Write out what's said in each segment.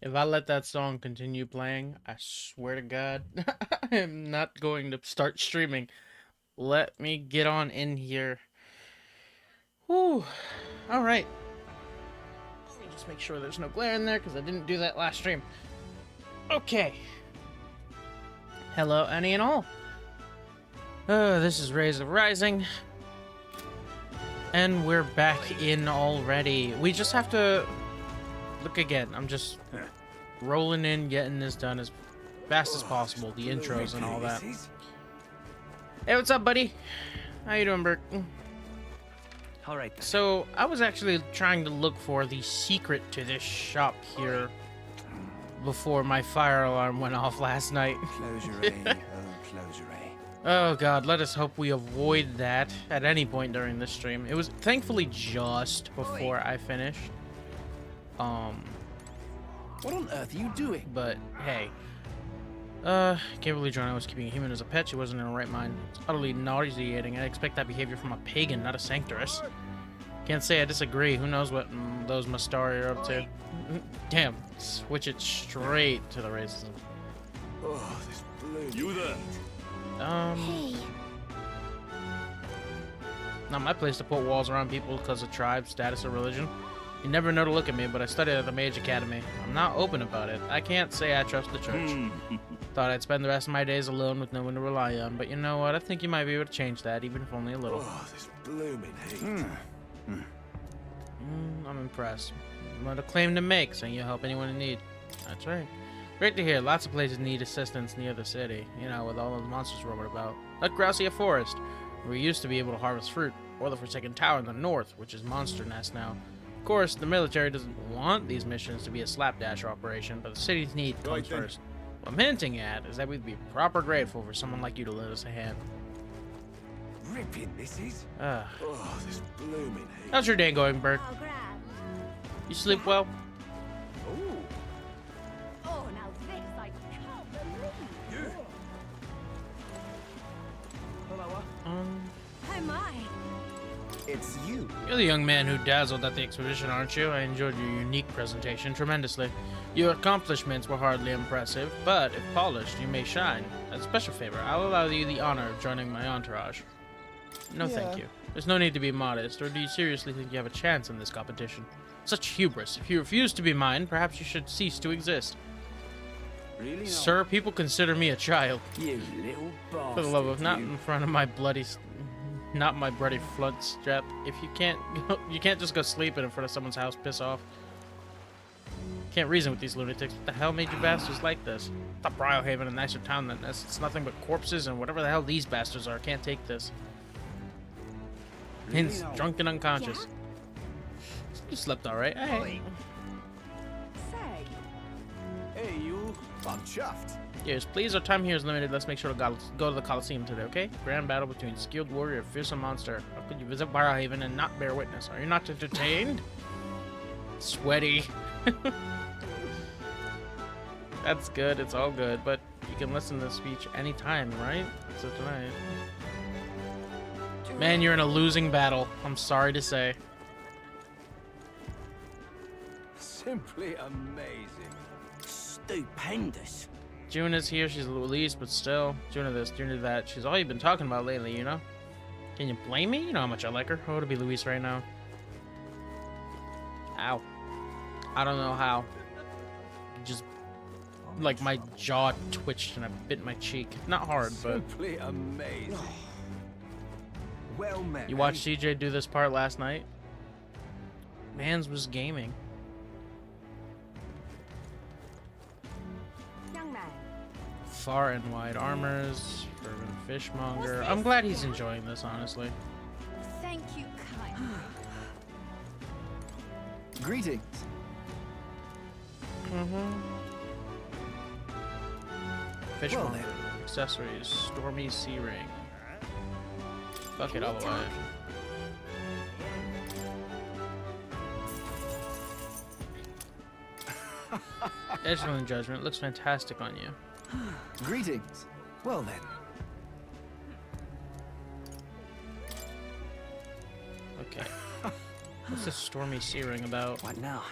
If I let that song continue playing, I swear to God, I am not going to start streaming. Let me get on in here. Whew. All right. Let me just make sure there's no glare in there because I didn't do that last stream. Okay. Hello, any and all. This is Rays of Rising. And we're back in already. We just have to... Look again, I'm just rolling in, getting this done as fast as possible. The intros and all that. Hey, what's up, buddy? How you doing, Bert? All right. So, I was actually trying to look for the secret to this shop here before my fire alarm went off last night. Closure, oh, closure. Oh god, let us hope we avoid that at any point during this stream. It was thankfully just before I finished. What on earth are you doing? But hey. Can't believe John was keeping a human as a pet. She wasn't in her right mind. It's utterly nauseating. I expect that behavior from a pagan, not a sanctoress. Can't say I disagree. Who knows what those Mastari are up to. Damn, switch it straight to the racism. Oh, this blue. You there? Hey. Not my place to put walls around people because of tribe, status, or religion. You never know to look at me, but I studied at the Mage Academy. I'm not open about it. I can't say I trust the church. Thought I'd spend the rest of my days alone with no one to rely on, but you know what? I think you might be able to change that, even if only a little. Oh, this blooming heat. I'm impressed. What a claim to make, saying you'll help anyone in need. That's right. Great to hear. Lots of places need assistance near the city, you know, with all those monsters roaming about. Like Gracia Forest, where we used to be able to harvest fruit, or the Forsaken Tower in the north, which is Monster Nest now. Of course, the military doesn't want these missions to be a slapdash operation, but the city's need comes first. What I'm hinting at is that we'd be proper grateful for someone like you to lend us a hand. Ripping this is. Ah. Oh, this blooming heat. How's your day going, Bert? I'll grab. You sleep well? Ooh. Oh, now this I can't believe. Hello. Oh my. It's you. You're the young man who dazzled at the exhibition, aren't you? I enjoyed your unique presentation tremendously. Your accomplishments were hardly impressive, but if polished, you may shine. As a special favor, I'll allow you the honor of joining my entourage. No, thank you. There's no need to be modest, or do you seriously think you have a chance in this competition? Such hubris. If you refuse to be mine, perhaps you should cease to exist. Really? Sir, people consider me a child. You little bastard. For the love of not you. in front of my bloody... Not my bloody flood strap. If you can't you can't just go sleeping in front of someone's house, piss off. Can't reason with these lunatics. What the hell made you bastards like this? I thought Briarhaven a nicer town than this. It's nothing but corpses and whatever the hell these bastards are. Can't take this. Hence, drunk and unconscious. You slept alright. Hey. Say. Hey, you. I'm chuffed. Yes, please. Our time here is limited. Let's make sure to go to the Coliseum today, okay? Grand battle between skilled warrior and fearsome monster. How could you visit Barrowhaven and not bear witness? Are you not entertained? Sweaty. That's good. It's all good. But you can listen to the speech anytime, right? So tonight. Man, you're in a losing battle. I'm sorry to say. Simply amazing. Stupendous. June is here. She's released, but still. June of this, June of that. She's all you've been talking about lately, you know? Can you blame me? You know how much I like her. Oh, to be Luis right now. Ow. I don't know how. Just, like, my jaw twitched and I bit my cheek. Not hard, but... Simply amazing. Well met. You watched CJ do this part last night? Mans was gaming. Young man. Far and wide armors, fervent fishmonger. I'm glad he's enjoying this, honestly. Thank you kindly. Greetings. Fishmonger, accessories, stormy sea ring. Fuck it all the way. Excellent judgment. Looks fantastic on you. Greetings. Well then. Okay. What's this stormy sea ring about? What now?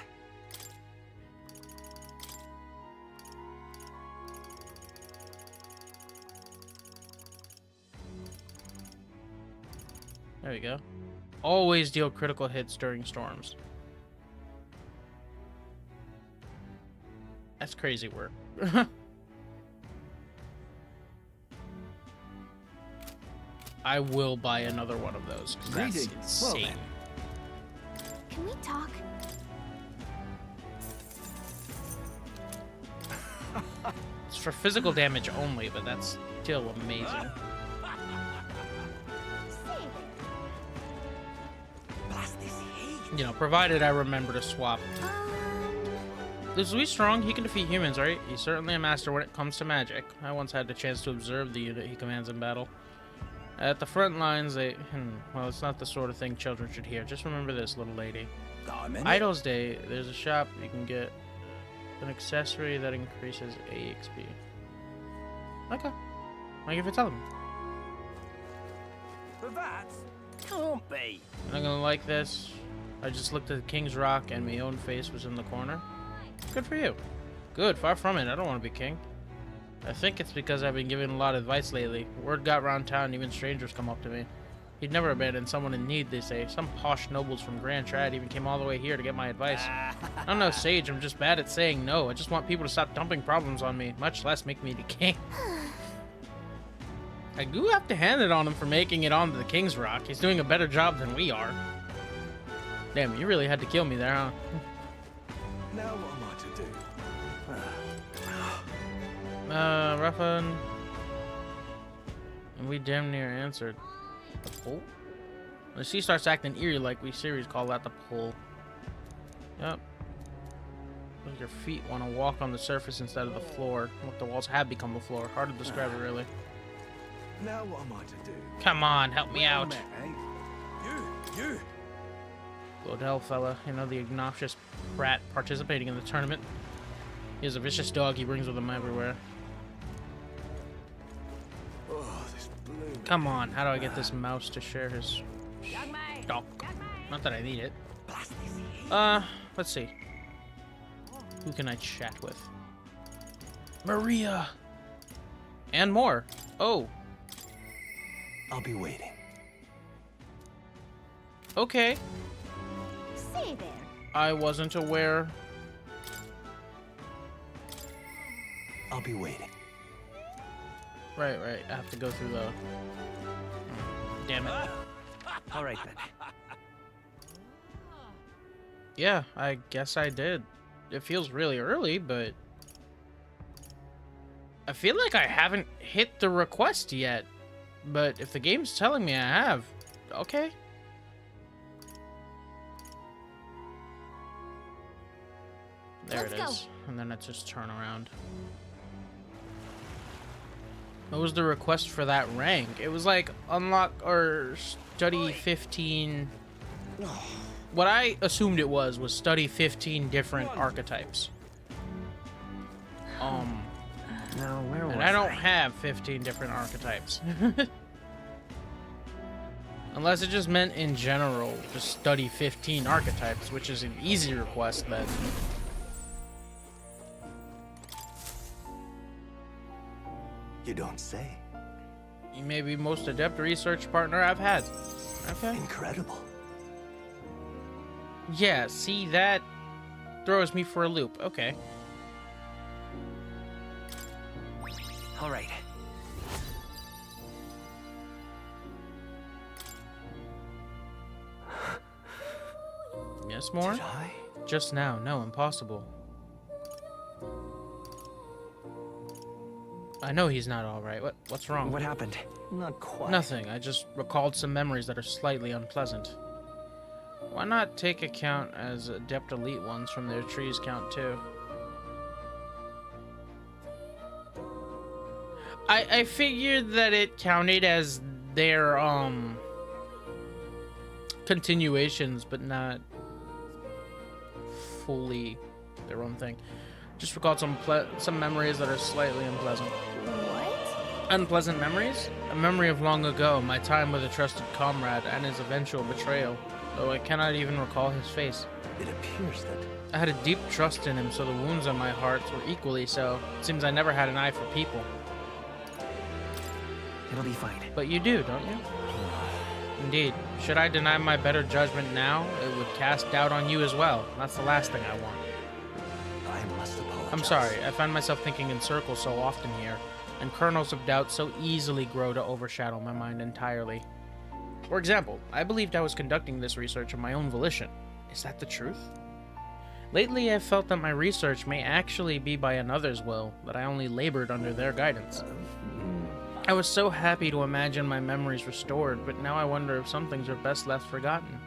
There we go. Always deal critical hits during storms. That's crazy work. I will buy another one of those, 'cause that's Greetings. Well, insane. Can we talk? It's for physical damage only, but that's still amazing. Say it. Blast this heat. You know, provided I remember to swap. Is Louis strong? He can defeat humans, right? He's certainly a master when it comes to magic. I once had the chance to observe the unit he commands in battle. At the front lines, well, it's not the sort of thing children should hear. Just remember this, little lady. Diamond. Idol's Day, there's a shop you can get an accessory that increases AXP. Okay. Thank you for telling me. But that can't be. I'm not gonna like this. I just looked at the King's Rock and my own face was in the corner. Good for you. Good, far from it. I don't want to be king. I think it's because I've been giving a lot of advice lately. Word got round town, even strangers come up to me. He'd never abandon someone in need, they say. Some posh nobles from Grand Trad even came all the way here to get my advice. I'm no sage, I'm just bad at saying no. I just want people to stop dumping problems on me, much less make me the king. I do have to hand it on him for making it onto the King's Rock. He's doing a better job than we are. Damn, you really had to kill me there, huh? Now what am I to do? Rafa. And we damn near answered. The pole? When the sea starts acting eerie like we series call that the pole. Yep. Like your feet want to walk on the surface instead of the floor. Look, the walls have become the floor. Hard to describe it, really. Now what am I to do? Come on, help me out. Well met, eh? You. Go to hell, fella. You know the obnoxious brat participating in the tournament. He has a vicious dog he brings with him everywhere. Oh, this blue. Come on, how do I get this mouse to share his dog? Not that I need it. Blast this heat. Let's see. Who can I chat with? Maria! And more. Oh, I'll be waiting. okay. Say there. I wasn't aware. I'll be waiting. Right. I have to go through the... Damn it. All right then. Yeah, I guess I did. It feels really early, but... I feel like I haven't hit the request yet. But if the game's telling me I have, okay. There Let's it go. is. And then I just turn around. What was the request for that rank? It was like unlock or study 15. What I assumed it was study 15 different archetypes. Now where was And I don't have 15 different archetypes. Unless it just meant in general, just study 15 archetypes, which is an easy request then. You don't say. You may be most adept research partner I've had. Okay. Incredible. Yeah, see, that throws me for a loop. Okay. All right. Yes, more? Did I? Just now. No, impossible. I know he's not alright. What's wrong? What happened? Not quite. Nothing. I just recalled some memories that are slightly unpleasant. Why not take account as adept elite ones from their trees count too? I figured that it counted as their continuations, but not fully their own thing. Just recalled some memories that are slightly unpleasant. What? Unpleasant memories? A memory of long ago, my time with a trusted comrade, and his eventual betrayal, though I cannot even recall his face. It appears that I had a deep trust in him, so the wounds on my heart were equally so. It seems I never had an eye for people. it'll be fine. But you do, don't you? Indeed. Should I deny my better judgment now, it would cast doubt on you as well. That's the last thing I want. I must apologize. I'm sorry, I find myself thinking in circles so often here, and kernels of doubt so easily grow to overshadow my mind entirely. For example, I believed I was conducting this research of my own volition. Is that the truth? Lately, I've felt that my research may actually be by another's will, that I only labored under their guidance. I was so happy to imagine my memories restored, but now I wonder if some things are best left forgotten.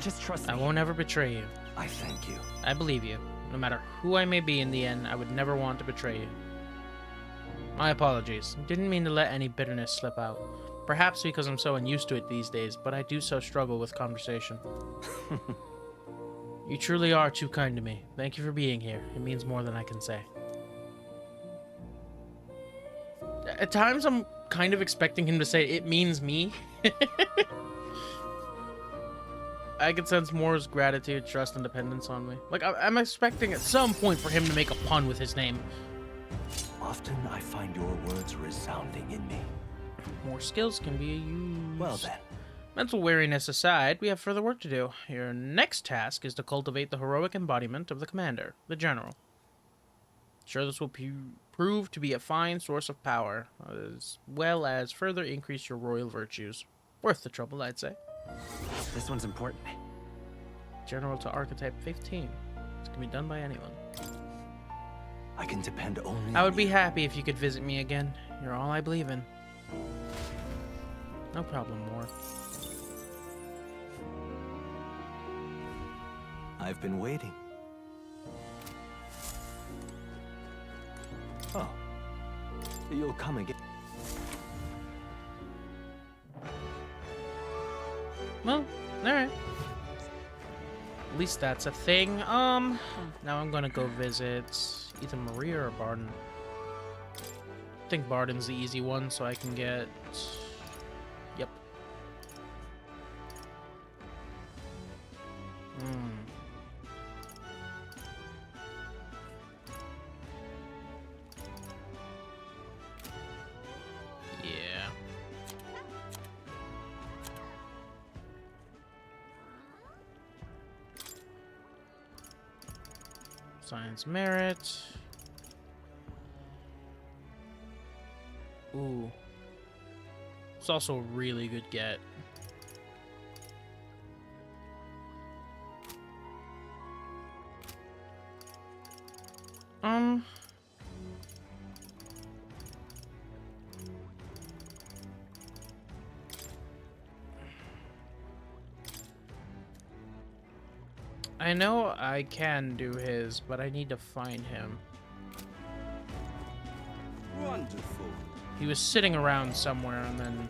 Just trust me. I won't ever betray you. I thank you. I believe you. No matter who I may be in the end, I would never want to betray you. My apologies. Didn't mean to let any bitterness slip out. Perhaps because I'm so unused to it these days, but I do so struggle with conversation. You truly are too kind to me. Thank you for being here. It means more than I can say. At times, I'm kind of expecting him to say, it means me. I can sense more gratitude, trust, and dependence on me. Like, I'm expecting at some point for him to make a pun with his name. Often I find your words resounding in me. More skills can be used. Well then. Mental weariness aside, we have further work to do. Your next task is to cultivate the heroic embodiment of the commander, the general. Sure, this will prove to be a fine source of power, as well as further increase your royal virtues. Worth the trouble, I'd say. This one's important. General to Archetype 15. This can be done by anyone. I can depend only I would on be you. happy if you could visit me again. You're all I believe in. No problem, Moore. I've been waiting. Oh. You'll come again. Well, alright. At least that's a thing. Now I'm gonna go visit either Maria or Barden. I think Barden's the easy one, so I can get... Yep. Yeah. Science merit. Ooh. It's also a really good get. I know I can do his, but I need to find him. Wonderful. He was sitting around somewhere and then...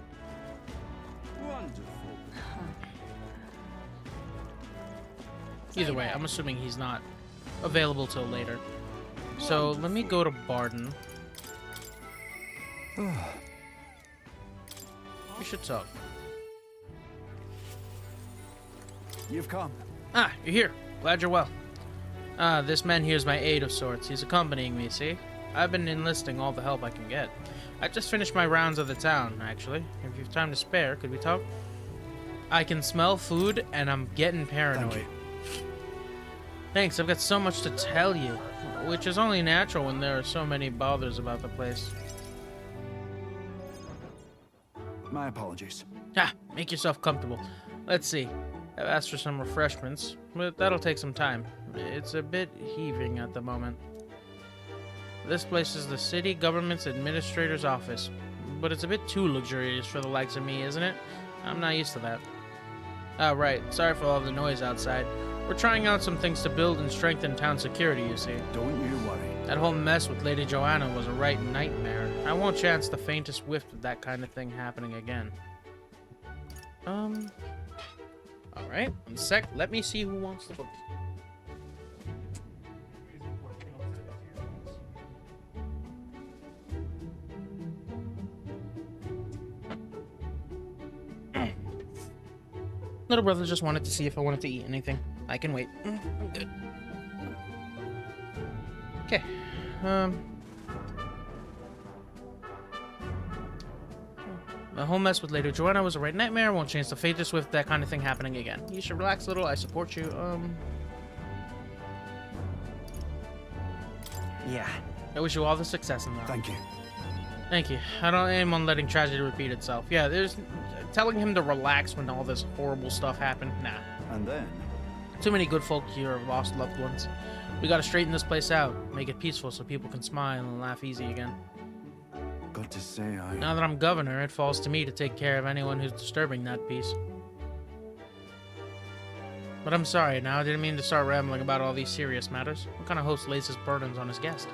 Wonderful. Either way, I'm assuming he's not available till later. So let me go to Barden. We should talk. You've come. Ah, you're here. Glad you're well. This man here's my aide of sorts. He's accompanying me, see? I've been enlisting all the help I can get. I just finished my rounds of the town, actually. If you've time to spare, could we talk? I can smell food, and I'm getting paranoid. Thank you. Thanks, I've got so much to tell you. Which is only natural when there are so many bothers about the place. My apologies. Ah, make yourself comfortable. Let's see. I've asked for some refreshments, but that'll take some time. It's a bit heaving at the moment. This place is the city government's administrator's office, but it's a bit too luxurious for the likes of me, isn't it? I'm not used to that. Ah, right. Sorry for all the noise outside. We're trying out some things to build and strengthen town security, you see. Don't you worry. That whole mess with Lady Joanna was a right nightmare. I won't chance the faintest whiff of that kind of thing happening again. Alright, one sec. Let me see who wants to vote. Little brother just wanted to see if I wanted to eat anything. I can wait. I'm good. Okay. The whole mess with Lady Joanna was a right nightmare. Won't change the fate just with that kind of thing happening again. You should relax a little. I support you. Yeah. I wish you all the success in that. Thank you. Thank you. I don't aim on letting tragedy repeat itself. Yeah, there's telling him to relax when all this horrible stuff happened. Nah. And then, Too many good folk here have lost loved ones. We gotta straighten this place out, make it peaceful so people can smile and laugh easy again. got to say, Now that I'm governor, it falls to me to take care of anyone who's disturbing that peace. But I'm sorry, now I didn't mean to start rambling about all these serious matters. What kind of host lays his burdens on his guest?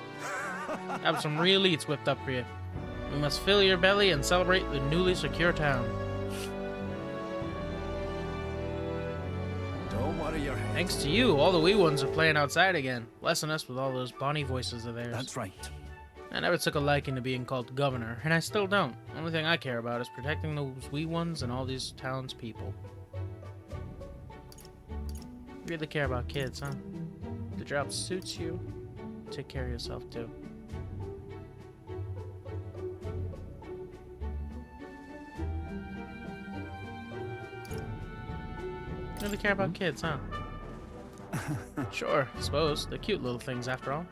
I have some real eats whipped up for you. We must fill your belly and celebrate the newly secure town. Don't worry your head. Thanks to you, all the wee ones are playing outside again, blessing us with all those bonny voices of theirs. That's right. I never took a liking to being called governor, and I still don't. The only thing I care about is protecting those wee ones and all these townspeople. You really care about kids, huh? The job suits you. Take care of yourself, too. You really care about kids, huh? Sure, I suppose. They're cute little things, after all.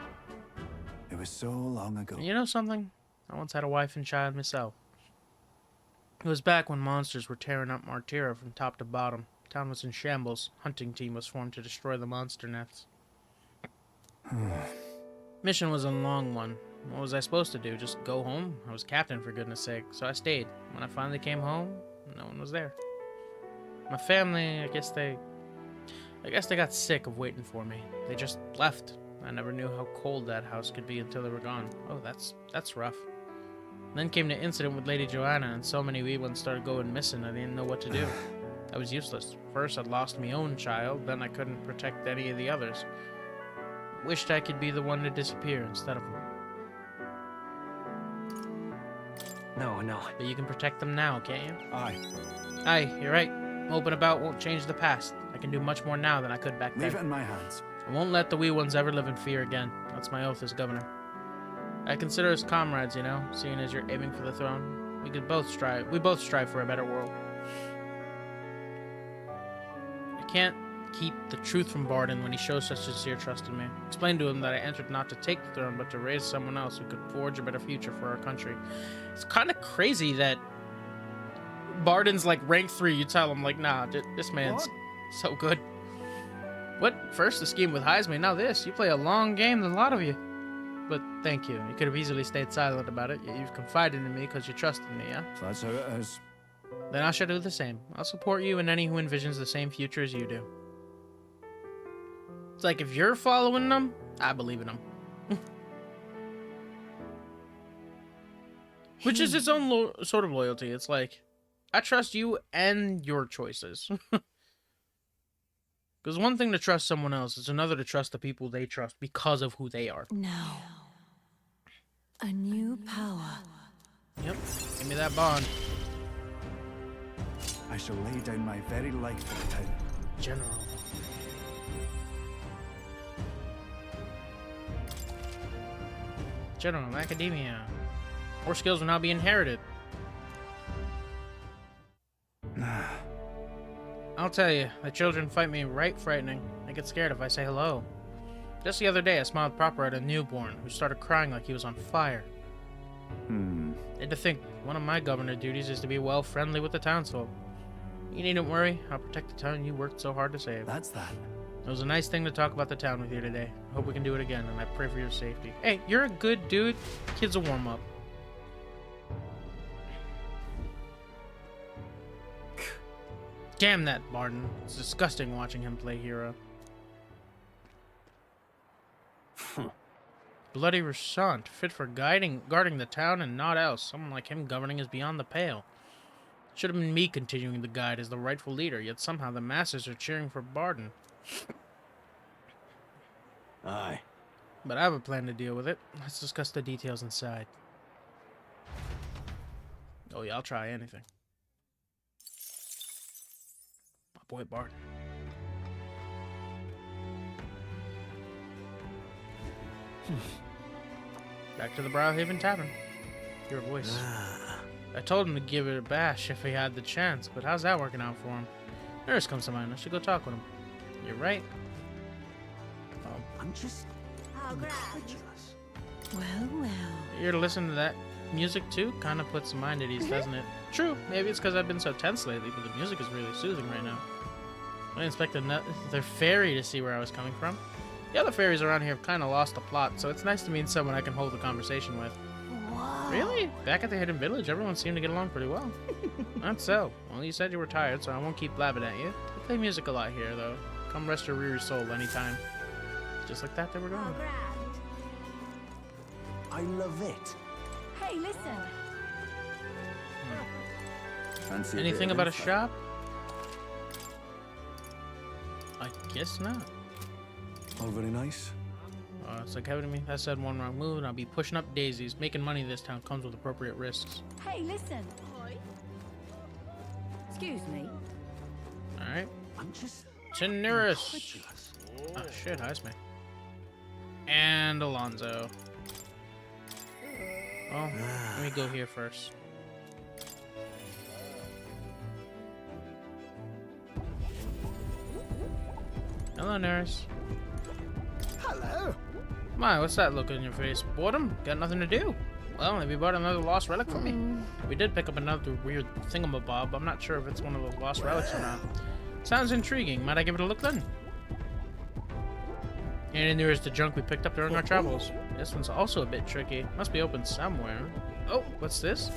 It was so long ago. You know something? I once had a wife and child myself. It was back when monsters were tearing up Martira from top to bottom. Town was in shambles. Hunting team was formed to destroy the monster nets. Mission was a long one. What was I supposed to do? Just go home? I was captain, for goodness sake, so I stayed. When I finally came home, no one was there. My family, I guess they got sick of waiting for me. They just left. I never knew how cold that house could be until they were gone. Oh, that's rough. Then came the incident with Lady Joanna, and so many wee ones started going missing. I didn't know what to do. I was useless. First, I'd lost my own child, then I couldn't protect any of the others. Wished I could be the one to disappear instead of them. No. But you can protect them now, can't you? Aye. Aye, you're right. Open about won't change the past. I can do much more now than I could back then. Leave it in my hands. I won't let the wee ones ever live in fear again. That's my oath as governor. I consider us comrades, you know, seeing as you're aiming for the throne. We both strive for a better world. I can't keep the truth from Barden when he shows such sincere trust in me. Explain to him that I entered not to take the throne, but to raise someone else who could forge a better future for our country. It's kind of crazy that Barden's like rank 3. You tell him like, nah, this man's so good. What? First the scheme with Heisman, now this. You play a long game than a lot of you. But thank you. You could have easily stayed silent about it, yet you've confided in me because you trusted me, yeah? So that's how it is. Then I shall do the same. I'll support you and any who envisions the same future as you do. It's like if you're following them, I believe in them. Which is its own sort of loyalty. It's like, I trust you and your choices. Because one thing to trust someone else, it's another to trust the people they trust because of who they are. Now, a new power. Yep, give me that bond. I shall lay down my very life for the town. General. General, Academia. More skills will now be inherited. I'll tell you, the children fight me right frightening. They get scared if I say hello. Just the other day, I smiled proper at a newborn who started crying like he was on fire. And to think, one of my governor duties is to be well friendly with the townsfolk. You needn't worry, I'll protect the town you worked so hard to save. That's that. It was a nice thing to talk about the town with you today. I hope we can do it again, and I pray for your safety. Hey, you're a good dude. Kids will warm up. Damn that Barden. It's disgusting watching him play hero. Bloody Ressant, fit for guarding the town and not else. Someone like him governing is beyond the pale. Should have been me continuing the guide as the rightful leader, yet somehow the masses are cheering for Barden. Aye. But I have a plan to deal with it. Let's discuss the details inside. Oh yeah, I'll try anything. My boy Barden. Back to the Browhaven Tavern. Your voice. I told him to give it a bash if he had the chance, but how's that working out for him? Nurse comes to mind. I should go talk with him. You're right. I'm just How grand. incredulous. Well, well. You're to listen to that music too? Kind of puts the mind at ease, doesn't it? True. Maybe it's because I've been so tense lately, but the music is really soothing right now. I expected their fairy to see where I was coming from. The other fairies around here have kind of lost the plot, so it's nice to meet someone I can hold a conversation with. Whoa. Really? Back at the Hidden Village, everyone seemed to get along pretty well. Not so. Well, you said you were tired, so I won't keep blabbing at you. We play music a lot here, though. Come rest your weary soul anytime. Just like that, they were How going. grand. I love it. Hey, listen. Fancy Anything bit of about a info? shop? I guess not. All very nice. It's like having me. I said one wrong move, and I'll be pushing up daisies. Making money this town comes with appropriate risks. Hey, listen. Excuse me. Alright. I'm just Tenuris. incredulous. Oh shit, Heisme. And Alonzo. Well, let me go here first. Hello, nurse. Hello. My, what's that look on your face? Boredom? Got nothing to do? Well, have you bought another lost relic for me? We did pick up another weird thingamabob. I'm not sure if it's one of those lost relics or not. Sounds intriguing. Might I give it a look then? And in there is the junk we picked up during our travels. This one's also a bit tricky. Must be open somewhere. Oh, what's this?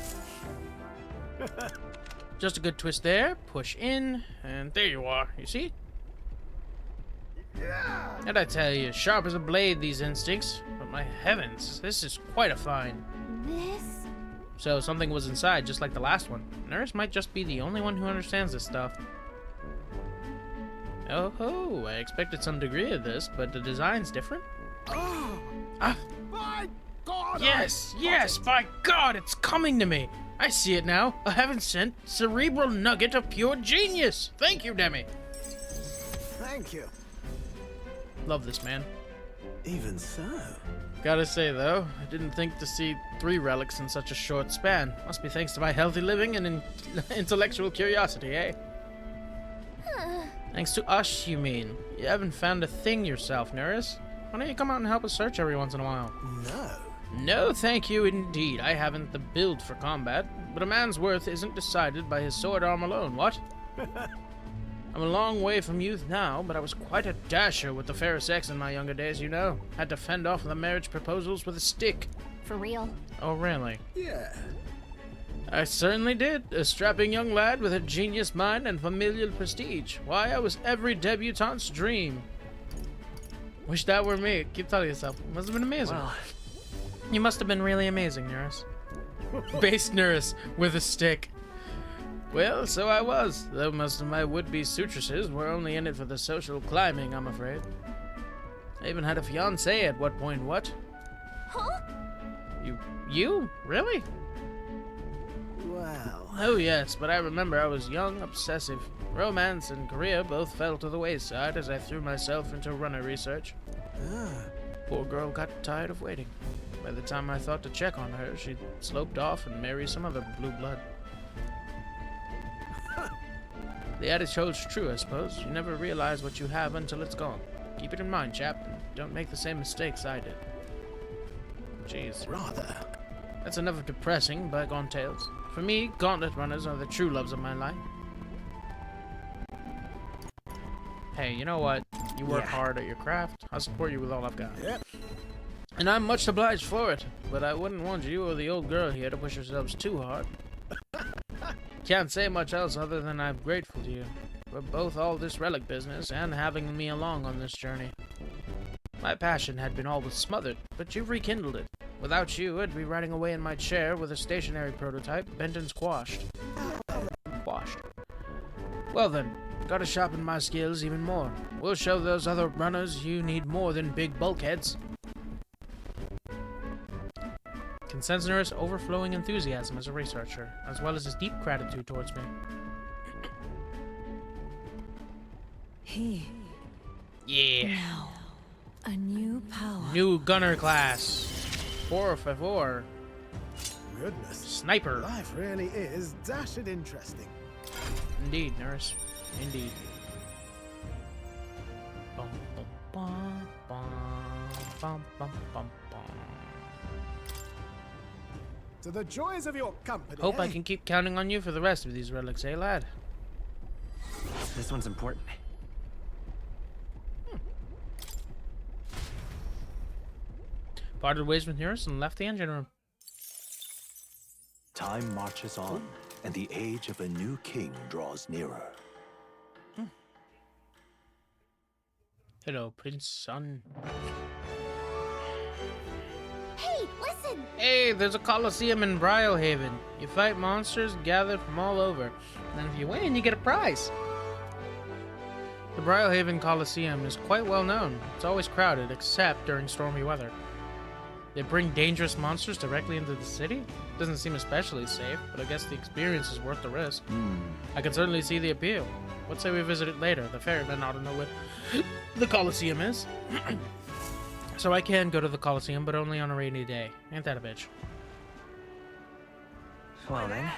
Just a good twist there. Push in, and there you are. You see? And I tell you, sharp as a blade, these instincts. But my heavens, this is quite a find. This? So something was inside, just like the last one. Nurse might just be the only one who understands this stuff. Oh ho, I expected some degree of this, but the design's different. Ah, My God. yes, yes, by God, it's coming to me. I see it now. A heaven-sent cerebral nugget of pure genius. Thank you, Demi. Thank you. Love this man. Even so. Gotta say, though, I didn't think to see 3 relics in such a short span. Must be thanks to my healthy living and intellectual curiosity, eh? Thanks to us, you mean? You haven't found a thing yourself, Nurse. Why don't you come out and help us search every once in a while? No. No, thank you indeed. I haven't the build for combat, but a man's worth isn't decided by his sword arm alone, what? I'm a long way from youth now, but I was quite a dasher with the fair sex in my younger days, you know. Had to fend off the marriage proposals with a stick. For real? Oh, really? Yeah. I certainly did. A strapping young lad with a genius mind and familial prestige. Why, I was every debutante's dream. Wish that were me. Keep telling yourself. It must have been amazing. Well, You must have been really amazing, Nurse. Base nurse with a stick. Well, so I was, though most of my would-be suitresses were only in it for the social climbing, I'm afraid. I even had a fiancé at what point, what? Huh? You? Really? well. Oh yes, but I remember I was young, obsessive. Romance and career both fell to the wayside as I threw myself into runner research. Poor girl got tired of waiting. By the time I thought to check on her, she'd sloped off and married some other blue blood. The adage holds true, I suppose. You never realize what you have until it's gone. Keep it in mind, chap, and don't make the same mistakes I did. Jeez. Rather. That's enough of depressing, bygone tales. For me, gauntlet runners are the true loves of my life. Hey, you know what? You work Yeah. hard at your craft. I'll support you with all I've got. Yep. And I'm much obliged for it, but I wouldn't want you or the old girl here to push yourselves too hard. Can't say much else other than I'm grateful to you for both all this relic business and having me along on this journey. My passion had been always smothered, but you've rekindled it. Without you, I'd be riding away in my chair with a stationary prototype, bent and squashed. Quashed. Well then, gotta sharpen my skills even more. We'll show those other runners you need more than big bulkheads. Can sense Nurse overflowing enthusiasm as a researcher, as well as his deep gratitude towards me. He. Yeah. Now. A new power. New gunner class. 4 for 4. goodness. Sniper. Life really is dashing interesting. Indeed, nurse. Indeed. Bum, bum, bum, bum, bum, bum, bum. To the joys of your company. Hope I eh? can keep counting on you for the rest of these relics, eh, lad? This one's important. Parted ways with Nurse and left the engine room. Time marches on, and the age of a new king draws nearer. Hello, Prince Sun. Hey, listen! Hey, there's a Coliseum in Brylehaven. You fight monsters gathered from all over. And if you win, you get a prize. The Brylehaven Coliseum is quite well known. It's always crowded, except during stormy weather. They bring dangerous monsters directly into the city? Doesn't seem especially safe, but I guess the experience is worth the risk. I can certainly see the appeal. Let's say we visit it later. The ferryman ought to know what the Coliseum is. So I can go to the Coliseum, but only on a rainy day. Ain't that a bitch? Well then.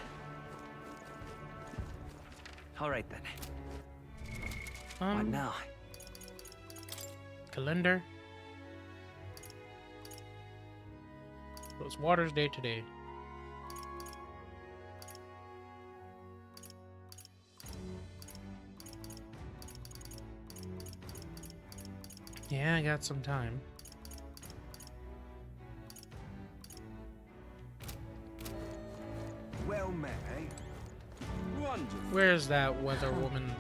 All right then. What now? Calendar. So it's Water's day today. Yeah, I got some time. Well met, eh? Wonderful. Where's that weather woman?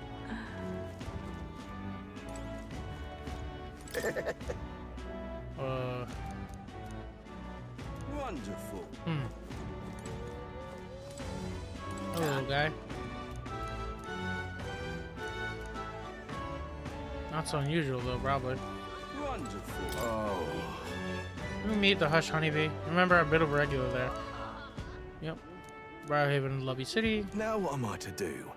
Wonderful. Hello, guy. Not so unusual, though, probably. Wonderful. Oh. We meet the Hush Honeybee. Remember, I'm a bit of a regular there. Yep. Briarhaven, Lovey City. Now what am I to do?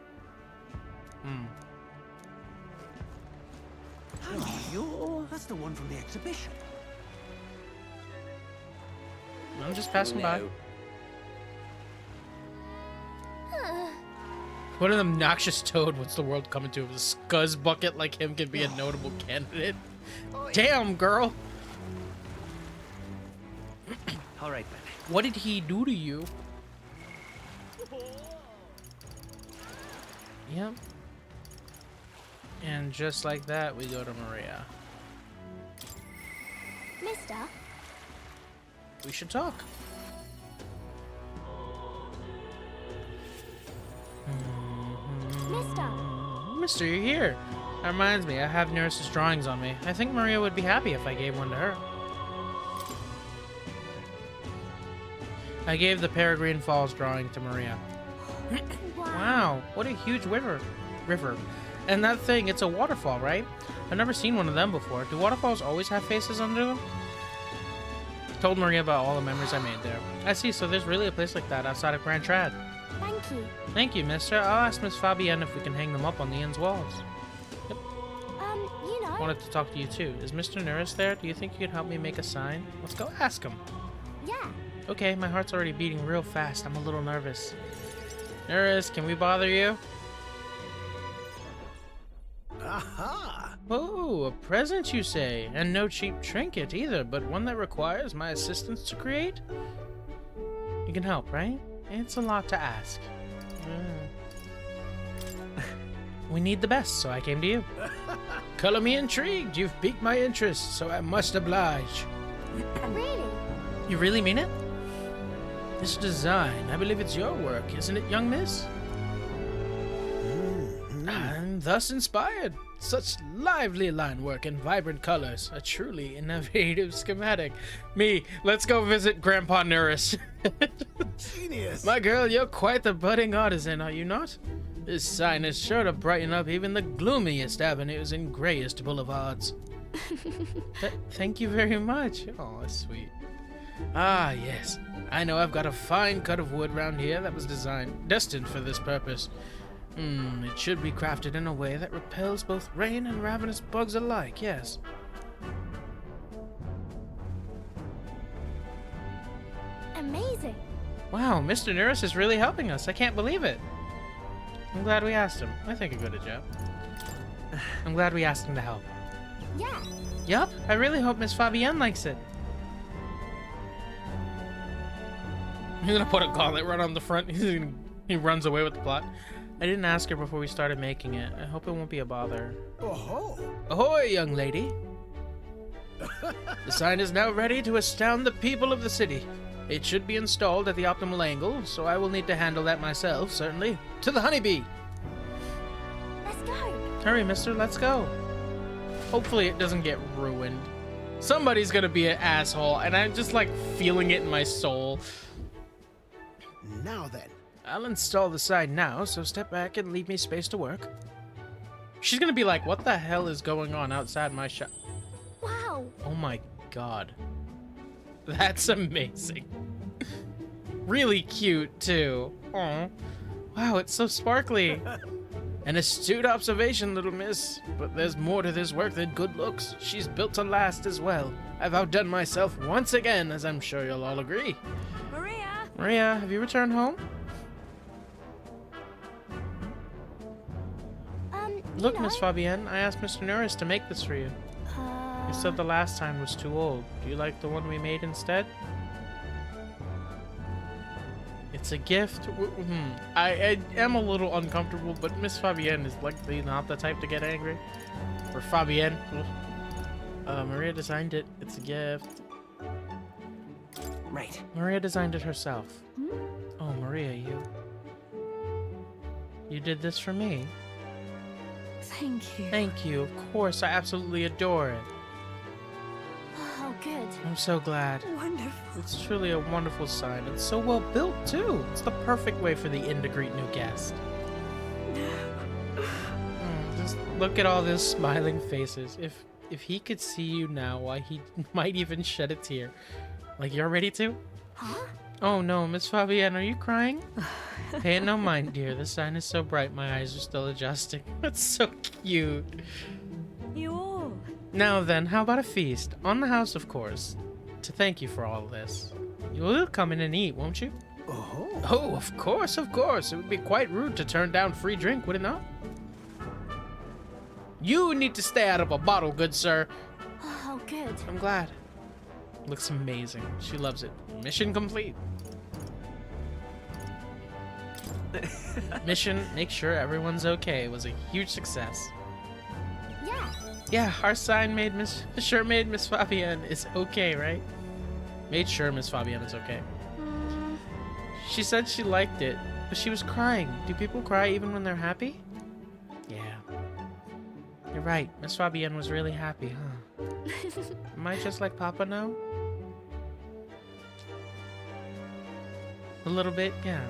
Hello, that's the one from the exhibition. I'm just passing by. What an obnoxious toad. What's the world coming to? If a scuzz bucket like him can be a notable candidate. Damn, girl. All right then. What did he do to you? Yep. And just like that, we go to Maria. Mister? We should talk. Mister? Mister, you're here. That reminds me, I have Nurse's drawings on me. I think Maria would be happy if I gave one to her. I gave the Peregrine Falls drawing to Maria. Wow, what a huge river. And that thing, it's a waterfall, right? I've never seen one of them before. Do waterfalls always have faces under them? Told Maria about all the memories I made there. I see, so there's really a place like that outside of Grand Trad. Thank you. Thank you, mister. I'll ask Miss Fabienne if we can hang them up on the inn's walls. You know. Wanted to talk to you too. Is Mr. Norris there? Do you think you could help me make a sign? Let's go ask him. Yeah. Okay, my heart's already beating real fast. I'm a little nervous. Norris, can we bother you? Aha! Oh, a present you say, and no cheap trinket either, but one that requires my assistance to create? You can help, right? It's a lot to ask. We need the best, so I came to you. Color me intrigued. You've piqued my interest, so I must oblige. Really? You really mean it? This design, I believe it's your work, isn't it, young miss? I'm thus inspired. Such lively line work and vibrant colors. A truly innovative schematic. Me, let's go visit Grandpa Norris. Genius! My girl, you're quite the budding artisan, are you not? This sign is sure to brighten up even the gloomiest avenues and grayest boulevards. Thank you very much. Oh, that's sweet. Ah, yes. I know I've got a fine cut of wood round here that was destined for this purpose. It should be crafted in a way that repels both rain and ravenous bugs alike, yes. Amazing. Wow, Mr. Nurse is really helping us. I can't believe it. I'm glad we asked him. I think a good job. I'm glad we asked him to help. Yeah. Yup, I really hope Miss Fabienne likes it. He's gonna put a gauntlet right on the front. He runs away with the plot. I didn't ask her before we started making it. I hope it won't be a bother. Oh, Ahoy, young lady! The sign is now ready to astound the people of the city. It should be installed at the optimal angle, so I will need to handle that myself, certainly. To the honeybee! Let's go. Hurry, mister, let's go. Hopefully it doesn't get ruined. Somebody's gonna be an asshole, and I'm just like feeling it in my soul. now then. I'll install the sign now, so step back and leave me space to work. She's gonna be like, what the hell is going on outside my shop? Wow. Oh my god. That's amazing. Really cute, too. Aw. Wow, it's so sparkly. An astute observation, little miss. But there's more to this work than good looks. She's built to last as well. I've outdone myself once again, as I'm sure you'll all agree. Maria. Maria, have you returned home? Look, Miss Fabienne, I asked Mr. Norris to make this for you. He said the last time was too old. Do you like the one we made instead? It's a gift. I am a little uncomfortable, but Miss Fabienne is likely not the type to get angry. Or Fabienne. Maria designed it. It's a gift. Right. Maria designed it herself. Oh, Maria, you did this for me. Thank you. Thank you. Of course, I absolutely adore it. Oh, good. I'm so glad. Wonderful. It's truly a wonderful sign. It's so well built, too. It's the perfect way for the inn to greet new guests. Just look at all those smiling faces. If he could see you now, why he might even shed a tear. Like, you're ready to? Huh? Oh no, Miss Fabienne, are you crying? Pay it no mind, dear. The sign is so bright, my eyes are still adjusting. That's so cute. You all. Now then, how about a feast? On the house, of course. To thank you for all this. You will come in and eat, won't you? Oh. Oh, of course, of course. It would be quite rude to turn down free drink, would it not? You need to stay out of a bottle, good sir. Oh, good. I'm glad. Looks amazing. She loves it. Mission complete. Mission, make sure everyone's okay, was a huge success. Yeah. Yeah, our sign made Miss Fabienne is okay, right? Made sure Miss Fabienne is okay. She said she liked it, but she was crying. Do people cry even when they're happy? Yeah. You're right. Miss Fabienne was really happy, huh? Am I just like Papa now? A little bit, yeah.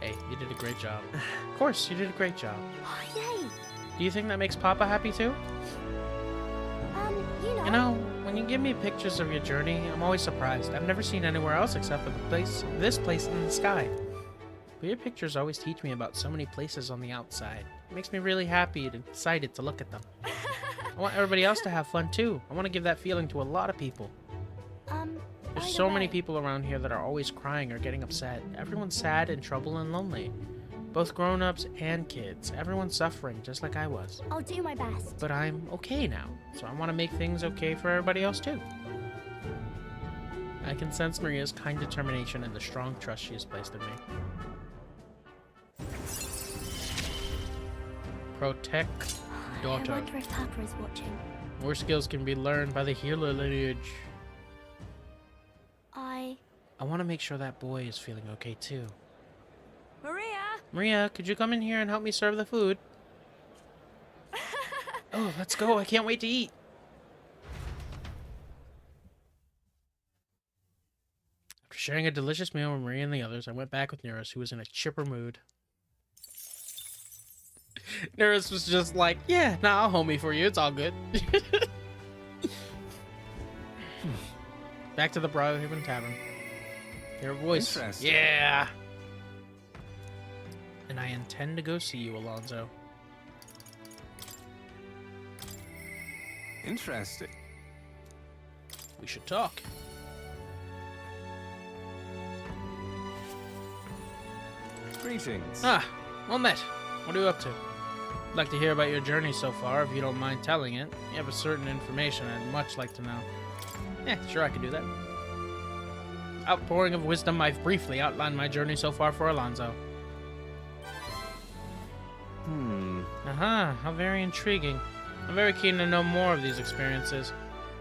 Hey, you did a great job. Of course, you did a great job. Oh, yay. Do you think that makes Papa happy too? You know, when you give me pictures of your journey, I'm always surprised. I've never seen anywhere else except for this place in the sky. But your pictures always teach me about so many places on the outside. It makes me really happy and excited to look at them. I want everybody else to have fun too. I want to give that feeling to a lot of people. There's so many people around here that are always crying or getting upset. Everyone's sad, in trouble, and lonely. Both grown-ups and kids. Everyone's suffering, just like I was. I'll do my best. But I'm okay now, so I want to make things okay for everybody else too. I can sense Maria's kind determination and the strong trust she has placed in me. Protect daughter. I wonder if Papa is watching. More skills can be learned by the healer lineage. I want to make sure that boy is feeling okay too. Maria! Maria, could you come in here and help me serve the food? Oh, let's go. I can't wait to eat. After sharing a delicious meal with Maria and the others, I went back with Neris, who was in a chipper mood. Neris was just like, yeah, nah, I'll homie for you. It's all good. Back to the Broadhaven Tavern. Your voice. Interesting. Yeah. And I intend to go see you, Alonzo. Interesting. We should talk. Greetings. Ah, well met. What are you up to? I'd like to hear about your journey so far, if you don't mind telling it. You have a certain information I'd much like to know. Yeah, sure, I can do that. Outpouring of wisdom, I've briefly outlined my journey so far for Alonso. Aha, how very intriguing. I'm very keen to know more of these experiences.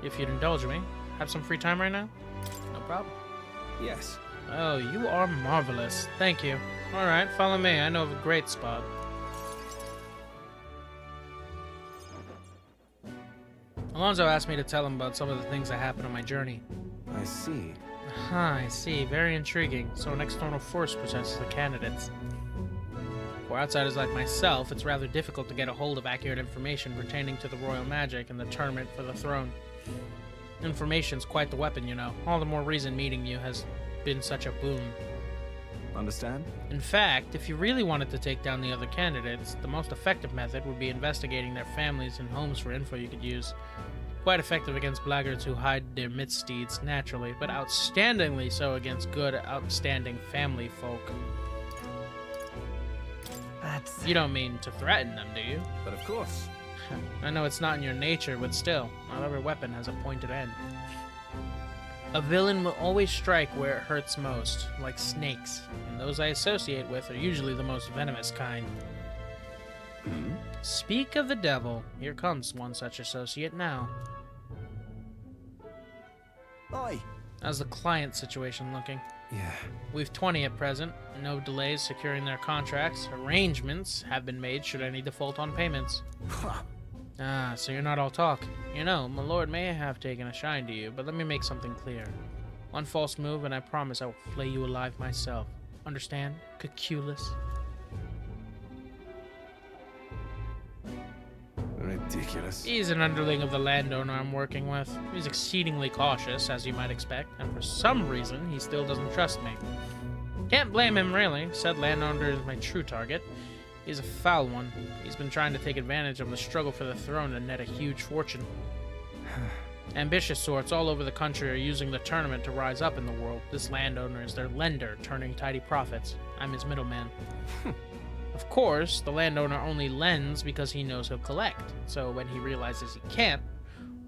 If you'd indulge me. Have some free time right now? No problem. Yes. Oh, you are marvelous. Thank you. Alright, follow me. I know of a great spot. Alonso asked me to tell him about some of the things that happened on my journey. I see. Aha, I see. Very intriguing. So an external force possesses the candidates. For outsiders like myself, it's rather difficult to get a hold of accurate information pertaining to the royal magic and the tournament for the throne. Information's quite the weapon, you know. All the more reason meeting you has been such a boon. Understand? In fact, if you really wanted to take down the other candidates, the most effective method would be investigating their families and homes for info you could use. Quite effective against blackguards who hide their misdeeds naturally, but outstandingly so against good, outstanding family folk. You don't mean to threaten them, do you? But of course. I know it's not in your nature, but still, not every weapon has a pointed end. A villain will always strike where it hurts most, like snakes, and those I associate with are usually the most venomous kind. Speak of the devil, here comes one such associate now. Oi! How's the client situation looking? Yeah. We've 20 at present, no delays securing their contracts. Arrangements have been made should any default on payments. Ah, so you're not all talk. You know, my lord may have taken a shine to you, but let me make something clear. One false move and I promise I will flay you alive myself. Understand, Cuculus? Ridiculous. He's an underling of the landowner I'm working with. He's exceedingly cautious, as you might expect, and for some reason, he still doesn't trust me. Can't blame him, really. Said landowner is my true target. He's a foul one. He's been trying to take advantage of the struggle for the throne and net a huge fortune. Ambitious sorts all over the country are using the tournament to rise up in the world. This landowner is their lender, turning tidy profits. I'm his middleman. Of course, the landowner only lends because he knows he'll collect. So when he realizes he can't,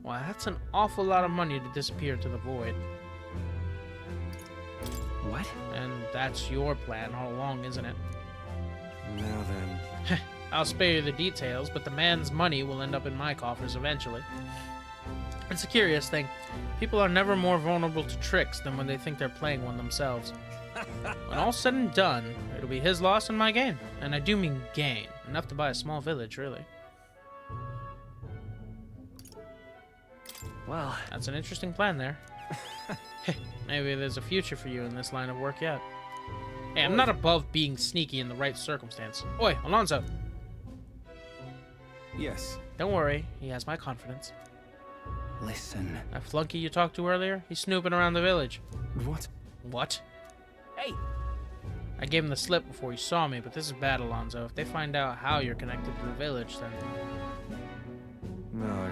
well, that's an awful lot of money to disappear to the void. What? And that's your plan all along, isn't it? Now then. I'll spare you the details, but the man's money will end up in my coffers eventually. It's a curious thing. People are never more vulnerable to tricks than when they think they're playing one themselves. When all's said and done, it'll be his loss and my gain. And I do mean gain. Enough to buy a small village, really. Well, That's an interesting plan there. Maybe there's a future for you in this line of work yet. Hey, I'm not above being sneaky in the right circumstance. Oi, Alonso! Yes. Don't worry, he has my confidence. listen. That flunky you talked to earlier, he's snooping around the village. What? What? Hey! I gave him the slip before he saw me, but this is bad, Alonso. If they find out how you're connected to the village, then... No.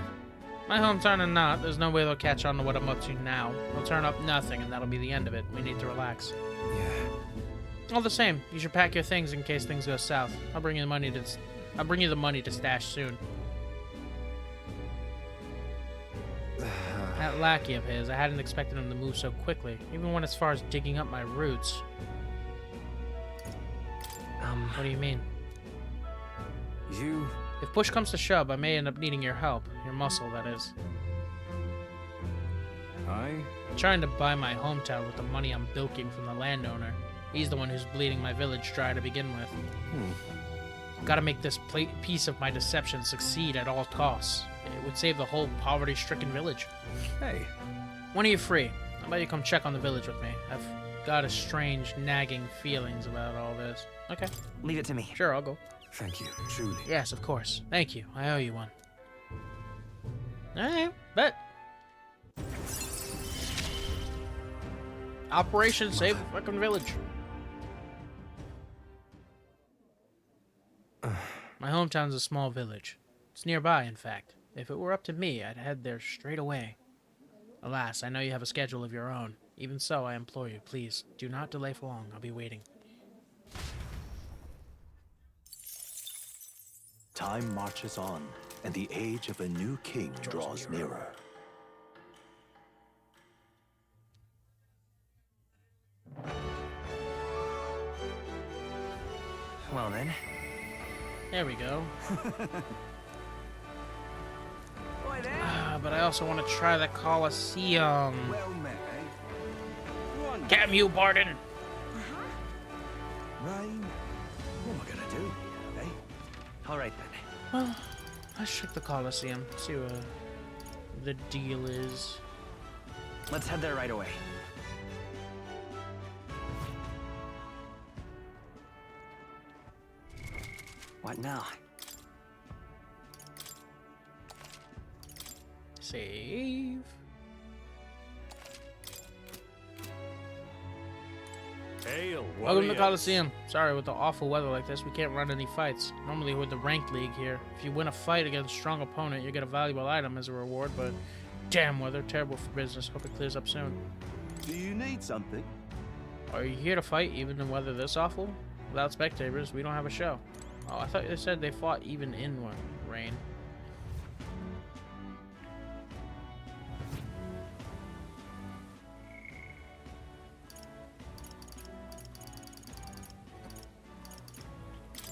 My hometown or not, there's no way they'll catch on to what I'm up to now. They'll turn up nothing, and that'll be the end of it. We need to relax. Yeah. All the same, you should pack your things in case things go south. I'll bring you the money to stash soon. That lackey of his, I hadn't expected him to move so quickly, even went as far as digging up my roots. What do you mean? You... If push comes to shove, I may end up needing your help. Your muscle, that is. I'm Trying to buy my hometown with the money I'm bilking from the landowner. He's the one who's bleeding my village dry to begin with. Gotta make this piece of my deception succeed at all costs. It would save the whole poverty-stricken village. Hey. When are you free? How about you come check on the village with me? I've got a strange, nagging feelings about all this. Okay, Leave it to me. sure, I'll go. Thank you, truly. Yes, of course. Thank you. I owe you one. Alright, bet. Operation Save the Fucking Village. My hometown's a small village. It's nearby, in fact. If it were up to me, I'd head there straight away. Alas, I know you have a schedule of your own. Even so, I implore you, please, do not delay for long. I'll be waiting. Time marches on, and the age of a new king draws nearer. Well then. There we go. Boy there. But I also want to try the Colosseum. Well met, eh? Wonderful. Damn you, Barden! Rain. What am I gonna do? Eh? All right then. Well, let's check the Colosseum. See what the deal is. Let's head there right away. What now? Save. Hail, Welcome to warriors. Colosseum. Sorry, with the awful weather like this, we can't run any fights. Normally with the ranked league here, if you win a fight against a strong opponent, you get a valuable item as a reward, but damn weather, terrible for business. Hope it clears up soon. Do you need something? Are you here to fight even in weather this awful? Without spectators, we don't have a show. Oh, I thought they said they fought even in rain.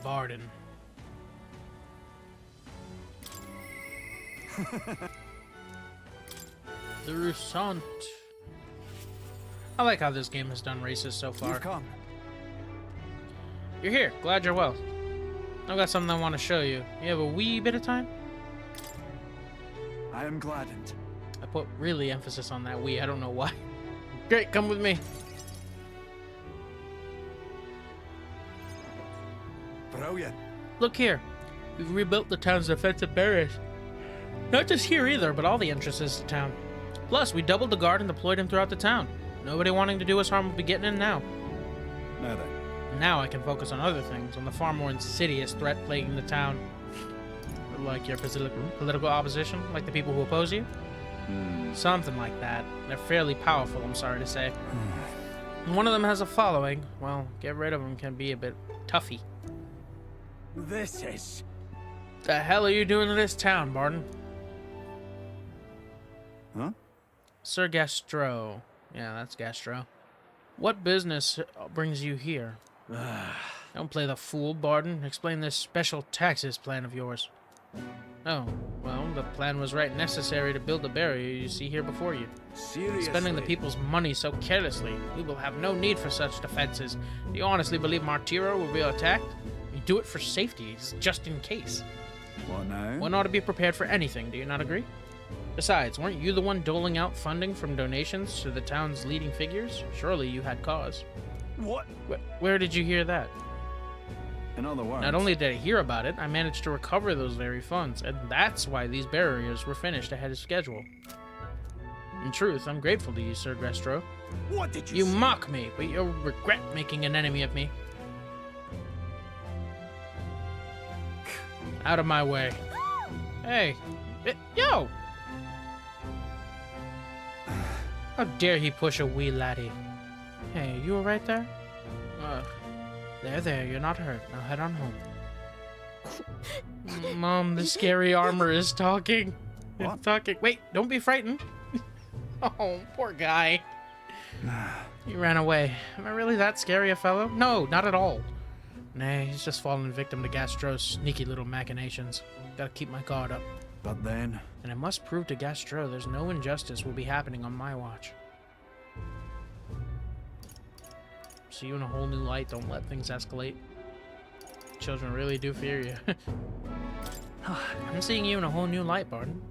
Barden. The Roussant. I like how this game has done races so far. You've come. You're here. Glad you're well. I've got something I want to show you. You have a wee bit of time? I am gladdened. I put really emphasis on that wee. I don't know why. Great, come with me. Brilliant. Look here. We've rebuilt the town's defensive barriers. Not just here either, but all the entrances to town. Plus, we doubled the guard and deployed him throughout the town. Nobody wanting to do us harm will be getting in now. Now then. Now I can focus on other things, on the far more insidious threat plaguing the town. Like your political opposition? Like the people who oppose you? Something like that. They're fairly powerful, I'm sorry to say. And one of them has a following. Well, get rid of them can be a bit toughy. This is... The hell are you doing in this town, Barden? Huh? Sir Gastro. Yeah, that's Gastro. What business brings you here? Don't play the fool, Barden. Explain this special taxes plan of yours. Oh, well, the plan was right necessary to build the barrier you see here before you. Seriously? Spending the people's money so carelessly, we will have no need for such defenses. Do you honestly believe Martiro will be attacked? You do it for safety, just in case. What now? One ought to be prepared for anything, do you not agree? Besides, weren't you the one doling out funding from donations to the town's leading figures? Surely you had cause. What? Where did you hear that? In other words... Not only did I hear about it, I managed to recover those very funds, and that's why these barriers were finished ahead of schedule. In truth, I'm grateful to you, Sir Grestro. What did You say? mock me, but you'll regret making an enemy of me. Out of my way. Hey. Yo! How dare he push a wee laddie? Hey, you alright there? There, you're not hurt. Now head on home. Mom, the scary armor is talking. It's What? talking. Wait, don't be frightened. Oh, poor guy. He ran away. Am I really that scary a fellow? No, not at all. Nay, he's just fallen victim to Gastro's sneaky little machinations. Gotta keep my guard up. But then... And I must prove to Gastro there's no injustice will be happening on my watch. See you in a whole new light. Don't let things escalate. Children really do fear you. I'm seeing you in a whole new light, Barton.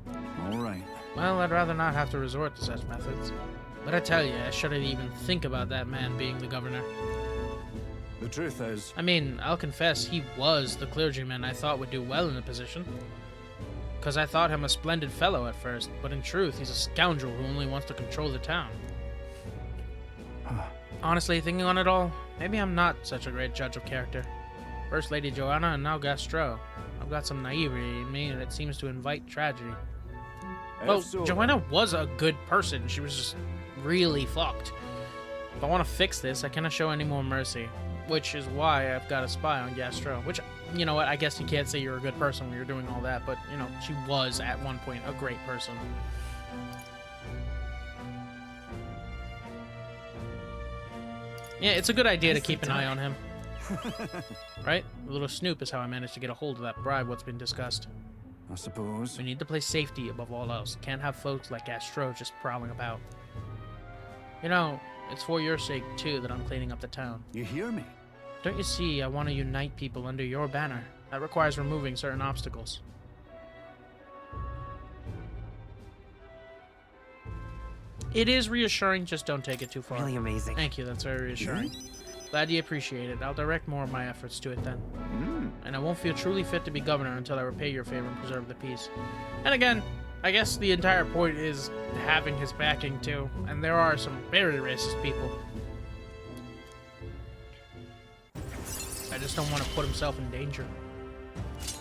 All right. Well, I'd rather not have to resort to such methods. But I tell you, I shouldn't even think about that man being the governor. The truth is... I mean, I'll confess he was the clergyman I thought would do well in the position. Because I thought him a splendid fellow at first, but in truth, he's a scoundrel who only wants to control the town. Honestly, thinking on it all, maybe I'm not such a great judge of character. First Lady Joanna and now Gastro. I've got some naivety in me that seems to invite tragedy. Well, Joanna was a good person. She was just really fucked. If I want to fix this, I cannot show any more mercy. Which is why I've got a spy on Gastro. Which, you know what? I guess you can't say you're a good person when you're doing all that, but, you know, she was at one point a great person. Yeah, it's a good idea to keep an eye on him. Right? A little snoop is how I managed to get a hold of that bribe, what's been discussed. I suppose. We need to place safety above all else. Can't have folks like Astro just prowling about. You know, it's for your sake, too, that I'm cleaning up the town. You hear me? Don't you see, I want to unite people under your banner. That requires removing certain obstacles. It is reassuring, just don't take it too far. Really amazing. Thank you, that's very reassuring. Glad you appreciate it. I'll direct more of my efforts to it then. And I won't feel truly fit to be governor until I repay your favor and preserve the peace. And again, I guess the entire point is having his backing too. And there are some very racist people. I just don't want to put himself in danger.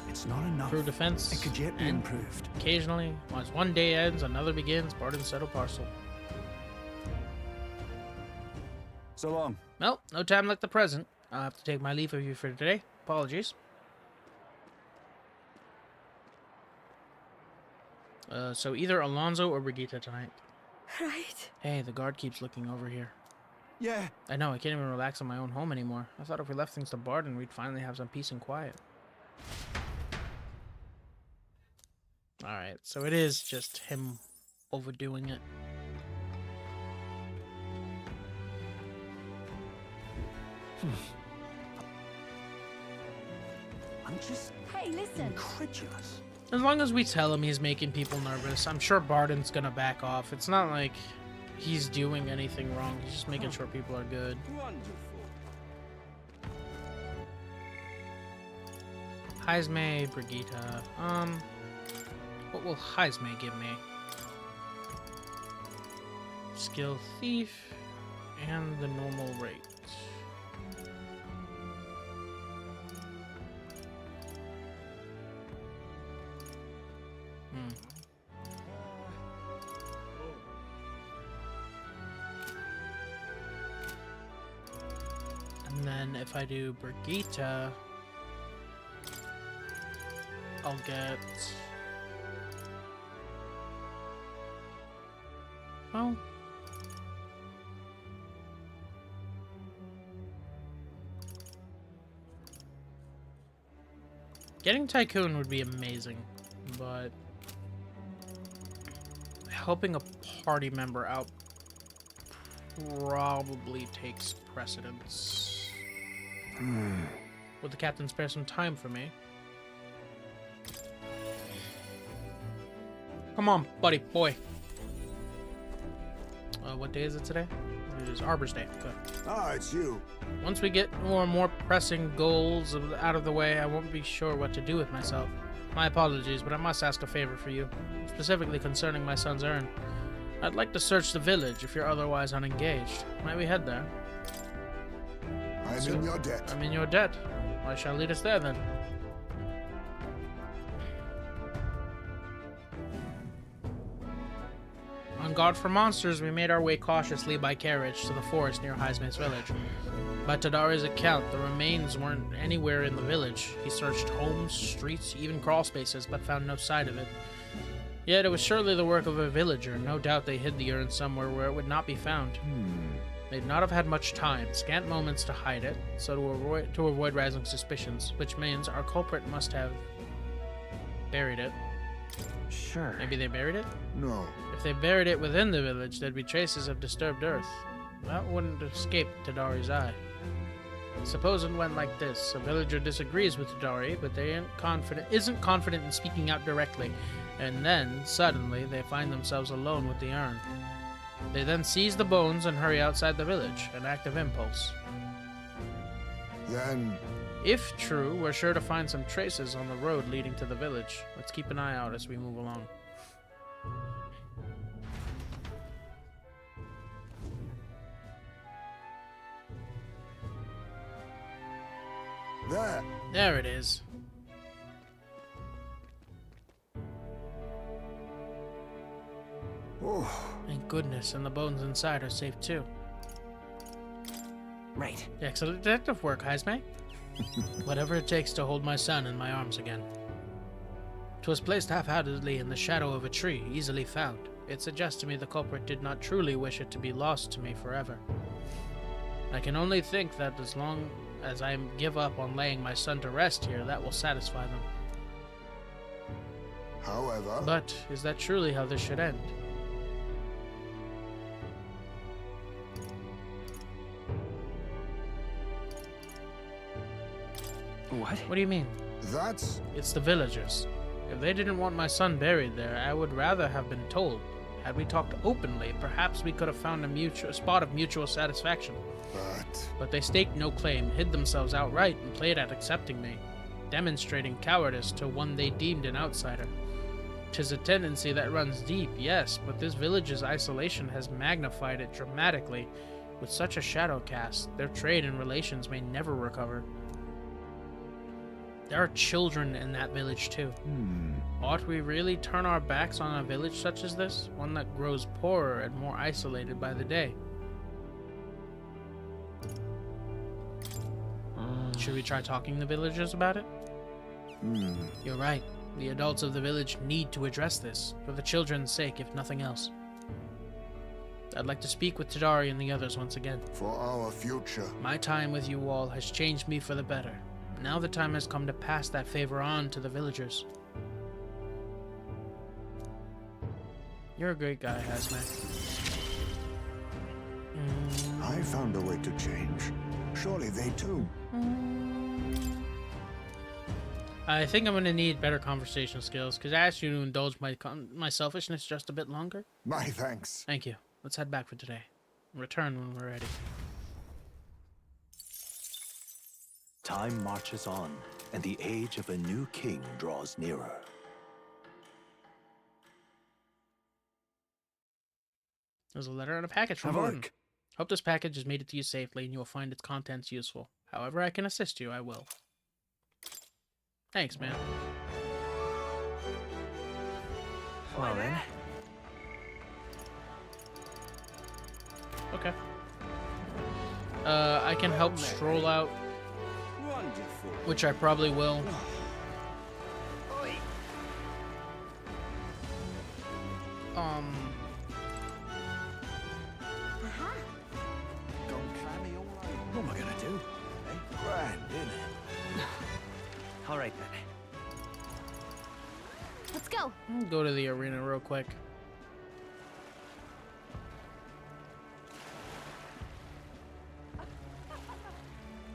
It's not enough. Through defense, It could yet be and improved. occasionally, once one day ends, another begins, part and settle parcel. So long. Well, no time like the present. I'll have to take my leave of you for today. Apologies. So either Alonso or Brigitte tonight. Right. Hey, the guard keeps looking over here. Yeah. I know, I can't even relax in my own home anymore. I thought if we left things to Barden, we'd finally have some peace and quiet. Alright, so it is just him overdoing it. I'm just Hey, listen. incredulous. As long as we tell him he's making people nervous, I'm sure Barden's gonna back off. It's not like he's doing anything wrong. He's just making sure people are good. Heisme, Brigitte. What will Heisme give me? Skill Thief and the normal rate. And then if I do Brigitte, I'll get... Well... Getting Tycoon would be amazing, but... helping a party member out probably takes precedence. Would the captain spare some time for me? Come on, buddy, boy. What day is it today? It is Arbor's Day. Good. Ah, it's you. Once we get more pressing goals out of the way, I won't be sure what to do with myself. My apologies, but I must ask a favor for you, specifically concerning my son's urn. I'd like to search the village if you're otherwise unengaged. Might we head there? I'm in your debt. I'm in your debt. I shall lead us there then. On guard for monsters, we made our way cautiously by carriage to the forest near Heisman's village. By Tadari's account, the remains weren't anywhere in the village. He searched homes, streets, even crawl spaces, but found no sign of it. Yet it was surely the work of a villager. No doubt they hid the urn somewhere where it would not be found. They'd not have had much time, scant moments to hide it, so to avoid rising suspicions, which means our culprit must have buried it. Sure. Maybe they buried it? No. If they buried it within the village, there'd be traces of disturbed earth. That wouldn't escape Tadari's eye. Suppose it went like this. A villager disagrees with Tadari, but they isn't confident in speaking out directly, and then, suddenly, they find themselves alone with the urn. They then seize the bones and hurry outside the village, an act of impulse. Then If true, we're sure to find some traces on the road leading to the village. Let's keep an eye out as we move along. there. There it is. Oh, Thank goodness, and the bones inside are safe too. Right. Excellent detective work, Heisme. Whatever it takes to hold my son in my arms again. 'Twas placed half-heartedly in the shadow of a tree, easily found. It suggests to me the culprit did not truly wish it to be lost to me forever. I can only think that as long as I give up on laying my son to rest here, that will satisfy them. However, But is that truly how this should end? What? What do you mean? that's It's the villagers. If they didn't want my son buried there, I would rather have been told. Had we talked openly, perhaps we could have found a spot of mutual satisfaction. But they staked no claim, hid themselves outright, and played at accepting me, demonstrating cowardice to one they deemed an outsider. 'Tis a tendency that runs deep, yes, but this village's isolation has magnified it dramatically. With such a shadow cast, their trade and relations may never recover. There are children in that village too. Ought we really turn our backs on a village such as this? One that grows poorer and more isolated by the day. Should we try talking to the villagers about it? You're right. The adults of the village need to address this, for the children's sake, if nothing else. I'd like to speak with Tadari and the others once again. for our future. My time with you all has changed me for the better. Now the time has come to pass that favor on to the villagers. You're a great guy, Hazmat. I found a way to change. Surely they too. I think I'm gonna need better conversation skills, because I asked you to indulge my selfishness just a bit longer. My thanks. Thank you. Let's head back for today. Return when we're ready. Time marches on, and the age of a new king draws nearer. There's a letter and a package from Have a Gordon. look. Hope this package has made it to you safely and you will find its contents useful. However I can assist you, I will. Thanks, man. Well then. Okay. I can help stroll out, Wonderful. which I probably will. Don't try me all right. What am I gonna do? Eh? Grand, innit? All right then. Let's go. Go to the arena real quick.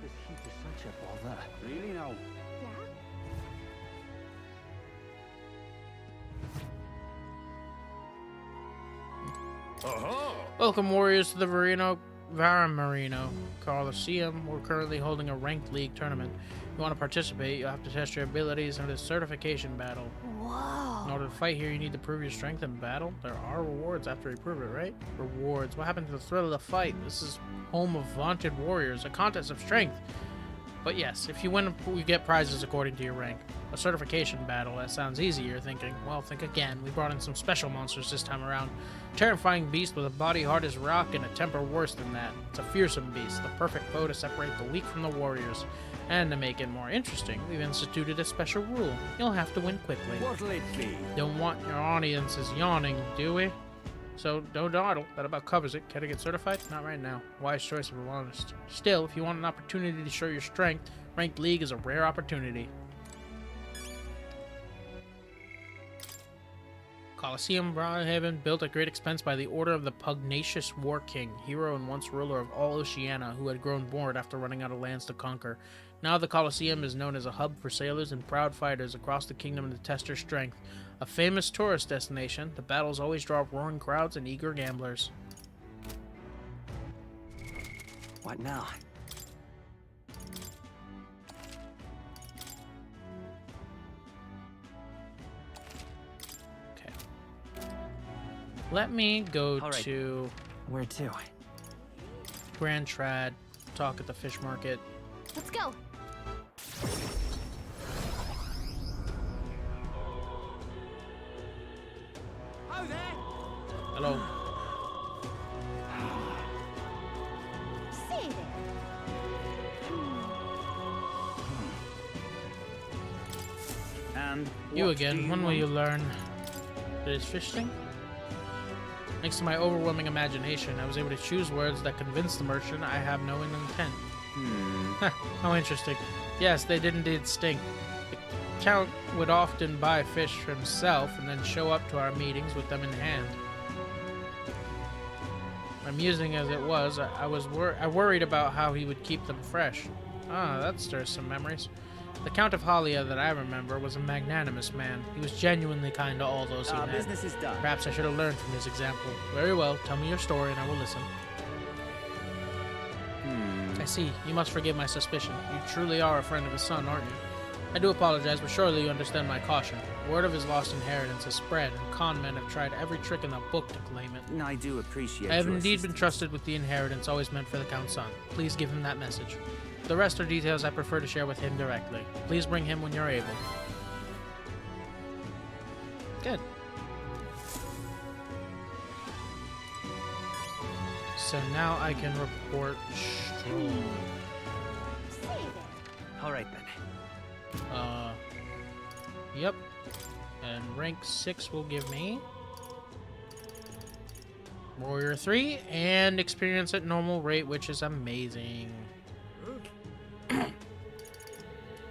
This heat is such a bother. Really now? Yeah? Welcome, warriors, to the Varamarino Coliseum. We're currently holding a ranked league tournament. If you want to participate, you'll have to test your abilities in this certification battle. Whoa. In order to fight here, you need to prove your strength in battle. There are rewards after you prove it, right? Rewards. What happened to the thrill of the fight? This is home of vaunted warriors, a contest of strength. But yes, if you win, you get prizes according to your rank. A certification battle, that sounds easy, you're thinking. Well, think again. We brought in some special monsters this time around. Terrifying beast with a body hard as rock and a temper worse than that. It's a fearsome beast, the perfect foe to separate the weak from the warriors. And to make it more interesting, we've instituted a special rule. You'll have to win quickly. What'll it be? Don't want your audiences yawning, do we? So, don't dawdle. That about covers it. Care to get certified? Not right now. Wise choice, if we're honest. Still, if you want an opportunity to show your strength, Ranked League is a rare opportunity. Colosseum Broadhaven, built at great expense by the order of the pugnacious War King, hero and once ruler of all Oceania, who had grown bored after running out of lands to conquer. Now the Colosseum is known as a hub for sailors and proud fighters across the kingdom to test their strength. A famous tourist destination, the battles always draw roaring crowds and eager gamblers. What now? Okay. Let me go All right. to Where to? Grand Trad, talk at the fish market. Let's go. Oh there! Hello. See there. And You what do again. When will want? you learn? Did his fish sting? Thanks to my overwhelming imagination, I was able to choose words that convinced the merchant I have no intent. Huh, how interesting. Yes, they did indeed stink. The Count would often buy fish for himself and then show up to our meetings with them in hand. Amusing as it was, I worried about how he would keep them fresh. Ah, that stirs some memories. The Count of Halia that I remember was a magnanimous man. He was genuinely kind to all those he met. Business is done. Perhaps I should have learned from his example. Very well, tell me your story and I will listen. I see. You must forgive my suspicion. You truly are a friend of his son, aren't you? I do apologize, but surely you understand my caution. Word of his lost inheritance has spread, and con men have tried every trick in the book to claim it. I do appreciate I have your indeed been assistance. trusted with the inheritance always meant for the Count's son. Please give him that message. The rest are details I prefer to share with him directly. Please bring him when you're able. Good. So now I can report Stroll. Say then. All right then. Yep. And rank 6 will give me Warrior 3 and experience at normal rate, which is amazing.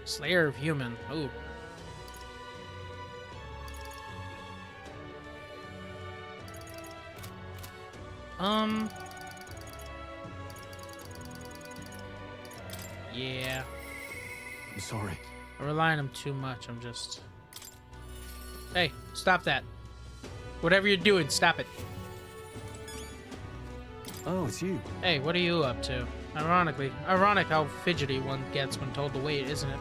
Slayer of Human. Ooh. Yeah. I'm sorry. I rely on him too much. I'm just... Hey, stop that. Whatever you're doing, stop it. Oh, it's you. Hey, what are you up to? Ironic how fidgety one gets when told to wait, isn't it?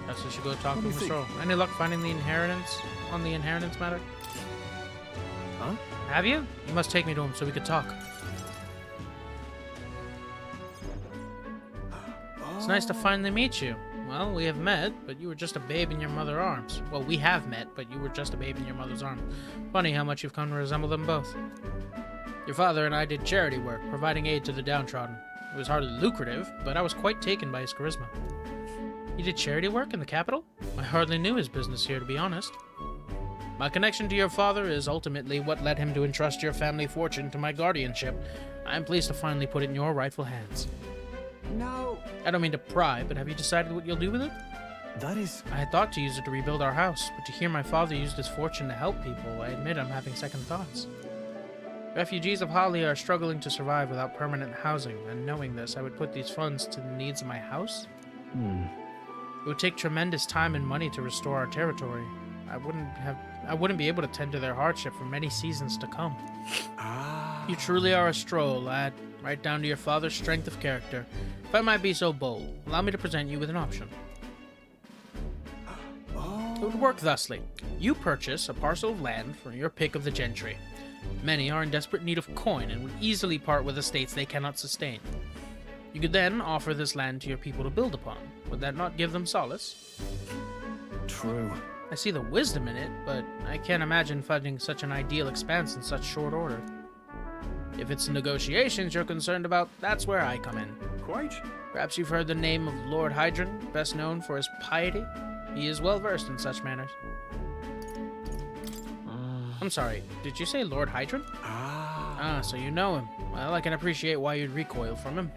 Perhaps we should go talk to Mr. Roll. Any luck finding the inheritance on the inheritance matter? Huh? Have you? You must take me to him so we could talk. It's nice to finally meet you. Well, we have met, but you were just a babe in your mother's arms. Well, we have met, but you were just a babe in your mother's arms. Funny how much you've come to resemble them both. Your father and I did charity work, providing aid to the downtrodden. It was hardly lucrative, but I was quite taken by his charisma. You did charity work in the capital? I hardly knew his business here, to be honest. My connection to your father is ultimately what led him to entrust your family fortune to my guardianship. I am pleased to finally put it in your rightful hands. No. I don't mean to pry, but have you decided what you'll do with it? That is... I had thought to use it to rebuild our house, but to hear my father used his fortune to help people, I admit I'm having second thoughts. Refugees of Halia are struggling to survive without permanent housing, and knowing this, I would put these funds to the needs of my house? It would take tremendous time and money to restore our territory. I wouldn't be able to tend to their hardship for many seasons to come. You truly are a stroll, lad, right down to your father's strength of character. If I might be so bold, allow me to present you with an option. It would work thusly. You purchase a parcel of land from your pick of the gentry. Many are in desperate need of coin and would easily part with estates they cannot sustain. You could then offer this land to your people to build upon. Would that not give them solace? True. I see the wisdom in it, but I can't imagine funding such an ideal expanse in such short order. If it's the negotiations you're concerned about, that's where I come in. Quite. Perhaps you've heard the name of Lord Hydron, best known for his piety. He is well versed in such matters. I'm sorry, did you say Lord Hydron? Ah, so you know him. Well, I can appreciate why you'd recoil from him.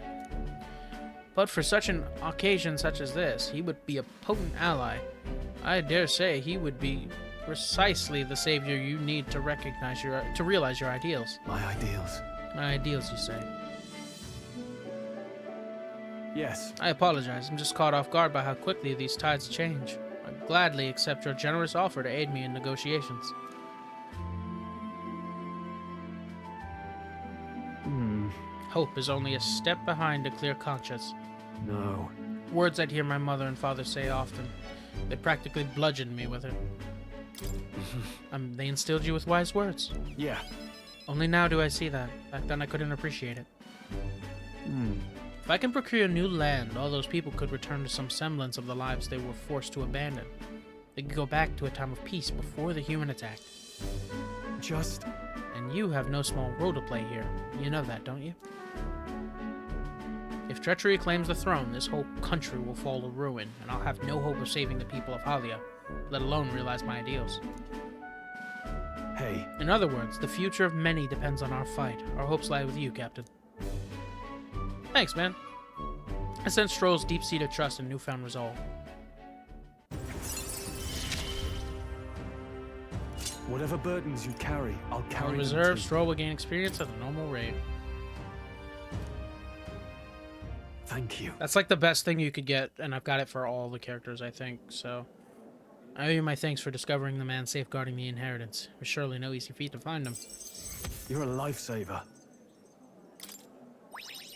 But for such an occasion such as this, he would be a potent ally. I dare say he would be precisely the savior you need to realize your ideals. My ideals. My ideals, you say? Yes. I apologize. I'm just caught off guard by how quickly these tides change. I'd gladly accept your generous offer to aid me in negotiations. Hope is only a step behind a clear conscience. No. Words I'd hear my mother and father say often. They practically bludgeoned me with it. They instilled you with wise words. Yeah. Only now do I see that. Back then I couldn't appreciate it. If I can procure new land, all those people could return to some semblance of the lives they were forced to abandon. They could go back to a time of peace before the human attack. Just... And you have no small role to play here. You know that, don't you? If treachery claims the throne, this whole country will fall to ruin, and I'll have no hope of saving the people of Halia, let alone realize my ideals. Hey, In other words, the future of many depends on our fight. Our hopes lie with you, Captain. Thanks, man. I sense Stroll's deep-seated trust and newfound resolve. whatever burdens you carry, I'll On carry them reserve, too. Stroll will gain experience at a normal rate. Thank you. That's like the best thing you could get, and I've got it for all the characters, I think, so... I owe you my thanks for discovering the man safeguarding the inheritance. It was surely no easy feat to find him. You're a lifesaver.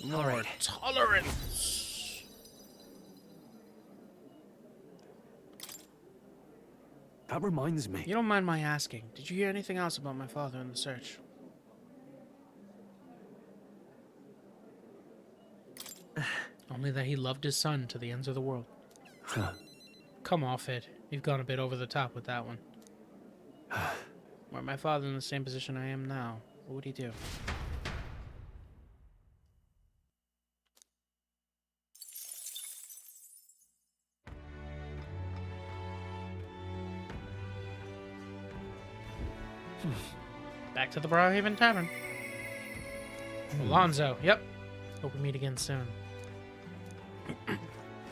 More tolerance! That reminds me. You don't mind my asking, did you hear anything else about my father in the search? Only that he loved his son to the ends of the world. Huh. Come off it. You've gone a bit over the top with that one. Were my father in the same position I am now, what would he do? Back to the Browhaven Tavern. Alonzo, yep. Hope we meet again soon.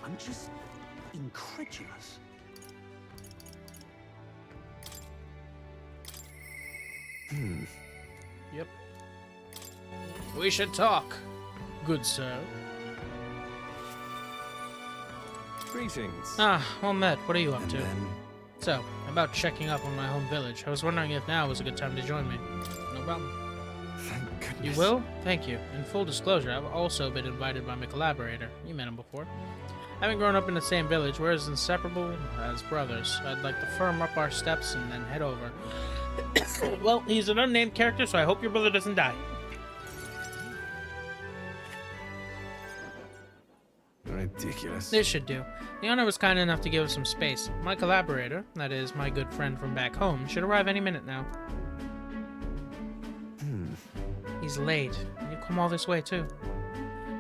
I'm just incredulous. Yep. We should talk, good sir. Greetings. Ah, well met. What are you up And to? then So, about checking up on my home village. I was wondering if now was a good time to join me. No problem. thank goodness. You will? Thank you. In full disclosure, I've also been invited by my collaborator. You met him before. Having grown up in the same village, we're as inseparable as brothers. I'd like to firm up our steps and then head over. Well, he's an unnamed character, so I hope your brother doesn't die. Ridiculous. This should do. The owner was kind enough to give us some space. My collaborator, that is, my good friend from back home, should arrive any minute now. He's late. You come all this way, too.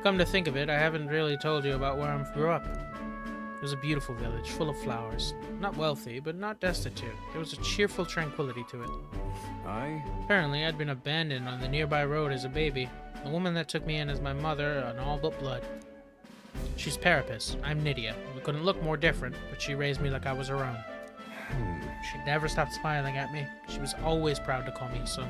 Come to think of it, I haven't really told you about where I grew up. It was a beautiful village, full of flowers. Not wealthy, but not destitute. There was a cheerful tranquility to it. Apparently, I'd been abandoned on the nearby road as a baby. The woman that took me in as my mother, an all but blood. She's Parapus. I'm Nydia. We couldn't look more different, but she raised me like I was her own. She never stopped smiling at me. She was always proud to call me son.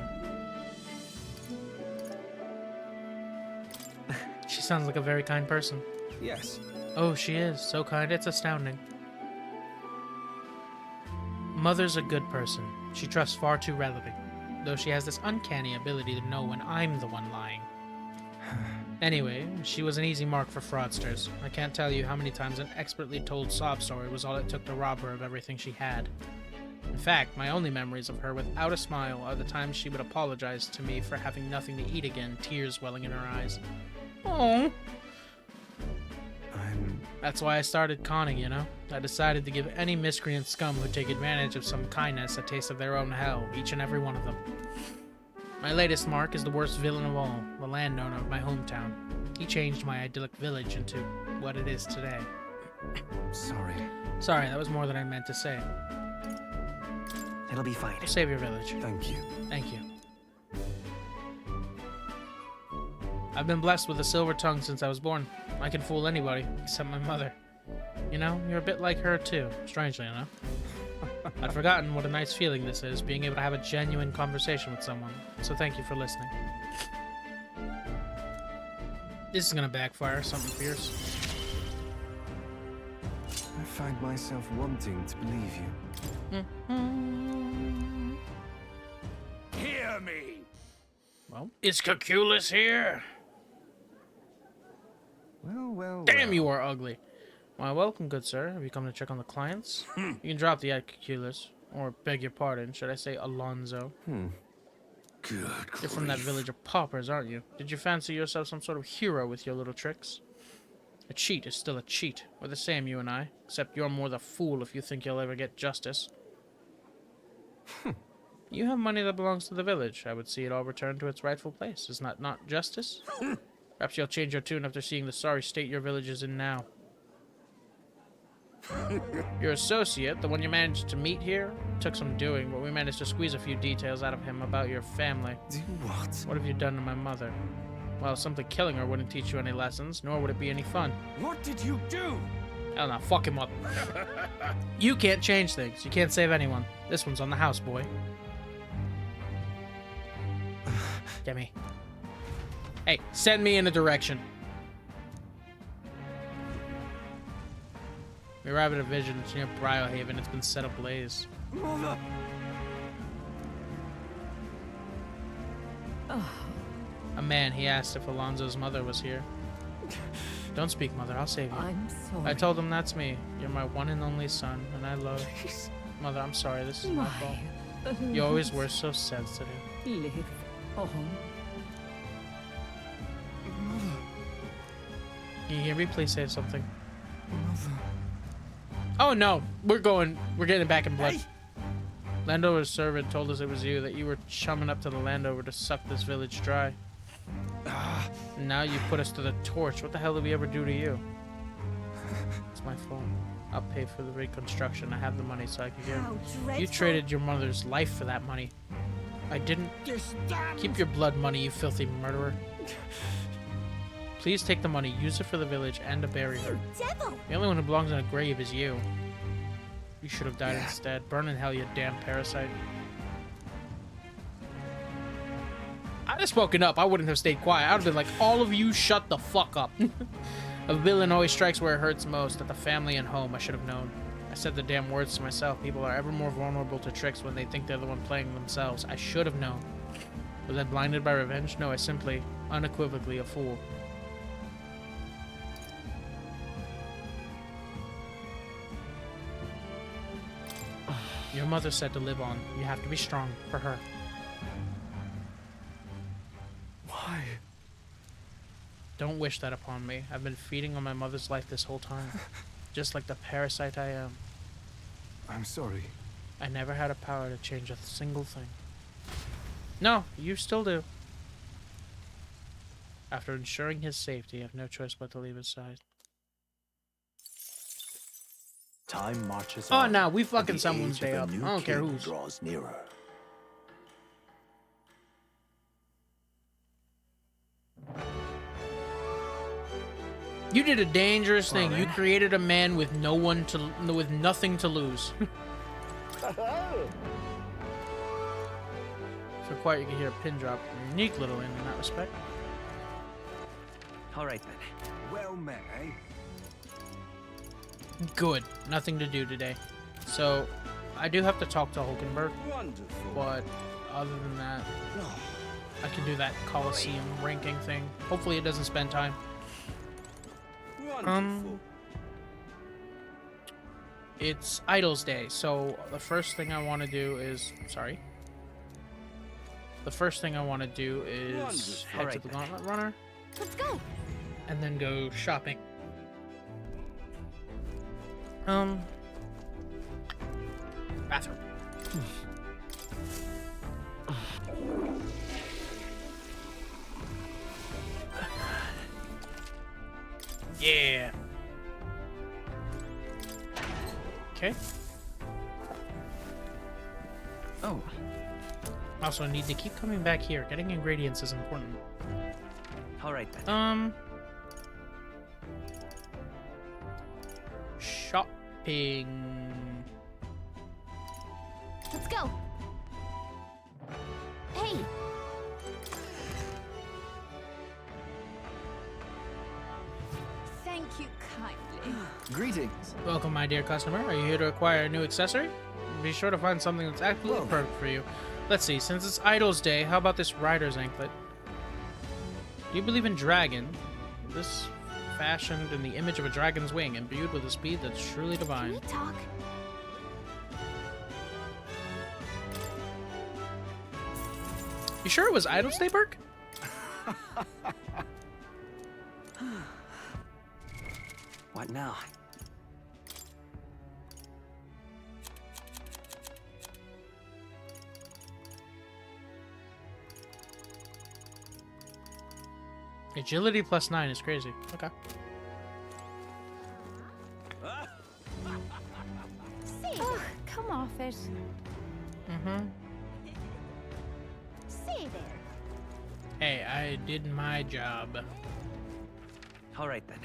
She sounds like a very kind person. Yes. Oh, she is. So kind, it's astounding. Mother's a good person. She trusts far too readily, though she has this uncanny ability to know when I'm the one lying. Anyway, she was an easy mark for fraudsters. I can't tell you how many times an expertly told sob story was all it took to rob her of everything she had. In fact, my only memories of her without a smile are the times she would apologize to me for having nothing to eat again, tears welling in her eyes. Oh. That's why I started conning, you know? I decided to give any miscreant scum who'd take advantage of some kindness a taste of their own hell, each and every one of them. My latest mark is the worst villain of all, the landowner of my hometown. He changed my idyllic village into what it is today. Sorry. Sorry, that was more than I meant to say. It'll be fine. Save your village. Thank you. Thank you. I've been blessed with a silver tongue since I was born. I can fool anybody, except my mother. You know, you're a bit like her too, strangely enough. I'd forgotten what a nice feeling this is, being able to have a genuine conversation with someone, so thank you for listening. This is gonna backfire, something fierce. I find myself wanting to believe you. Hear me! Well, is Caculus here? Well. Damn, you are ugly. Why, welcome, good sir. Have you come to check on the clients? You can drop the Caculus, or beg your pardon, should I say Alonzo? Good You're from that village of paupers, aren't you? Did you fancy yourself some sort of hero with your little tricks? A cheat is still a cheat. We're the same, you and I, except you're more the fool if you think you'll ever get justice. You have money that belongs to the village. I would see it all returned to its rightful place. Is that not justice? Perhaps you'll change your tune after seeing the sorry state your village is in now. Your associate, the one you managed to meet here, took some doing, but we managed to squeeze a few details out of him about your family. Do what? What have you done to my mother? Well, simply killing her wouldn't teach you any lessons, nor would it be any fun. What did you do? Hell no, fuck him up. You can't change things. You can't save anyone. This one's on the house, boy. Get me. Hey, send me in a direction. We arrive at a vision. It's near Briarhaven. It's been set ablaze. Mother! A man, he asked if Alonso's mother was here. Don't speak, mother. I'll save you. I'm sorry. I told him that's me. You're my one and only son, and I love... Please. Mother, I'm sorry. This is my fault. You always were so sensitive. Live on. Mother. Can you hear me? Please say something. Mother. Oh no, we're getting back in blood. Hey! Landover's servant told us it was you, that you were chumming up to the Landover to suck this village dry. And now you put us to the torch. What the hell did we ever do to you? It's my fault. I'll pay for the reconstruction. I have the money so I can get How it. dreadful. You traded your mother's life for that money. I didn't. Just damn. Keep your blood money, you filthy murderer. Please take the money, use it for the village, and to bury her. You devil! The only one who belongs in a grave is you. You should have died Yeah. instead. Burn in hell, you damn parasite. I'd have spoken up. I wouldn't have stayed quiet. I would have been like, all of you shut the fuck up. A villain always strikes where it hurts most, at the family and home. I should have known. I said the damn words to myself. People are ever more vulnerable to tricks when they think they're the one playing themselves. I should have known. Was I blinded by revenge? No, I simply, unequivocally, a fool. Your mother said to live on. You have to be strong for her. Why? Don't wish that upon me. I've been feeding on my mother's life this whole time. Just like the parasite I am. I'm sorry. I never had a power to change a single thing. No, you still do. After ensuring his safety, I have no choice but to leave his side. Time marches Oh, on. no, we and fucking the someone's age of day a up. new I don't care king whose. draws nearer. You did a dangerous thing. You created a man with with nothing to lose. For quiet, you can hear a pin drop. Unique little inn in that respect. All right, then. Well met, eh? Good. Nothing to do today. So, I do have to talk to Hulkenberg, Wonderful. but other than that, I can do that Coliseum ranking thing. Hopefully it doesn't spend time. Wonderful. It's Idols Day, so the first thing I want to do is... Sorry. The first thing I want to do is Wonderful. head to the Gauntlet Runner, Let's go! and then go shopping. Bathroom. Yeah. Okay. Oh, Also, I need to keep coming back here. Getting ingredients is important. all right, then. Shopping. Let's go! Hey! Thank you kindly. Greetings. Welcome, my dear customer. Are you here to acquire a new accessory? Be sure to find something that's absolutely perfect for you. Let's see, since it's Idols Day, how about this rider's anklet? Do you believe in dragon? This fashioned in the image of a dragon's wing, imbued with a speed that's truly Can divine. we talk? You sure it was Idols Day, Burke? What now? Agility plus 9 is crazy. Okay. Oh, come off it. Mm-hmm. Say there. Hey, I did my job. All right then.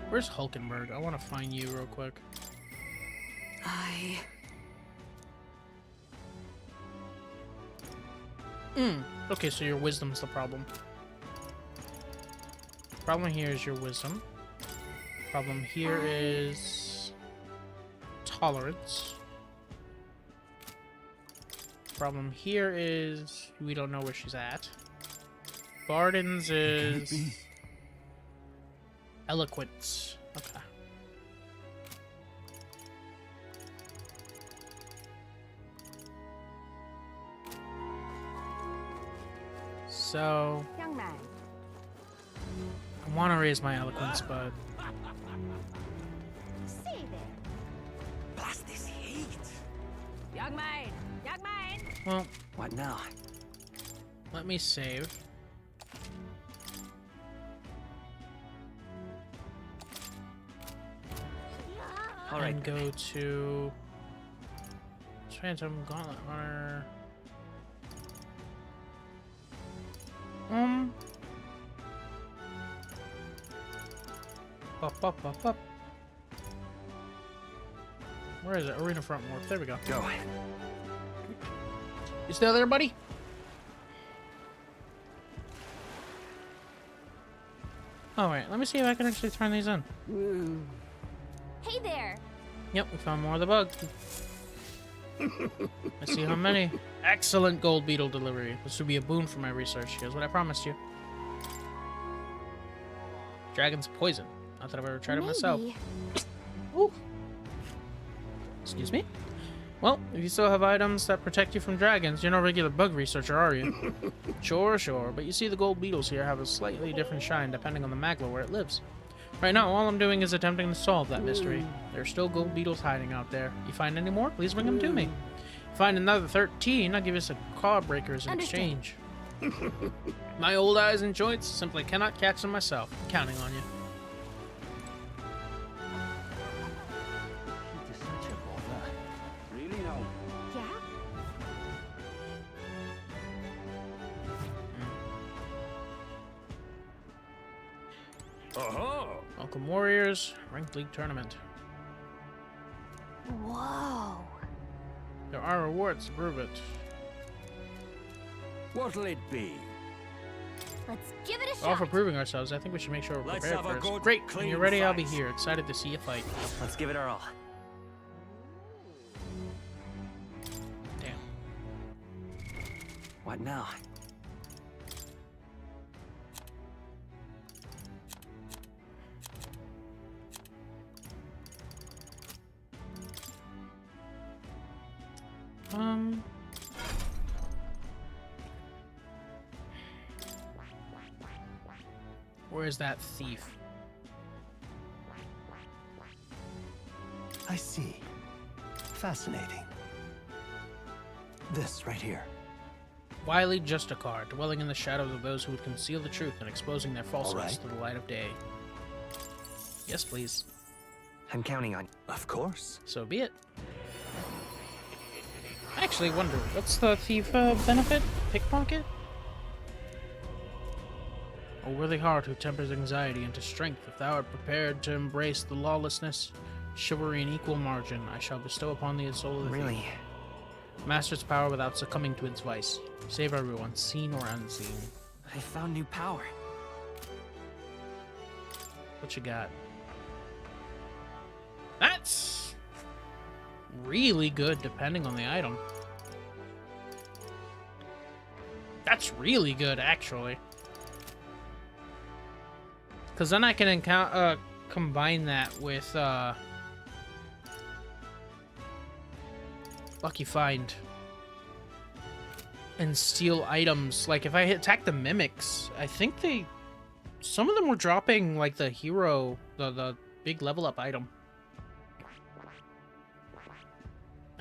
Where's Hulkenberg? I want to find you real quick. Okay, so your wisdom's the problem. Problem here is your wisdom. Problem here is tolerance. Problem here is we don't know where she's at. Barden's is eloquence. Okay. So Young man. I want to raise my eloquence, but Say there. Blast this heat. Young man. Young man. well, What now? let me save. All right. And go to Phantom Gauntlet Runner. Up. Where is it? Arena Front Warp. There we go. Go. You still there, buddy? Alright, let me see if I can actually turn these in. Hey there. Yep, we found more of the bug. Let's see how many. Excellent gold beetle delivery. This would be a boon for my research. Here's what I promised you. Dragon's poison. Not that I've ever tried it myself. Ooh. Excuse me? Well, if you still have items that protect you from dragons, you're no regular bug researcher, are you? Sure. But you see the gold beetles here have a slightly different shine depending on the magma where it lives. Right now, all I'm doing is attempting to solve that mystery. There are still gold beetles hiding out there. You find any more? Please bring them to me. If you find another 13, I'll give you some claw breakers in exchange. My old eyes and joints simply cannot catch them myself. I'm counting on you. Heat is such a bother. Really now? Yeah? Welcome, Warriors. Ranked League Tournament. Whoa. There are rewards to prove it. What'll it be? Let's give it a All for shot. proving ourselves, I think we should make sure we're Let's prepared have a first. good, Great, when clean you're ready, I'll be fight. here. Excited to see you fight. Let's give it our all. Damn. What now? Where's that thief? I see. Fascinating. This right here. Wily Justicar, dwelling in the shadows of those who would conceal the truth and exposing their falsehoods right. to the light of day. Yes, please. I'm counting on you. Of course. So be it. I actually wonder, what's the thief benefit? Pickpocket? A worthy heart who tempers anxiety into strength. If thou art prepared to embrace the lawlessness, chivalry in equal margin, I shall bestow upon thee the soul of the Really? thief. Master its power without succumbing to its vice. Save everyone, seen or unseen. I found new power. What you got? That's really good depending on the item. That's really good, actually. Because then I can combine that with Lucky Find and steal items. Like if I attack the mimics, I think some of them were dropping like the hero, the big level up item.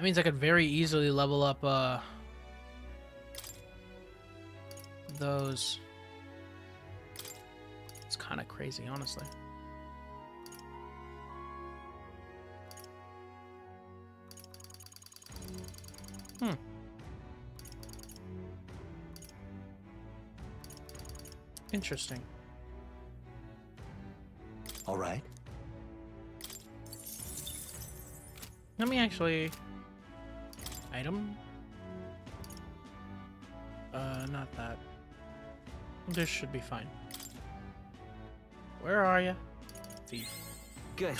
That means I could very easily level up those. It's kind of crazy, honestly. Interesting. All right. Let me actually... Item? Not that. This should be fine. Where are you? Thief. Good.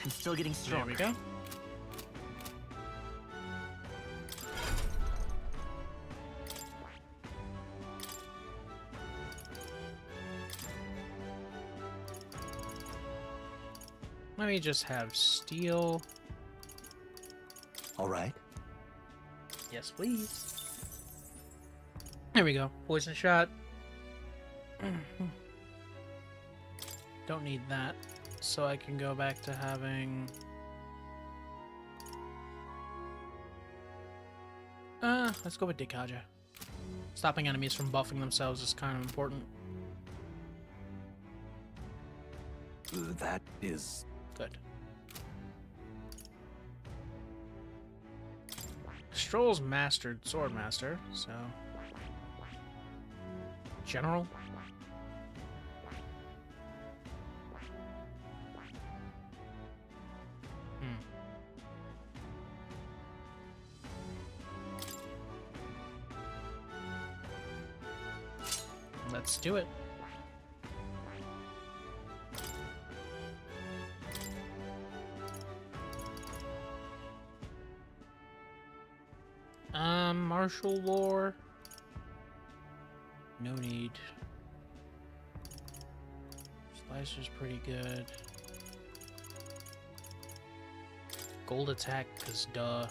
I'm still getting There stronger. we go. Let me just have steel. All right. Yes, please. There we go. Poison shot. Don't need that. So I can go back to having... let's go with Dikaja. Stopping enemies from buffing themselves is kind of important. That is... Good. Stroll's mastered Swordmaster, so... General? Let's do it. Martial Law. No need. Slicer's pretty good. Gold attack, cause duh.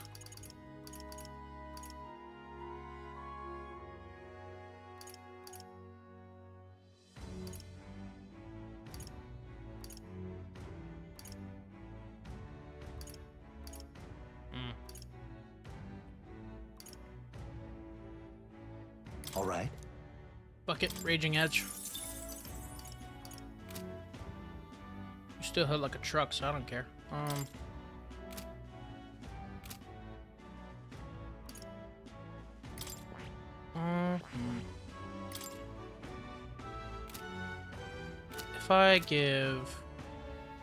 All right. Bucket, Raging Edge. You still hit like a truck, so I don't care. If I give...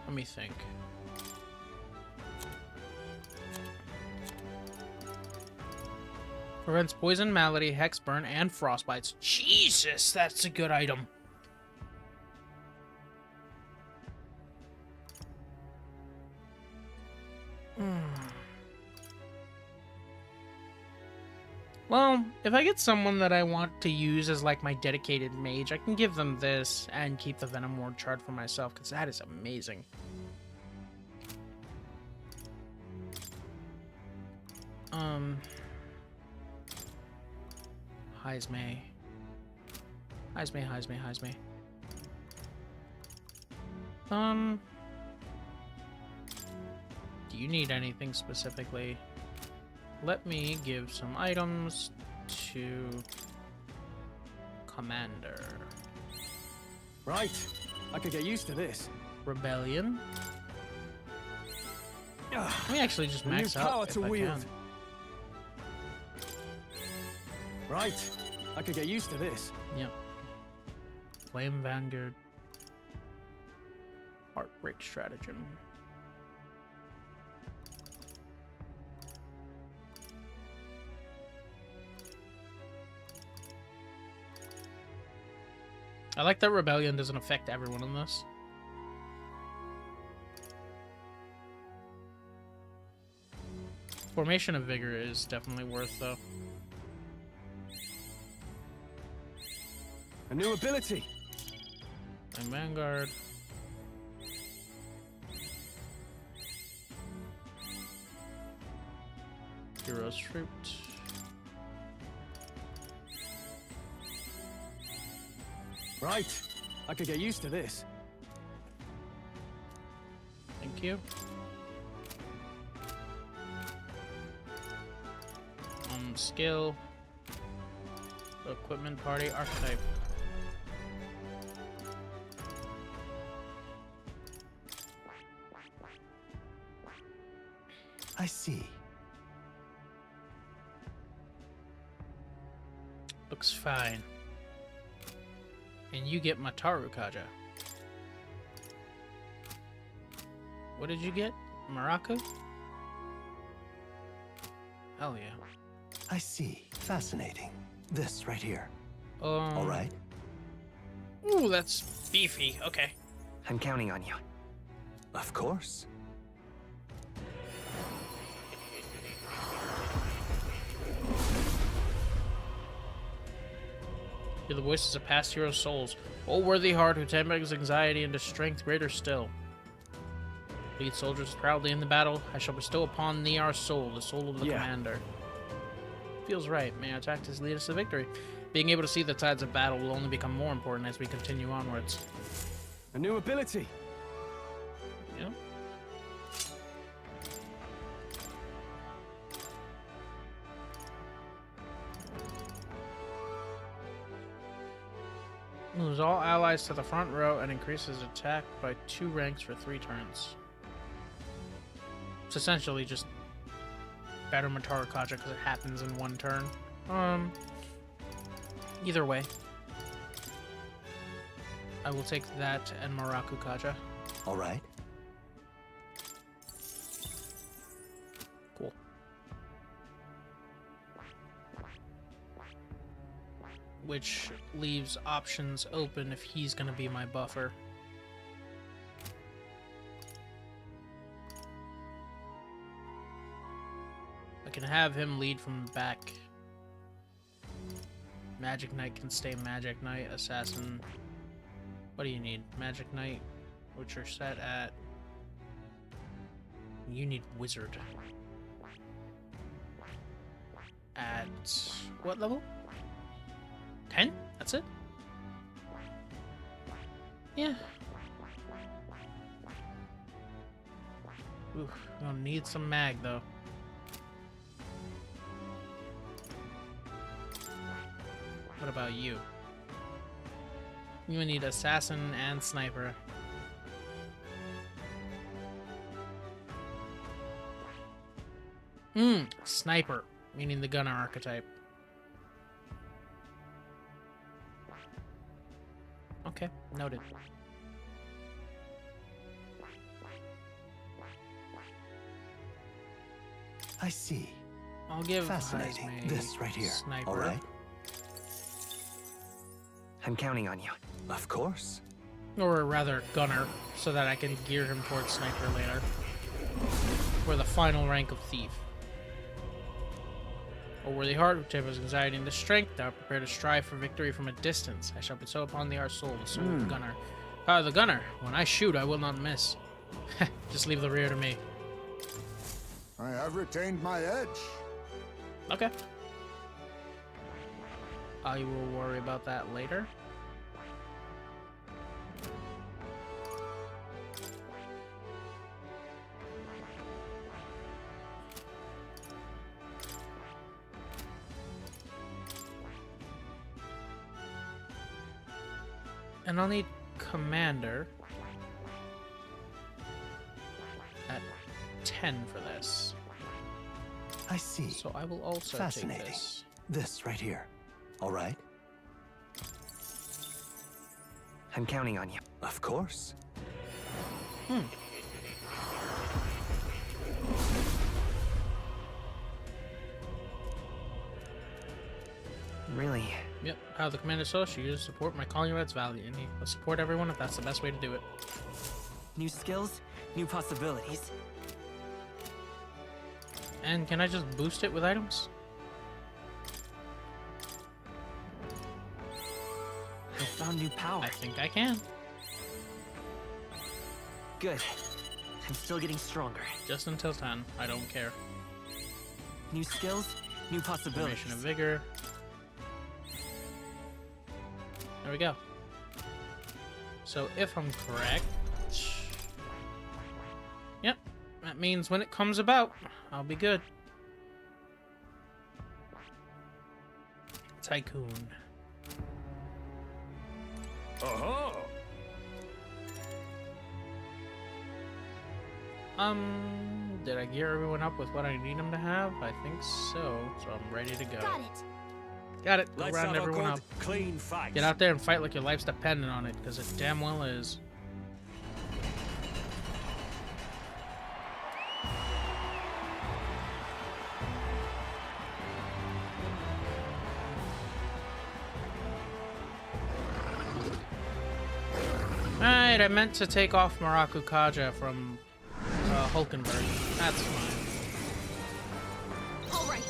Let me think. Prevents poison, malady, hex burn, and frostbites. Jesus, that's a good item. Well, if I get someone that I want to use as like my dedicated mage, I can give them this and keep the Venom Ward chart for myself, because that is amazing. Heisme. Do you need anything specifically? Let me give some items to Commander. Right. I could get used to this. Rebellion. Let me actually just A new max power out if to I wield. can. Right. I could get used to this. Yep. Flame Vanguard. Heartbreak Stratagem. I like that Rebellion doesn't affect everyone in this. Formation of Vigor is definitely worth, though. A new ability. And Vanguard. Heroes Fruit. Right. I could get used to this. Thank you. skill. Equipment party archetype. I see. Looks fine. And you get Mataru Kaja. What did you get? Maraku? Hell yeah. I see. Fascinating. This right here. All right. Ooh, that's beefy. Okay. I'm counting on you. Of course. Hear the voices of past hero souls. O worthy heart who tempers anxiety into strength greater still. Lead soldiers proudly in the battle. I shall bestow upon thee our soul, the soul of the commander. Feels right. May our tactics lead us to victory. Being able to see the tides of battle will only become more important as we continue onwards. A new ability. Yeah. Moves all allies to the front row and increases attack by 2 ranks for 3 turns. It's essentially just better Mataru Kaja because it happens in 1 turn. Either way. I will take that and Maraku Kaja. All right. Cool. Which leaves options open if he's going to be my buffer. I can have him lead from the back. Magic Knight can stay Magic Knight. Assassin. What do you need? Magic Knight, which are set at... You need Wizard. At what level? 10? That's it? Yeah. Ooh, we're gonna need some mag though. What about you? You need assassin and sniper. Sniper, meaning the gunner archetype. Okay, noted. I see. I'll give Fascinating. Hazme This right here. Sniper. All right. I'm counting on you. Of course. Or rather, gunner, so that I can gear him towards sniper later. For the final rank of thief. O worthy heart, who tempers anxiety into strength, thou prepare to strive for victory from a distance. I shall bestow upon thee our soul, the soul of the gunner. The gunner, when I shoot, I will not miss. Just leave the rear to me. I have retained my edge. Okay. I will worry about that later. And I'll need commander at 10 for this. I see. So I will also take Fascinating. this. This right here. All right. I'm counting on you. Of course. Really? Yep, how the commander says you use support my calling you adds value, and you support everyone if that's the best way to do it. New skills, new possibilities. And can I just boost it with items? I found new power. I think I can. Good. I'm still getting stronger. Just until 10. I don't care. New skills, new possibilities. Formation of vigor. There we go. So if I'm correct... Yep. That means when it comes about, I'll be good. Tycoon. Uh-huh. Did I gear everyone up with what I need them to have? I think so. So I'm ready to go. Got it. Got it. Go Let's round have a everyone good, up. clean fight. Get out there and fight like your life's dependent on it, because it damn well is. Alright, I meant to take off Maraku Kaja from Hulkenberg. That's fine. All right.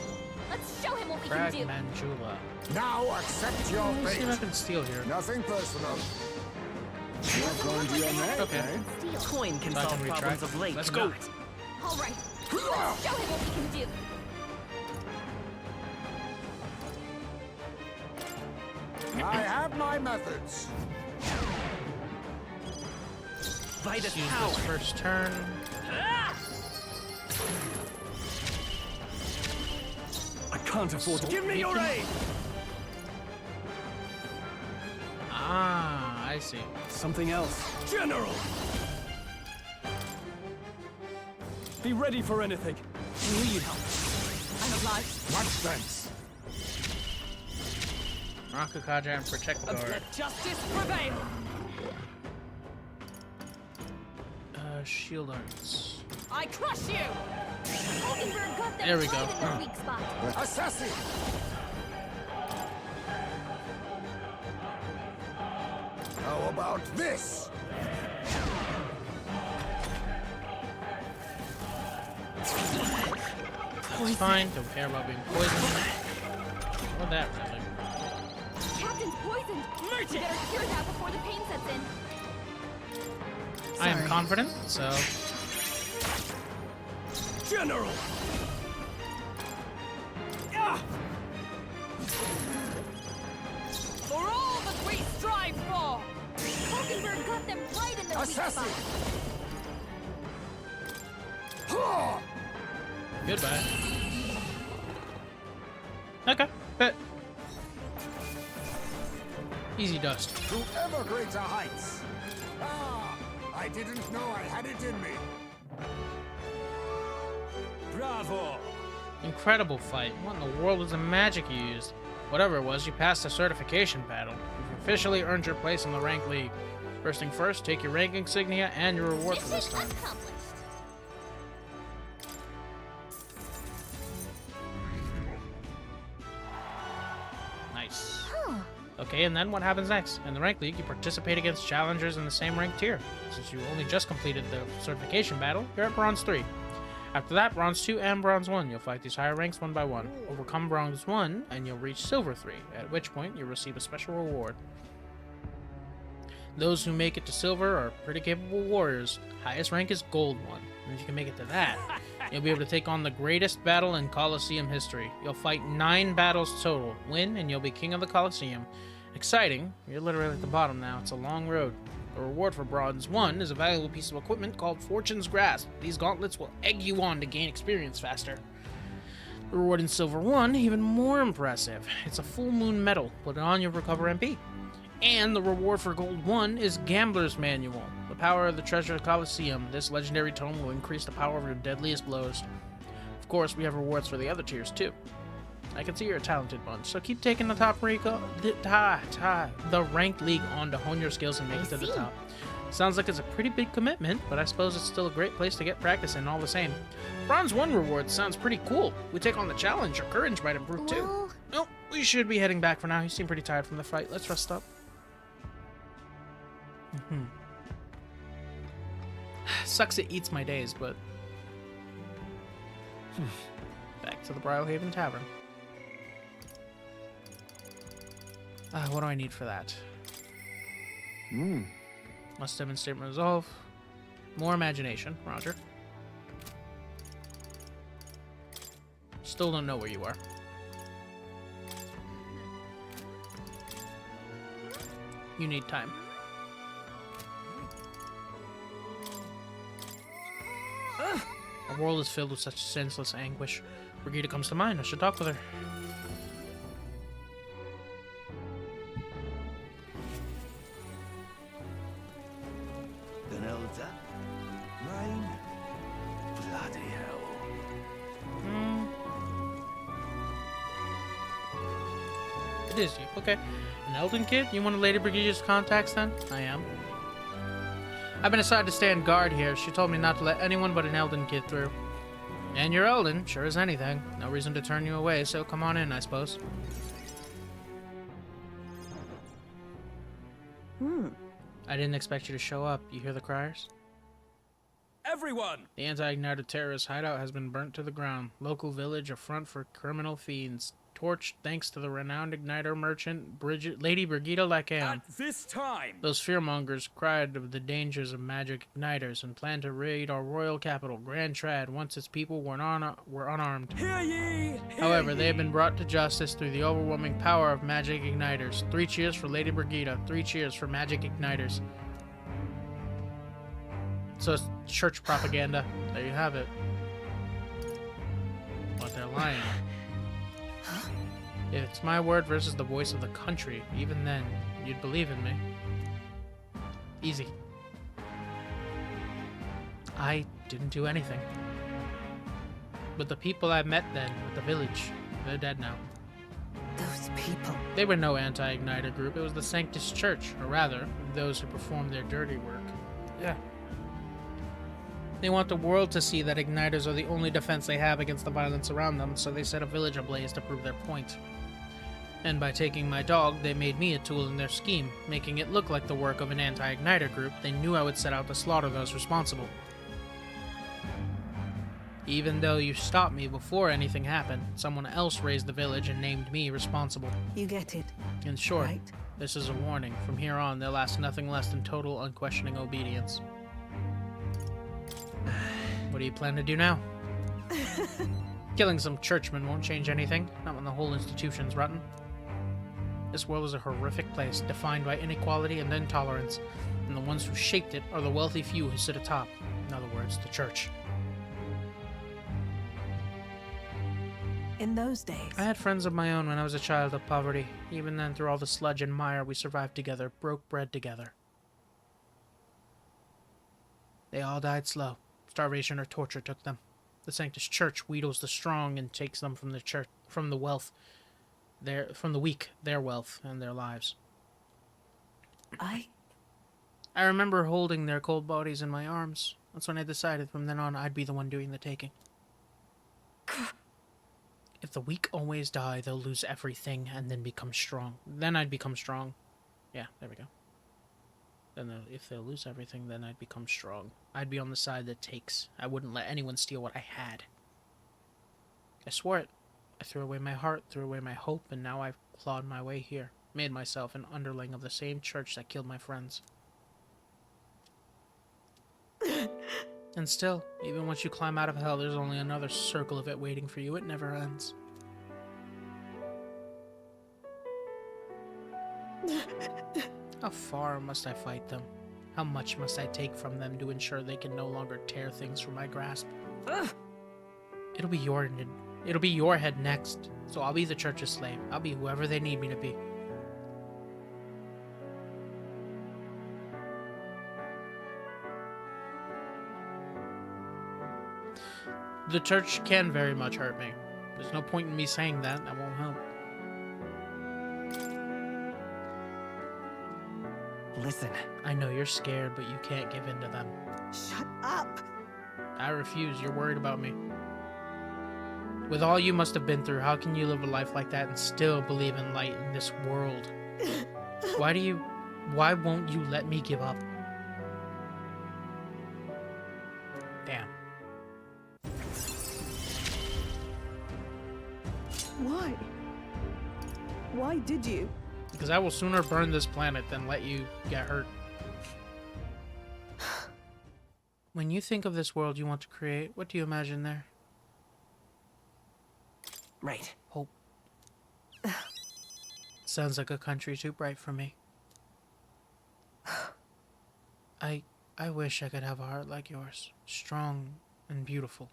Let's show him what we Bragg can do. Manjula. Now accept your Let's see if I fate. can steal here. Nothing personal. You're going to your neck, Okay. eh? Steal. Coin can So I can solve retract. problems of late. Let's but go. not. All right. Let's show him what we can do. I have my methods. Vita's Let's use power. this first turn. I can't afford to. Give me your aid. Ah, I see. Something else. General. Be ready for anything. I knew you'd help. I'm obliged. Much thanks. Maraku Kaja and Protect Guard. Let justice prevail. Shield Arts. I crush you. Hulkenberg got them There we right go. in their weak spot. Assassin! How about this? That's fine. Don't care about being poisoned. Or that, rather. Captain's poisoned. We better cure that before the pain sets in. I am confident, so General. Ah! For all that we strive for. Hulkenberg got them right in their weak Assassin! spot. goodbye. Okay, bet. Easy dust. To ever greater heights. Ah, I didn't know I had it in me. Bravo. Incredible fight. What in the world was the magic you used? Whatever it was, you passed the certification battle. You've officially earned your place in the rank league. First thing first, take your rank insignia and your reward for this Mission time. accomplished. Nice. Okay, and then what happens next? In the rank league, you participate against challengers in the same rank tier. Since you only just completed the certification battle, you're at Bronze 3. After that, Bronze 2 and Bronze 1, you'll fight these higher ranks one by one. Overcome Bronze 1, and you'll reach Silver 3, at which point you'll receive a special reward. Those who make it to Silver are pretty capable warriors. Highest rank is Gold 1, and if you can make it to that, you'll be able to take on the greatest battle in Colosseum history. You'll fight 9 battles total, win, and you'll be King of the Colosseum. Exciting, you're literally at the bottom now, it's a long road. The reward for Bronze 1 is a valuable piece of equipment called Fortune's Grasp. These gauntlets will egg you on to gain experience faster. The reward in Silver 1, even more impressive. It's a full moon medal. Put it on, you'll recover MP. And the reward for Gold 1 is Gambler's Manual. The power of the Treasure Colosseum. This legendary tome will increase the power of your deadliest blows. Of course, we have rewards for the other tiers too. I can see you're a talented bunch, so keep taking the ranked league on to hone your skills and make it to the top. Sounds like it's a pretty big commitment, but I suppose it's still a great place to get practice in all the same. Bronze 1 reward sounds pretty cool. If we take on the challenge, your courage might improve too. Well, Oh, we should be heading back for now. You seem pretty tired from the fight. Let's rest up. Sucks it eats my days, but... back to the Bridlehaven Tavern. What do I need for that? Must demonstrate my resolve. More imagination. Roger. Still don't know where you are. You need time. Our world is filled with such senseless anguish. Brigida comes to mind. I should talk with her. It is you. Okay. An Elden kid? You one of Lady Brigida's contacts then? I am. I've been assigned to stand guard here. She told me not to let anyone but an Elden kid through. And you're Elden, sure as anything. No reason to turn you away, so come on in, I suppose. I didn't expect you to show up. You hear the criers? Everyone! The anti-Igniter terrorist hideout has been burnt to the ground. Local village a front for criminal fiends. Torched thanks to the renowned Igniter merchant, Lady Brigida Lacan. At this time! Those fearmongers cried of the dangers of magic igniters and planned to raid our royal capital, Grand Trad, once its people were unarmed. Hear ye! Hear However, ye. they have been brought to justice through the overwhelming power of magic igniters. 3 cheers for Lady Brigida. 3 cheers for magic igniters. So it's church propaganda. There you have it. But they're lying. If it's my word versus the voice of the country, even then, you'd believe in me. Easy. I didn't do anything. But the people I met then at the village, they're dead now. Those people. They were no anti-Igniter group. It was the Sanctus Church, or rather, those who performed their dirty work. Yeah. They want the world to see that Igniters are the only defense they have against the violence around them, so they set a village ablaze to prove their point. And by taking my dog, they made me a tool in their scheme, making it look like the work of an anti-Igniter group. They knew I would set out to slaughter those responsible. Even though you stopped me before anything happened, someone else raised the village and named me responsible. You get it, In short, right? this is a warning. From here on, they'll ask nothing less than total, unquestioning obedience. What do you plan to do now? Killing some churchmen won't change anything, not when the whole institution's rotten. This world is a horrific place, defined by inequality and intolerance, and the ones who shaped it are the wealthy few who sit atop. In other words, the church. In those days. I had friends of my own when I was a child of poverty. Even then, through all the sludge and mire, we survived together, broke bread together. They all died slow. Starvation or torture took them. The Sanctus Church wheedles the strong and takes them from the church, from the weak, their wealth and their lives. I remember holding their cold bodies in my arms. That's when I decided from then on I'd be the one doing the taking. If the weak always die, they'll lose everything and then become strong. Then I'd become strong. Yeah, there we go. Then if they'll lose everything, then I'd become strong. I'd be on the side that takes. I wouldn't let anyone steal what I had. I swore it. I threw away my heart, threw away my hope, and now I've clawed my way here. Made myself an underling of the same church that killed my friends. And still, even once you climb out of hell, there's only another circle of it waiting for you. It never ends. How far must I fight them? How much must I take from them to ensure they can no longer tear things from my grasp? It'll be your head next, so I'll be the church's slave. I'll be whoever they need me to be. The church can very much hurt me. There's no point in me saying that. That won't help. Listen. I know you're scared, but you can't give in to them. shut up. I refuse. You're worried about me. With all you must have been through, how can you live a life like that and still believe in light in this world? Why won't you let me give up? Damn. Why? Why did you? Because I will sooner burn this planet than let you get hurt. When you think of this world you want to create, what do you imagine there? Right. Hope. Sounds like a country too bright for me. I wish I could have a heart like yours. Strong and beautiful.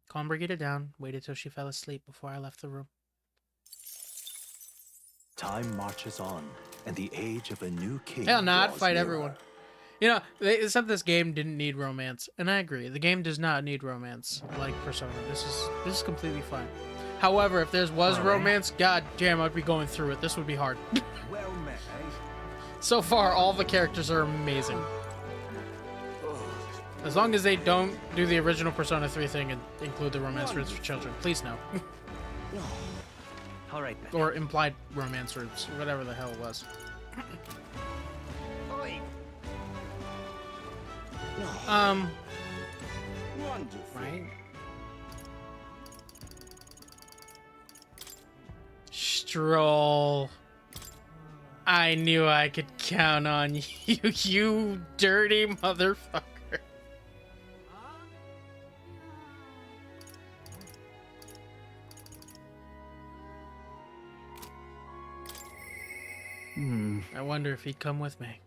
Calm Brigida down, waited till she fell asleep before I left the room. Time marches on, and the age of a new king. Hell nah, I'd draws fight nearer. everyone. You know, they said this game didn't need romance, and I agree. The game does not need romance like Persona. This is completely fine. However, if there was romance, god damn, I'd be going through it. This would be hard. Well met, eh? So far, all the characters are amazing. As long as they don't do the original Persona 3 thing and include the romance roots for children. Please no. All right, then. Or implied romance roots, whatever the hell it was. Oi. Wonderful. Right? Stroll. I knew I could count on you, you dirty motherfucker. I wonder if he'd come with me.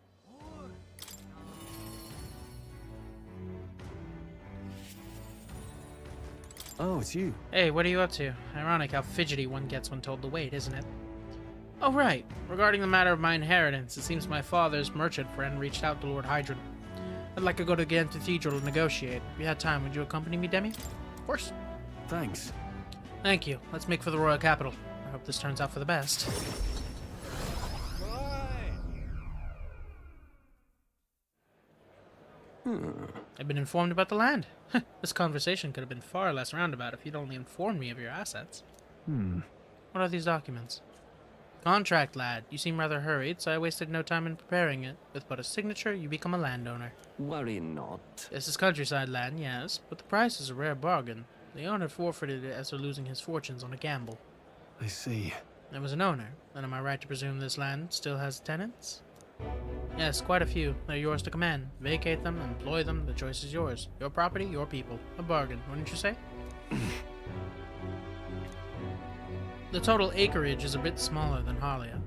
Oh, it's you. Hey, what are you up to? Ironic how fidgety one gets when told to wait, isn't it? Oh, right. Regarding the matter of my inheritance, it seems my father's merchant friend reached out to Lord Hydron. I'd like to go to Grand Cathedral to negotiate. If you had time, would you accompany me, Demi? Of course. Thanks. Thank you. Let's make for the royal capital. I hope this turns out for the best. I've been informed about the land. This conversation could have been far less roundabout if you'd only informed me of your assets. What are these documents? Contract, lad. You seem rather hurried, so I wasted no time in preparing it. With but a signature, you become a landowner. Worry not. This is countryside land, yes, but the price is a rare bargain. The owner forfeited it after losing his fortunes on a gamble. I see. There was an owner, then am I right to presume this land still has tenants? Yes, quite a few. They're yours to command. Vacate them, employ them, the choice is yours. Your property, your people. A bargain, wouldn't you say? The total acreage is a bit smaller than Harlia.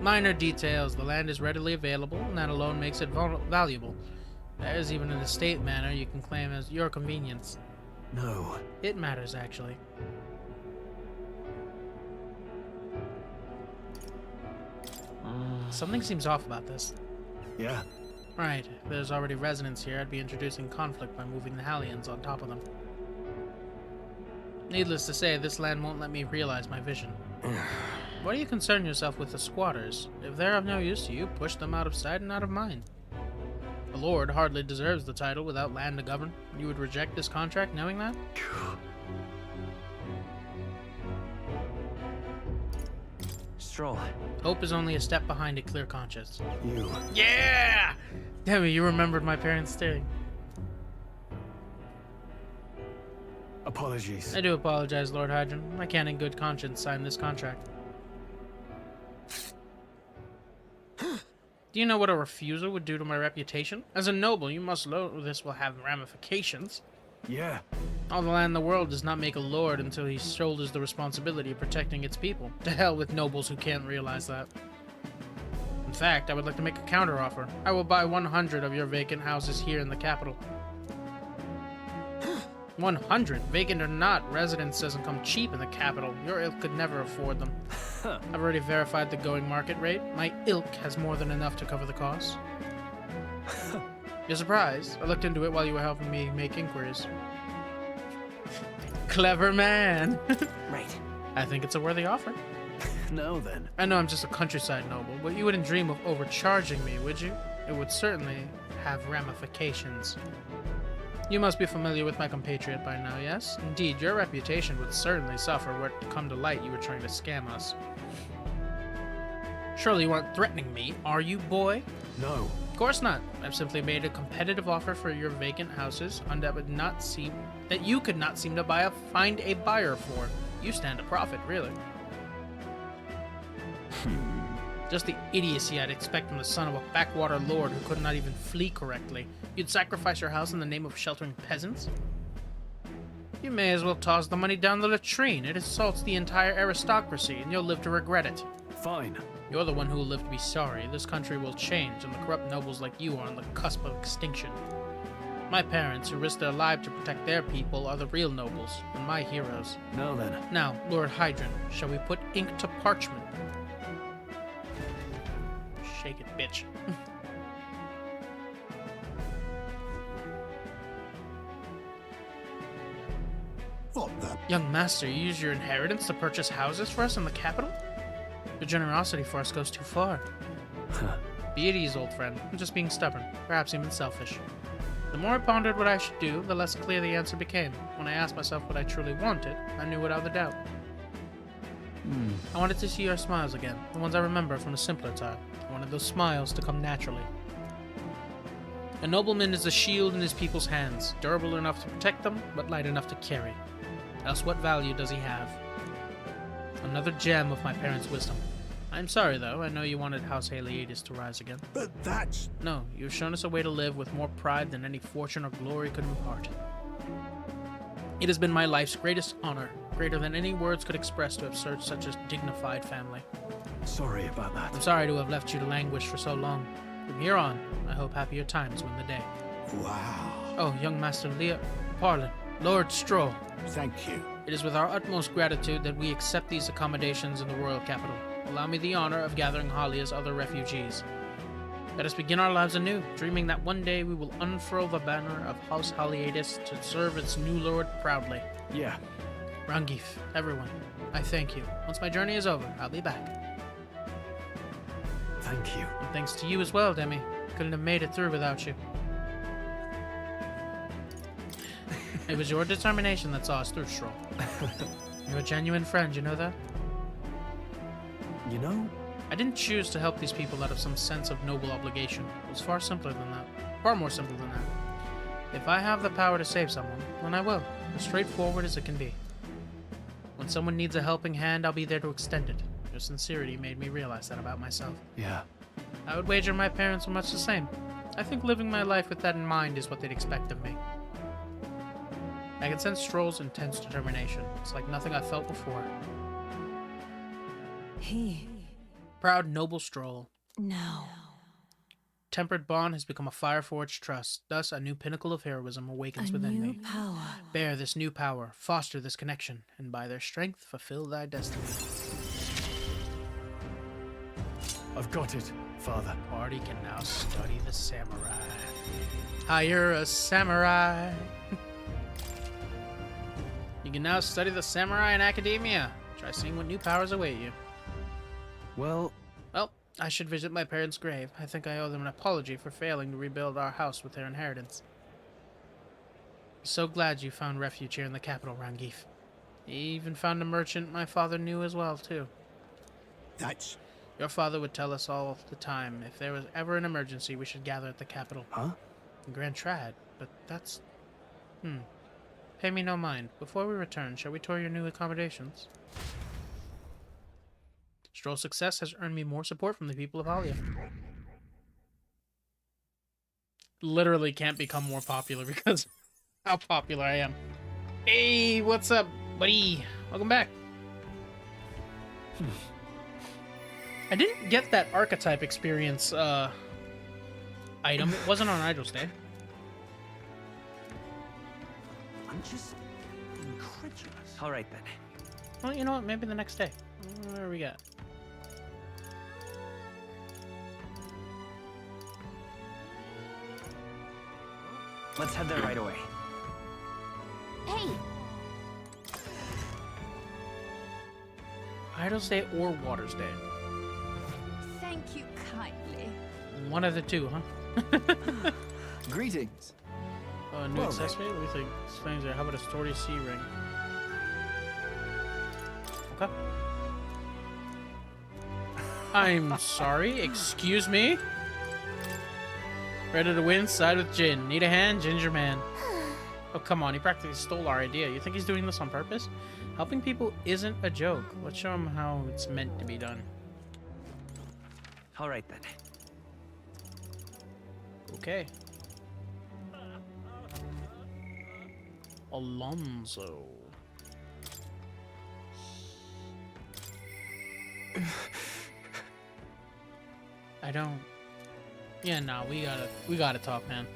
Minor details, the land is readily available, and that alone makes it valuable. There's even an estate manor you can claim as your convenience. No. It matters, actually. Something seems off about this. Yeah. Right, if there's already residents here, I'd be introducing conflict by moving the Hallians on top of them. Needless to say, this land won't let me realize my vision. Why do you concern yourself with the squatters? If they're of no use to you, push them out of sight and out of mind. A lord hardly deserves the title without land to govern. You would reject this contract knowing that? Stroll. Hope is only a step behind a clear conscience. You. Yeah! Damn it, you remembered my parents' staring. Apologies. I do apologize, Lord Hydron. I can't in good conscience sign this contract. Do you know what a refusal would do to my reputation? As a noble, you must know this will have ramifications. Yeah. All the land in the world does not make a lord until he shoulders the responsibility of protecting its people. To hell with nobles who can't realize that. In fact, I would like to make a counteroffer. I will buy 100 of your vacant houses here in the capital. 100? Vacant or not, residence doesn't come cheap in the capital. Your ilk could never afford them. I've already verified the going market rate. My ilk has more than enough to cover the cost. You're surprised? I looked into it while you were helping me make inquiries. Clever man. Right. I think it's a worthy offer. No, then. I know I'm just a countryside noble, but you wouldn't dream of overcharging me, would you? It would certainly have ramifications. You must be familiar with my compatriot by now, yes? Indeed, your reputation would certainly suffer were it to come to light you were trying to scam us. Surely you aren't threatening me, are you, boy? No. Of course not. I've simply made a competitive offer for your vacant houses, and that you could not seem to find a buyer for. You stand to profit, really. Just the idiocy I'd expect from the son of a backwater lord who could not even flee correctly. You'd sacrifice your house in the name of sheltering peasants? You may as well toss the money down the latrine. It assaults the entire aristocracy, and you'll live to regret it. Fine. You're the one who will live to be sorry. This country will change, and the corrupt nobles like you are on the cusp of extinction. My parents, who risked their lives to protect their people, are the real nobles, and my heroes. No, then. Now, Lord Hydron, shall we put ink to parchment? Shake it, bitch. What the? Young master, you use your inheritance to purchase houses for us in the capital? Your generosity for us goes too far. Be at ease, old friend. I'm just being stubborn, perhaps even selfish. The more I pondered what I should do, the less clear the answer became. When I asked myself what I truly wanted, I knew without a doubt. I wanted to see your smiles again, the ones I remember from a simpler time. I wanted those smiles to come naturally. A nobleman is a shield in his people's hands, durable enough to protect them, but light enough to carry. Else what value does he have? Another gem of my parents' wisdom. I'm sorry, though. I know you wanted House Haliades to rise again. But that's... No, you've shown us a way to live with more pride than any fortune or glory could impart. It has been my life's greatest honor, greater than any words could express, to have served such a dignified family. Sorry about that. I'm sorry to have left you to languish for so long. From here on, I hope happier times win the day. Wow. Oh, young Master Parlin, Lord Stroll. Thank you. It is with our utmost gratitude that we accept these accommodations in the royal capital. Allow me the honor of gathering Halia's other refugees. Let us begin our lives anew, dreaming that one day we will unfurl the banner of House Haliades to serve its new lord proudly. Yeah. Rangif, everyone, I thank you. Once my journey is over, I'll be back. Thank you. And thanks to you as well, Demi. Couldn't have made it through without you. It was your determination that saw us through, Stroll. You're a genuine friend, you know that? You know, I didn't choose to help these people out of some sense of noble obligation. It was far simpler than that. Far more simple than that. If I have the power to save someone, then I will. As straightforward as it can be. When someone needs a helping hand, I'll be there to extend it. Your sincerity made me realize that about myself. yeah. I would wager my parents were much the same. I think living my life with that in mind is what they'd expect of me. I can sense Stroll's intense determination. It's like nothing I've felt before. He... Proud, noble Stroll. No. Tempered bond has become a fire-forged trust. Thus, a new pinnacle of heroism awakens A within new me. power. Bear this new power, foster this connection, and by their strength, fulfill thy destiny. I've got it, Father. Party can now study the samurai. Hire a samurai. You can now study the samurai in academia. Try seeing what new powers await you. Well, Well, I should visit my parents' grave. I think I owe them an apology for failing to rebuild our house with their inheritance. So glad you found refuge here in the capital, Rangif. You even found a merchant my father knew as well, too. That's... Your father would tell us all the time if there was ever an emergency, we should gather at the capital. huh? In Grand Trad, but that's... Pay me no mind. Before we return, shall we tour your new accommodations? Stroll's success has earned me more support from the people of Halia. Literally can't become more popular because how popular I am. Hey, what's up, buddy? Welcome back. I didn't get that archetype experience item. It wasn't on Idol's Day. I'm just incredulous. All right, then. Well, you know what? Maybe the next day. What do we got? Let's head there right away. Hey, Idol's Day or Water's Day? thank you kindly. One of the two, huh? Greetings. Oh, a new Well, accessory? What do you think? Things there. How about a Story C ring? Okay. I'm sorry. Excuse me? Ready to win? Side with Jin. Need a hand? Ginger man. Oh, come on. He practically stole our idea. You think he's doing this on purpose? Helping people isn't a joke. Let's show him how it's meant to be done. All right, then. Okay. Alonso. I don't. Yeah, no, we gotta talk, man.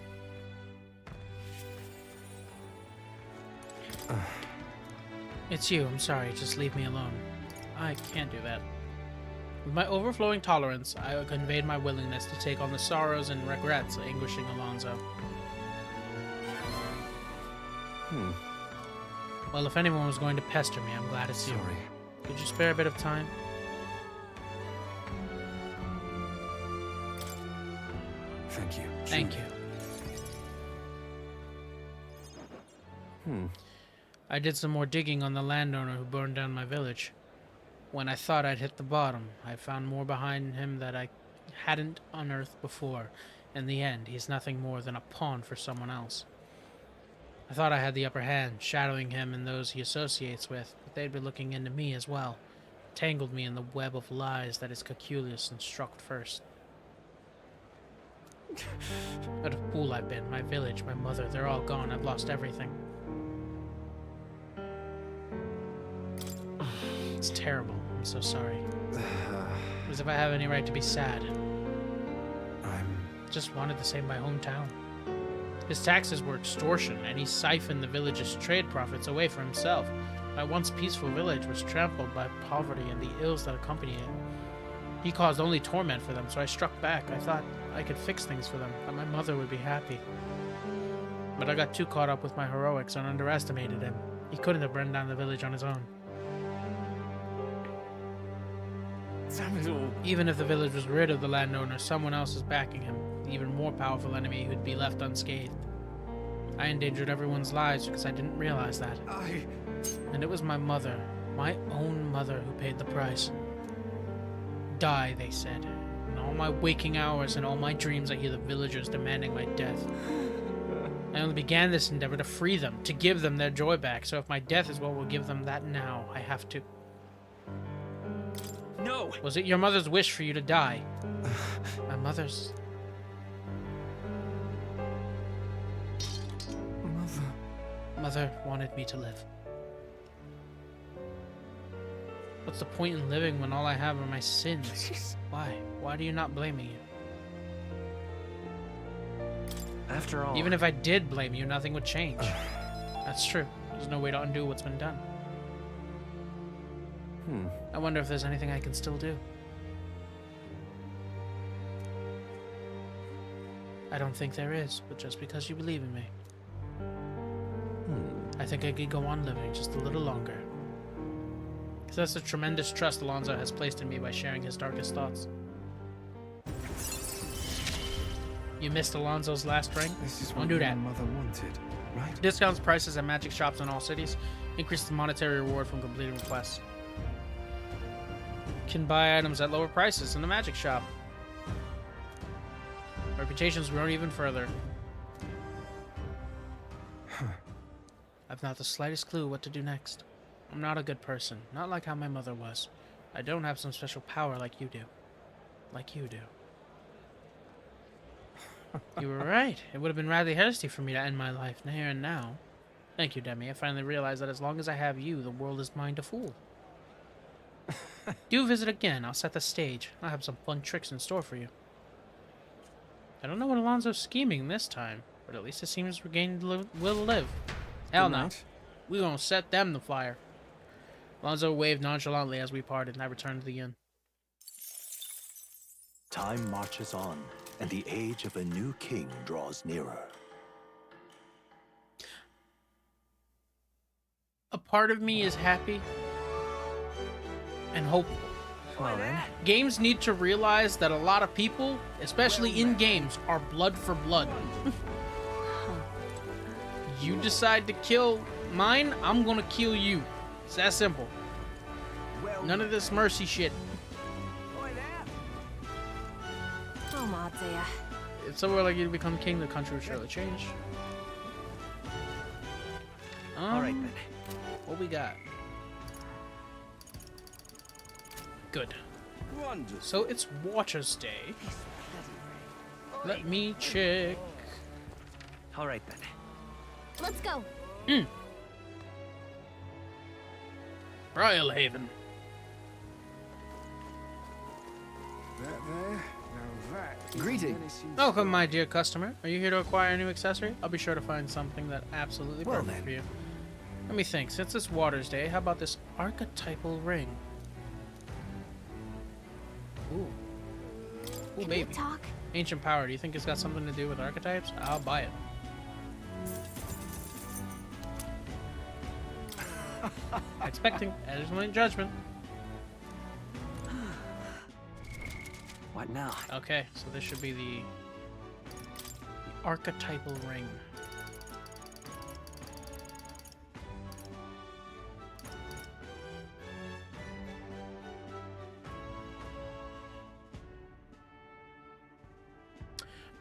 It's you. I'm sorry. Just leave me alone. I can't do that. With my overflowing tolerance, I conveyed my willingness to take on the sorrows and regrets anguishing Alonso. Well, if anyone was going to pester me, I'm glad it's you. Sorry. Could you spare a bit of time? Thank you. Thank you. I did some more digging on the landowner who burned down my village. When I thought I'd hit the bottom, I found more behind him that I hadn't unearthed before. In the end, he's nothing more than a pawn for someone else. I thought I had the upper hand, shadowing him and those he associates with, but they'd been looking into me as well, tangled me in the web of lies that is Caculus instruct first. What a fool I've been. My village, my mother, they're all gone. I've lost everything. It's terrible. I'm so sorry. As if I have any right to be sad. Just wanted to save my hometown. His taxes were extortion, and he siphoned the village's trade profits away for himself. My once peaceful village was trampled by poverty and the ills that accompany it. He caused only torment for them, so I struck back. I thought I could fix things for them, that my mother would be happy. But I got too caught up with my heroics and underestimated him. He couldn't have burned down the village on his own. Even if the village was rid of the landowner, someone else is backing him, the even more powerful enemy who'd be left unscathed. I endangered everyone's lives because I didn't realize that. And it was my mother, my own mother, who paid the price. Die, they said. In all my waking hours and all my dreams, I hear the villagers demanding my death. I only began this endeavor to free them, to give them their joy back, so if my death is what will give them that now, I have to. No! Was it your mother's wish for you to die? My mother's... Mother wanted me to live. What's the point in living when all I have are my sins? Why? Why do you not blame me? After all... Even if I did blame you, nothing would change. That's true. There's no way to undo what's been done. I wonder if there's anything I can still do. I don't think there is, but just because you believe in me. I think I could go on living just a little longer. Because that's the tremendous trust Alonso has placed in me by sharing his darkest thoughts. You missed Alonso's last ring? This is Don't what do your that. mother wanted, right? Discounts prices at magic shops in all cities. Increase the monetary reward from completing quests. Can buy items at lower prices in the magic shop. Reputation's grown even further. I've not the slightest clue what to do next. I'm not a good person, not like how my mother was. I don't have some special power like you do. Like you do. You were right. It would have been rather hasty for me to end my life here and now. Thank you, Demi. I finally realized that as long as I have you, the world is mine to fool. Do visit again. I'll set the stage. I'll have some fun tricks in store for you. I don't know what Alonso's scheming this time, but at least it seems we're gaining the will to live. Hell no. We gonna set them the fire. Alonso waved nonchalantly as we parted, and I returned to the inn. Time marches on, and the age of a new king draws nearer. A part of me is happy and hopeful. Well then. Games need to realize that a lot of people, especially in games, are blood for blood. You decide to kill mine, I'm gonna kill you. It's that simple. None of this mercy shit. Oh, my dear. If somewhere like you to become king, the country will surely change. Alright then. What we got? Good. Wonderful. So it's Watcher's Day. Let me check. Alright then. Let's go. Briarhaven. Greetings. Welcome, my dear customer. Are you here to acquire a new accessory? I'll be sure to find something that absolutely Well perfect then. for you. Let me think. Since it's Waters Day, how about this archetypal ring? Ooh. Ooh, Can baby. we talk? Ancient power. Do you think it's got something to do with archetypes? I'll buy it. Expecting excellent judgment. What now? Okay, so this should be the archetypal ring.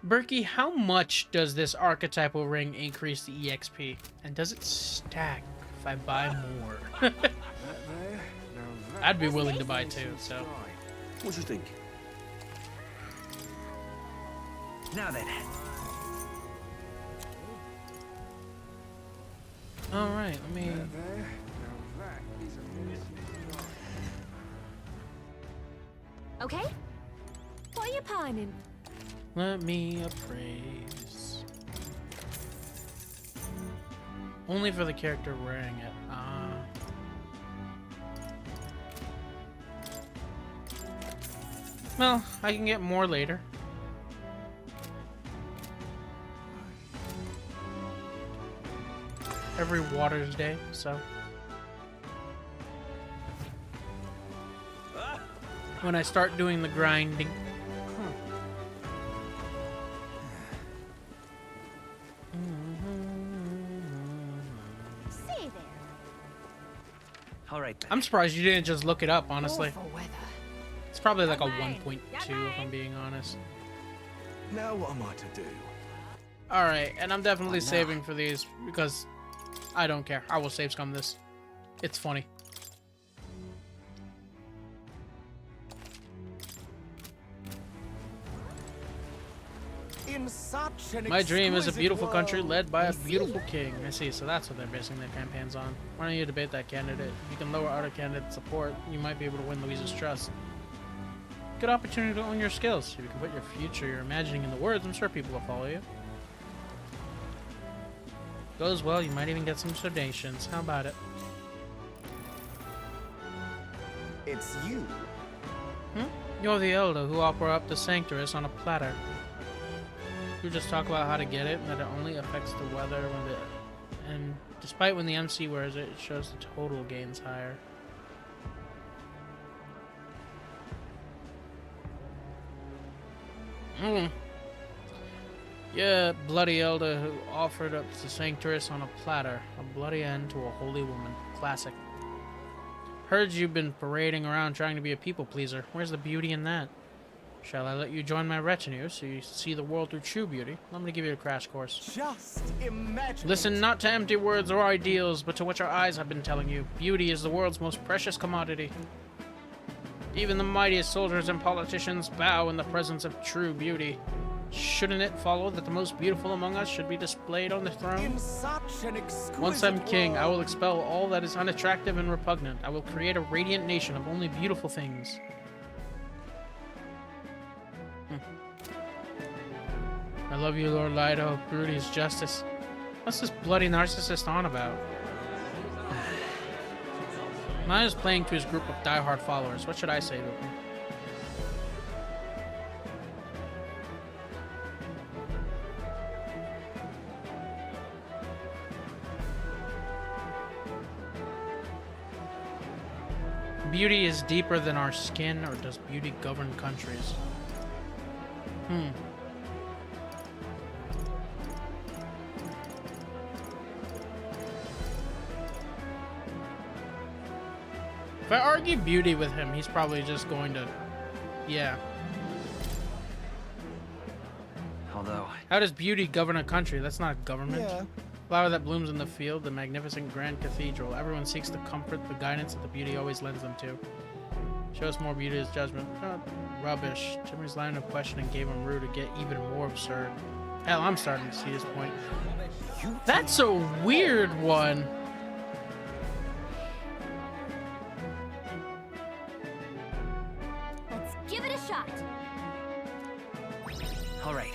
Berkey, how much does this archetypal ring increase the EXP? And does it stack if I buy more? That there? Now that I'd be willing to buy two, so. What do you think? Now then. Alright, let me... there. Now that is a missing star. Okay? What are you pining? Let me appraise. Only for the character wearing it. Well, I can get more later. Every Water's Day, so. When I start doing the grinding. Say there. All right then. I'm surprised you didn't just look it up, honestly. Awful weather. It's probably like a Fine. 1.2 if I'm being honest. Now what am I to do? Alright, and I'm definitely Why not? saving for these because I don't care. I will save scum this. It's funny. In such an My dream is a exquisite beautiful country world, led by a I see. beautiful king. I see, so that's what they're basing their campaigns on. Why don't you debate that candidate? You can lower other candidate support. You might be able to win Louise's trust. Good opportunity to own your skills. If you can put your future you're imagining in the words, I'm sure people will follow you. Goes well, you might even get some donations. How about it? It's you. You're the elder who offer up the Sanctuous on a platter. You just talk about how to get it and that it only affects the weather when the... And despite when the MC wears it, it shows the total gains higher. Yeah, bloody elder who offered up the Sanctuous on a platter. A bloody end to a holy woman. Classic. Heard you've been parading around trying to be a people pleaser. Where's the beauty in that? Shall I let you join my retinue so you see the world through true beauty? Let me give you a crash course. Just imagine. Listen not to empty words or ideals, but to what your eyes have been telling you. Beauty is the world's most precious commodity. Even the mightiest soldiers and politicians bow in the presence of true beauty. Shouldn't it follow that the most beautiful among us should be displayed on the throne? In such an exquisite Once I'm king, I will world. expel all that is unattractive and repugnant. I will create a radiant nation of only beautiful things. I love you, Lord Lido. Broody is justice. What's this bloody narcissist on about? Mine is playing to his group of diehard followers. What should I say to him? Beauty is deeper than our skin, or does beauty govern countries? If I argue beauty with him, he's probably just going to... Yeah. Although, How does beauty govern a country? That's not a government. Yeah. Flower that blooms in the field, the magnificent grand cathedral. Everyone seeks the comfort, the guidance that the beauty always lends them to. Show us more beauty as judgment. Oh, rubbish. Jimmy's line of questioning gave him room to get even more absurd. Hell, I'm starting to see his point. That's a weird one. Let's give it a shot. all right.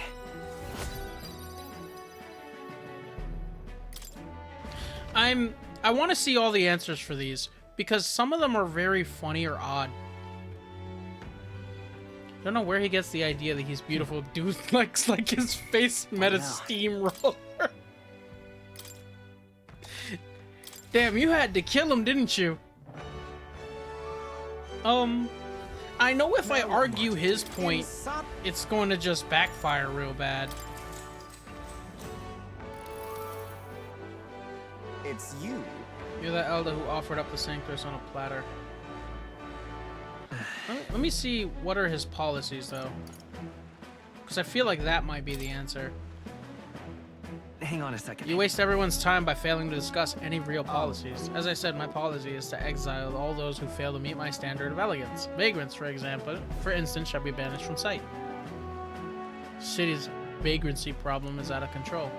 I want to see all the answers for these because some of them are very funny or odd. Don't know where he gets the idea that he's beautiful. Dude looks like his face met a now. steamroller. Damn, you had to kill him, didn't you? I know if I argue his point, it's going to just backfire real bad. It's you. You're the elder who offered up the Sanctus on a platter. Let me see what are his policies, though. Because I feel like that might be the answer. Hang on a second. You waste everyone's time by failing to discuss any real policies. As I said, my policy is to exile all those who fail to meet my standard of elegance. Vagrants, for instance, shall be banished from sight. City's vagrancy problem is out of control.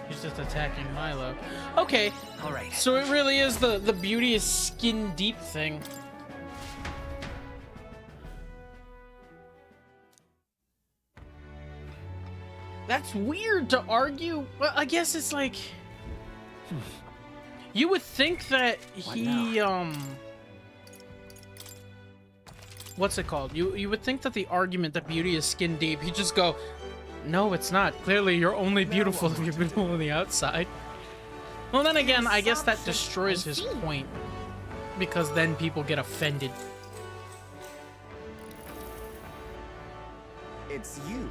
He's just attacking Milo. Okay, All right. so it really is the beauty is skin deep thing. That's weird to argue. Well, I guess it's like you would think that he what's it called? You would think that the argument that beauty is skin deep, he'd just go, no, it's not. Clearly, you're only beautiful if you're beautiful on the outside. Well, then again, I guess that destroys his point because then people get offended. It's you.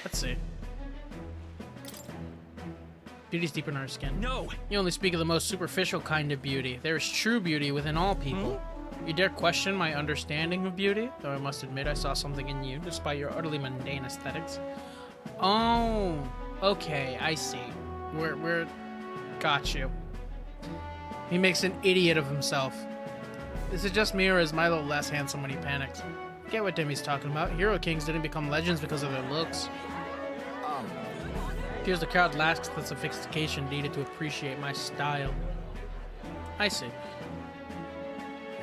Let's see. Beauty's deep in our skin. No. You only speak of the most superficial kind of beauty. There is true beauty within all people. You dare question my understanding of beauty? Though I must admit I saw something in you, despite your utterly mundane aesthetics. Oh, okay, I see. We're got you. He makes an idiot of himself. Is it just me, or is Milo less handsome when he panics? Get what Demi's talking about. Hero kings didn't become legends because of their looks. Appears the crowd lacks the sophistication needed to appreciate my style. I see.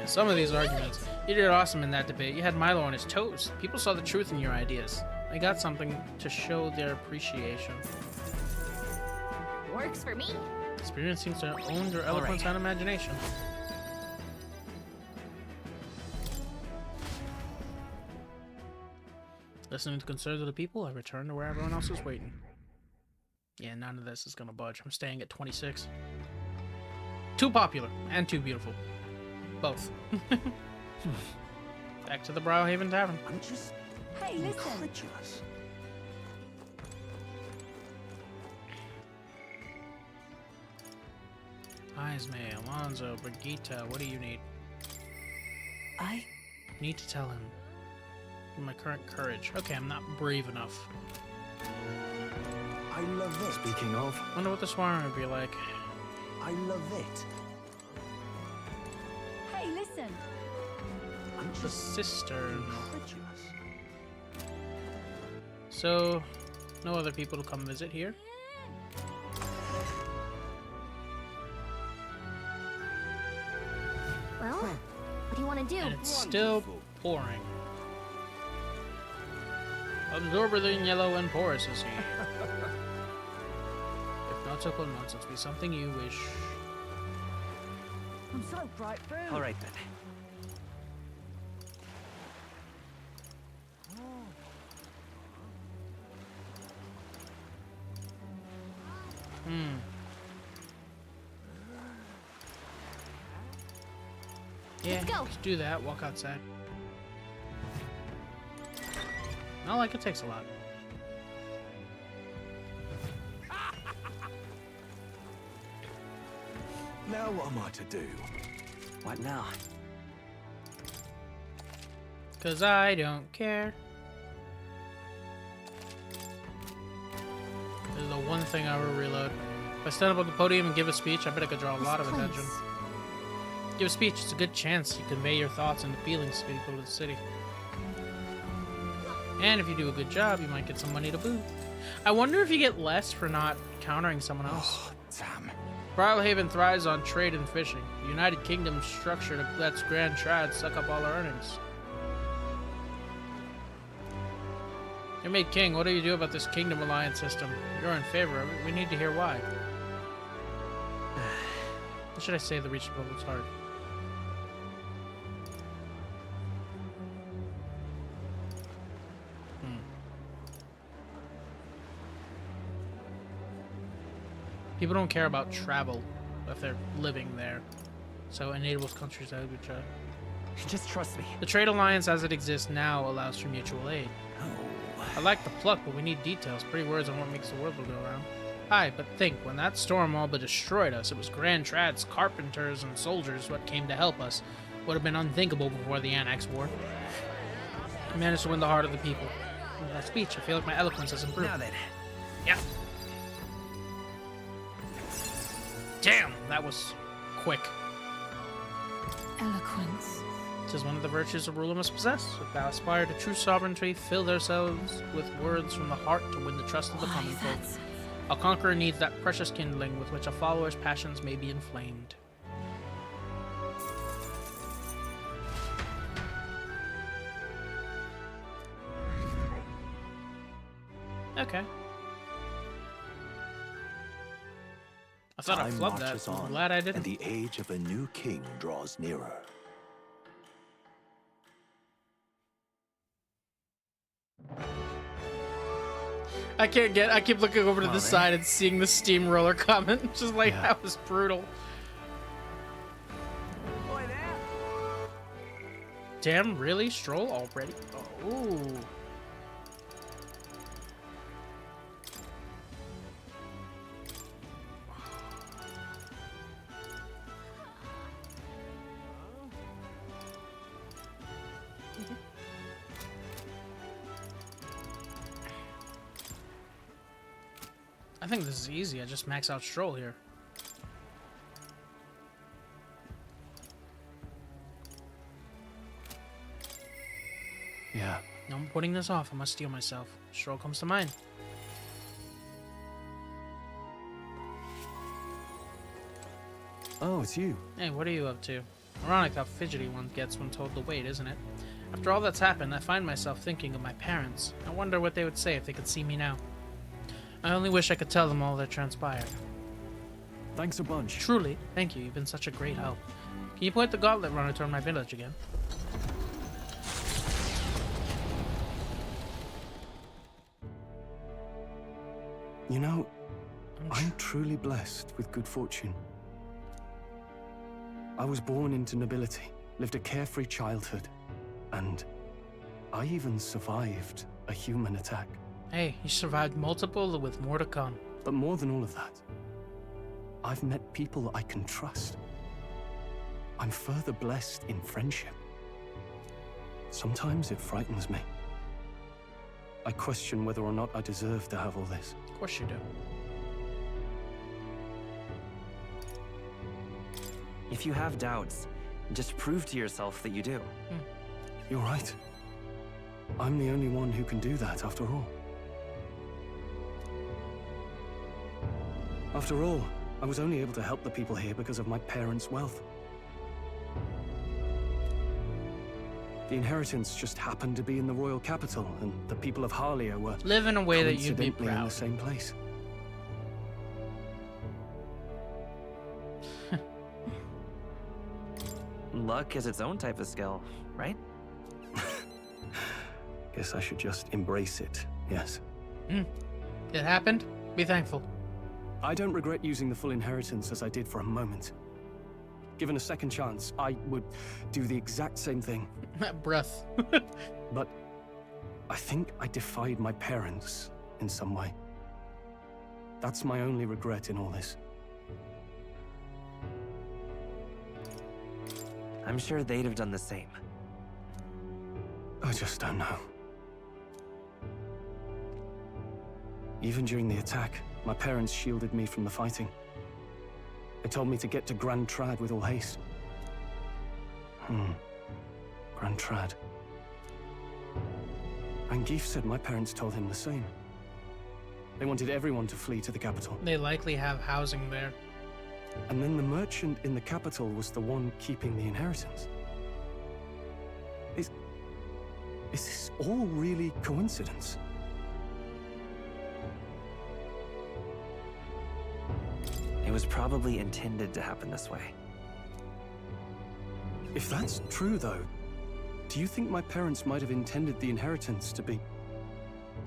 In some of these arguments, you did awesome in that debate. You had Milo on his toes. People saw the truth in your ideas. They got something to show their appreciation. Works for me. Experience seems to own your eloquence and imagination. Listening to concerns of the people, I return to where everyone else is waiting. Yeah, none of this is gonna budge. I'm staying at 26. Too popular and too beautiful. Both. Back to the Browhaven Tavern. I'm just Hey, listen. incredulous. Isme, Alonzo, Brigitte, what do you need? I Need to tell him. My current courage. Okay, I'm not brave enough. I love it. Speaking of, Wonder what the swarm would be like. I love it. Hey, listen. I'm The just cistern. incredulous. So, no other people to come visit here? Well, what do you want to do? And it's still pouring. Absorbingly yellow and porous is he. If nautical nonsense be something you wish. I'm so bright through. All right then. Yeah, Let's go. let's do that. Walk outside. Not like it takes a lot. Now what am I to do? What now? Cause I don't care. This is the one thing I will reload. If I stand up on the podium and give a speech, I bet I could draw a lot of attention. Give a speech, it's a good chance you convey your thoughts and feelings to people of the city. And if you do a good job, you might get some money to boot. I wonder if you get less for not countering someone else. Damn. Browhaven thrives on trade and fishing. The United Kingdom's structure lets Grand Trad suck up all our earnings. You're made king. What do you do about this kingdom alliance system? You're in favor of it. We need to hear why. What should I say that reached the public's heart? People don't care about travel if they're living there. So it enables countries to help each other. Just trust me. The trade alliance as it exists now allows for mutual aid. Oh. I like the pluck, but we need details. Pretty words on what makes the world go around. Aye, but think, when that storm all but destroyed us, it was Grand Trads, carpenters, and soldiers what came to help us. Would have been unthinkable before the Annex War. I managed to win the heart of the people. With that speech, I feel like my eloquence has improved. Now then. Yeah. Damn, that was quick. Eloquence. 'Tis one of the virtues a ruler must possess. If thou aspire to true sovereignty, fill ourselves with words from the heart to win the trust of the common folk. A conqueror needs that precious kindling with which a follower's passions may be inflamed. Okay. I thought I Time flubbed that. marches I'm on, glad I and didn't. the age of a new king draws nearer. I keep looking over to the side and seeing the steamroller comment. Just like, Yeah. that was brutal. Damn, really? Stroll already? Oh. I think this is easy. I just max out Stroll here. Yeah. No, I'm putting this off. I must steel myself. Stroll comes to mind. Oh, it's you. Hey, what are you up to? Ironic how fidgety one gets when told to wait, isn't it? After all that's happened, I find myself thinking of my parents. I wonder what they would say if they could see me now. I only wish I could tell them all that transpired. Thanks a bunch. Truly, thank you. You've been such a great help. Can you point the gauntlet runner toward my village again? You know, I'm truly blessed with good fortune. I was born into nobility, lived a carefree childhood, and I even survived a human attack. Hey, you survived multiple with more to come. But more than all of that, I've met people I can trust. I'm further blessed in friendship. Sometimes it frightens me. I question whether or not I deserve to have all this. Of course you do. If you have doubts, just prove to yourself that you do. You're right. I'm the only one who can do that, after all. After all, I was only able to help the people here because of my parents' wealth. The inheritance just happened to be in the royal capital, and the people of Harlia were Live in a way that you'd be coincidentally in proud. the same place. Luck is its own type of skill, right? Guess I should just embrace it, yes. It happened. Be thankful. I don't regret using the full inheritance as I did for a moment. Given a second chance, I would do the exact same thing. Breath. But I think I defied my parents in some way. That's my only regret in all this. I'm sure they'd have done the same. I just don't know. Even during the attack, my parents shielded me from the fighting. They told me to get to Grand Trad with all haste. Grand Trad. Rangif said my parents told him the same. They wanted everyone to flee to the capital. They likely have housing there. And then the merchant in the capital was the one keeping the inheritance. Is this all really coincidence? It was probably intended to happen this way. If that's true, though, do you think my parents might have intended the inheritance to be...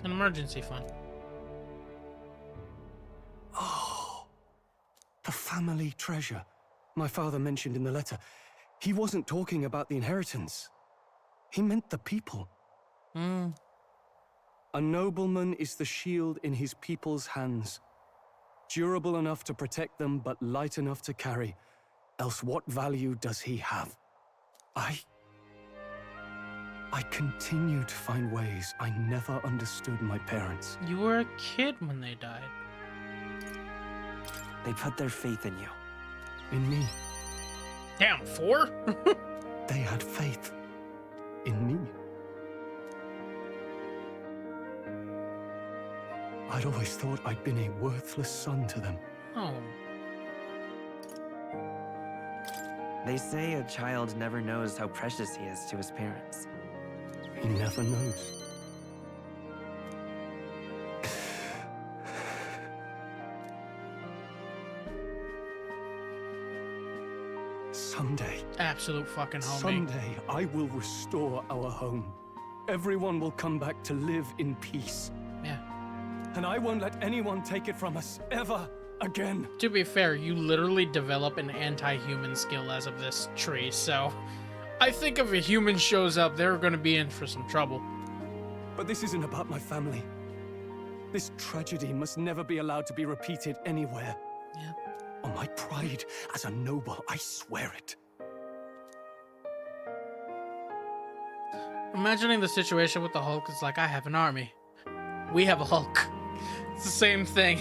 An emergency fund. Oh, The family treasure my father mentioned in the letter. He wasn't talking about the inheritance. He meant the people. Hmm. A nobleman is the shield in his people's hands. Durable enough to protect them, but light enough to carry. Else what value does he have? I continue to find ways I never understood my parents. You were a kid when they died. They put their faith in you. In me. Damn, 4? They had faith in me. I'd always thought I'd been a worthless son to them. Oh. They say a child never knows how precious he is to his parents. He never knows. Someday. Absolute fucking homie. Someday I will restore our home. Everyone will come back to live in peace. Yeah. And I won't let anyone take it from us, ever again. To be fair, you literally develop an anti-human skill as of this tree, so I think if a human shows up, they're gonna be in for some trouble. But this isn't about my family. This tragedy must never be allowed to be repeated anywhere. Yeah. On my pride as a noble, I swear it. Imagining the situation with the Hulk is like, I have an army. We have a Hulk. It's the same thing.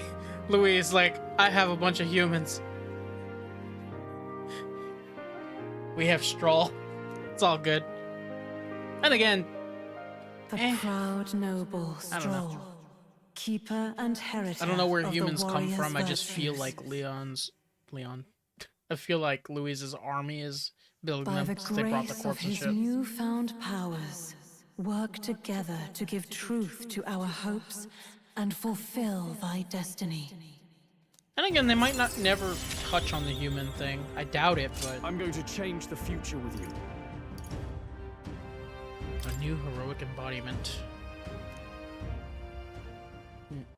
Louis is like, I have a bunch of humans. We have Stroll. It's all good. And again, The proud noble I don't know. Stroll, keeper and heritor. I don't know where of the humans come warrior's from. I just feel virtues. like Leon. I feel like Louise's army is building By them the since they brought the grace of corpse and his shit. newfound powers, work together to give truth to our hopes and fulfill thy destiny. And again, they might not never touch on the human thing. I doubt it, but I'm going to change the future with you. a new heroic embodiment.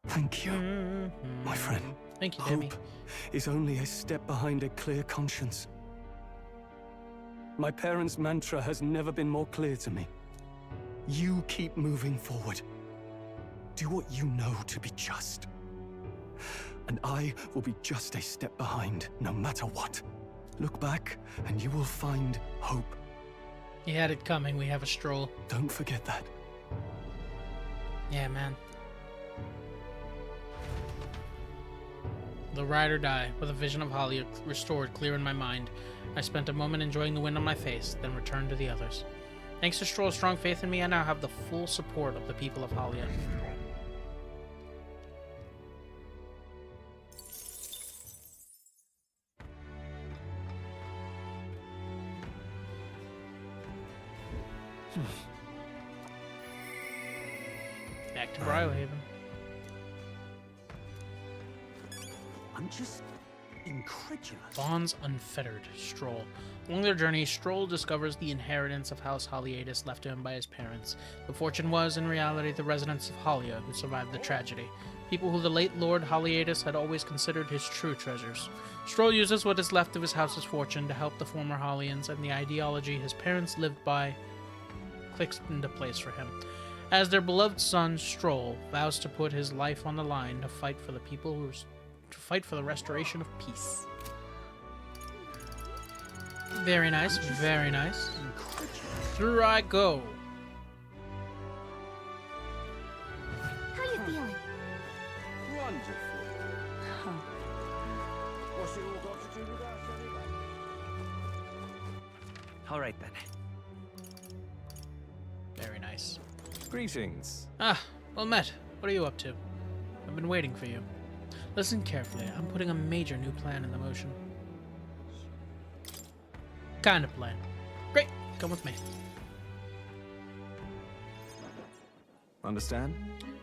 Thank you, my friend. Thank you, Demi. Hope is only a step behind a clear conscience. My parents' mantra has never been more clear to me. You keep moving forward. Do what you know to be just. And I will be just a step behind, no matter what. Look back, and you will find hope. You had it coming. We have a Stroll. Don't forget that. Yeah, man. The ride or die, with a vision of Holly restored clear in my mind. I spent a moment enjoying the wind on my face, then returned to the others. Thanks to Stroll's strong faith in me, I now have the full support of the people of Halia. Back to Briohaven. I'm just incredulous. Bonds unfettered, Stroll. Along their journey, Stroll discovers the inheritance of House Haliatus left to him by his parents. The fortune was, in reality, the residents of Halia who survived the tragedy, people who the late Lord Haliatus had always considered his true treasures. Stroll uses what is left of his house's fortune to help the former Halians, and the ideology his parents lived by clicks into place for him. As their beloved son, Stroll vows to put his life on the line to fight for the people to fight for the restoration of peace. Very nice, very nice. Through I go. How you feeling? Wonderful. What's it all got to do with us anyway? All right then. Very nice. Greetings. Ah, well met. What are you up to? I've been waiting for you. Listen carefully. I'm putting a major new plan in the motion. Kind of plan. Great. Come with me. Understand?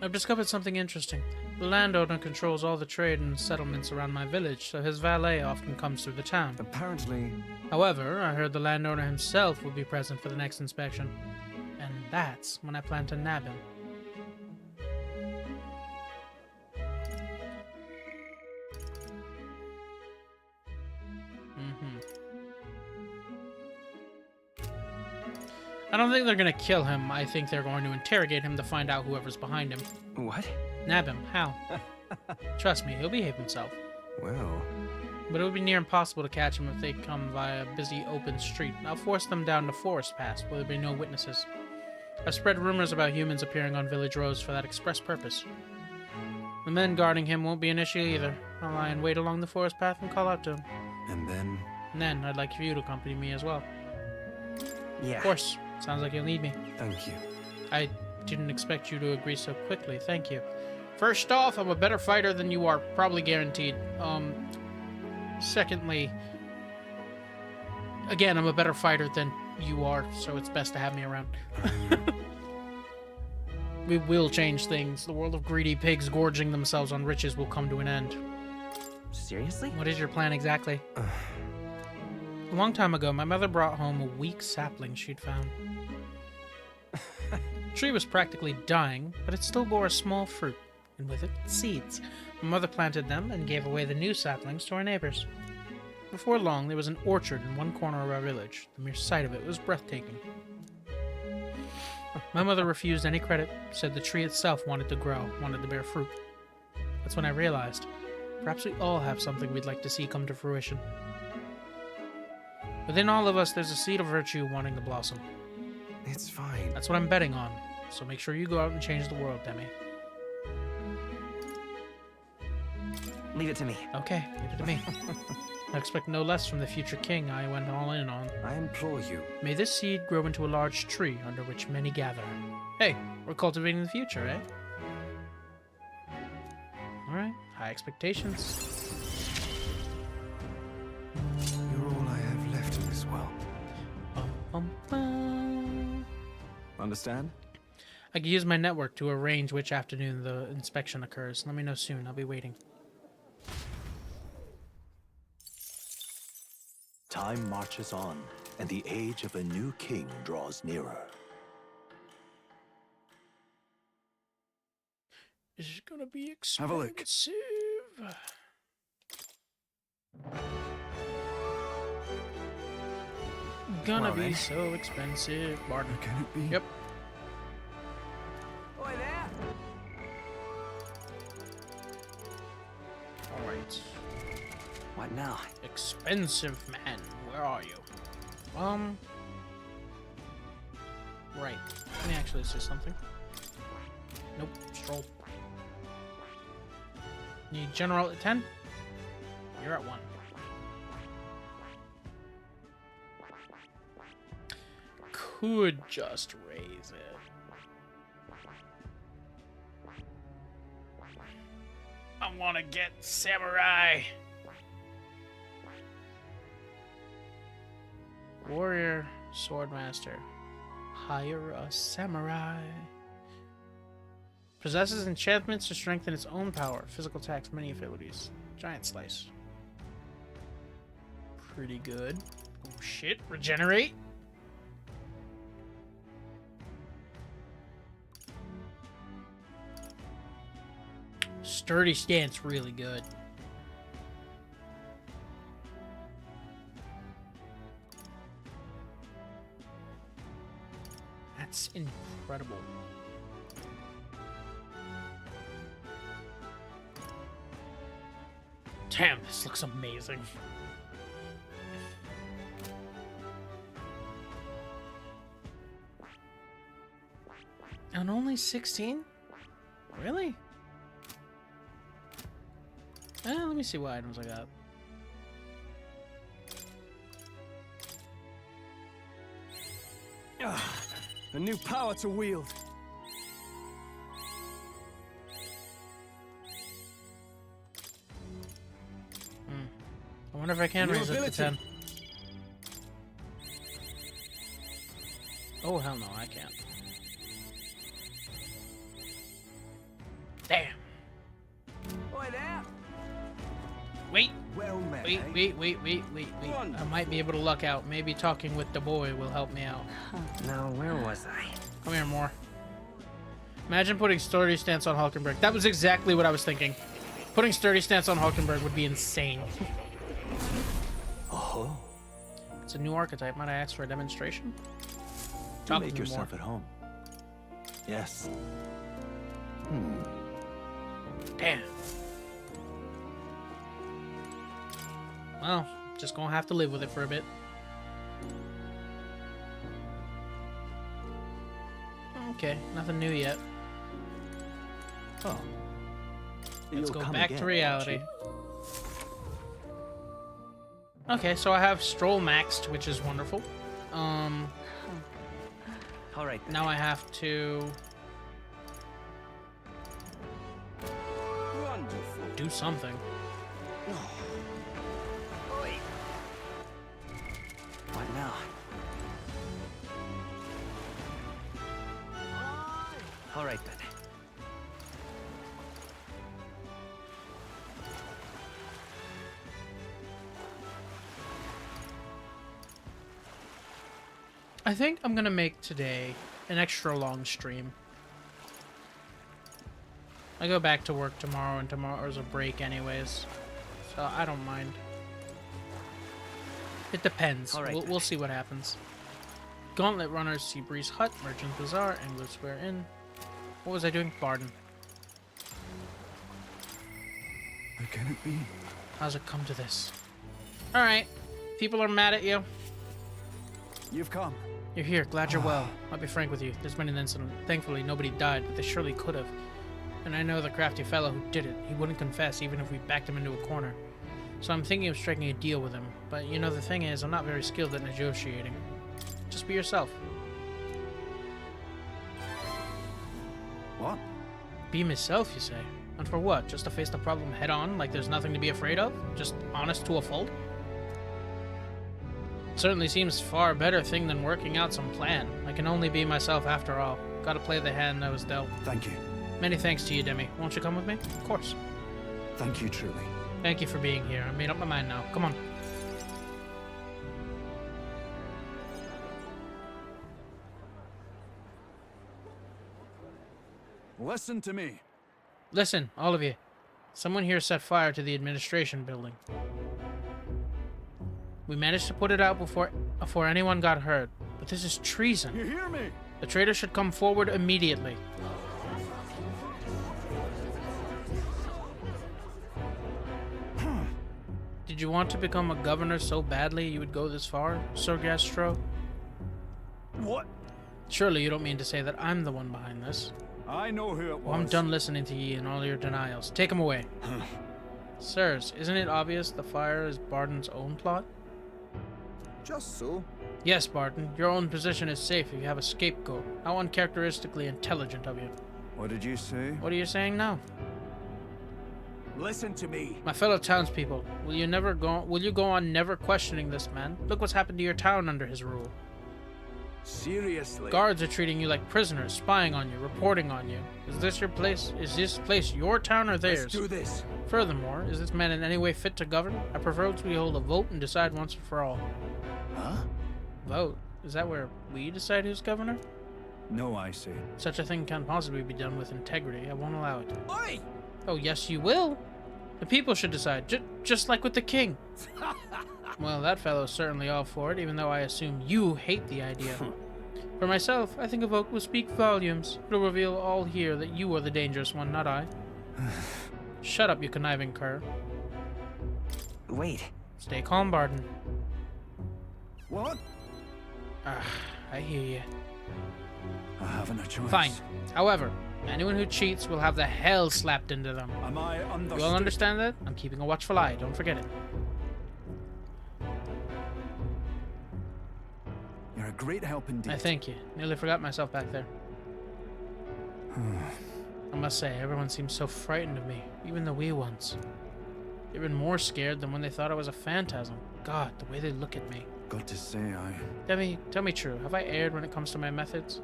I've discovered something interesting. The landowner controls all the trade and settlements around my village, so his valet often comes through the town. Apparently, However, I heard the landowner himself will be present for the next inspection. And that's when I plan to nab him. I don't think they're gonna kill him. I think they're going to interrogate him to find out whoever's behind him. What? Nab him. How? Trust me, he'll behave himself. Well, But it would be near impossible to catch him if they come via a busy open street. I'll force them down the forest pass, where there'll be no witnesses. I've spread rumors about humans appearing on village roads for that express purpose. The men guarding him won't be an issue either. I'll lie and wait along the forest path and call out to him. And then... And then I'd like for you to accompany me as well. yeah. Of course. Sounds like you'll need me. Thank you. I didn't expect you to agree so quickly. Thank you. First off, I'm a better fighter than you are. Probably guaranteed. Secondly, again, I'm a better fighter than you are, so it's best to have me around. We will change things. The world of greedy pigs gorging themselves on riches will come to an end. Seriously? What is your plan exactly? A long time ago, my mother brought home a weak sapling she'd found. The tree was practically dying, but it still bore a small fruit, and with it, seeds. My mother planted them and gave away the new saplings to our neighbors. Before long, there was an orchard in one corner of our village. The mere sight of it was breathtaking. My mother refused any credit, said the tree itself wanted to grow, wanted to bear fruit. That's when I realized, perhaps we all have something we'd like to see come to fruition. Within all of us, there's a seed of virtue wanting to blossom. It's fine. That's what I'm betting on. So make sure you go out and change the world, Demi. Leave it to me. Okay, leave it to me. I expect no less from the future king I went all in on. I implore you. May this seed grow into a large tree under which many gather. Hey, we're cultivating the future, eh? Alright, high expectations. You're all I have left in this world. Bum, bum, bum. Understand? I can use my network to arrange which afternoon the inspection occurs. Let me know soon. I'll be waiting. Time marches on, and the age of a new king draws nearer. This is gonna be expensive. Have a look. Gonna Well, be then. so expensive. Barton. Can it be? Yep. Oi there! Alright. What now? Expensive man. Where are you? Right. Let me actually say something. Nope. Stroll. Need general at 10? You're at 1. Could just raise it. I want to get samurai. Warrior, swordmaster. Hire a samurai. Possesses enchantments to strengthen its own power. Physical attacks, many abilities. Giant slice. Pretty good. Oh shit, regenerate. Sturdy stance, really good. That's incredible. Damn, this looks amazing. And only 16? Really? Let me see what items I got. A new power to wield. I wonder if I can New raise it to ability. 10. Oh, hell no, I can't. Damn. Oi there! Wait, Well met, wait, eh? wait. I might be able to luck out. Maybe talking with the boy will help me out. Now, where was I? Come here, more. Imagine putting sturdy stance on Hulkenberg. That was exactly what I was thinking. Putting sturdy stance on Hulkenberg would be insane. Oh, It's a new archetype. Might I ask for a demonstration? Talk make to me yourself more. at home. Yes. Damn. Well, just gonna have to live with it for a bit. Okay, nothing new yet. Oh. Let's You'll go come back again, to won't reality. you? Okay, so I have Stroll maxed, which is wonderful. All right. Now I have to Wonderful. do something. What now? All right then. I think I'm gonna make today an extra long stream. I go back to work tomorrow, and tomorrow's a break anyways, so I don't mind. It depends. All right, We'll see what happens. Gauntlet Runners, Seabreeze Hut, Merchant Bazaar, Angler Square Inn. What was I doing? Barden. How can it be? How's it come to this? Alright. People are mad at you. You've come. You're here. Glad you're well. I'll be frank with you. There's been an incident. Thankfully, nobody died, but they surely could have. And I know the crafty fellow who did it. He wouldn't confess even if we backed him into a corner. So I'm thinking of striking a deal with him. But you know, the thing is, I'm not very skilled at negotiating. Just be yourself. What? Be myself, you say? And for what? Just to face the problem head on, like there's nothing to be afraid of? Just honest to a fault? Certainly seems far better thing than working out some plan. I can only be myself after all. Gotta play the hand I was dealt. Thank you. Many thanks to you, Demi. Won't you come with me? Of course. Thank you truly. Thank you for being here. I made up my mind now. Come on. Listen to me. Listen, all of you. Someone here set fire to the administration building. We managed to put it out before anyone got hurt. But this is treason. You hear me? The traitor should come forward immediately. Did you want to become a governor so badly you would go this far, Sir Gastro? What? Surely you don't mean to say that I'm the one behind this. I know who it was. Well, I'm done listening to ye and all your denials. Take him away. Sirs, isn't it obvious the fire is Barden's own plot? Just so. Yes, Barden. Your own position is safe if you have a scapegoat. How uncharacteristically intelligent of you. What did you say? What are you saying now? Listen to me. My fellow townspeople, will you go on never questioning this man? Look what's happened to your town under his rule. Seriously. Guards are treating you like prisoners, spying on you, reporting on you. Is this your place? Is this place your town or theirs? Let's do this. Furthermore, is this man in any way fit to govern? I propose we hold a vote and decide once and for all. Huh? Vote? Is that where we decide who's governor? No, I say. Such a thing can't possibly be done with integrity. I won't allow it. Oi! Oh, yes, you will. The people should decide, just like with the king. Well, that fellow's certainly all for it, even though I assume you hate the idea. For myself, I think a vote will speak volumes. It'll reveal all here that you are the dangerous one, not I. Shut up, you conniving cur. Wait. Stay calm, Barden. What? I hear you. I haven't a choice. Fine. However, anyone who cheats will have the hell slapped into them. Am I understood? You all understand that? I'm keeping a watchful eye, don't forget it. You're a great help indeed. I thank you. Nearly forgot myself back there. I must say, everyone seems so frightened of me, even the wee ones. They've been more scared than when they thought I was a phantasm. God, the way they look at me. Got to say, Tell me true, have I erred when it comes to my methods?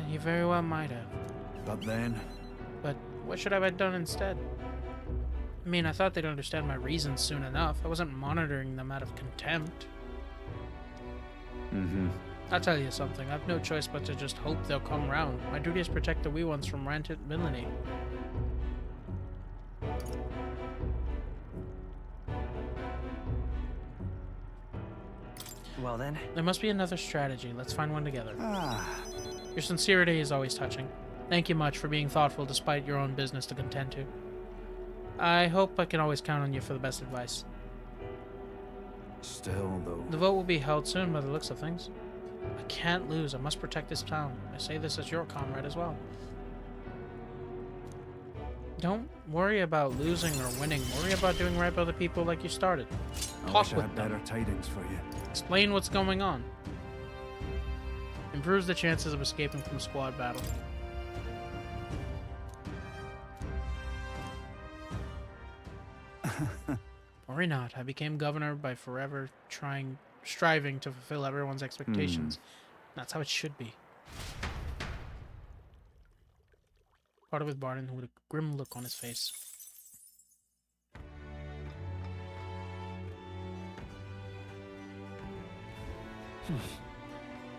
You very well might have. But then... But what should I have done instead? I mean, I thought they'd understand my reasons soon enough. I wasn't monitoring them out of contempt. Mm-hmm. I'll tell you something. I've no choice but to just hope they'll come round. My duty is protect the wee ones from rampant villainy. Well then, There must be another strategy. Let's find one together. Ah, Your sincerity is always touching. Thank you much for being thoughtful despite your own business to contend to. I hope I can always count on you for the best advice. still though. The vote will be held soon by the looks of things. I can't lose. I must protect this town. I say this as your comrade as well. Don't worry about losing or winning. Worry about doing right by the people like you started. I Talk wish I with had them. better tidings for you. Explain what's going on. Improves the chances of escaping from squad battle. Worry not. I became governor by forever striving to fulfill everyone's expectations. That's how it should be. Parted with Barton with a grim look on his face.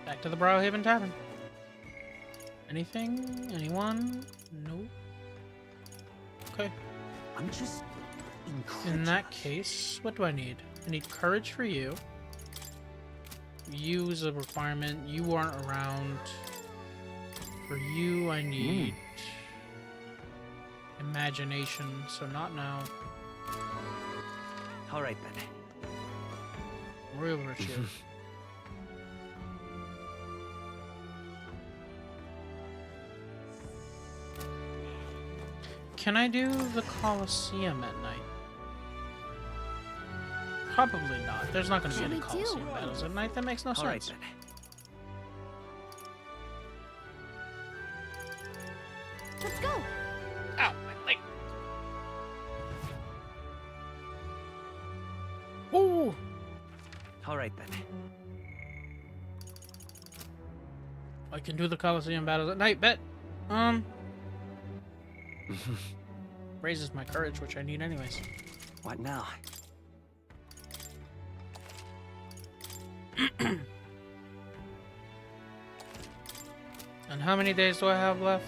Back to the Browhaven Tavern. Anything? Anyone? No. Okay. I'm just In that case, what do I need? I need courage for you. You is a requirement. You aren't around. For you, I need imagination. So not now. all right then. Royal virtue. Can I do the Colosseum at night? Probably not. There's not going to be Shall any we do? Colosseum battles at night. That makes no All right sense. then. Let's go. Ow, my leg. Ooh. All right then. I can do the Colosseum battles at night. Bet. Raises my courage, which I need anyways. What now? And how many days do I have left?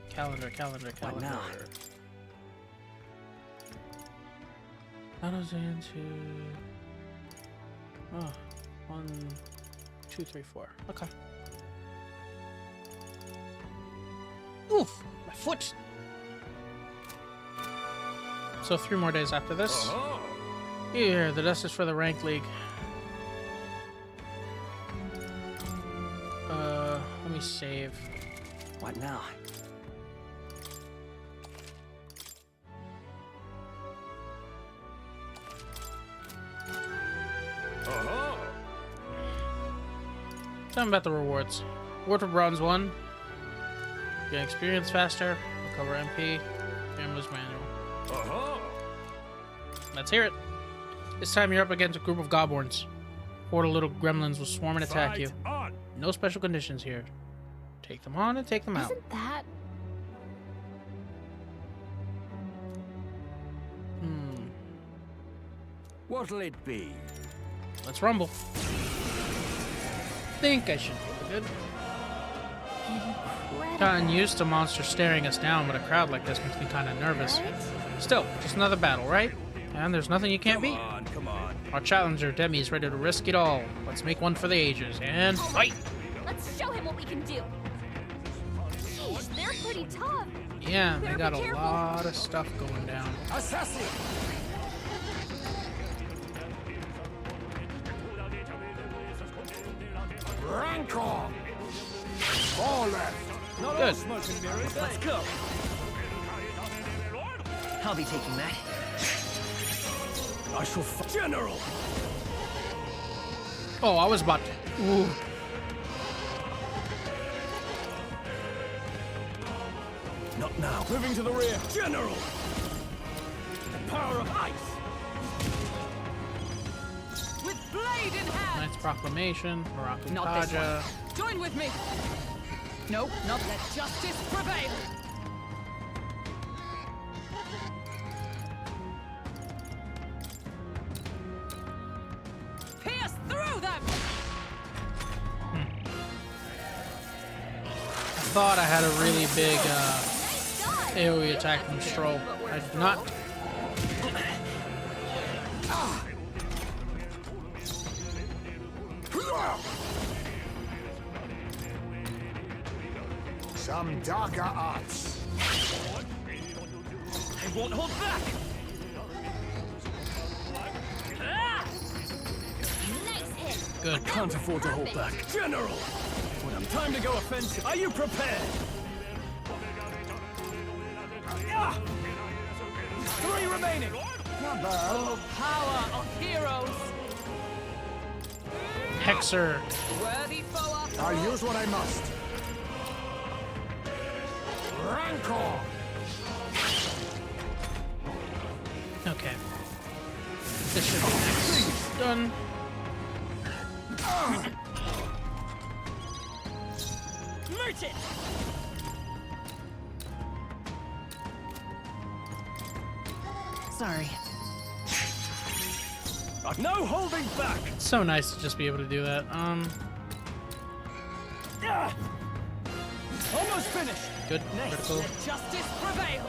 Calendar. What now? Battles into... Oh, 1, 2, 3, 4. Okay. Oof! My foot! So 3 more days after this. Here, the dust is for the rank league. Let me save. What now? Tell me about the rewards. Reward for Bronze 1. Get experience faster. Recover MP. Family's manual. Let's hear it. This time you're up against a group of goblins. Horde of little gremlins will swarm and attack you. No special conditions here. Take them on and take them out. Isn't that... What'll it be? Let's rumble. Think I should do good. Gotten used to monsters staring us down, but a crowd like this makes me kind of nervous. Still, just another battle, right? And there's nothing you can't beat. Come on. Our challenger, Demi, is ready to risk it all. Let's make one for the ages and fight! Let's show him what we can do. Jeez, they're pretty tough. Yeah, they Better got be a careful. lot of stuff going down. Assassin! Rancor! All left! Good. Let's go. I'll be taking that. I shall General! Oh, I was about to... Ooh. Not now. Moving to the rear. General! The power of ice! With blade in hand! Knight's Proclamation, Maraku Not this Kaja. Join with me! Nope, not let justice prevail! Pierce through them! I thought I had a really big AoE attack from Stroll. I did not. Some darker arts. I won't hold back! Nice hit. Good. Can't afford to hold back. General! Time to go offensive. Are you prepared? Ah! 3 remaining! Not bad. The power of heroes. Hexer. Worthy foe after I'll all. use what I must. Rancor! Okay. This should be nice. Done. Merchant. Sorry. No holding back! It's so nice to just be able to do that. Ah! Almost finished! Good. Critical. Let justice prevail.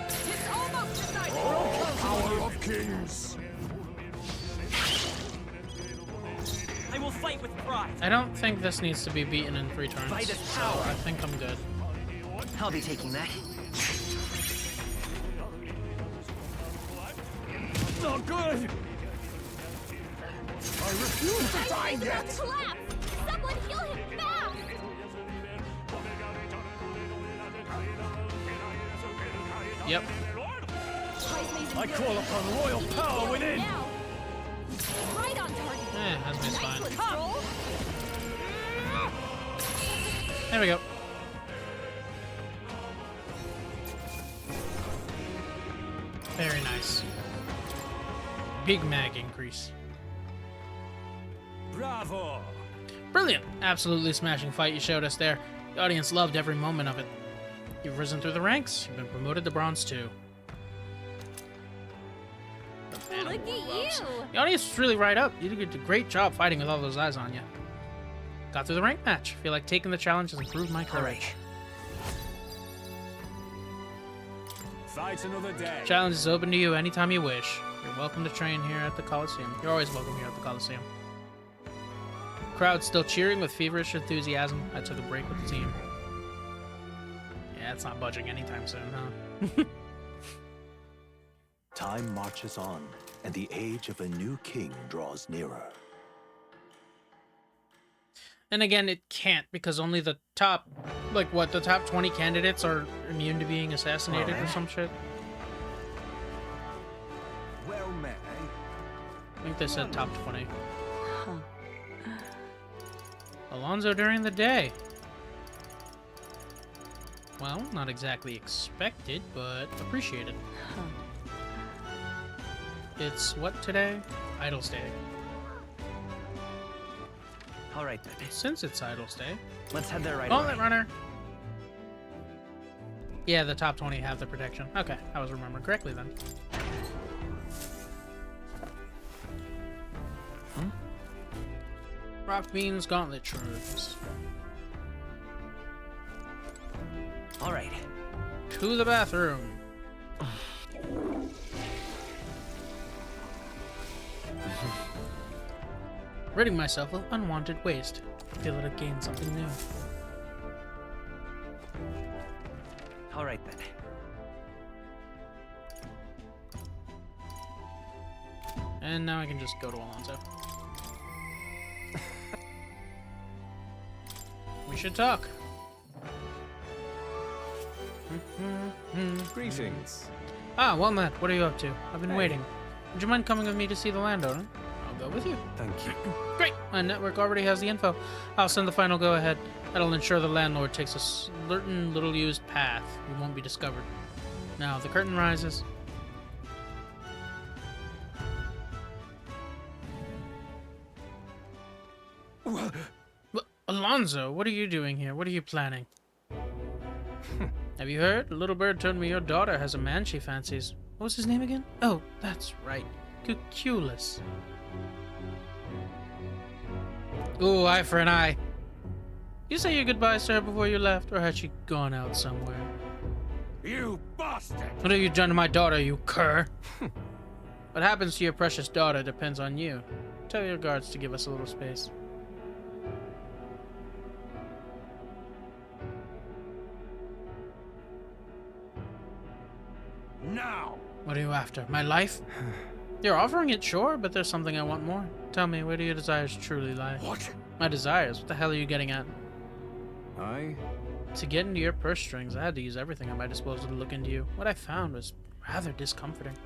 It's almost decided. Power of kings. I will fight with pride. I don't think this needs to be beaten in 3 turns, By the so power. I think I'm good. I'll be taking that. Not good! I refuse to die He's about yet. to collapse. Someone heal him fast. Yep. I call upon royal power within! Now. Right on target. That's fine. Excellent roll. There we go. Very nice. Big mag increase. Bravo! Brilliant! Absolutely smashing fight you showed us there. The audience loved every moment of it. You've risen through the ranks. You've been promoted to Bronze 2. Look at you. The audience was really right up. You did a great job fighting with all those eyes on you. Got through the rank match. Feel like taking the challenge has improved my courage. Fight another day. Challenge is open to you anytime you wish. You're welcome to train here at the Coliseum. You're always welcome here at the Coliseum. Crowd still cheering with feverish enthusiasm. I took a break with the team. Yeah, it's not budging anytime soon, huh? Time marches on, and the age of a new king draws nearer. And again, it can't, because only the top, like what, the top 20 candidates are immune to being assassinated or some shit? Well met, I think they said top 20. Alonso during the day. Well, not exactly expected, but appreciated. It's what today? Idol's Day. All right then. Since it's Idol's Day. Let's head there right Oh, away. that runner! Yeah, the top 20 have the protection. Okay, I was remembering correctly then. Rock Beans Gauntlet Troops. All right. To the bathroom. Ridding myself of unwanted waste. Feel that I've gained something new. All right then. And now I can just go to Alonso. We should talk. Greetings. Ah, well met. What are you up to? I've been waiting. Would you mind coming with me to see the landowner? I'll go with you. Thank you. Great! My network already has the info. I'll send the final go-ahead. That'll ensure the landlord takes a certain little-used path. We won't be discovered. Now, the curtain rises. Alonso, what are you doing here? What are you planning? Have you heard? The little bird told me your daughter has a man she fancies. What was his name again? Oh, that's right. Cuculus. Ooh, eye for an eye. You say your goodbyes to her before you left, or had she gone out somewhere? You bastard! What have you done to my daughter, you cur? What happens to your precious daughter depends on you. Tell your guards to give us a little space. now! What are you after? My life? You're offering it, sure, but there's something I want more. Tell me, where do your desires truly lie? What? My desires? What the hell are you getting at? To get into your purse strings, I had to use everything at my disposal to look into you. What I found was rather discomforting.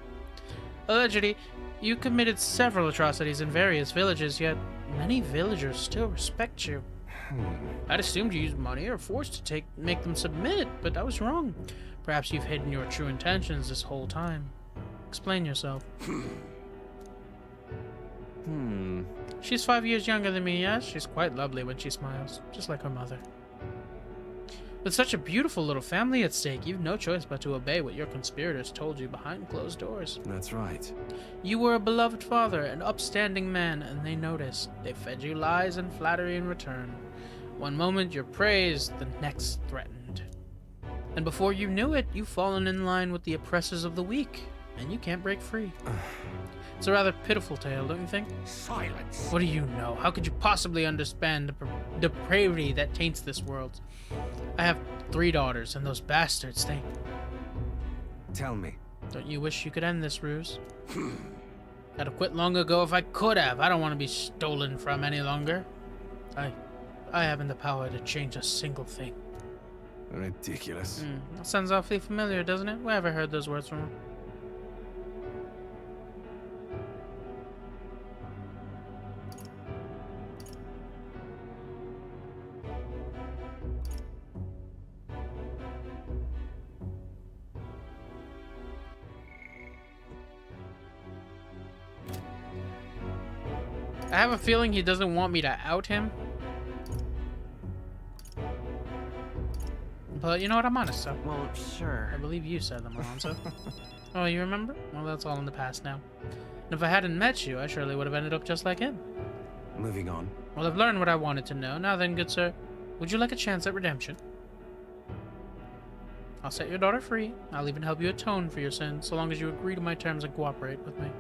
Allegedly, you committed several atrocities in various villages, yet many villagers still respect you. I'd assumed you used money or force to make them submit, but I was wrong. Perhaps you've hidden your true intentions this whole time. Explain yourself. She's 5 years younger than me, yes? She's quite lovely when she smiles, just like her mother. With such a beautiful little family at stake, you've no choice but to obey what your conspirators told you behind closed doors. That's right. You were a beloved father, an upstanding man, and they noticed. They fed you lies and flattery in return. One moment you're praised, the next threatened. And before you knew it, you've fallen in line with the oppressors of the weak, and you can't break free. It's a rather pitiful tale, don't you think? Silence! What do you know? How could you possibly understand the depravity that taints this world? I have 3 daughters, and those bastards, they... Tell me. Don't you wish you could end this ruse? I'd have quit long ago if I could have. I don't want to be stolen from any longer. I haven't the power to change a single thing. Ridiculous. That sounds awfully familiar, doesn't it? Where have I heard those words from? I have a feeling he doesn't want me to out him. But you know what? I'm honest, so. Well, sure. I believe you said them, Alonso. Oh, you remember? Well, that's all in the past now. And if I hadn't met you, I surely would have ended up just like him. Moving on. Well, I've learned what I wanted to know. Now then, good sir, would you like a chance at redemption? I'll set your daughter free. I'll even help you atone for your sins, so long as you agree to my terms and cooperate with me.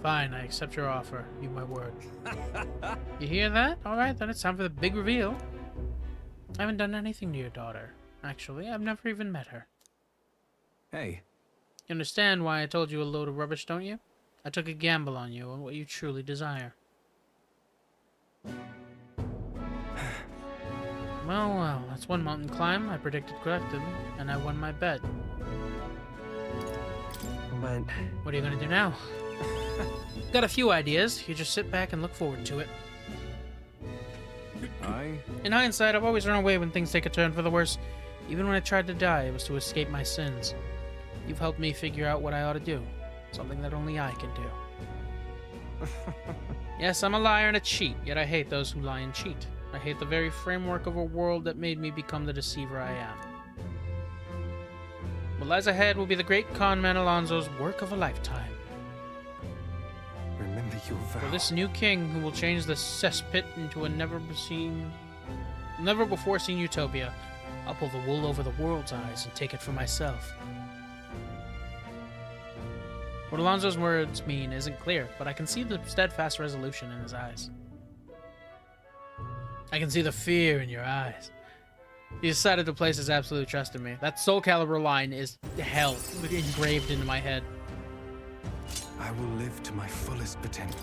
Fine, I accept your offer. You my word. You hear that? Alright, then it's time for the big reveal. I haven't done anything to your daughter. Actually, I've never even met her. Hey. You understand why I told you a load of rubbish, don't you? I took a gamble on you and what you truly desire. Well, that's one mountain climb I predicted correctly, and I won my bet. But... What are you gonna do now? Got a few ideas. You just sit back and look forward to it. In hindsight, I've always run away when things take a turn for the worse. Even when I tried to die, it was to escape my sins. You've helped me figure out what I ought to do. Something that only I can do. Yes, I'm a liar and a cheat, yet I hate those who lie and cheat. I hate the very framework of a world that made me become the deceiver I am. What lies ahead will be the great conman Alonso's work of a lifetime. Remember your vow. For this new king who will change the cesspit into a never before seen utopia, I'll pull the wool over the world's eyes and take it for myself. What Alonso's words mean isn't clear, but I can see the steadfast resolution in his eyes. I can see the fear in your eyes. He decided to place his absolute trust in me. That Soul Calibur line is hell engraved into my head. I will live to my fullest potential.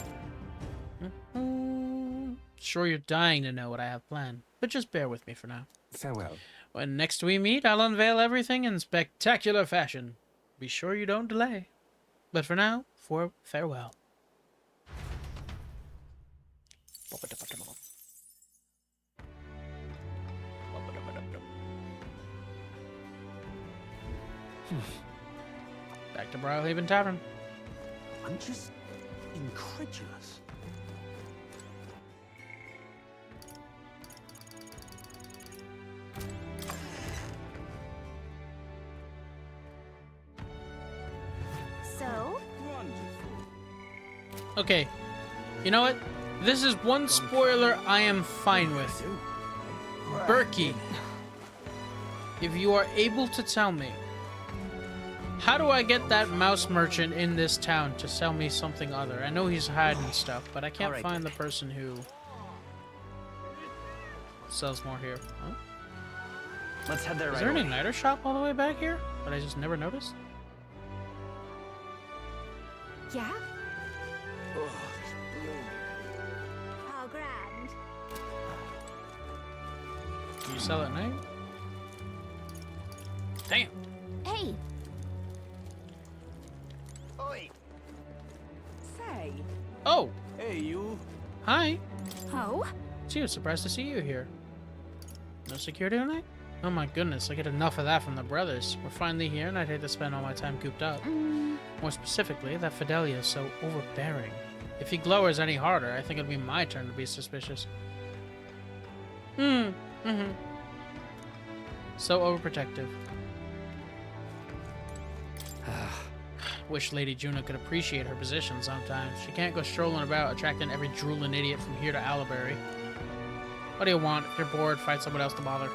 Sure, you're dying to know what I have planned, but just bear with me for now. Farewell. When next we meet, I'll unveil everything in spectacular fashion. Be sure you don't delay. But for now, farewell. Back to Briarhaven Tavern. I'm just incredulous. So? Okay, you know what? This is one spoiler I am fine with. Berkey, if you are able to tell me, how do I get that mouse merchant in this town to sell me something other? I know he's hiding stuff, but I can't find the person who sells more here. Huh? Let's head there Is right there an away. igniter shop all the way back here that I just never noticed? Yeah? Oh, this bloom. How grand. Do you sell at night? Damn. Hey, Oi! say. Oh, Hey, you. hi. Oh? Gee, surprised to see you here. No security tonight? Oh my goodness, I get enough of that from the brothers. We're finally here, and I'd hate to spend all my time cooped up. More specifically, that Fidelia is so overbearing. If he glowers any harder, I think it'd be my turn to be suspicious. So overprotective. Wish Lady Juno could appreciate her position sometimes. She can't go strolling about attracting every drooling idiot from here to Alaberry. What do you want? If you're bored, find someone else to bother.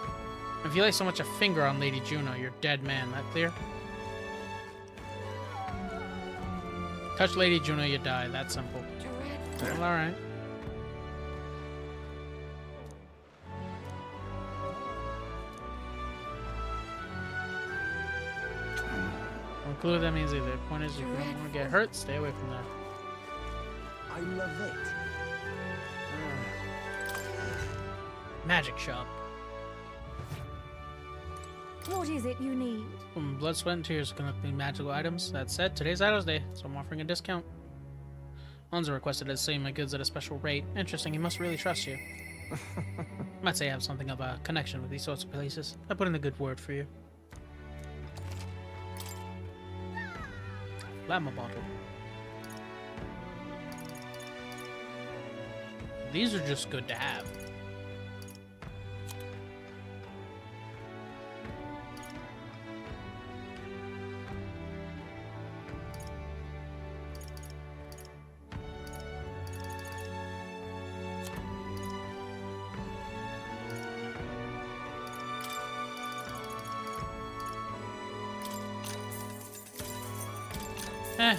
If you lay so much a finger on Lady Juno, you're dead man. That clear? Touch Lady Juno, you die. That simple. Well, alright. No clue what that means either. Point is, if you don't want to get hurt, stay away from there. I love it. Magic shop. What is it you need? Blood, sweat, and tears collecting magical items. That said, today's Idols Day, so I'm offering a discount. Onza requested to sell my goods at a special rate. Interesting, he must really trust you. Might say I have something of a connection with these sorts of places. I put in a good word for you. Llama bottle. These are just good to have.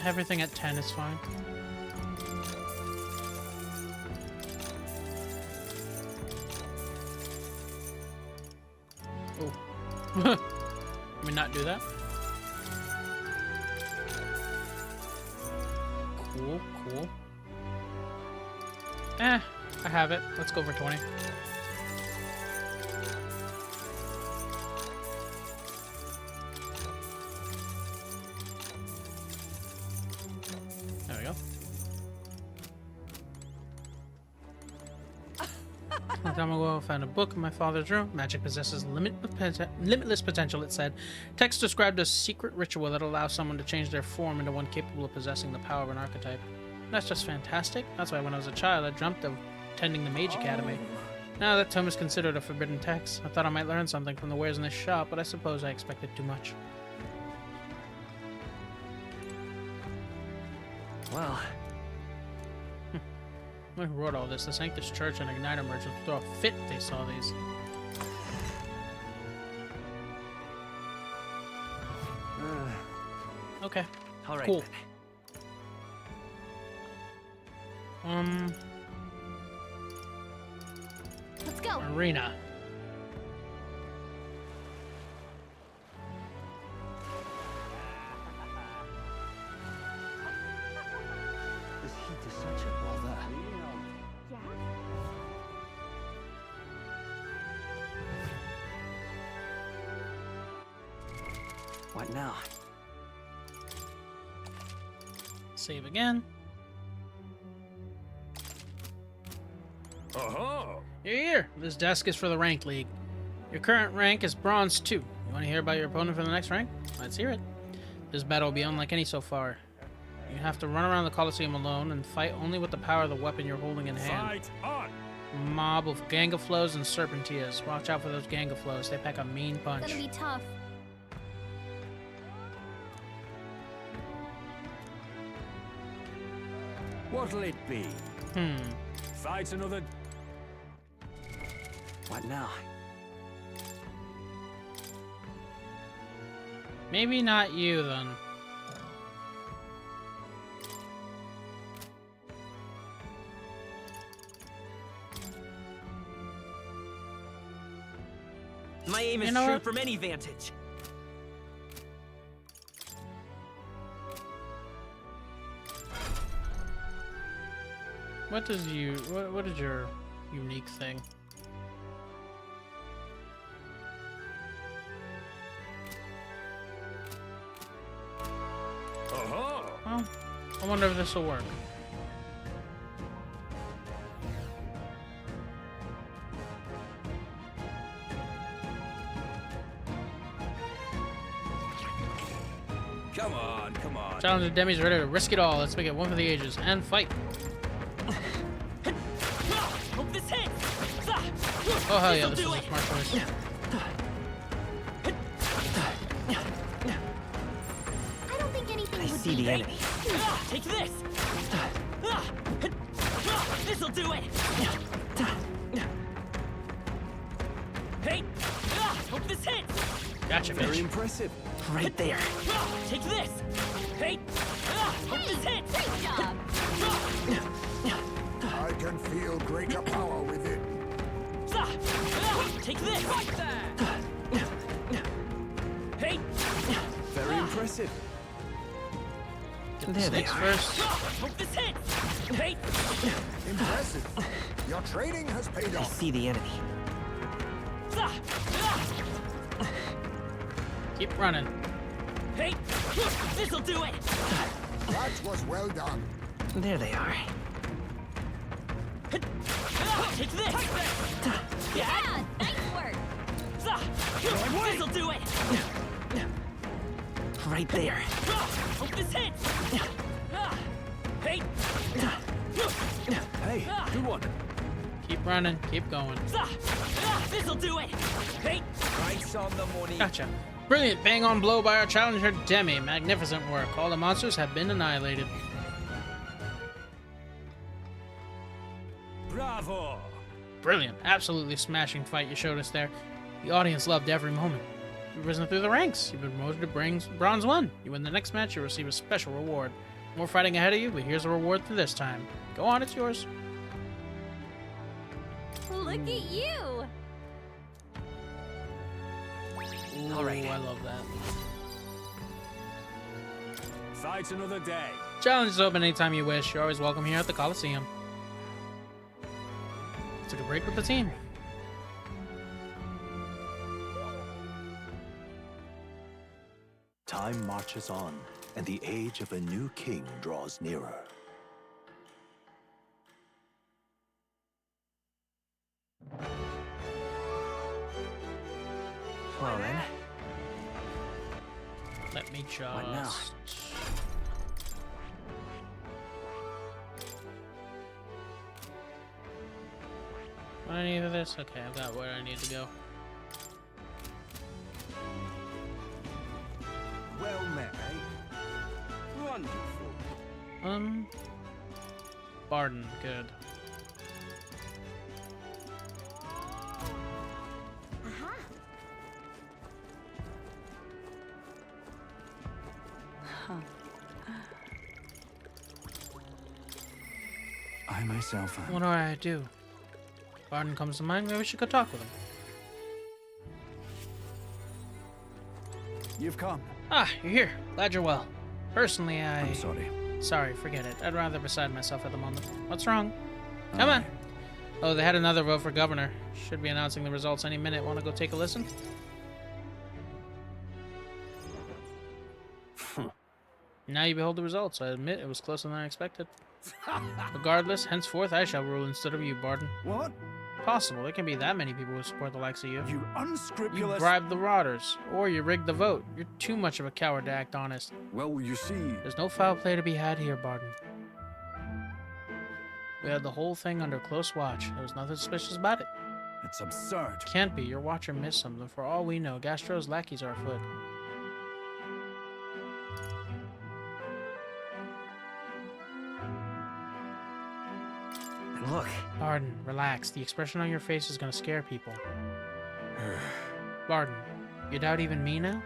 Everything at 10 is fine. Oh. Let me not do that. Cool, cool. I have it. Let's go for 20. There we go. Long time ago, I found a book in my father's room. Magic possesses limitless potential, it said. Text described a secret ritual that allows someone to change their form into one capable of possessing the power of an archetype. That's just fantastic. That's why when I was a child, I dreamt of attending the Mage Academy. Now that tome is considered a forbidden text. I thought I might learn something from the wares in this shop, but I suppose I expected too much. Well, Who wrote all this? The Sanctus Church and Igniter merchants would throw a fit if they saw these. Okay. all right. Cool. then. Let's go. Arena. This heat is such a bother. Yeah? What now? Save again. Uh-huh. You're here. This desk is for the rank league. Your current rank is bronze 2. You want to hear about your opponent for the next rank? Let's hear it. This battle will be unlike any so far. You have to run around the Colosseum alone and fight only with the power of the weapon you're holding in hand. Fight on. Mob of Gangaflows and Serpentias. Watch out for those Gangaflows. They pack a mean punch. Gonna be tough. What'll it be? Fight another. What now? Maybe not you, then. My aim is You know true what? from any vantage. What is what is your unique thing? Well, I wonder if this will work. Come on, come on. Challenger Demi's ready to risk it all. Let's make it one for the ages and fight. Hope this hits. Oh hell yeah, this is a smart choice. I don't think anything I would see be the enemy. Take this. This'll do it. Hey, hope this hits. Gotcha, Very bitch. impressive. Right there. Take this. Hey, hope this hits. Great job! I can feel greater power within. Take this. Right there. Hey, Very impressive. Get the stakes first. hope this hits. Hey, Impressive. Your training has paid I off. see the enemy. Keep running. Hey, this'll do it. That was well done. There they are. Take this. Yeah, nice work! This'll do it. Right there. Hope this hits. Hey, Hey, good one. Keep running. Keep going. this'll do it. Hey, right on the money. Gotcha. Brilliant bang on blow by our challenger Demi. Magnificent work. All the monsters have been annihilated. Bravo. Brilliant. Absolutely smashing fight you showed us there. The audience loved every moment. You've risen through the ranks. You've been promoted to Bronze 1. You win the next match, you'll receive a special reward. More fighting ahead of you, but here's a reward for this time. Go on, it's yours. Look at you! All right. Ooh, I love that. Fight another day. Challenge is open anytime you wish. You're always welcome here at the Coliseum. Took a break with the team. Time marches on, and the age of a new king draws nearer. Well then, Let me just... What now? Want any of this? Okay, I've got where I need to go. Well met, eh? Wonderful. Barden, good. I myself am. What do I do? Barden comes to mind, maybe we should go talk with him. You've come. Ah, you're here. Glad you're well. Personally, I'm sorry. Sorry, forget it. I'd rather beside myself at the moment. What's wrong? Come on. Oh, they had another vote for governor. Should be announcing the results any minute. Want to go take a listen? Now you behold the results. I admit it was closer than I expected. Regardless, henceforth I shall rule instead of you, Barden. What? Possible. There can be that many people who support the likes of you. You You unscrupulous... bribed the Rotters, or you rigged the vote. You're too much of a coward to act honest. Well, you see... There's no foul play to be had here, Barden. We had the whole thing under close watch. There was nothing suspicious about it. It's absurd. Can't be. Your watcher missed something. For all we know, Gastro's lackeys are afoot. and look, Barden, relax. The expression on your face is gonna scare people. Barden, you doubt even me now?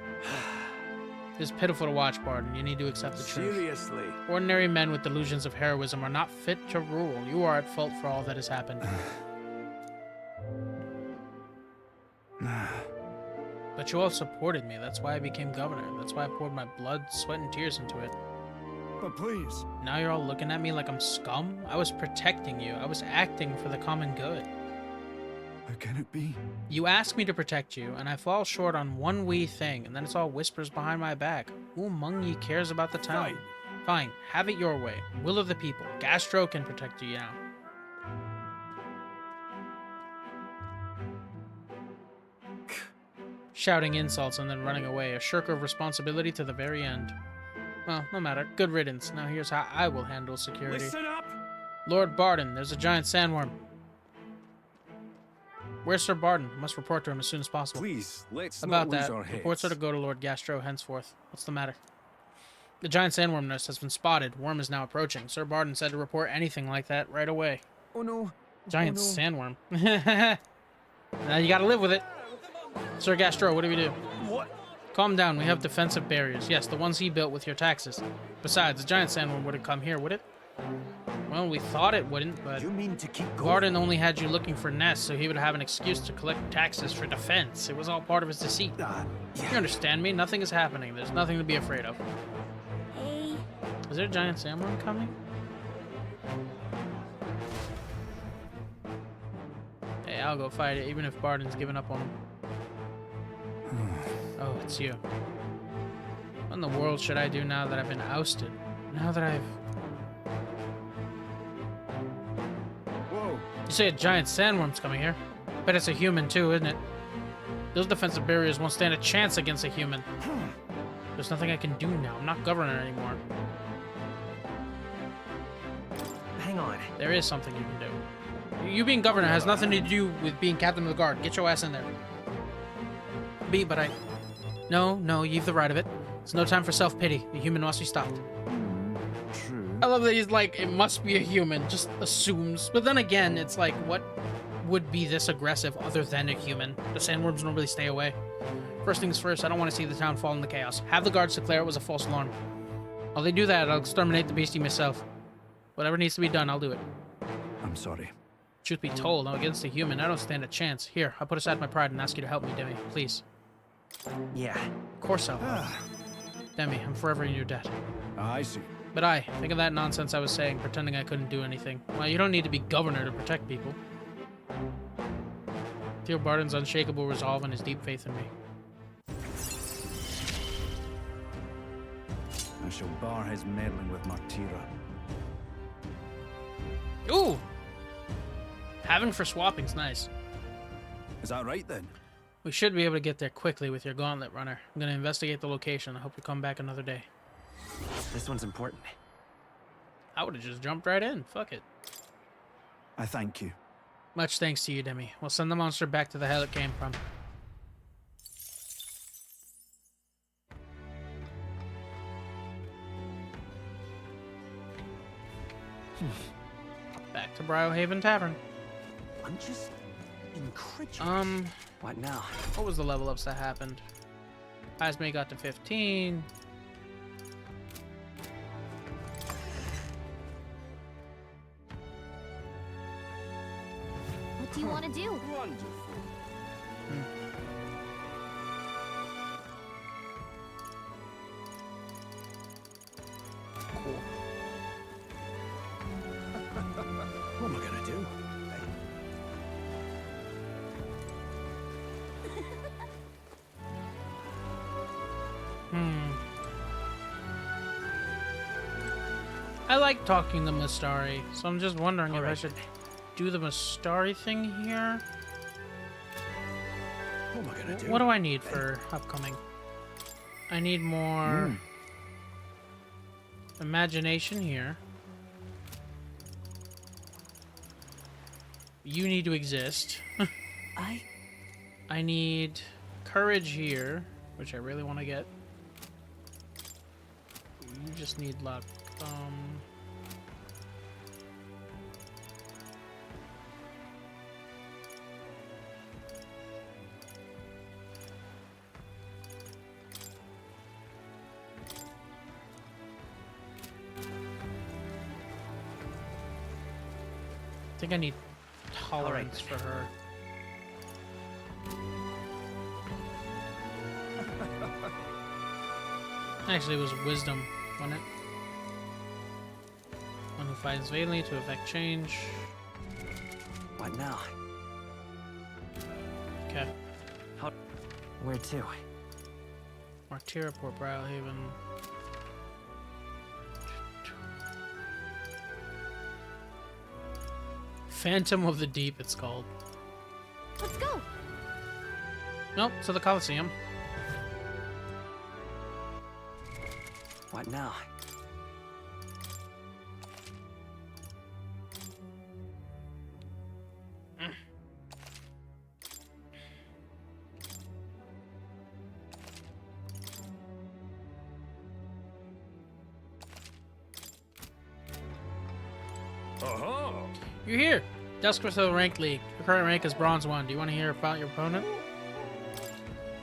It's pitiful to watch, Barden. You need to accept the truth. Seriously. Ordinary men with delusions of heroism are not fit to rule. You are at fault for all that has happened. But you all supported me. That's why I became governor. That's why I poured my blood, sweat, and tears into it. But please. Now you're all looking at me like I'm scum? I was protecting you. I was acting for the common good. How can it be? You asked me to protect you, and I fall short on one wee thing, and then it's all whispers behind my back. Who among ye cares about the town? Fine, have it your way. Will of the people. Gastro can protect you now. Shouting insults and then running away, a shirker of responsibility to the very end. Well, no matter. Good riddance. Now here's how I will handle security. Listen up! Lord Barden, there's a giant sandworm. Where's Sir Barden? I must report to him as soon as possible. Please, let's About not lose that, our heads. reports are to go to Lord Gastro henceforth. What's the matter? The giant sandworm nest has been spotted. Worm is now approaching. Sir Barden said to report anything like that right away. Oh no. Giant Oh, no. sandworm. Now you gotta live with it. Sir Gastro, what do we do? What? Calm down, we have defensive barriers. Yes, the ones he built with your taxes. Besides, the giant sandworm wouldn't come here, would it? Well, we thought it wouldn't, but You mean to keep going? Barden only had you looking for nests, so he would have an excuse to collect taxes for defense. It was all part of his deceit. You understand me? Nothing is happening. There's nothing to be afraid of. Hey. Is there a giant sandworm coming? Hey, I'll go fight it, even if Barden's given up on him. Oh, it's you. What in the world should I do now that I've been ousted? Now that I've... Whoa. You say a giant sandworm's coming here. Bet it's a human too, isn't it? Those defensive barriers won't stand a chance against a human. There's nothing I can do now. I'm not governor anymore. Hang on. There is something you can do. You being governor has nothing to do with being captain of the guard. Get your ass in there. But I... No, you've the right of it. It's no time for self-pity. The human must be stopped. True. I love that he's like, it must be a human. Just assumes. But then again, it's like, what would be this aggressive other than a human? The sandworms normally stay away. First things first, I don't want to see the town fall into chaos. Have the guards declare it was a false alarm. While they do that, I'll exterminate the beastie myself. Whatever needs to be done, I'll do it. I'm sorry. Truth be told, I'm against a human. I don't stand a chance. Here, I'll put aside my pride and ask you to help me, Demi. Please. Yeah. Of course I'll help. Demi, I'm forever in your debt. I see. But think of that nonsense I was saying, pretending I couldn't do anything. Well, you don't need to be governor to protect people. Feel Barden's unshakable resolve and his deep faith in me. I shall bar his meddling with Martira. Ooh! Having for swapping's nice. Is that right then? We should be able to get there quickly with your gauntlet runner. I'm gonna investigate the location. I hope you come back another day. This one's important. I would've just jumped right in. Fuck it. I thank you. Much thanks to you, Demi. We'll send the monster back to the hell it came from. Back to Briohaven Tavern. I'm just incredulous. What now? What was the level ups that happened? Asme got to 15. What do you want to do? Wonderful. Cool. What am I gonna do? I like talking to Mustari, so I'm just wondering if I should do the Mustari thing here. What am I gonna do? What do I need for upcoming? I need more imagination here. You need to exist. I need courage here, which I really want to get. You just need luck. I think I need tolerance for her. Actually, it was wisdom, wasn't it? One who fights valiantly to effect change. What now? Okay. Where to? Martyra, Port Brawlhaven. Phantom of the Deep, it's called. Let's go. Nope, to the Colosseum. What now? Aha! You're here! Duskerville Rank League. Your current rank is Bronze 1. Do you want to hear about your opponent?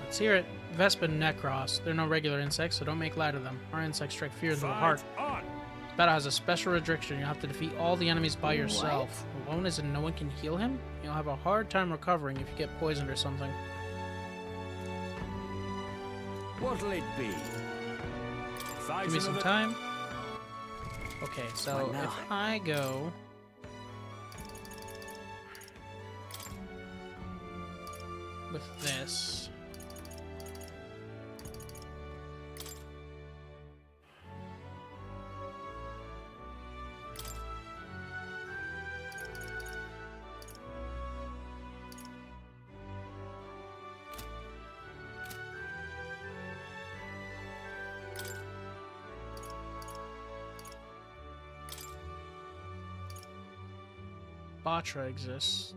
Let's hear it. Vespin Necros. They're no regular insects, so don't make light of them. Our insects strike fear into the heart. Fight on! This battle has a special restriction. You have to defeat all the enemies by yourself. Alone as in no one can heal him? You'll have a hard time recovering if you get poisoned or something. What'll it be? Fight Give me some another- time. Okay, so What now? if I go... with this... Batra exists.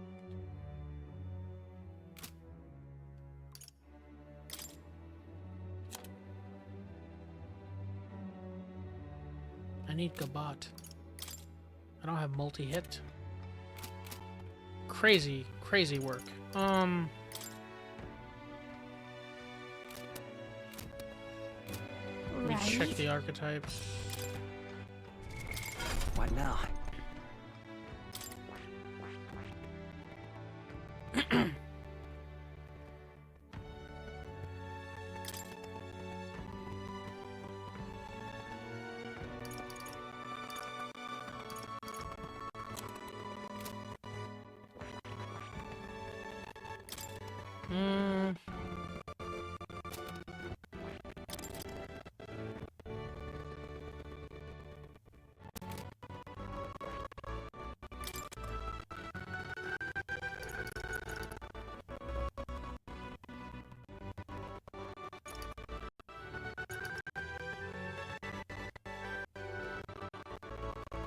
I need Gabat. I don't have multi-hit. Crazy, crazy work. Let me check the archetypes. What now?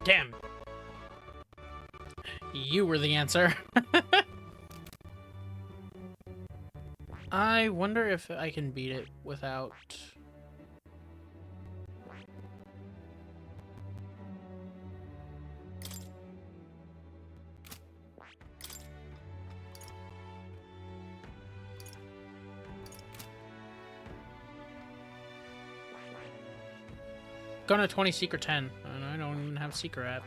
Damn. You were the answer. I wonder if I can beat it without... Gonna 20 Seeker 10, and I don't even have Seeker at.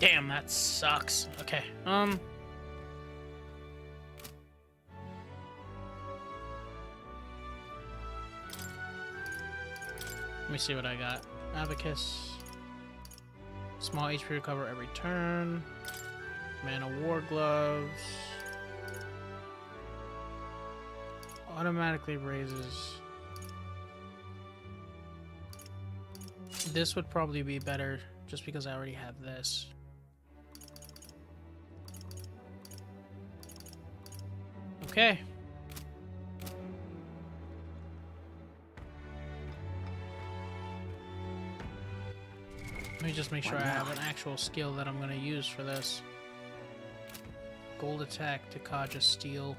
Damn, that sucks. Okay, Let me see what I got. Abacus. Small HP recover every turn. Mana War Gloves. Automatically raises. This would probably be better just because I already have this. Okay. Let me just make sure I have an actual skill that I'm going to use for this. Gold attack to Kaja Steel.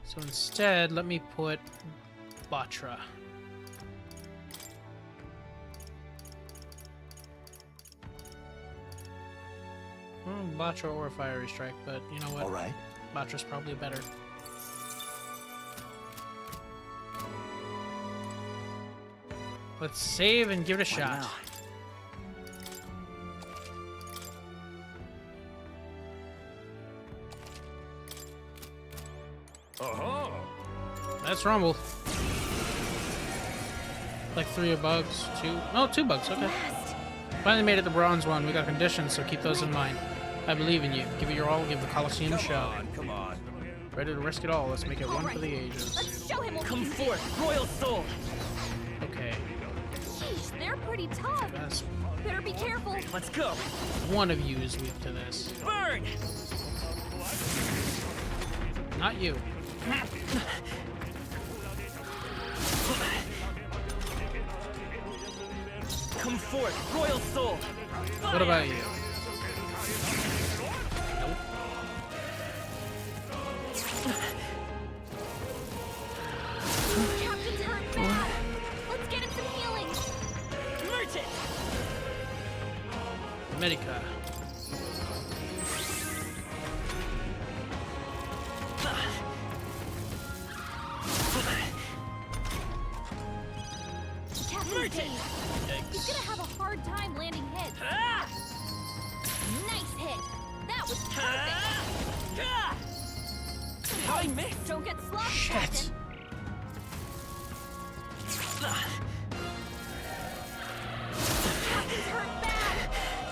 So instead, let me put Batra. Batra or Fiery Strike, but you know what? All right. Batra's probably better. Let's save and give it a shot. now? Aha! Let's rumble. Like 3 bugs, 2. No, 2 bugs. Okay. Finally made it the bronze one. We got conditions, so keep those in mind. I believe in you. Give it your all. Give the Colosseum a show. Come on. Ready to risk it all. Let's make it one for the ages. Let's show him what Come we can forth, royal soul! Okay. do. Sheesh, they're pretty tough. That's Better be careful. Let's go! one of you is weak to this. Burn! Not you. Come forth, royal soul! What about you? Nope. Captain's hurt bad. Let's get him some healing. Merchant! Medica. Captain's dazed. He's Yikes. gonna have a hard time landing hits. Ah! Nice hit. That was perfect. Ah! How I missed? Don't get sloppy, Shit. Captain. Captain's hurt bad.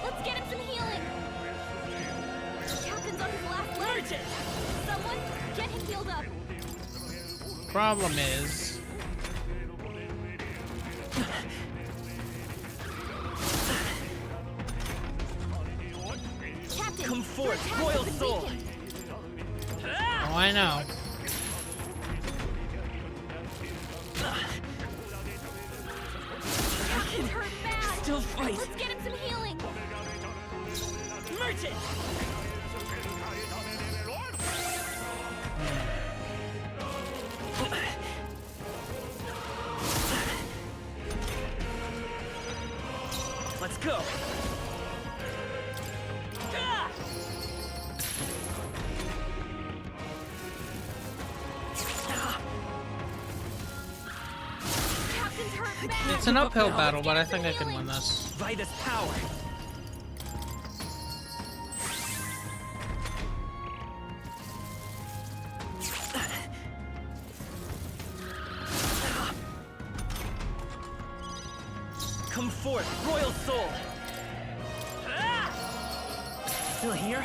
Let's get him some healing. Captain's on his last leg. Merchant! Someone get him healed up. Problem is, Captain, Come forth, your attack royal has been soul. weakened. oh, I know. Captain's hurt bad. Still fight! Let's get him some healing. Merchant! Let's go! Ah! Captain's hurt bad. It's an uphill battle, but I think I can win this. Vitus power! Come forth, royal soul! Ah! Still here?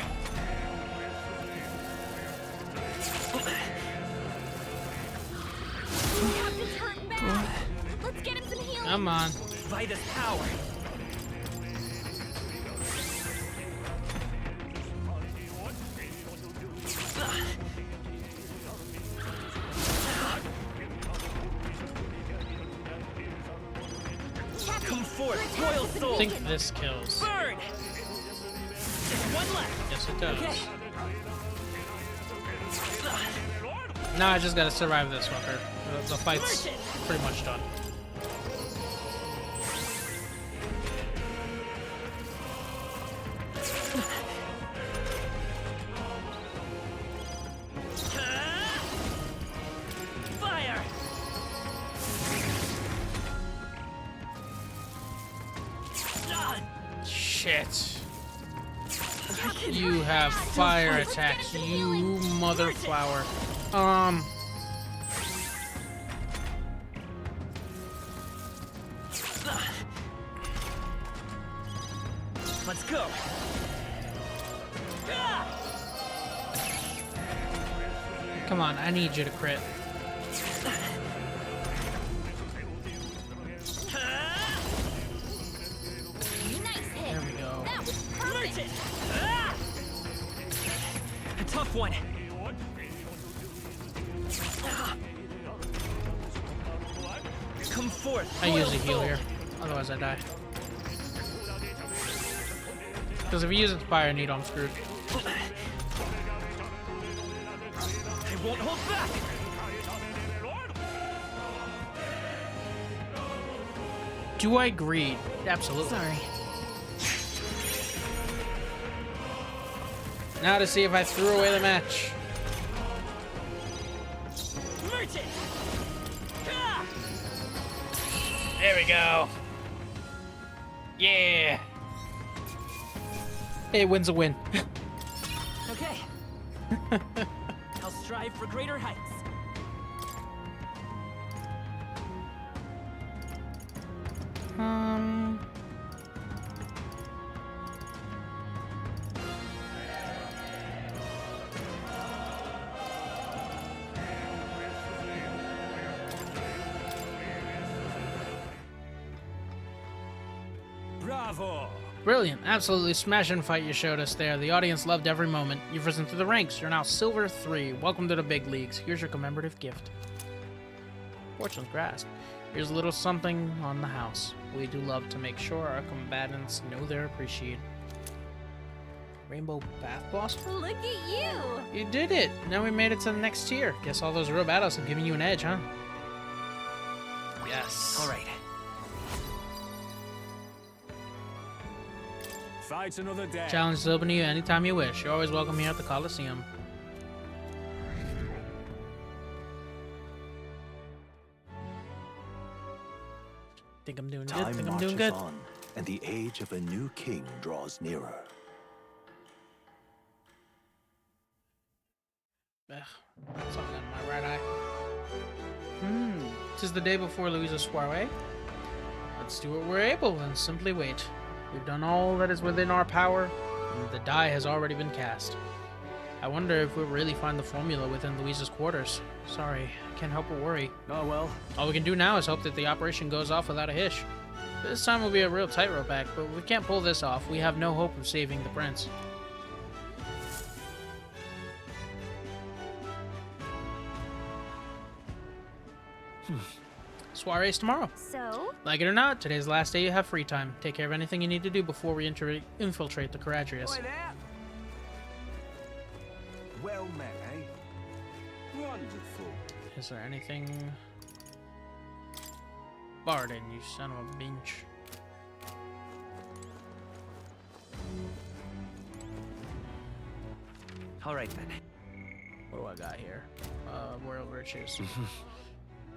Captain's hurt bad. Let's get him some healing. Come on. Vitus power! Captain, Come forth, your attack royal has been soul! I think this kills. Burn! Just one left! Yes, it does. Okay. Now I just gotta survive this fucker. The fight's pretty much done. Fire! Shit. You have fire attacks, you mother flower. Let's go! Come on, I need you to crit. Nice hit. There we go. That was perfect. Merchant! Ah! A tough one. Come forth. I royal usually heal soul. here, otherwise I die. Because if he uses fire, Neato, I'm screwed. I won't hold back. Do I greed? Absolutely. Sorry. Now to see if I threw away the match. Merchant! There we go. Yeah. Hey, win's a win. Okay. I'll strive for greater heights. Bravo! Brilliant. Absolutely smashing fight you showed us there. The audience loved every moment. You've risen through the ranks. You're now Silver 3. Welcome to the big leagues. Here's your commemorative gift. Fortune's grasp. Here's a little something on the house. We do love to make sure our combatants know they're appreciated. Rainbow Bath Boss? Look at you! You did it! Now we made it to the next tier. Guess all those real battles have given you an edge, huh? Yes. All right. Fight another day. Challenge is open to you anytime you wish. You're always welcome here at the Coliseum. Think I'm doing good. Time Think I'm doing marches good. on, and the age of a new king draws nearer. Ugh, something in my right eye. Tis the day before Louisa's soiree. Let's do what we're able and simply wait. We've done all that is within our power, and the die has already been cast. I wonder if we'll really find the formula within Louisa's quarters. Sorry, I can't help but worry. Oh well. All we can do now is hope that the operation goes off without a hitch. This time will be a real tightrope act, but if we can't pull this off, we have no hope of saving the prince. Soiree's tomorrow. So? Like it or not, today's the last day you have free time. Take care of anything you need to do before we infiltrate the Caradrius. Boy, there. Well met, eh? Wonderful. Is there anything... Barden, you son of a bitch. All right then. What do I got here? Royal virtues.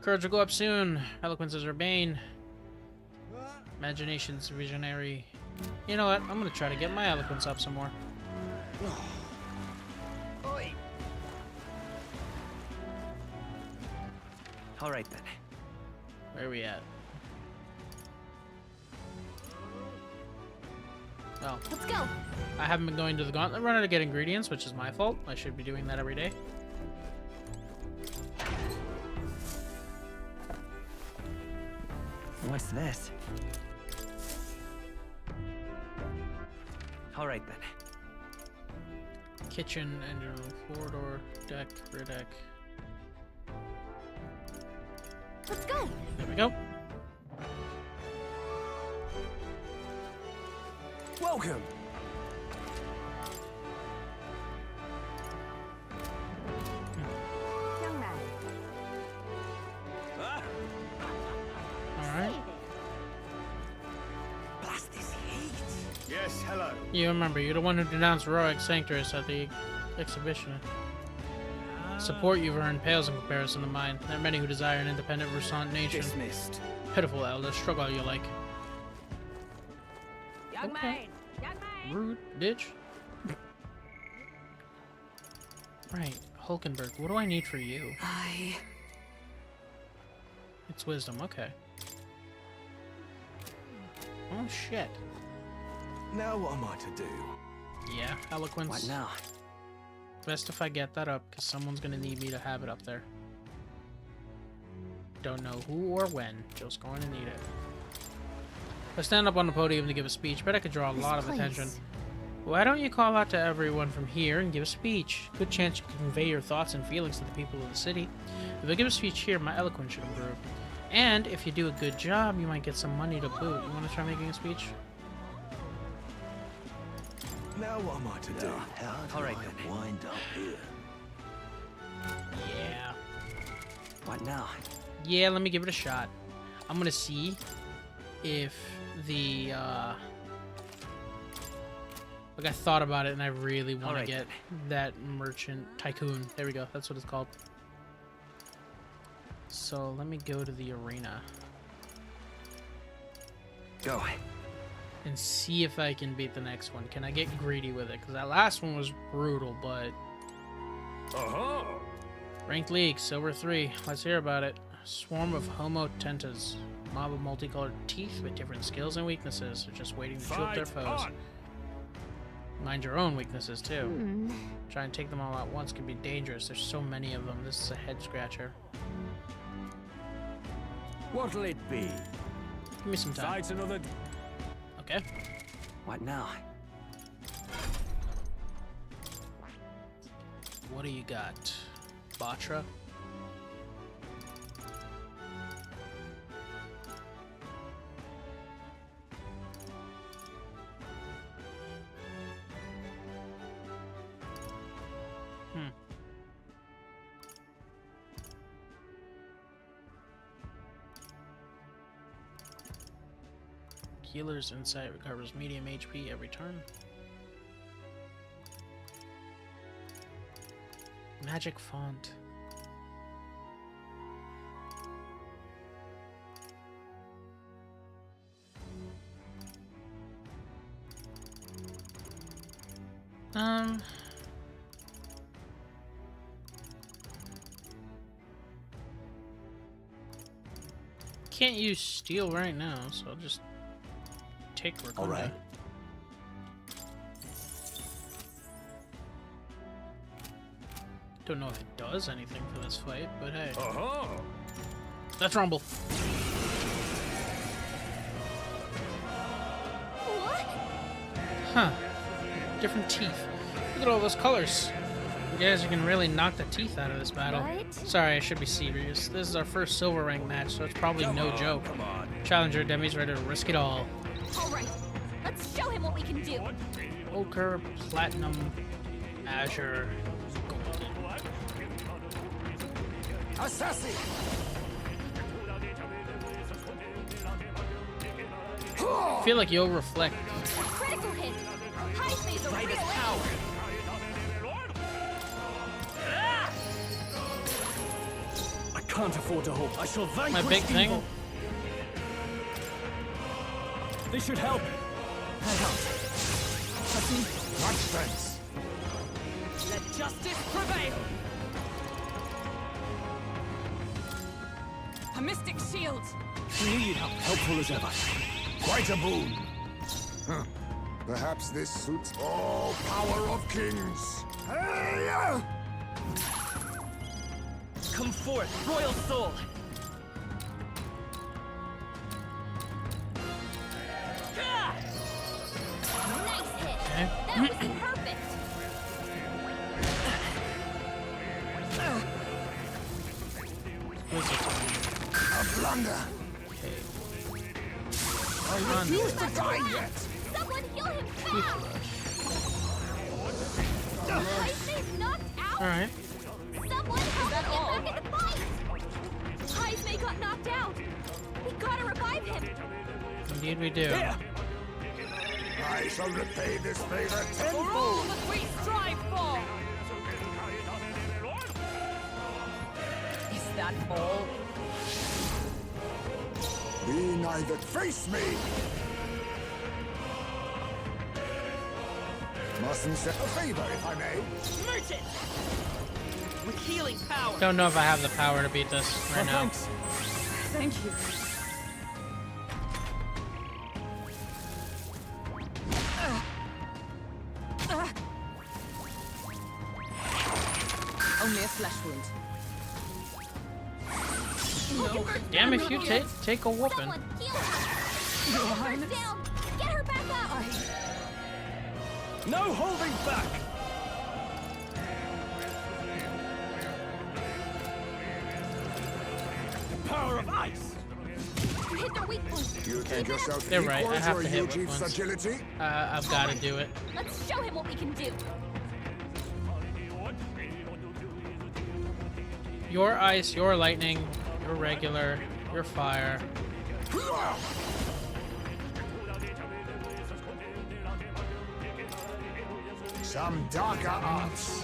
Courage will go up soon. Eloquence is her bane. Imagination's visionary. You know what? I'm gonna try to get my eloquence up some more. All right then. Where are we at? Well, Let's go! I haven't been going to the gauntlet runner to get ingredients, which is my fault. I should be doing that every day. What's this? All right then. Kitchen, engine room, corridor, deck, rear deck. Let's go! There we go. Welcome. Young man. Alright. Blast this heat. Yes, hello. You remember, you're the one who denounced Roic Sanctuaries at the exhibition. Support you've earned pales in comparison to mine. There are many who desire an independent Rusant nation. Dismissed. Pitiful elder, struggle all you like. Young Okay. man! Young man! Rude, bitch. Right, Hulkenberg, what do I need for you? It's wisdom, okay. Oh shit. Now what am I to do? Yeah, eloquence. What now? Best if I get that up, because someone's gonna need me to have it up there. Don't know who or when, just going to need it. If I stand up on the podium to give a speech, bet I could draw a lot of attention. Why don't you call out to everyone from here and give a speech? Good chance you can convey your thoughts and feelings to the people of the city. If I give a speech here, my eloquence should improve. And if you do a good job, you might get some money to boot. You want to try making a speech? Now what am I to do? How do All right, I then. wind up here? Yeah. What now? Yeah, let me give it a shot. I'm gonna see if the Like, I thought about it, and I really want to Alright. get that merchant tycoon. There we go. That's what it's called. So let me go to the arena Go. and see if I can beat the next one. Can I get greedy with it? Because that last one was brutal, but... Uh-huh. Ranked League, Silver 3. Let's hear about it. Swarm of Homo Tentas. Mob of multicolored teeth with different skills and weaknesses. They're just waiting to chew up their Fight foes. on. Mind your own weaknesses, too. Try and take them all at once can be dangerous. There's so many of them. This is a head-scratcher. What'll it be? Give me some time. Fight another... Okay. What now? What do you got? Batra? Healer's Insight recovers medium HP every turn. Magic Font. Can't use steel right now, so I'll just take Rakunda. All right. Don't know if it does anything for this fight, but hey. Uh-huh. Let's rumble. What? Huh. Different teeth. Look at all those colors. You guys can really knock the teeth out of this battle. What? Sorry, I should be serious. This is our first silver rank match, so it's probably no joke. Come on. Challenger Demi's ready to risk it all. All right. Let's show him what we can do. Ochre, Platinum, Azure, Golden. Assassin! I feel like you'll reflect. A critical hit. High phase of real power. I can't afford to hope. I shall vanquish My big thing. evil. This should help. Head out. Assassin, much thanks. Let justice prevail. A mystic shield. We knew you'd help. Helpful as ever. Quite a boon. Huh. Perhaps this suits all power of kings. Hey! Come forth, royal soul! Nice hit. Okay. That was perfect. A blunder. I refuse to die yet. Someone heal him fast. High phase knocked out. Alright. Someone help him get back in the fight. High May got knocked out. We gotta revive him. Indeed we do. I shall repay this favor For all tenfold. that we strive for. Is that all? Be neither. Face me. Mustn't set a favor, if I may. Merchant! With healing power. Don't know if I have the power to beat this right now. Thanks. Thank you. Only a flesh wound. Damn if you take a whooping. Someone heal her. Your Get her Highness. down. Get her back up. No holding back! The power of ice! Hit their weak point. You think yourself They're right, I equal have to to a hit with Eugene's once. agility? I've got to do it. Let's show him what we can do. Your ice, your lightning, your regular, your fire. Some darker arts.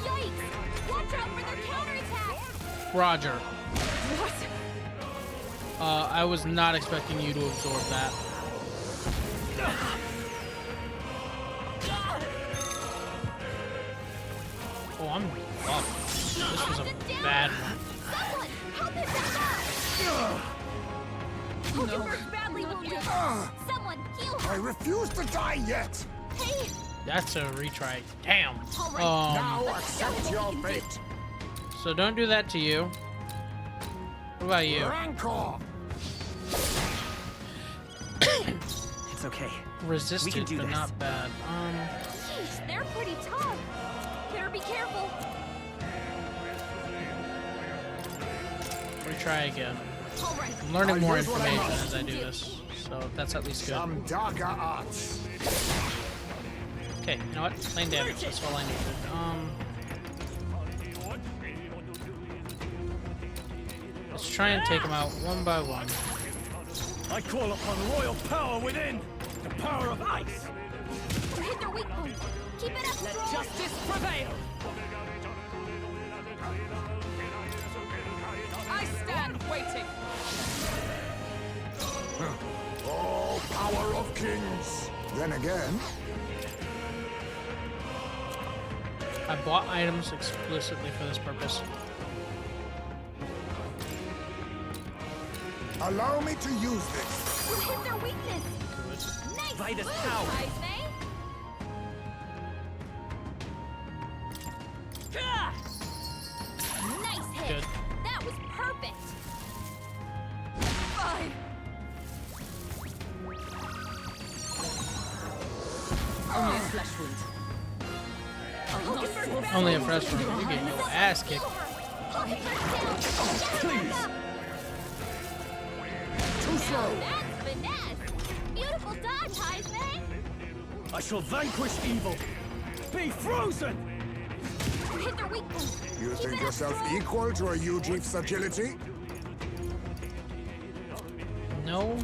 Yikes! Watch out for their counterattack! Roger. What? I was not expecting you to absorb that. Oh, I'm up. This was a bad one. Someone, help him back up! Hulkenberg's badly wounded. Someone, heal her! I refuse to die yet. Hey! That's a retry. Damn. All right. Now accept your fate. So don't do that to you. What about you? Rancor. It's okay. Resisted, do but this. not bad. Sheesh, they're pretty tough. Better be careful. Retry again. All right. I'm learning more Here's what I information must as I do this, so that's at least good. Some darker arts. Okay, you know what? Plain damage. That's all I needed. Let's try and take them out one by one. I call upon royal power within! The power of ice! You hit their weak point. Keep it up, Let Strong. justice prevail! I stand waiting! Oh, power of kings. Then again, I bought items explicitly for this purpose. allow me to use this. You hit their weakness. Nice Vitus move, power. Heisme. Gah! Nice hit. Good. That was perfect. Fine! Only a flesh wound. I'll not Hulkenberg's back. Only a fresh one. You're getting your ass kicked. Hulkenberg's down. Please. Too slow. That's finesse. Beautiful dodge, Heisme. I shall vanquish evil! Be frozen! You hit their weak point. You Keep think it up, yourself Strong. equal to a Ujief's agility? No.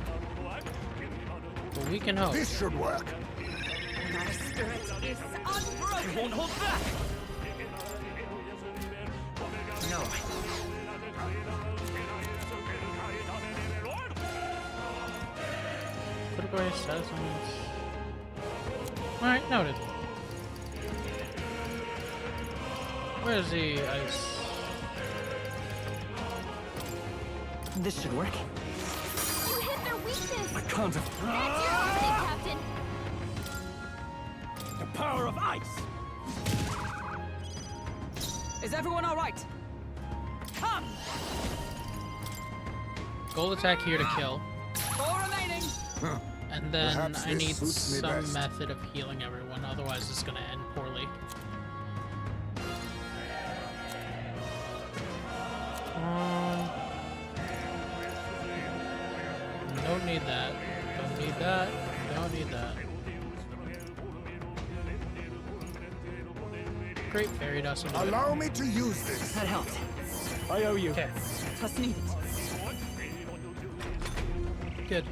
But we can hope. This should work. My spirit is I unbroken! won't hold back! No. Put away settlements. Alright, noted. Where's the ice? This should work. You hit their weakness. I can't have... That's your mistake, Captain. The power of ice! Is everyone alright? Come! Gold attack here to kill. 4 remaining! And then Perhaps I this need suits me some best. method of healing everyone, otherwise it's gonna end poorly. Don't need that. Don't need that. Don't need that. Great fairy dust. into it. Allow me to use this. That helped. I owe you. Okay, Trust needed. good.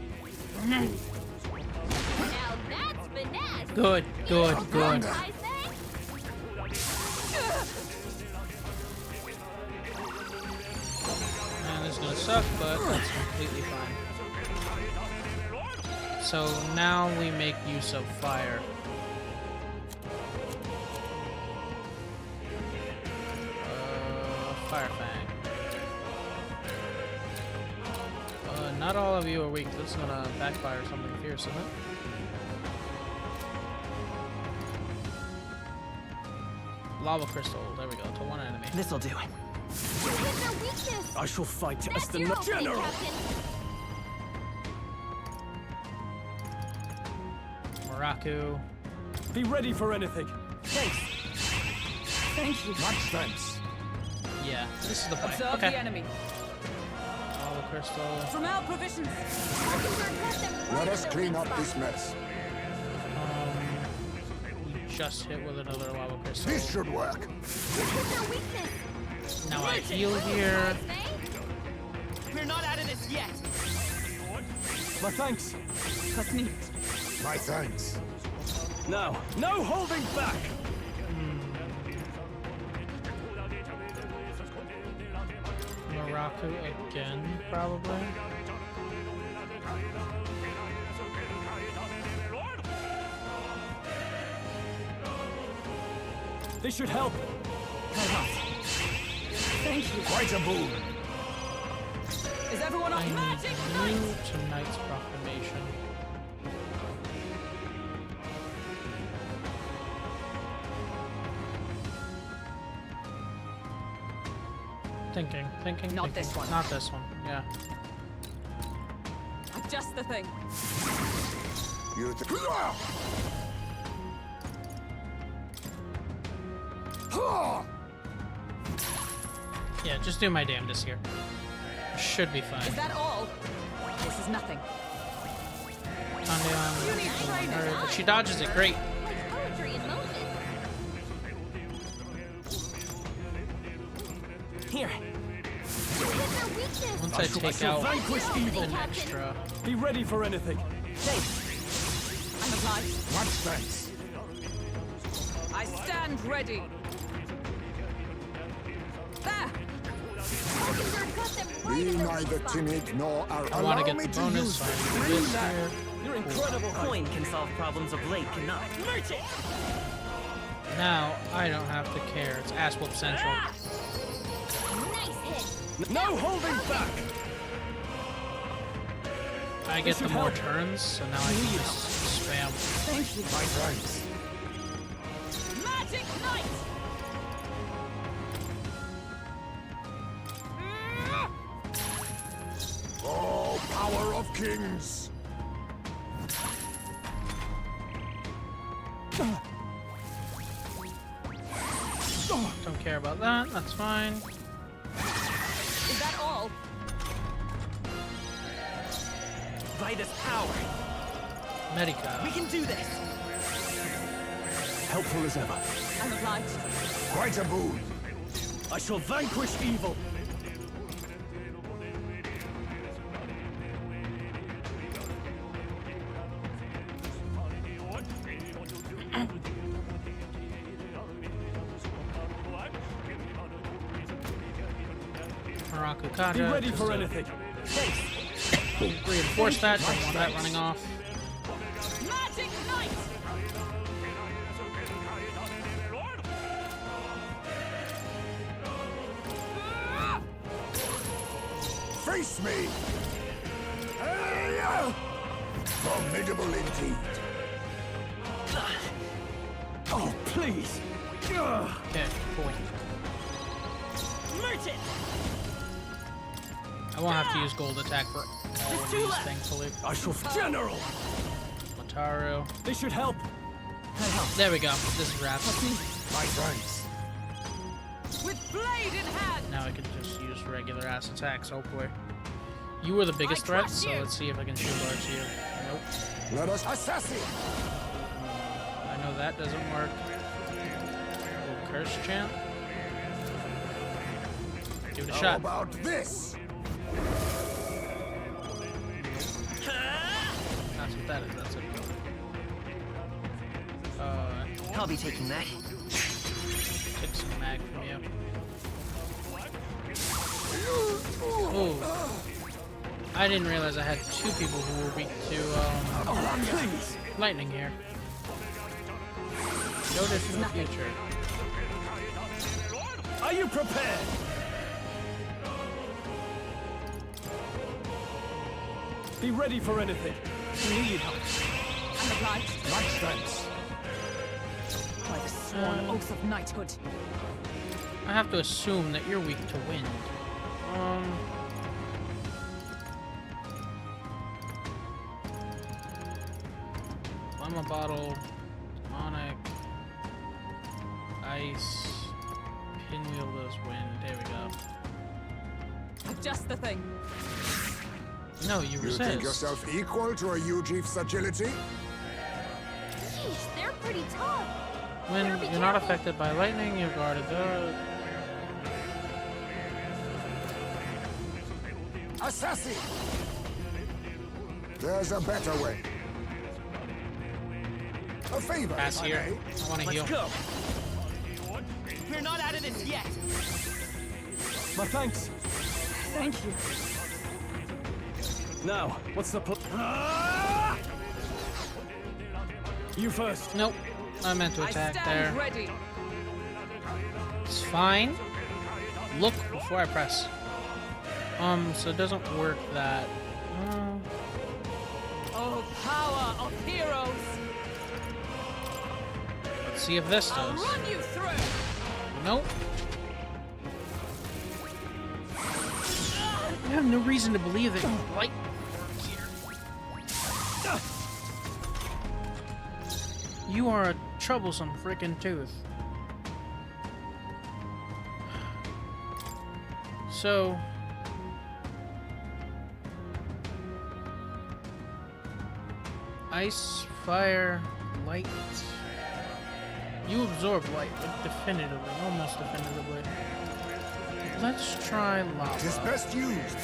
Now that's finesse. Good, good, good. Heisme. And this is gonna suck, but that's completely fine. So now we make use of fire. Fire Fang. Not all of you are weak. This is gonna backfire something fierce, isn't it? Lava crystal. There we go. To one enemy. This'll do. You hit their weakness. I shall fight as That's the your opening, general! Captain. Maraku. Be ready for anything! Thank you. Much thanks. Yeah, this is the play. Observe the Okay. enemy. Lava crystal. From our provisions. Hulkenberg let them Let right us at clean their up weak this spot. mess. We just hit with another lava crystal. This should work. You hit their weakness. Now I heal here. Heisme. We're not out of this yet. My thanks! Trust needed. My thanks. Now, no holding back! Morocco again, probably. This should help. Thank you. Quite a boon. Is everyone I on need magic new night? tonight's proclamation. Thinking. Not this one. Not this one. Yeah. Just the thing. You Yeah, just do my damnedest here. Should be fine. Is that all? This is nothing. On You need training. her. She dodges it great. Like poetry in motion. Here. You hit their weakness. Once I take shall out vanquish evil. an extra. Be ready for anything. I'm obliged. Much thanks. I stand ready. There. Mockingbird got them right Be in their neither weak spot. timid nor arrogant. I want to Allow get me the to bonus use so I this. can do this here. You're incredible. Coin can solve problems of blade cannot. Now I don't have to care. It's ass whoop central. Nice hit. No holding back! I get the should more help. turns, so now I can just spam. Thank you. My thanks. Magic night. Oh, power of kings. Don't care about that. That's fine. Is that all? Vitus power. Medica. We can do this. Helpful as ever. I'm obliged. Quite a boon. I shall vanquish evil. Morocco Kaja. Be ready just for to anything. Reinforce that. Don't want that running off. Magic night. Face me. Hey, formidable indeed. Oh, please. Okay, cool. Merchant. I won't have to use gold attack for all of these, thankfully. I shall. General! Mataru. This should help. There we go. This is wrapped. My thanks. With blade in hand. Now I can just use regular ass attacks. Oh boy. You were the biggest threat, trust so you. let's see if I can shoot large you. Nope. Let us assassin. I know that doesn't work. Little curse chant. Give it a How shot. about this? That's what that is. That's it. I'll be taking that. Take some mag from you. Ooh. I didn't realize I had two people who were weak to lightning here. Notice in the future. Are you prepared? Be ready for anything. Need help. I'm obliged. Much thanks. By the sworn oath of knighthood. I have to assume that you're weak to wind. Lemma bottle, demonic, ice, pinwheel does wind. There we go. Just the thing. No, you You resist. think yourself equal to a Ujief's agility? Sheesh, they're pretty tough. When Better be you're not careful. affected by lightning, you're guarded the. Assassin! There's a better way. A favor. Pass if I here. may. I want to heal. Let's go. We're not out of this yet. My thanks. Thank you. Now, what's the You first. Nope. I meant to I attack stand there. ready. It's fine. Look before I press. So it doesn't work that. Oh, power of heroes. Let's see if this I'll does. run you through. Nope. I have no reason to believe that light works here. You are a troublesome freaking tooth. So ice, fire, light. You absorb light, like definitively, almost definitively. Let's try lava. It is best used.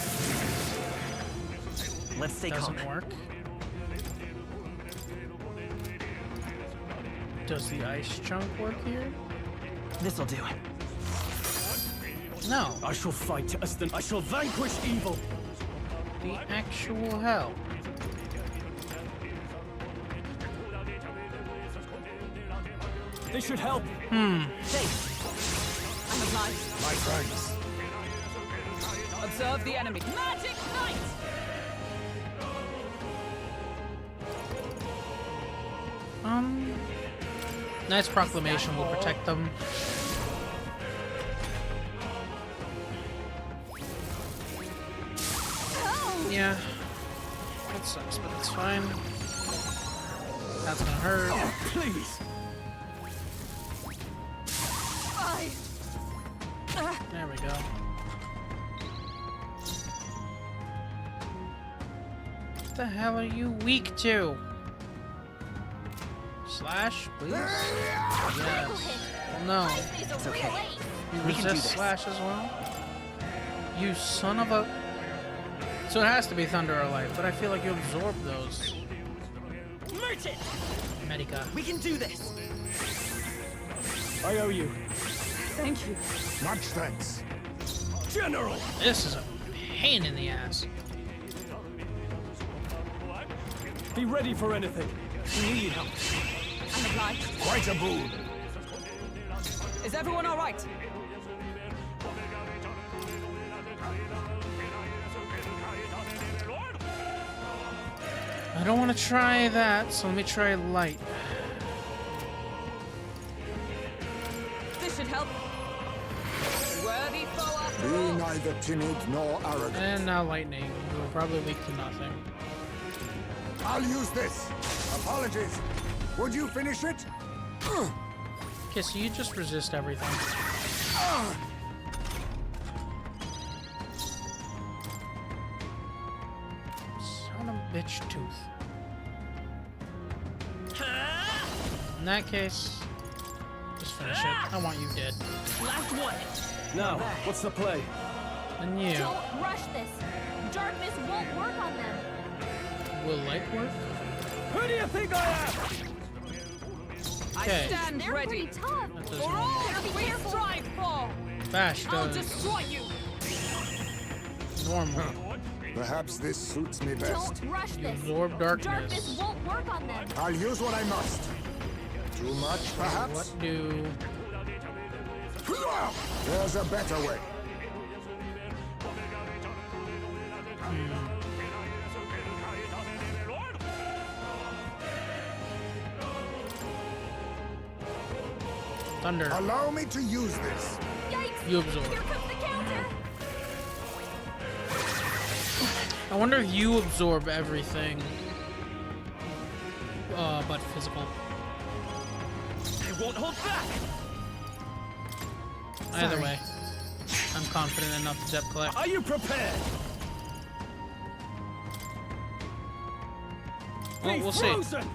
Let's stay calm. Doesn't work. Does the ice chunk work here? This'll do. No. I shall fight as I shall vanquish evil. The actual hell. They should help. I'm obliged. My thanks. Observe the enemy. Magic Knight! Nice proclamation will protect them. Yeah. That sucks, but it's fine. That's gonna hurt. Please. There we go. What the hell are you weak to? Slash, please? Yes. Well, no. It's okay. You We can do resist this. slash as well? You son of a... So it has to be Thunder or Light, but I feel like you absorb those. Merchant! Medica. We can do this. I owe you. Thank you. Much thanks. General! This is a pain in the ass. Be ready for anything. We knew you'd help. I'm obliged. Quite a boon. Is everyone all right? I don't want to try that, so let me try Light. This should help. Worthy foe after Be all. neither timid nor arrogant. And now Lightning. You will probably weak to nothing. I'll use this. Apologies. Would you finish it? Okay, so you just resist everything. Son of a bitch tooth. In that case, just finish it. I want you dead. Last one. Now, what's the play? And you. Don't rush this. Darkness won't work on them. Will light work? Who do you think I am? Okay. I stand They're ready. pretty tough. That does For not all work. that we strive for. Bash I'll does destroy you. normal. Perhaps this suits me best. Don't rush You this. absorb Darkness darkness. won't work on them. I'll use what I must. Too much, perhaps? What do... There's a better way. Thunder. Allow me to use this. Yikes! You absorb. Here comes the counter. I wonder if you absorb everything. But physical. I won't hold back! Either way, I'm confident enough to depth collect. Are you prepared? Well, we'll see. Frozen!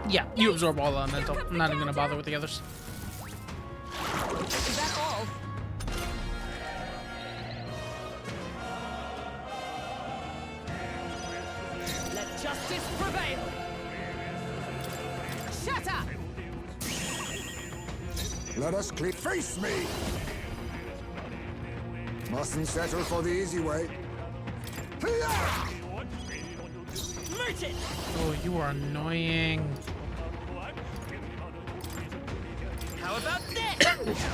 Yeah, you absorb all elemental. I'm not even gonna bother with the others. Is that all? Let justice prevail. Let us clear. Face me! Mustn't settle for the easy way. Hiya! Meet it! Oh, you are annoying. How about this?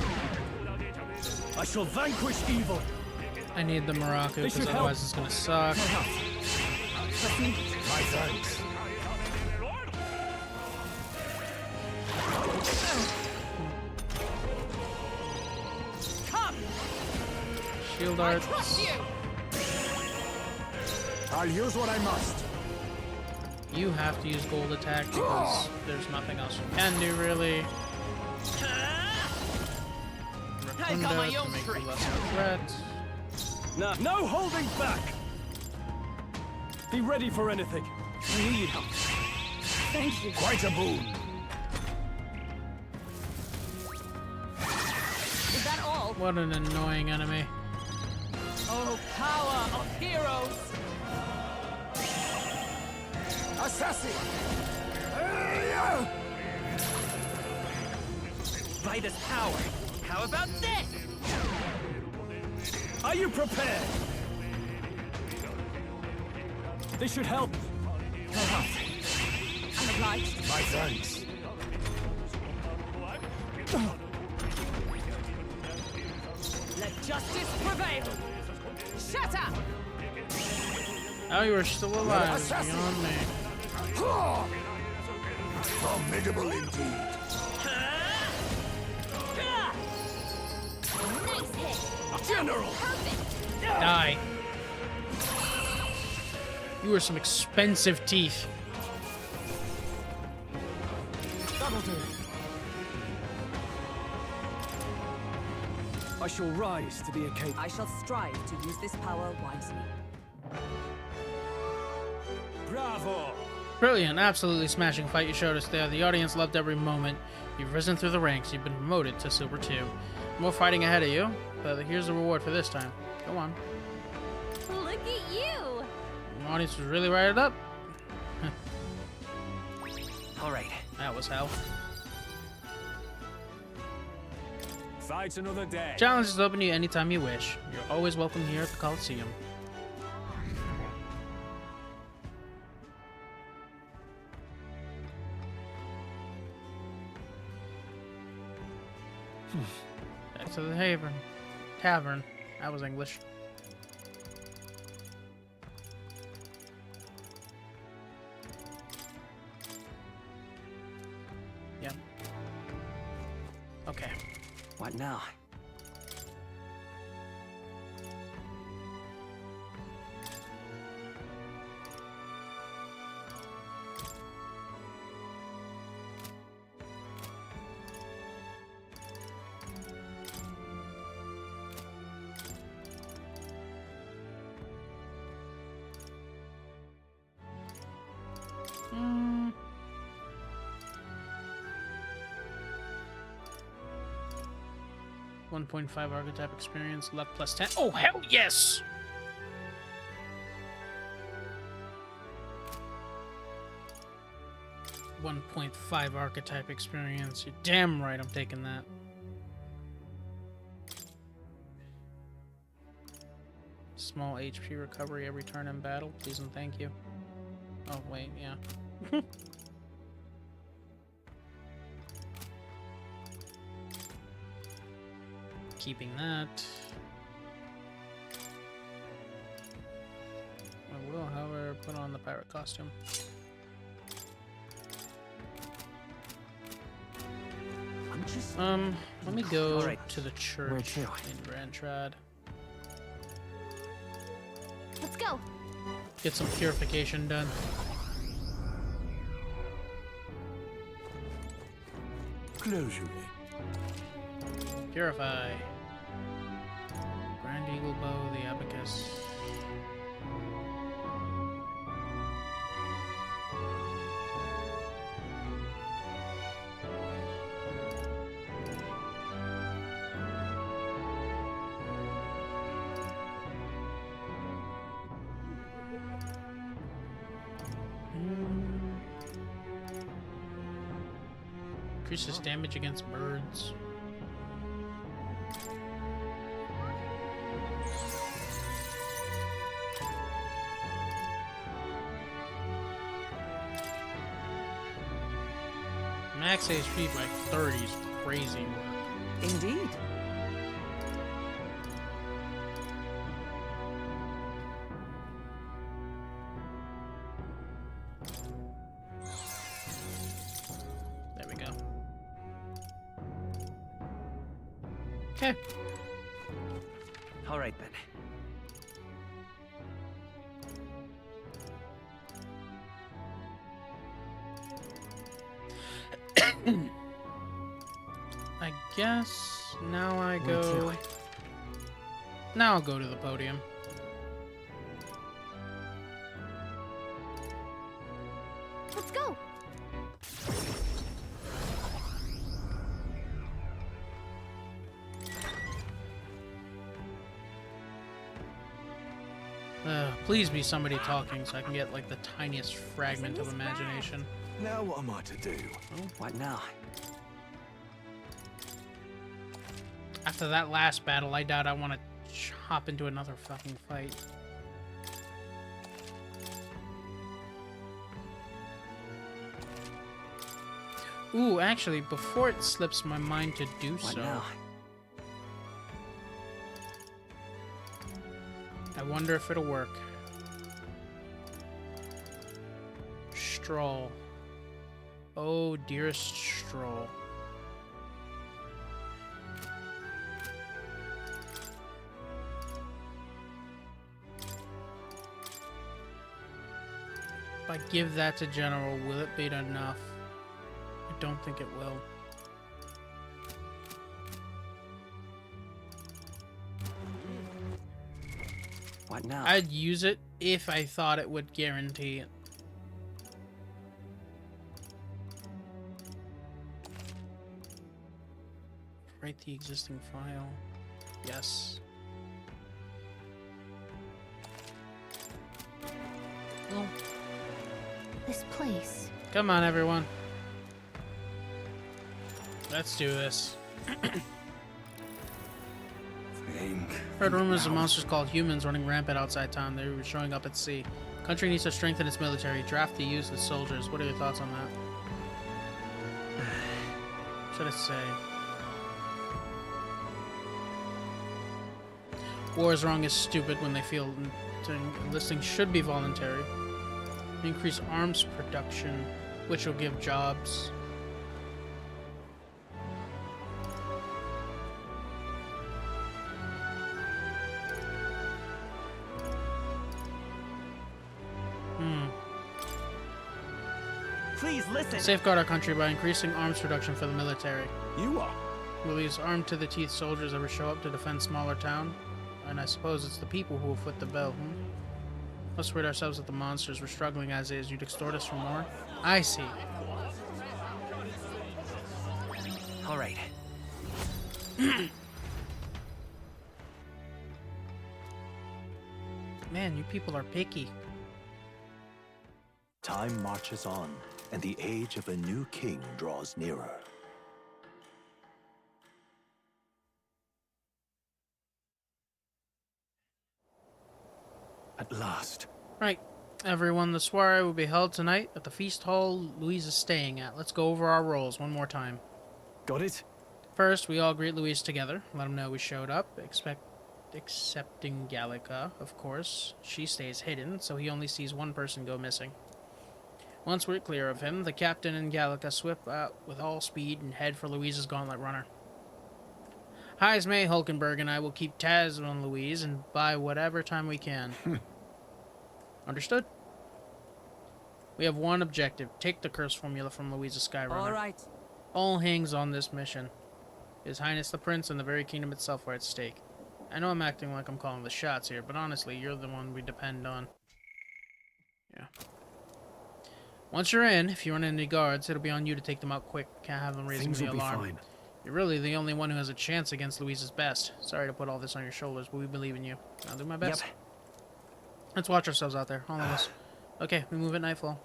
I shall vanquish evil. I need the Morocco because should otherwise help. it's gonna suck. My thanks. Come! Shield I art. trust you! I'll use what I must. You have to use gold attack because there's nothing else you can do really. I got my Rafunda own to make you trick. less of a threat. No holding back! Be ready for anything. I need help. Thank you. Quite a boon. Is that all? What an annoying enemy. Oh, power of heroes! Assassin! By this power. How about this? Are you prepared? This should help. I'm obliged. My thanks. Let justice prevail! Shatter! Oh, you are still alive. It's Assassin. beyond me. Formidable indeed. Nice hit. General! Perfect. Die. You are some expensive teeth. That'll do. I shall rise to the occasion. I shall strive to use this power wisely. Bravo! Brilliant, absolutely smashing fight you showed us there. The audience loved every moment. You've risen through the ranks. You've been promoted to Silver 2. More fighting ahead of you, but here's the reward for this time. Go on. Look at you! The audience was really right up. All right. That was hell. Fight another day. Challenge is open to you anytime you wish. You're always welcome here at the Coliseum. Back to the tavern. That was English. Yep. Okay. What now? Mm. .5 archetype experience, luck plus 10. Oh, hell yes! .5 archetype experience. You're damn right I'm taking that. Small HP recovery every turn in battle. Please and thank you. Oh, wait, yeah. Keeping that. I will, however, put on the pirate costume. I'm just. Let me go Alright. to the church Where to? in Rantrad. Let's go. Get some purification done. Closure. Purify. Grand Eagle Bow, the Abacus. Increases damage against birds. Max HP by 30 is crazy work. Indeed. There we go. Okay. All right then. I guess now I Where go. to? Now I'll go to the podium. Let's go. Please be somebody talking so I can get like the tiniest fragment of imagination. Now what am I to do? What now? After that last battle, I doubt I want to hop into another fucking fight. Ooh, actually, before it slips my mind to do What so, now? I wonder if it'll work. Stroll. Oh, dearest Stroll. If I give that to General, will it be enough? I don't think it will. What now? I'd use it if I thought it would guarantee it. Write the existing file. Yes. Well, this place. Come on, everyone. Let's do this. Heard rumors of monsters called humans running rampant outside town. They were showing up at sea. Country needs to strengthen its military. Draft the useless soldiers. What are your thoughts on that? What should I say? War is wrong is stupid when they feel enlisting should be voluntary. Increase arms production, which will give jobs. Please listen. Safeguard our country by increasing arms production for the military. You are. Will these armed to the teeth soldiers ever show up to defend smaller town? And I suppose it's the people who will foot the bill, Let's rid ourselves of the monsters. We're struggling as is. You'd extort us for more? I see. All right. Man, you people are picky. Time marches on, and the age of a new king draws nearer. At last. Right. Everyone, the soiree will be held tonight at the feast hall Louise is staying at. Let's go over our roles one more time. Got it? First, we all greet Louise together. Let him know we showed up. Excepting Gallica, of course. She stays hidden, so he only sees one person go missing. Once we're clear of him, the captain and Gallica swip out with all speed and head for Louise's gauntlet runner. Heismay, Hulkenberg, and I will keep tabs on Louise and buy whatever time we can. Understood? We have one objective. Take the curse formula from Louise's Skyrunner. All right. All hangs on this mission. His Highness the Prince and the very kingdom itself are at stake. I know I'm acting like I'm calling the shots here, but honestly, you're the one we depend on. Yeah. Once you're in, if you run into any guards, it'll be on you to take them out quick. Can't have them raising Things the will be alarm. fine. You're really the only one who has a chance against Louise's best. Sorry to put all this on your shoulders, but we believe in you. I'll do my best. Yep. Let's watch ourselves out there, all of us. Okay, we move at nightfall.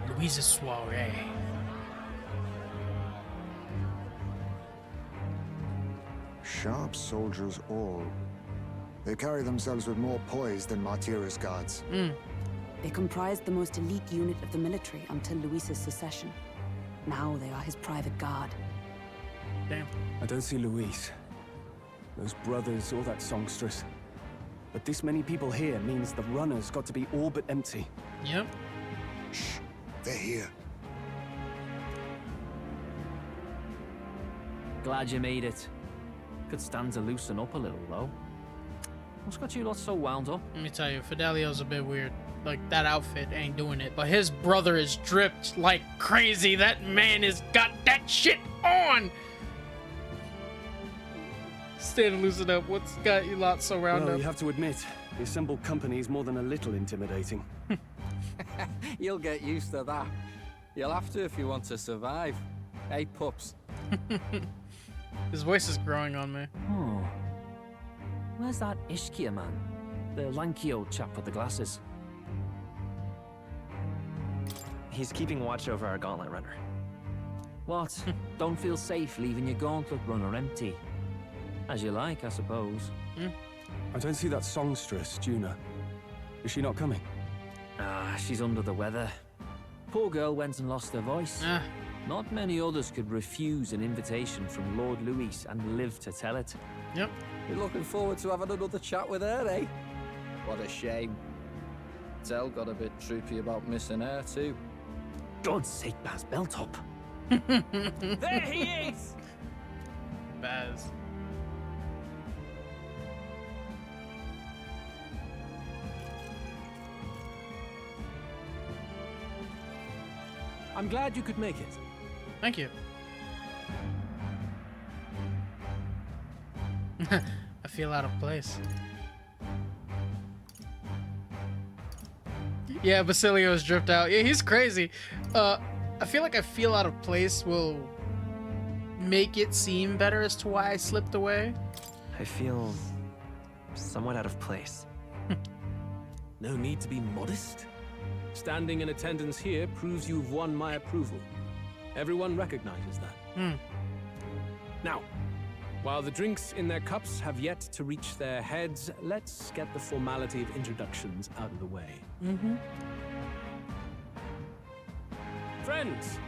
Louise's soiree. Sharp soldiers all. They carry themselves with more poise than Martira's guards. They comprised the most elite unit of the military until Luis's secession. Now they are his private guard. Damn. I don't see Luis, those brothers, or that songstress. But this many people here means the runner's got to be all but empty. Yep. Shh, they're here. Glad you made it. Could stand to loosen up a little, though. What's got you lot so wound up? Let me tell you, Fidelio's a bit weird. Like, that outfit ain't doing it. But his brother is dripped like crazy. That man has got that shit on! Stay to loosen up. What's got you lot so wound Well, up? you have to admit, the assembled company is more than a little intimidating. You'll get used to that. You'll have to if you want to survive. Hey, pups. His voice is growing on me. Oh. Where's that Ishkia man? The lanky old chap with the glasses. He's keeping watch over our gauntlet runner. What? Don't feel safe leaving your gauntlet runner empty? As you like, I suppose. I don't see that songstress, Juna. Is she not coming? Ah, she's under the weather. Poor girl went and lost her voice. Not many others could refuse an invitation from Lord Luis and live to tell it. Yep. You're looking forward to having another chat with her, eh? What a shame. Tell got a bit droopy about missing her, too. God's sake, Baz, belt up. There he is! Baz. I'm glad you could make it. Thank you. I feel out of place. Yeah, Basilio's dripped out. Yeah, he's crazy. I feel like I feel out of place will make it seem better as to why I slipped away. I feel somewhat out of place. No need to be modest. Standing in attendance here proves you've won my approval. Everyone recognizes that. Now, while the drinks in their cups have yet to reach their heads, let's get the formality of introductions out of the way. Friends,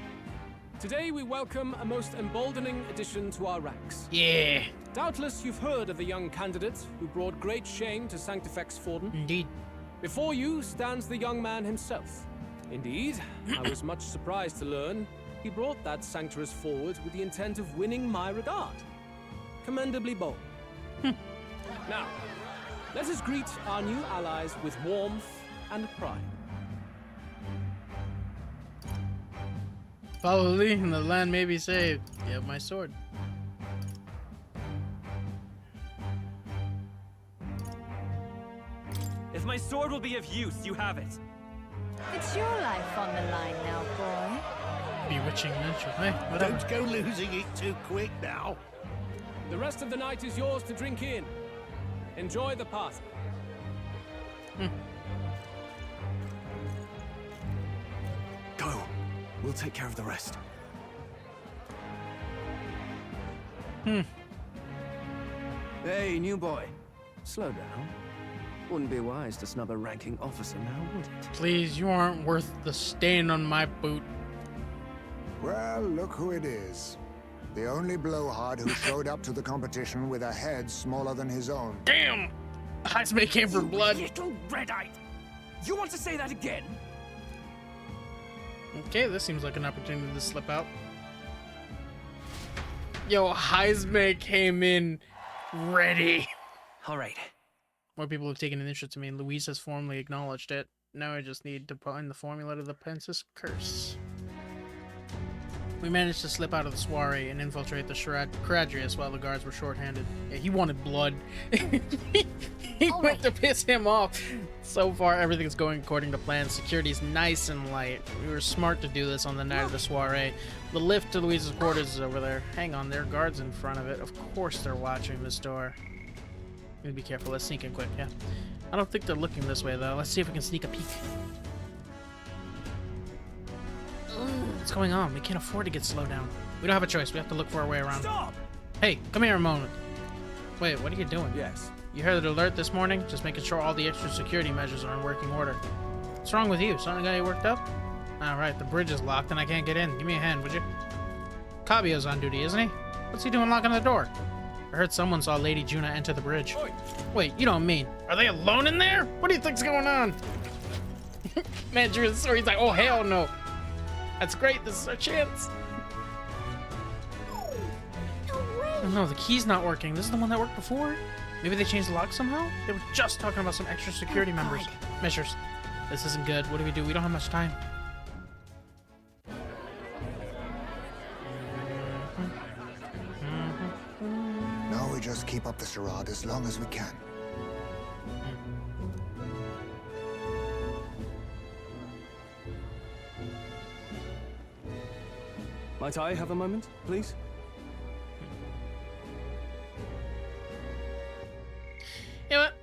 today we welcome a most emboldening addition to our ranks. Yeah. Doubtless you've heard of the young candidate who brought great shame to Sanctifex Forden. Indeed. Before you stands the young man himself. Indeed, I was much surprised to learn he brought that sanctuaries forward with the intent of winning my regard. Commendably bold. Now, let us greet our new allies with warmth and pride. Follow Lee and the land may be saved. You have my sword. If my sword will be of use, you have it. It's your life on the line now, boy. Bewitching nature. Hey, whatever. Don't go losing it too quick now. The rest of the night is yours to drink in. Enjoy the party. Go. We'll take care of the rest. Hey, new boy. Slow down. Wouldn't be wise to snub a ranking officer now, would it? Please, you aren't worth the stain on my boot. Well, look who it is. The only blowhard who showed up to the competition with a head smaller than his own. Damn! Heismay came for blood. Little red-eyed. You want to say that again? Okay, this seems like an opportunity to slip out. Yo, Heismay came in ready. All right. More people have taken an interest in me, and Luis has formally acknowledged it. Now I just need to find the formula to the Pence's curse. We managed to slip out of the soiree and infiltrate the Caradrius while the guards were short-handed. Yeah, he wanted blood. he went to piss him off. So far, everything's going according to plan. Security's nice and light. We were smart to do this on the night of the soiree. The lift to Luis's quarters is over there. Hang on, there are guards in front of it. Of course they're watching this door. Need to be careful. Let's sneak in quick, yeah. I don't think they're looking this way, though. Let's see if we can sneak a peek. What's going on? We can't afford to get slowed down. We don't have a choice. We have to look for our way around. Stop! Hey, come here a moment. Wait, what are you doing? Yes. You heard the alert this morning? Just making sure all the extra security measures are in working order. What's wrong with you? Something got you worked up? Alright, the bridge is locked and I can't get in. Give me a hand, would you? Cabio's on duty, isn't he? What's he doing locking the door? I heard someone saw Lady Juna enter the bridge. Wait, you don't mean... Are they alone in there? What do you think's going on? Man drew the story. He's like, oh, hell no. That's great. This is our chance. Oh, no, the key's not working. This is the one that worked before? Maybe they changed the lock somehow? They were just talking about some extra security measures. This isn't good. What do? We don't have much time. Now we just keep up the charade as long as we can. Might I have a moment, please? You know what?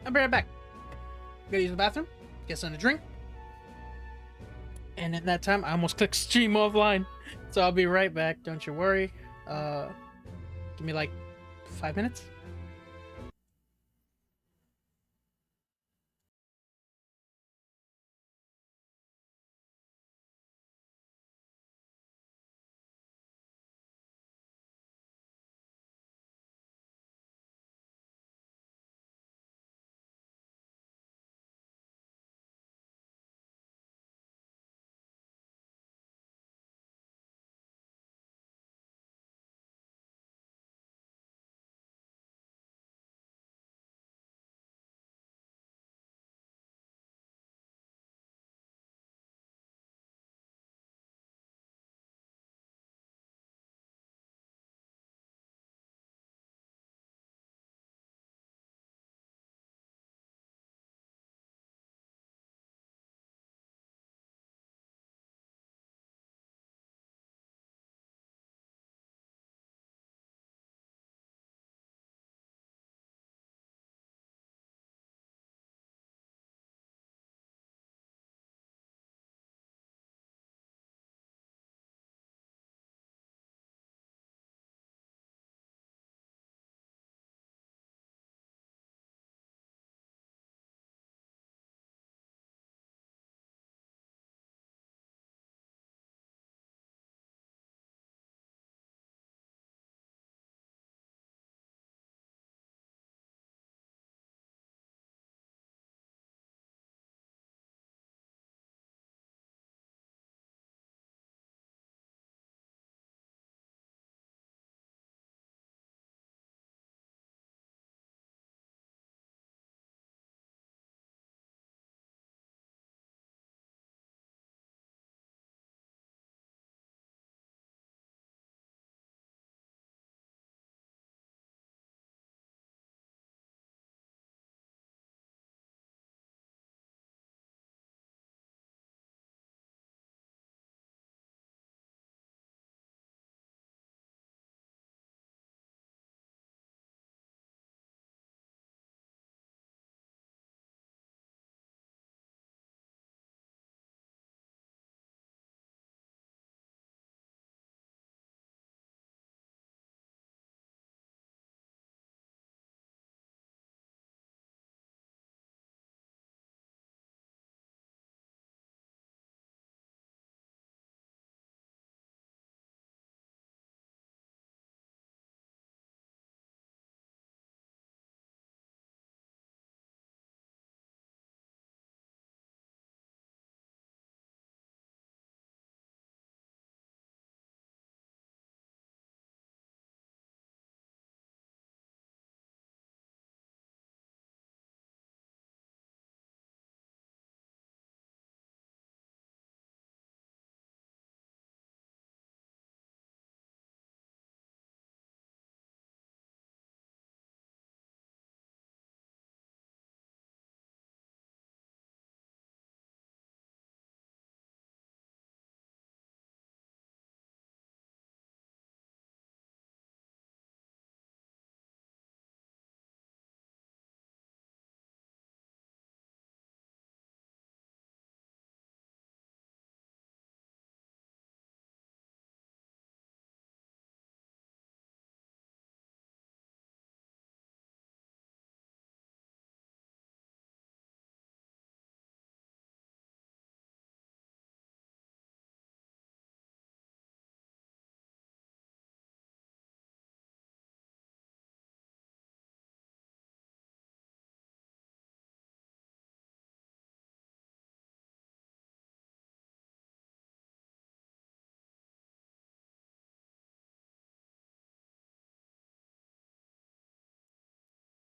I'll be right back. Gotta use the bathroom, get something to drink. And at that time, I almost clicked stream offline. So I'll be right back, don't you worry. Give me like 5 minutes.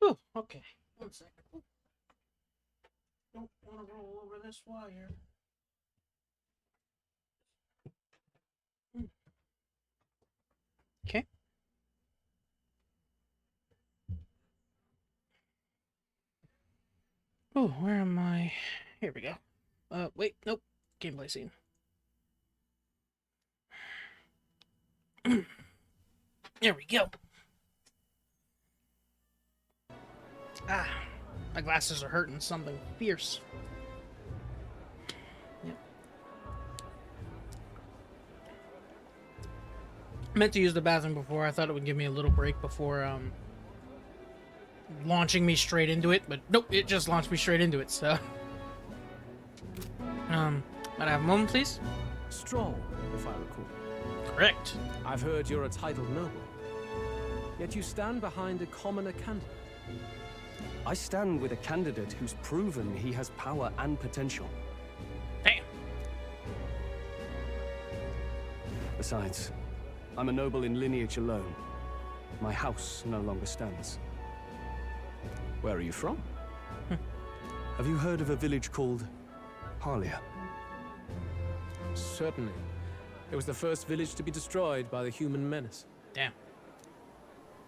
Ooh, okay. 1 second. Ooh. Don't want to roll over this wire. Okay. Oh, where am I? Here we go. Wait, nope. Gameplay scene. There we go. Ah, my glasses are hurting something fierce. Yep. I meant to use the bathroom before. I thought it would give me a little break before launching me straight into it, but nope, it just launched me straight into it, so. Might I have a moment, please? Strong, if I recall. Correct. I've heard you're a titled noble. Yet you stand behind a commoner candidate. I stand with a candidate who's proven he has power and potential. Damn. Besides, I'm a noble in lineage alone. My house no longer stands. Where are you from? Have you heard of a village called Harlia? Certainly. It was the first village to be destroyed by the human menace. Damn.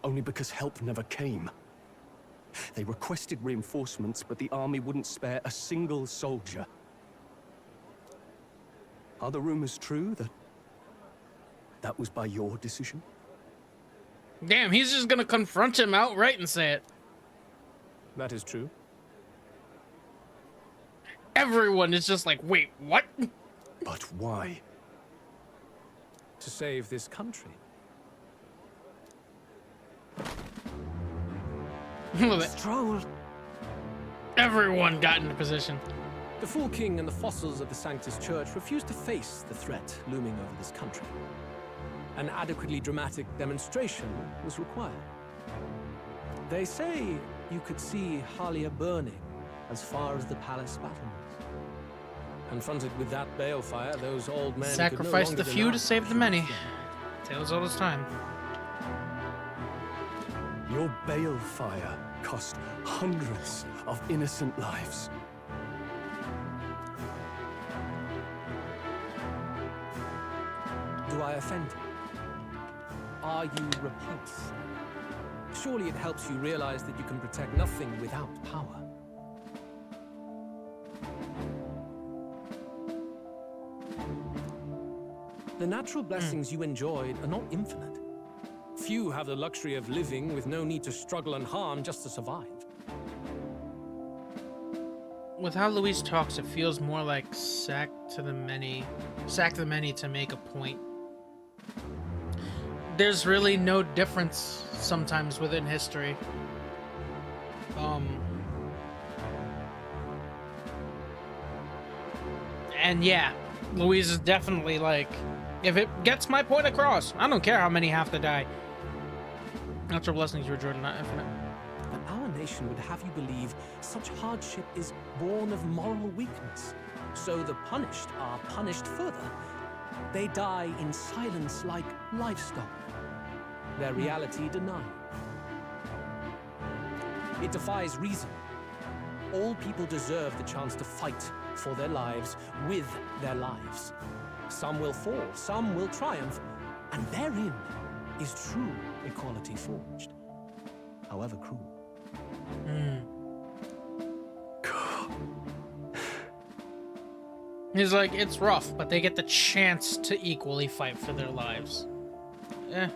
Only because help never came. They requested reinforcements, but the army wouldn't spare a single soldier. Are the rumors true that was by your decision? Damn, he's just gonna confront him outright and say it. That is true. Everyone is just like, wait, what? But why? To save this country. Stroll. Everyone got into position. The Fool King and the fossils of the Sanctus Church refused to face the threat looming over this country. An adequately dramatic demonstration was required. They say you could see Harlia burning as far as the palace battlements. Confronted with that balefire, those old men sacrifice could no the longer few deny to save the many. Tales all this time. Your balefire cost hundreds of innocent lives. Do I offend you? Are you repulsed? Surely it helps you realize that you can protect nothing without power. The natural blessings you enjoyed are not infinite. Few have the luxury of living with no need to struggle and harm just to survive. With how Luis talks, it feels more like sack the many to make a point. There's really no difference sometimes within history. And yeah, Luis is definitely like, if it gets my point across, I don't care how many have to die. Natural blessings you enjoyed, not infinite. But our nation would have you believe such hardship is born of moral weakness. So the punished are punished further. They die in silence like livestock. Their reality denied. It defies reason. All people deserve the chance to fight for their lives with their lives. Some will fall, some will triumph, and therein is true equality forged, however cruel. He's like, it's rough, but they get the chance to equally fight for their lives.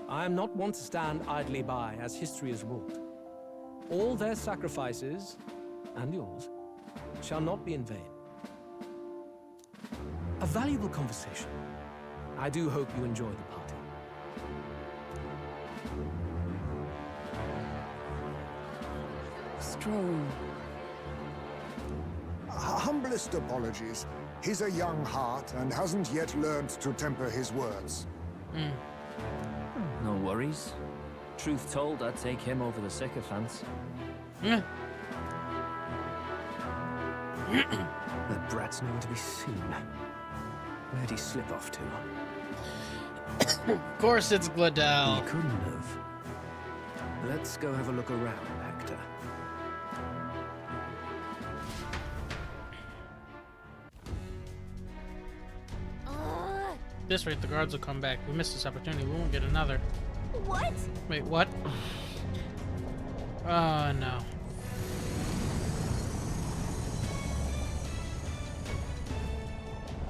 I am not one to stand idly by as history is wrought. All their sacrifices, and yours, shall not be in vain. A valuable conversation. I do hope you enjoy the party. Strong. Humblest apologies. He's a young heart and hasn't yet learned to temper his words. No worries. Truth told, I'd take him over the sycophants. The brat's nowhere to be seen. Where'd he slip off to? Of course it's Gladel. He couldn't have. Let's go have a look around, Hector. this rate, the guards will come back. We missed this opportunity. We won't get another. What? Wait, what? Oh, no.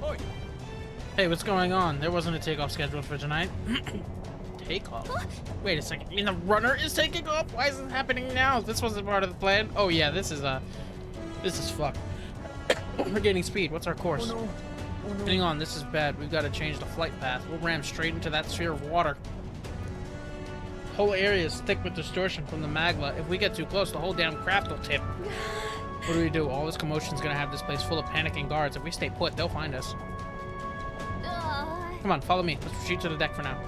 Oi. Hey, what's going on? There wasn't a takeoff scheduled for tonight. Takeoff? Wait a second. You mean the runner is taking off? Why is this happening now? This wasn't part of the plan. Oh, yeah, this is fucked. We're gaining speed. What's our course? Oh, no. Oh, no. Hang on, this is bad. We've got to change the flight path. We'll ram straight into that sphere of water. Whole area is thick with distortion from the magma. If we get too close, the whole damn craft will tip. What do we do? All this commotion's gonna have this place full of panicking guards. If we stay put, they'll find us. Come on, follow me. Let's retreat to the deck for now.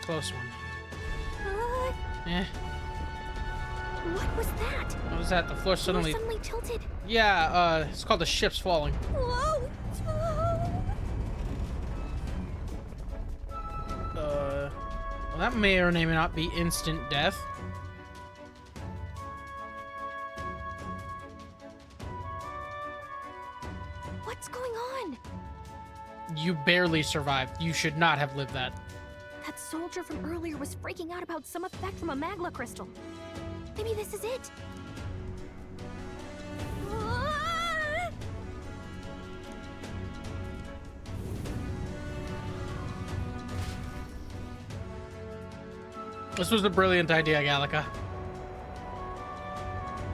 Close one. Eh. What was that? What was that? The floor suddenly tilted. Yeah, it's called the ship's falling. Whoa! Well, that may or may not be instant death. What's going on? You barely survived. You should not have lived that. That soldier from earlier was freaking out about some effect from a magma crystal. Maybe this is it. This was a brilliant idea, Gallica.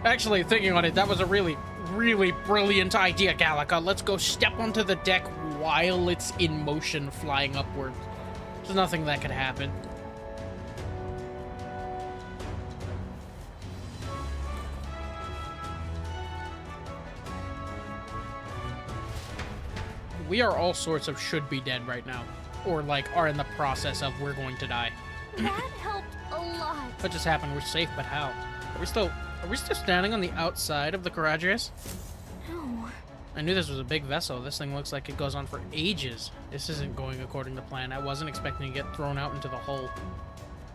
Actually, thinking on it, that was a really, really brilliant idea, Gallica. Let's go step onto the deck while it's in motion, flying upward. There's nothing that could happen. We are all sorts of should be dead right now. Or, like, are in the process of we're going to die. That helped a lot. What just happened? We're safe, but how? Are we still standing on the outside of the Caradrius? No. I knew this was a big vessel. This thing looks like it goes on for ages. This isn't going according to plan. I wasn't expecting to get thrown out into the hull.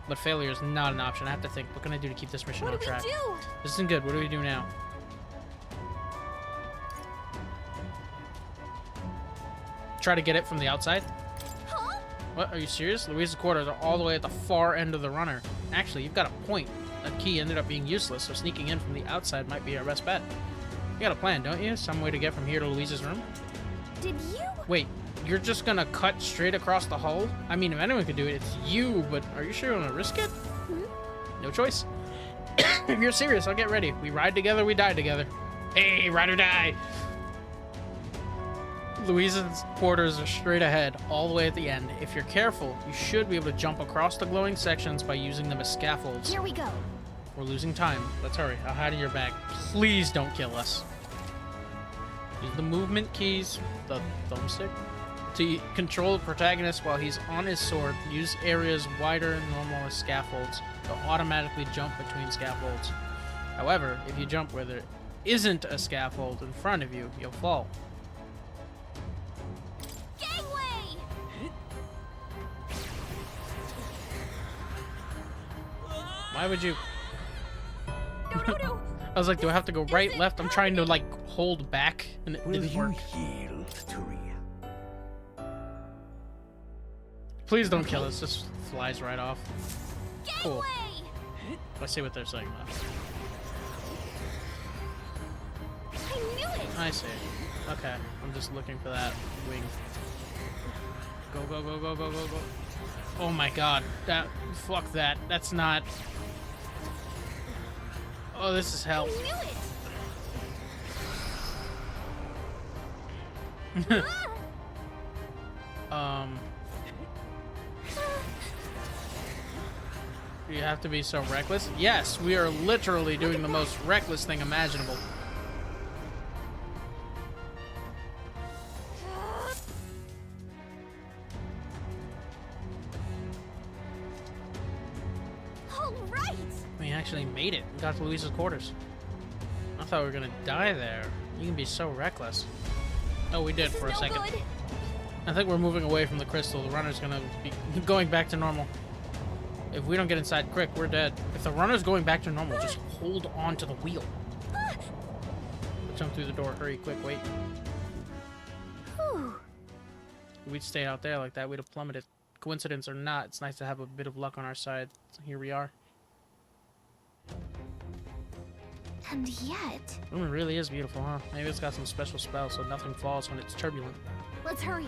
But failure is not an option. I have to think, what can I do to keep this mission on track? What do we do? This isn't good. What do we do now? Try to get it from the outside? Huh? What? Are you serious? Louise's quarters are all the way at the far end of the runner. Actually, you've got a point. That key ended up being useless, so sneaking in from the outside might be our best bet. You got a plan, don't you? Some way to get from here to Louise's room? Did you? Wait, you're just gonna cut straight across the hull? I mean, if anyone could do it, it's you, but are you sure you wanna risk it? Hmm? No choice. If you're serious, I'll get ready. We ride together, we die together. Hey, ride or die! Louise's quarters are straight ahead, all the way at the end. If you're careful, you should be able to jump across the glowing sections by using them as scaffolds. Here we go. We're losing time. Let's hurry. I'll hide in your bag. Please don't kill us. Use the movement keys, the thumbstick, to control the protagonist while he's on his sword. Use areas wider than normal as scaffolds. They'll automatically jump between scaffolds. However, if you jump where there isn't a scaffold in front of you, you'll fall. Gangway! Why would you... No. I was like, do I have to go right, left? I'm trying to, like, hold back, and it didn't work. Yield to Rhea. Please don't kill us. This flies right off. Cool. Gangway! I see what they're saying now. I knew it! I see. Okay, I'm just looking for that wing. Go, go, go, go, go, go, go. Oh my god. Fuck that. That's not... Oh, this is hell. I knew it! Do you have to be so reckless? Yes, we are literally doing the most reckless thing imaginable. All right! We actually made it. We got to Louise's quarters. I thought we were gonna die there. You can be so reckless. Oh, we did for a second. Good. I think we're moving away from the crystal. The runner's gonna be going back to normal. If we don't get inside quick, we're dead. If the runner's going back to normal, just hold on to the wheel. Jump through the door. Hurry, quick, wait. Whew. If we'd stayed out there like that, we'd have plummeted. Coincidence or not, it's nice to have a bit of luck on our side. So here we are. And yet... It really is beautiful, huh? Maybe it's got some special spell so nothing falls when it's turbulent. Let's hurry.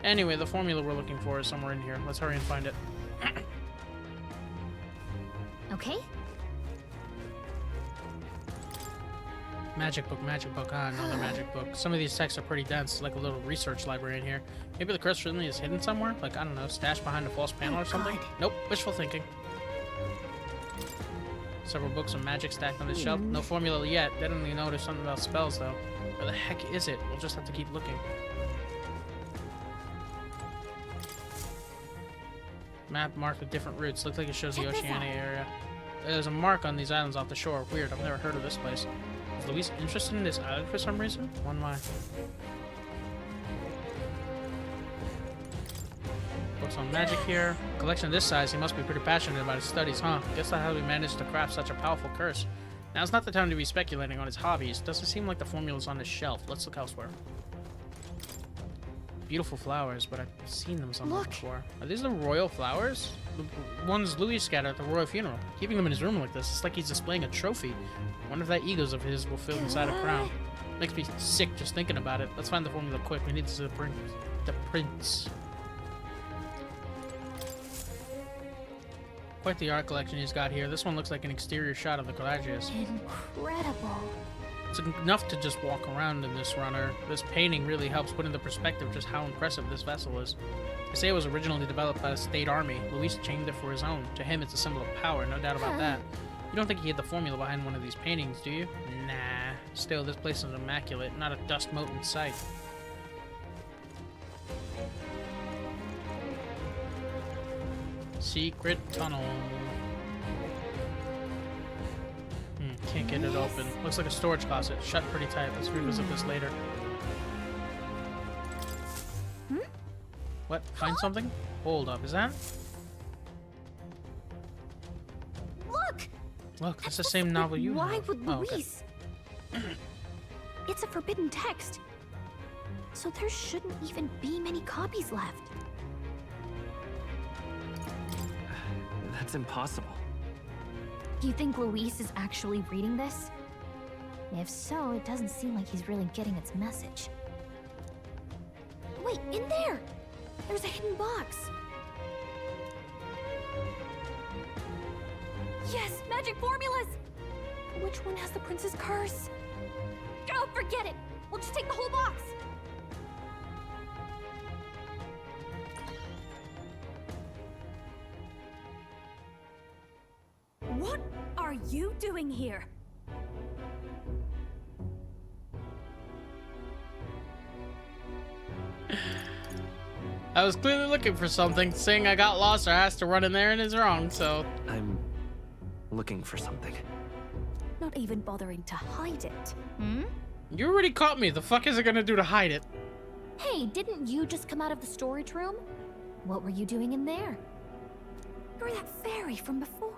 Anyway, the formula we're looking for is somewhere in here. Let's hurry and find it. Okay. Magic book, ah, another magic book. Some of these texts are pretty dense, like a little research library in here. Maybe the crystal really is hidden somewhere? Like, I don't know, stashed behind a false panel or something? Nope, wishful thinking. Several books of magic stacked on this shelf. No formula yet. Definitely know there's something about spells, though. Where the heck is it? We'll just have to keep looking. Map marked with different routes. Looks like it shows the Oceania area. There's a mark on these islands off the shore. Weird, I've never heard of this place. Is Luis interested in this island for some reason? One line. Books on magic here. Collection this size, he must be pretty passionate about his studies, huh? Guess that's how he managed to craft such a powerful curse. Now's not the time to be speculating on his hobbies. Doesn't seem like the formula's on this shelf. Let's look elsewhere. Beautiful flowers, but I've seen them somewhere before. Are these the royal flowers? The ones Louis scattered at the royal funeral. Keeping them in his room like this, it's like he's displaying a trophy. Wonder if that egos of his will fit inside a crown. Makes me sick just thinking about it. Let's find the formula quick. We need to see the prince. Quite the art collection he's got here. This one looks like an exterior shot of the Pelagius. Incredible. It's enough to just walk around in this runner. This painting really helps put into perspective just how impressive this vessel is. They say it was originally developed by the state army. Luis chained it for his own. To him, it's a symbol of power, no doubt about that. You don't think he hid the formula behind one of these paintings, do you? Nah. Still, this place is immaculate. Not a dust mote in sight. Secret tunnel. Can't get it open. Looks like a storage closet. Shut pretty tight. Let's revisit this later. What? Find something? Hold up. Is that? Look, that's the same novel you have. Why would Luis? It's a forbidden text. So there shouldn't even be many copies left. That's impossible. You think Luis is actually reading this? If so, it doesn't seem like he's really getting its message. Wait, in there! There's a hidden box. Yes, magic formulas! Which one has the prince's curse? Oh, forget it! We'll just take the whole box! What are you doing here? I was clearly looking for something. Saying I got lost or asked to run in there and is wrong, so... I'm looking for something. Not even bothering to hide it. You already caught me. The fuck is it gonna do to hide it? Hey, didn't you just come out of the storage room? What were you doing in there? You're that fairy from before.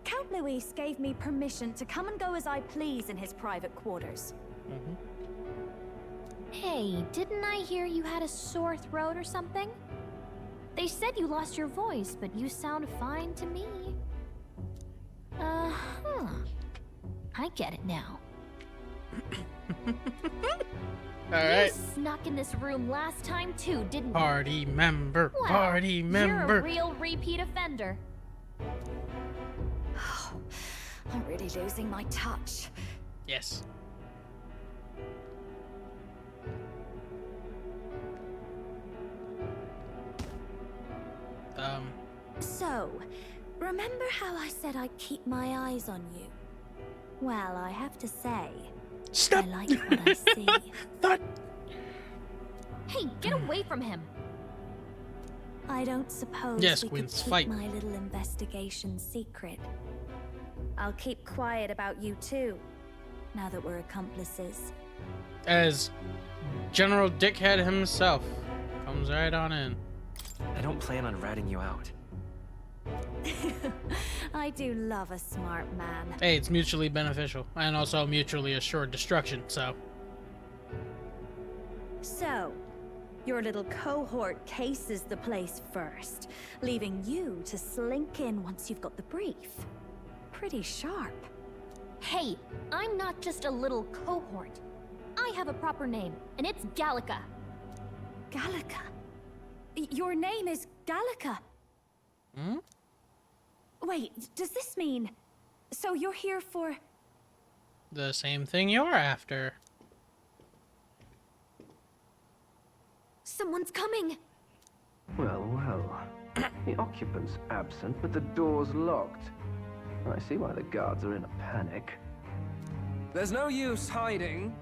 Count Luis gave me permission to come and go as I please in his private quarters. Hey, didn't I hear you had a sore throat or something? They said you lost your voice, but you sound fine to me. I get it now. Alright. You snuck in this room last time too, didn't you? Party member, Well, party member. You're a real repeat offender. I'm really losing my touch. Yes. So, remember how I said I'd keep my eyes on you? Well, I have to say, Stop. I like what I see. Hey, get away from him. I don't suppose Yes, we Queens, could keep fight. my little investigation secret. I'll keep quiet about you too, now that we're accomplices. As General Dickhead himself comes right on in. I don't plan on ratting you out. I do love a smart man. Hey, it's mutually beneficial and also mutually assured destruction, so. So, your little cohort cases the place first, leaving you to slink in once you've got the brief. Pretty sharp. Hey, I'm not just a little cohort. I have a proper name, and it's Gallica. Gallica? Your name is Gallica? Hmm? Wait, does this mean... So you're here for... The same thing you're after. Someone's coming! Well, well. The occupant's absent, but the door's locked. I see why the guards are in a panic. There's no use hiding.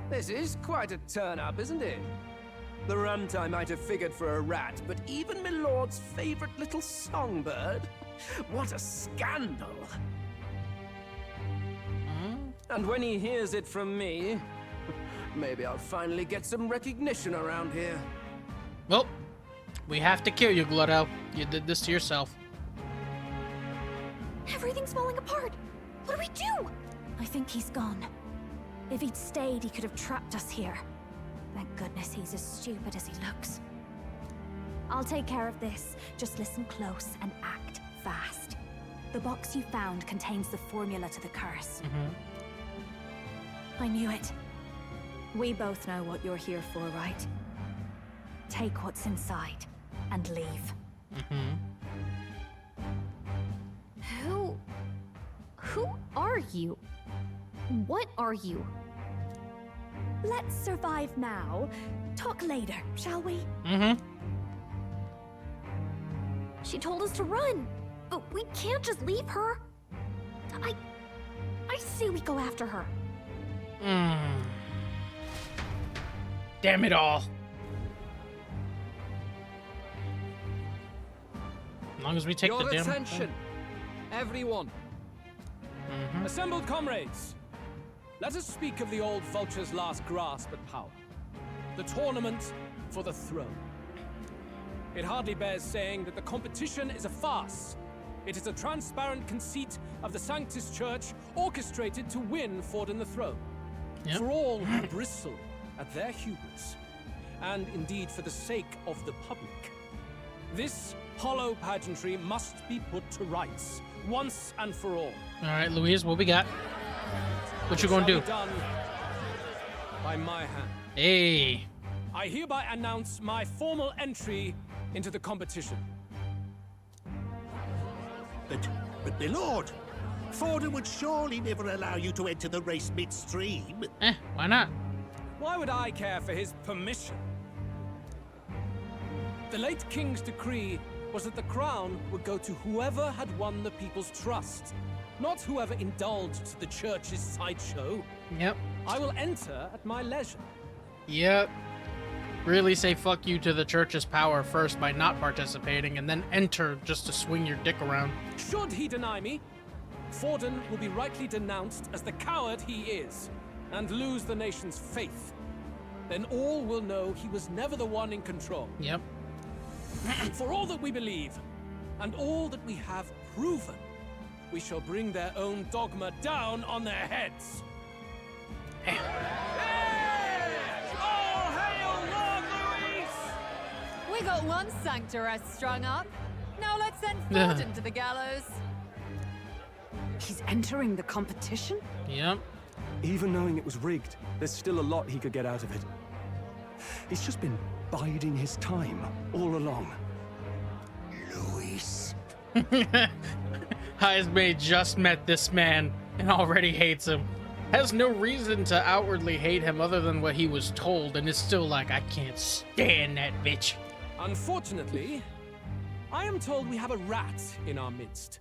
This is quite a turn-up, isn't it? The runtime might have figured for a rat, but even my lord's favorite little songbird? What a scandal! And when he hears it from me, maybe I'll finally get some recognition around here. Well, we have to kill you, Glotto. You did this to yourself. Everything's falling apart. What do we do? I think he's gone. If he'd stayed, he could have trapped us here. Thank goodness he's as stupid as he looks. I'll take care of this. Just listen close and act fast. The box you found contains the formula to the curse. I knew it. We both know what you're here for, right? Take what's inside and leave. Who are you? What are you? Let's survive now. Talk later, shall we? She told us to run, but we can't just leave her. I say we go after her. Damn it all. As long as we take Your the damn attention, everyone. Assembled comrades, let us speak of the old vulture's last grasp at power. The tournament for the throne. It hardly bears saying that the competition is a farce. It is a transparent conceit of the Sanctus Church orchestrated to win Forden the throne. For all who bristle at their hubris, and indeed for the sake of the public. This hollow pageantry must be put to rights, once and for all. All right, Louise, what we got? What you gonna do? Done by my hand. Hey. I hereby announce my formal entry into the competition. But my lord, Forden would surely never allow you to enter the race midstream. Why not? Why would I care for his permission? The late king's decree was that the crown would go to whoever had won the people's trust, not whoever indulged the church's sideshow. Yep. I will enter at my leisure. Yep. Really say fuck you to the church's power first by not participating, and then enter just to swing your dick around. Should he deny me, Forden will be rightly denounced as the coward he is, and lose the nation's faith. Then all will know he was never the one in control. Yep. For all that we believe, and all that we have proven, we shall bring their own dogma down on their heads. All hail Lord Luis! We got one sanctoress strung up. Now let's send Forden to the gallows. He's entering the competition? Yep. Even knowing it was rigged, there's still a lot he could get out of it. He's just been biding his time all along. Luis. Heismay just met this man and already hates him. Has no reason to outwardly hate him other than what he was told, and is still like, I can't stand that bitch. Unfortunately, I am told we have a rat in our midst,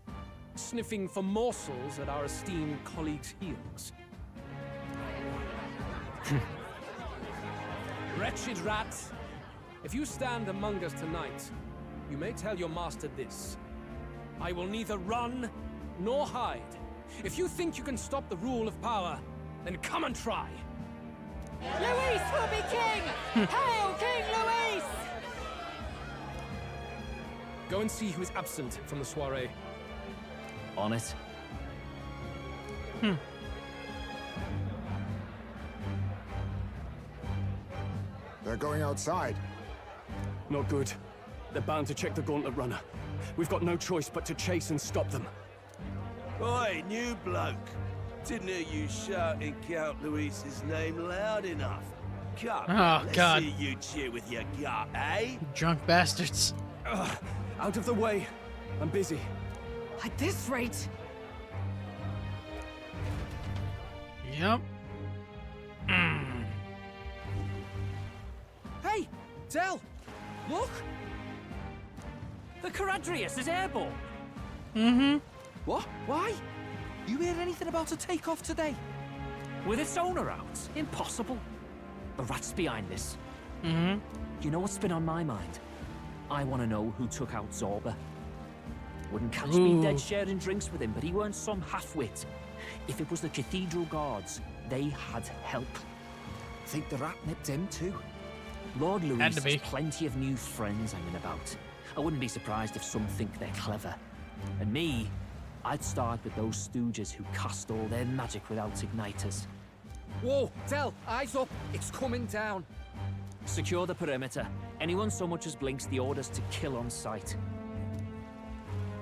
sniffing for morsels at our esteemed colleagues' heels. Wretched rat, if you stand among us tonight, you may tell your master this. I will neither run nor hide. If you think you can stop the rule of power, then come and try. Luis will be king! Hail King Luis! Go and see who is absent from the soiree. On it. They're going outside. Not good. They're bound to check the Gauntlet Runner. We've got no choice but to chase and stop them. Oi, new bloke. Didn't hear you shouting Count Luis's name loud enough. Come on, let's God. see you cheer with your gut, eh? Drunk bastards. Out of the way. I'm busy. At this rate, Yep. Hey, Del! Look! The Caradrius is airborne! Mm-hmm. What? Why? You heard anything about a takeoff today? With its owner out? Impossible. The rat's behind this. Mm-hmm. You know what's been on my mind? I want to know who took out Zorba. Wouldn't catch me dead sharing drinks with him, but he weren't some half-wit. If it was the Cathedral Guards, they had help. Think the rat nipped him too? Lord Had Louis to be. has plenty of new friends hanging about. I wouldn't be surprised if some think they're clever. And me, I'd start with those stooges who cast all their magic without igniters. Whoa, Del, eyes up! It's coming down! Secure the perimeter. Anyone so much as blinks, the orders to kill on sight.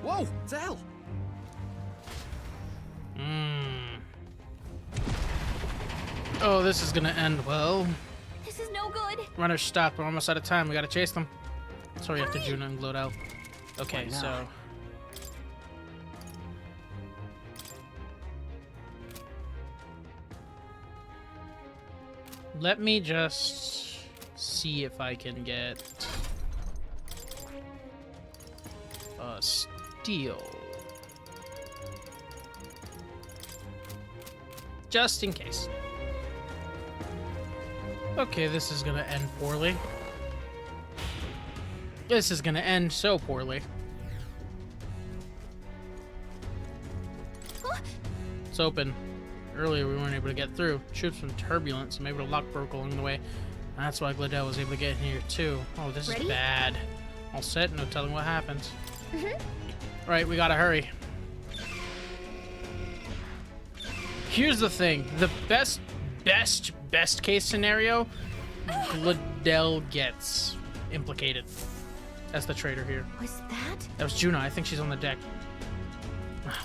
Whoa, Del! Oh, this is gonna end well. This is no good. Runners stop. We're almost out of time. We gotta chase them. Sorry after Juno and glowed out. Okay, Why not? so. Let me just see if I can get a steal. Just in case. Okay, this is gonna end poorly. This is gonna end so poorly. It's open. Earlier we weren't able to get through. Troops from turbulence, maybe the lock broke along the way. That's why Gladell was able to get in here too. Oh, this Ready? is bad. All set, no telling what happens. Mm-hmm. Right, we gotta hurry. Here's the thing. The best case scenario, Gladell gets implicated. That's the traitor here. Was that? That was Juno. I think she's on the deck.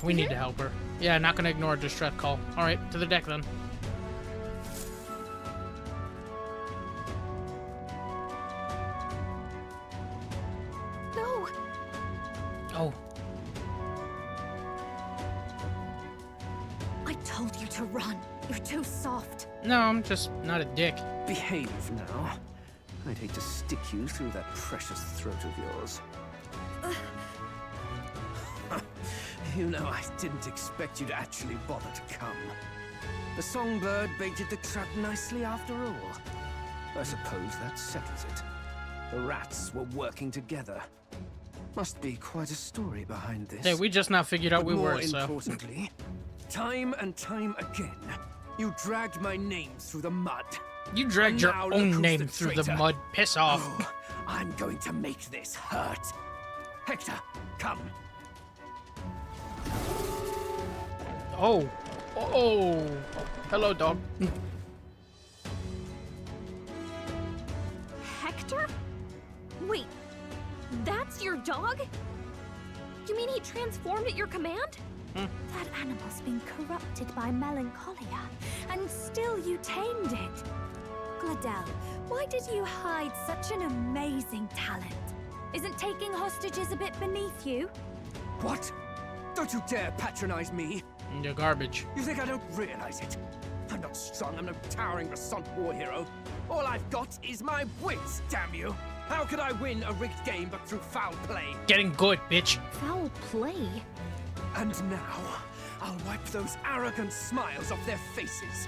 We need to help her. Yeah, not gonna ignore a distress call. All right, to the deck then. No. Oh. I told you to run. You're too soft. No, I'm just not a dick. Behave now. I'd hate to stick you through that precious throat of yours. You know, I didn't expect you to actually bother to come. The songbird baited the trap nicely after all. I suppose that settles it. The rats were working together. Must be quite a story behind this. Yeah, we just now figured out But we more were, so. importantly, time and time again, you dragged my name through the mud. You dragged And your now look own who's name the through the traitor. mud. Piss off. Oh, I'm going to make this hurt. Hector, come. Oh. Oh. Hello, dog. Hector? Wait, that's your dog? You mean he transformed at your command? That animal's been corrupted by melancholia, and still you tamed it. Gladell, why did you hide such an amazing talent? Isn't taking hostages a bit beneath you? What? Don't you dare patronize me. You're garbage. You think I don't realize it? I'm not strong, I'm no towering Rassant war hero. All I've got is my wits, damn you! How could I win a rigged game but through foul play? Getting good, bitch. Foul play? And now, I'll wipe those arrogant smiles off their faces.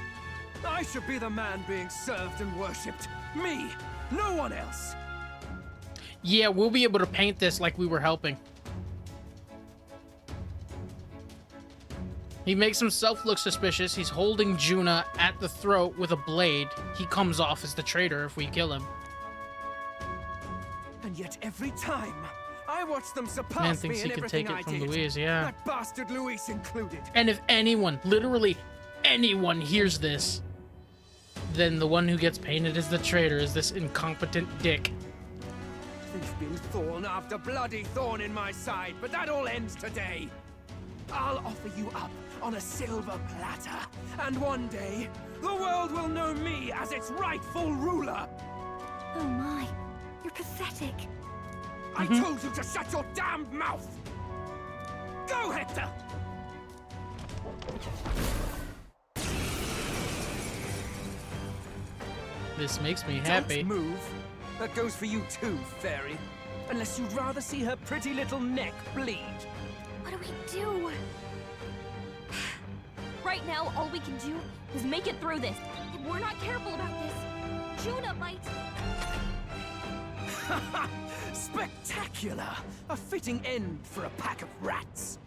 I should be the man being served and worshipped. Me, no one else. Yeah, we'll be able to paint this like we were helping. He makes himself look suspicious. He's holding Juna at the throat with a blade. He comes off as the traitor if we kill him. And yet every time I watch them surpass Man me thinks in he can everything take it I from did. Louise, yeah. That bastard Luis included. And if anyone, literally anyone hears this, then the one who gets painted as the traitor is this incompetent dick. They've been thorn after bloody thorn in my side, but that all ends today. I'll offer you up on a silver platter, and one day, the world will know me as its rightful ruler. Oh my, you're pathetic. I told you to shut your damned mouth! Go, Hector! This makes me happy. Don't move. That goes for you too, fairy. Unless you'd rather see her pretty little neck bleed. What do we do? Right now, all we can do is make it through this. If we're not careful about this, Juna might... Spectacular! A fitting end for a pack of rats.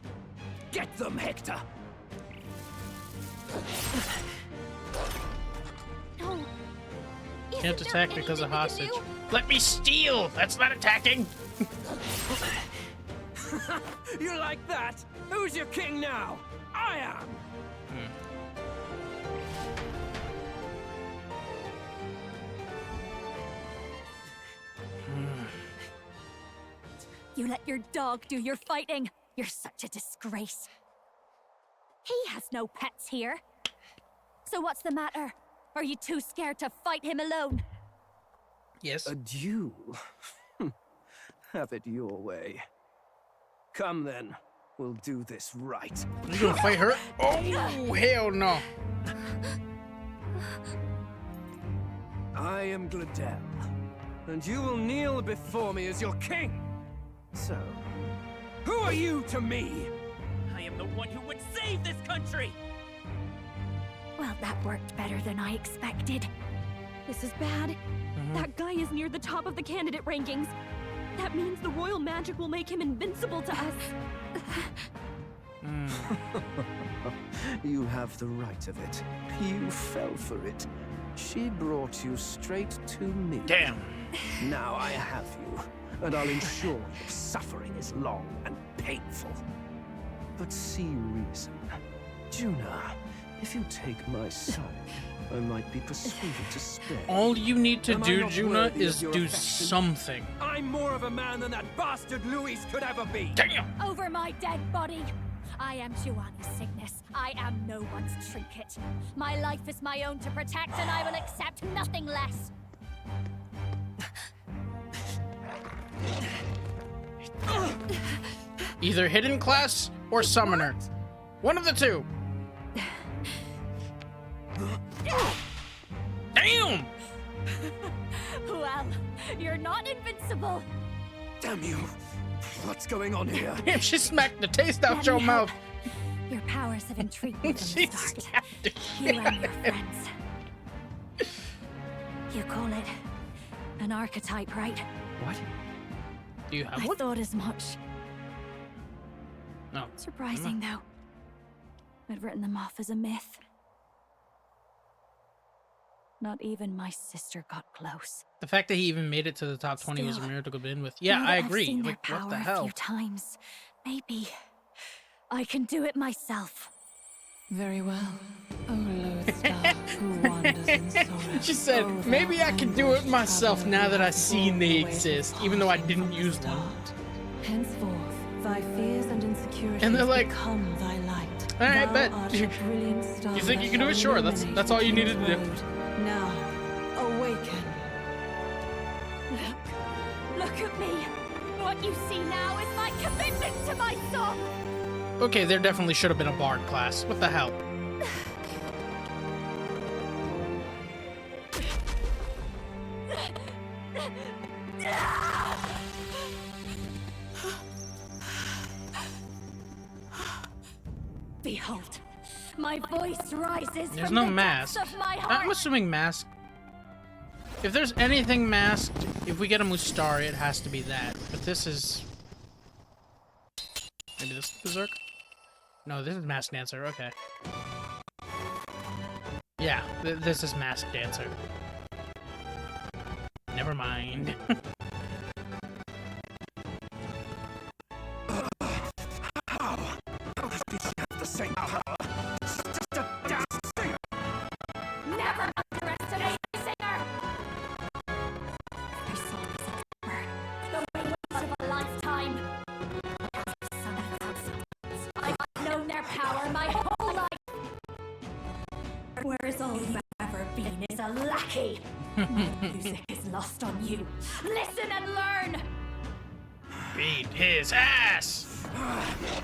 Get them, Hector! No. Can't attack because of hostage. Let me steal! That's not attacking! You like that? Who's your king now? I am! You let your dog do your fighting. You're such a disgrace. He has no pets here. So what's the matter? Are you too scared to fight him alone? Yes. A duel? Have it your way. Come then. We'll do this right. You gonna fight her? Oh, hell no. I am Gladel, and you will kneel before me as your king. So, who are you to me? I am the one who would save this country! Well, that worked better than I expected. This is bad. That guy is near the top of the candidate rankings. That means the royal magic will make him invincible to us. You have the right of it. You fell for it. She brought you straight to me. Damn. Now I have you, and I'll ensure your suffering is long and painful. But see reason. Juna, if you take my side, I might be persuaded to spare. All you need to Am I do, not Juna, worthy is of your do affection? something. I'm more of a man than that bastard Luis could ever be. Damn! Over my dead body. I am Giovanni's Cygnus. I am no one's trinket. My life is my own to protect, and I will accept nothing less. Either hidden class or summoner. One of the two. Damn! Well, you're not invincible. Damn you. What's going on here? Damn, she smacked the taste out Let your me mouth. help. Your powers have intrigued me from She the start. slapped the You and your friends. You call it an archetype, right? What? Do you have I one? thought as much. No. Surprising, though. I'd written them off as a myth. Not even my sister got close. The fact that he even made it to the top 20 was a Still, miracle to begin with. Yeah, now I that I've agree. seen their Like, what power the a hell? few times, maybe I can do it myself. Very well. Oh, lodestar, who wanders in sorrow. She said, Oh, maybe thou I can do it endless myself traveler now that who I've seen they always exist, has even though I parted didn't from the use one. start. Henceforth, thy fears and insecurities And they're like, become thy light. all right, Thou bet. art a brilliant star You think that you can do it? shall Sure, that's illuminate all the you needed to king's do. road. Now, awaken. Look at me. What you see now is my commitment to my song. Okay, there definitely should have been a bard class. What the hell? Behold, my voice rises There's from no the mask. depths of my heart. I'm assuming mask. If there's anything masked, if we get a Mustari, it has to be that. But this is... Maybe this is Berserk? No, this is Masked Dancer. Okay. Yeah, this is Masked Dancer. Never mind. How does this have the same power? She's just a damn singer! Never underestimate a singer! Their song is a the wings of a lifetime. I've known their power my whole life. Whereas all you've ever been is a lackey. My music is lost on you. Listen and learn! Beat his ass!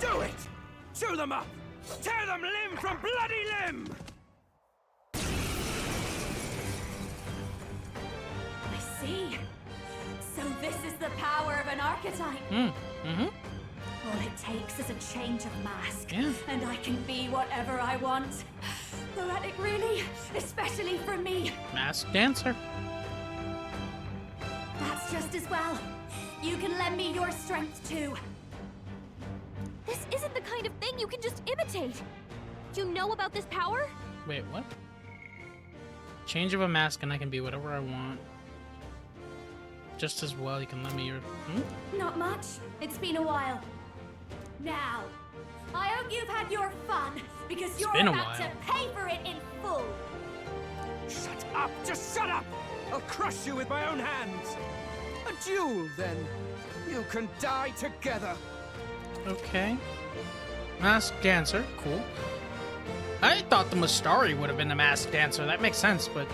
Do it! Chew them up! Tear them limb from bloody limb! I see. So this is the power of an archetype. All it takes is a change of mask, and I can be whatever I want. Poetic, really, especially for me. Masked Dancer. That's just as well. You can lend me your strength too. This isn't the kind of thing you can just imitate. Do you know about this power? Wait, what? Change of a mask and I can be whatever I want. Just as well, you can lend me your... Not much. It's been a while. Now, I hope you've had your fun, because you're been a about to while. pay for it in full. Shut up! Just shut up! I'll crush you with my own hands! A duel, then. You can die together. Okay. Masked Dancer, cool. I thought the Mustari would have been the Masked Dancer. That makes sense, but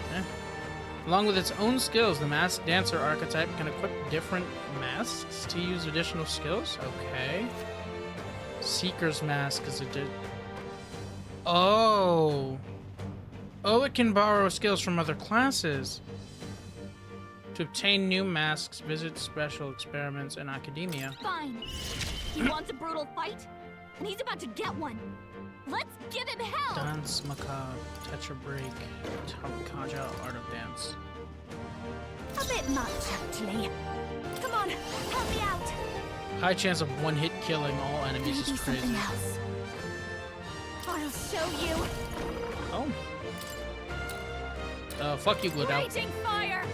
along with its own skills, the Masked Dancer archetype can equip different masks to use additional skills. Okay. Seeker's Mask is a Oh, it can borrow skills from other classes. To obtain new masks, visit special experiments in academia. Fine. He wants a brutal fight, and he's about to get one. Let's give him hell! Dance Macabre, Tetra Break, Kaja, Art of Dance. A bit much, actually. Come on, help me out. High chance of one-hit killing all enemies Maybe is crazy. something else. I'll show you. Oh. Fuck you, Glidell. Raging fire.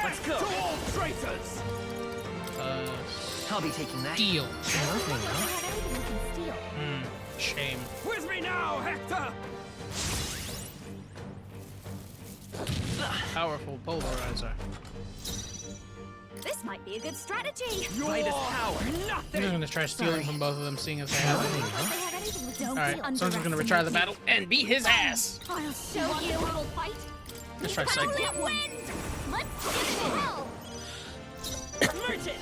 Let's go! To all traitors! I'll be taking that. Deal. Shame. With me now, Hector! Powerful polarizer. This might be a good strategy. Brightest power, I'm nothing! gonna try stealing from both of them, seeing as they have it. Don't Alright, someone's gonna retry the battle and beat his ass. I'll show you. Brutal fight? Let's try psych. Let win! Let's give him hell! Merchant!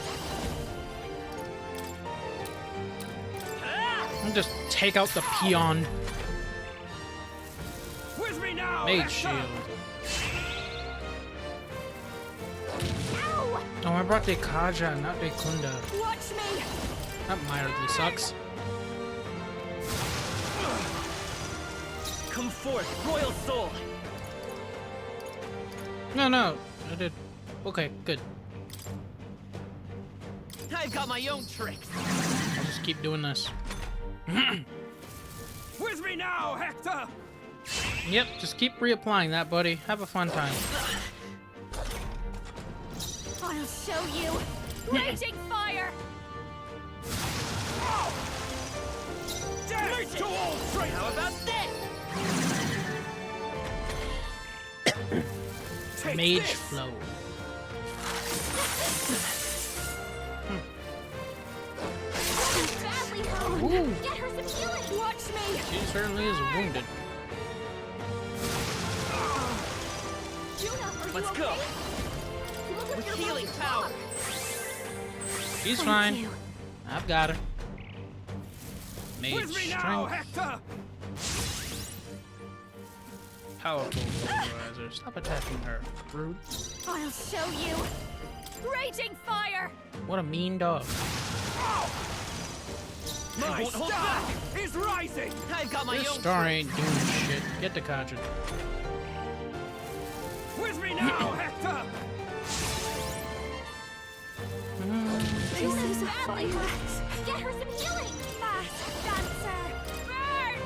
And just take out the peon. With me now, Mage Hector! shield. Ow! Oh, I brought the Kaja, not the Kunda. Watch me. That mildly sucks. Come forth, royal soul! No, I did. Okay, good. I've got my own tricks. I'll just keep doing this. With me now, Hector! Yep, just keep reapplying that, buddy. Have a fun time. I'll show you. Raging fire. Death to all traitors! How about this? Mage this. flow. She's badly hurt. Ooh. Get her some healing! Watch me. She certainly is wounded. Juna, are you Let's okay? go. You look like With you're healing really power. strong. She's Thank fine. you. I've got her. Mage With me now, strength. Hector! Powerful polarizer. Stop attacking her. Rude. I'll show you. Raging fire. What a mean dog. My won't hold star back. is rising! I've got my Your own star ain't doing shit. Get the Kaja. With me now, Hector! Juna's fire! Get her some healing! Fast, dancer! Burn!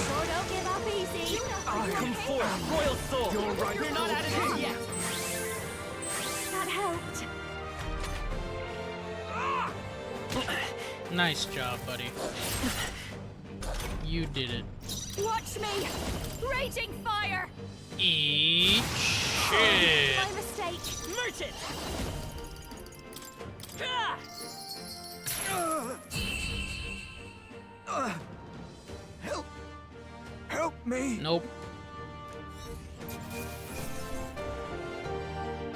Sure don't give up easy. Come forth, royal soul! You're right. You're not out of this yet! That helped. Nice job, buddy. You did it. Watch me! Raging fire! Eat shit. My mistake. Merchant! Help me! Nope.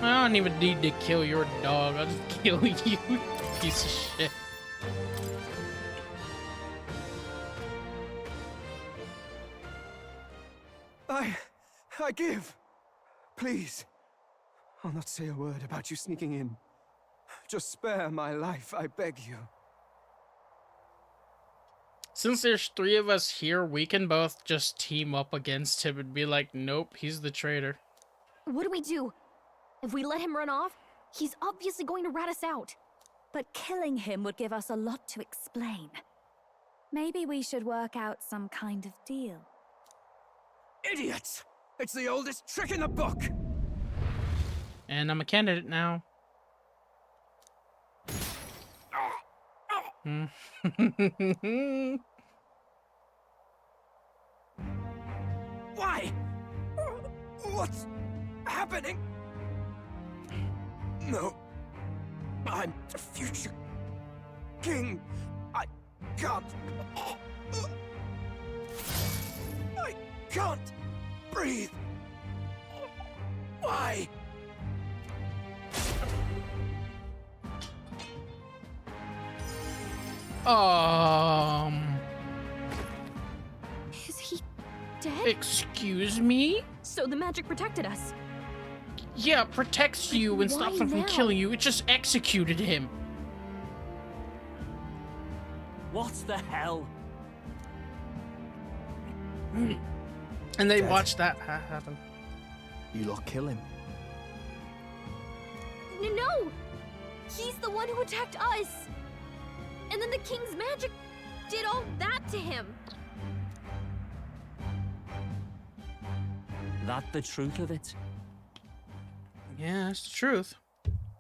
I don't even need to kill your dog. I'll just kill you, piece of shit. I give. Please. I'll not say a word about you sneaking in. Just spare my life, I beg you. Since there's 3 of us here, we can both just team up against him and be like, nope, he's the traitor. What do we do? If we let him run off, he's obviously going to rat us out. But killing him would give us a lot to explain. Maybe we should work out some kind of deal. Idiots! It's the oldest trick in the book! And I'm a candidate now. Why? What's happening? No. I'm the future king. I can't. I can't breathe. Why? Is he dead? Excuse me? So the magic protected us. Yeah, it protects you and stops him from now? killing you. It just executed him. What the hell? And they watched that happen. You lot kill him. No! He's the one who attacked us! And then the king's magic did all that to him! That the truth of it? Yeah, that's the truth.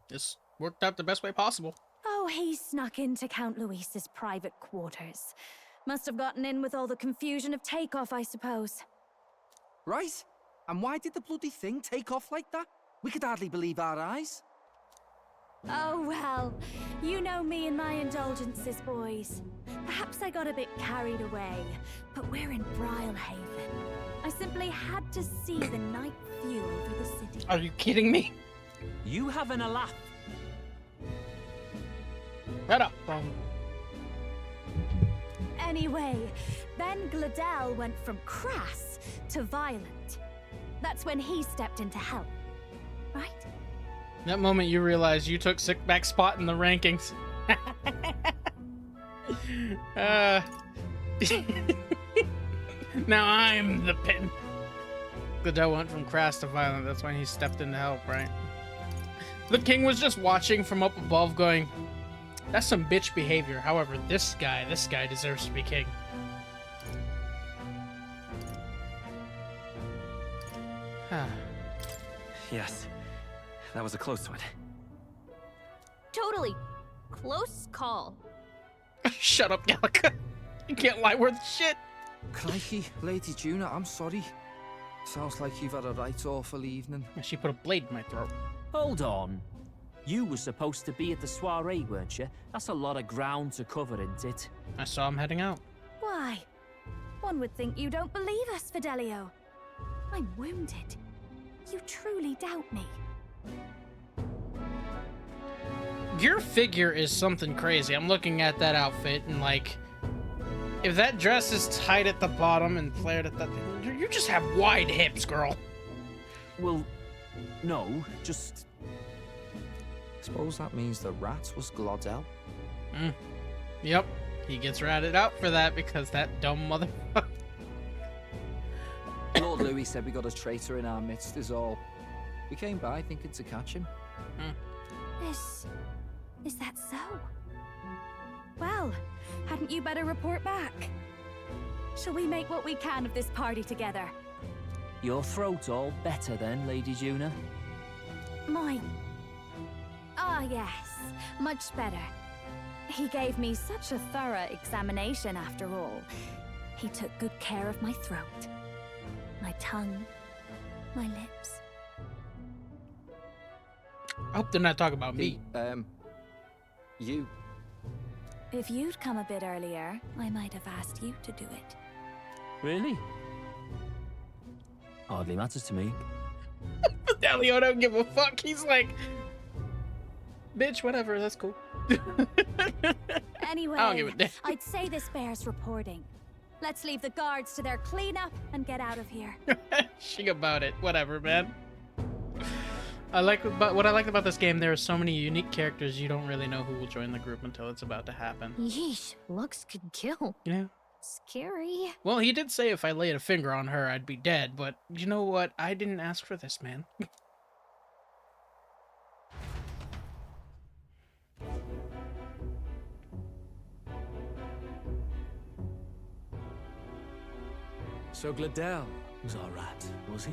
This worked out the best way possible. Oh, he snuck into Count Luis's private quarters. Must have gotten in with all the confusion of takeoff, I suppose. Right? And why did the bloody thing take off like that? We could hardly believe our eyes. Oh, well, you know me and my indulgences, boys. Perhaps I got a bit carried away, but we're in Brilhaven. I simply had to see the night view over the city. Are you kidding me? You having a laugh? Right up. Anyway, then Gladel went from crass to violent. That's when he stepped in to help, right? That moment you realize you took sick back spot in the rankings. Now I'm the pin. Gladel went from crass to violent. That's when he stepped in to help, right? The king was just watching from up above going, that's some bitch behavior. However, this guy deserves to be king. Yes, that was a close one. Totally. Close call. Shut up, Gallica. You can't lie worth shit. Crikey, Lady Juna, I'm sorry. Sounds like you've had a right awful evening. She put a blade in my throat. Hold on. You were supposed to be at the soiree, weren't you? That's a lot of ground to cover, isn't it? I saw him heading out. Why? One would think you don't believe us, Fidelio. I'm wounded. You truly doubt me. Your figure is something crazy. I'm looking at that outfit and like, if that dress is tight at the bottom and flared at the, you just have wide hips, girl. Well, no, just... Suppose that means the rat was Glodell. Yep, he gets ratted out for that because that dumb motherfucker. Lord Louis said we got a traitor in our midst is all. We came by thinking to catch him. Is that so? Well, hadn't you better report back? Shall we make what we can of this party together? Your throat all better then, Lady Juna? Yes, much better. He gave me such a thorough examination after all. He took good care of my throat, my tongue, my lips. I hope they're not talking about me. You. If you'd come a bit earlier, I might have asked you to do it. Really? Hardly matters to me. Delio don't give a fuck. He's like, bitch, whatever, that's cool. Anyway, I don't give a damn. I'd say this bears reporting. Let's leave the guards to their cleanup and get out of here. Shing about it. Whatever, man. What I like about this game, there are so many unique characters you don't really know who will join the group until it's about to happen. Yeesh, looks could kill. Yeah. Scary. Well, he did say if I laid a finger on her, I'd be dead, but you know what? I didn't ask for this, man. So Gladel was our rat, was he?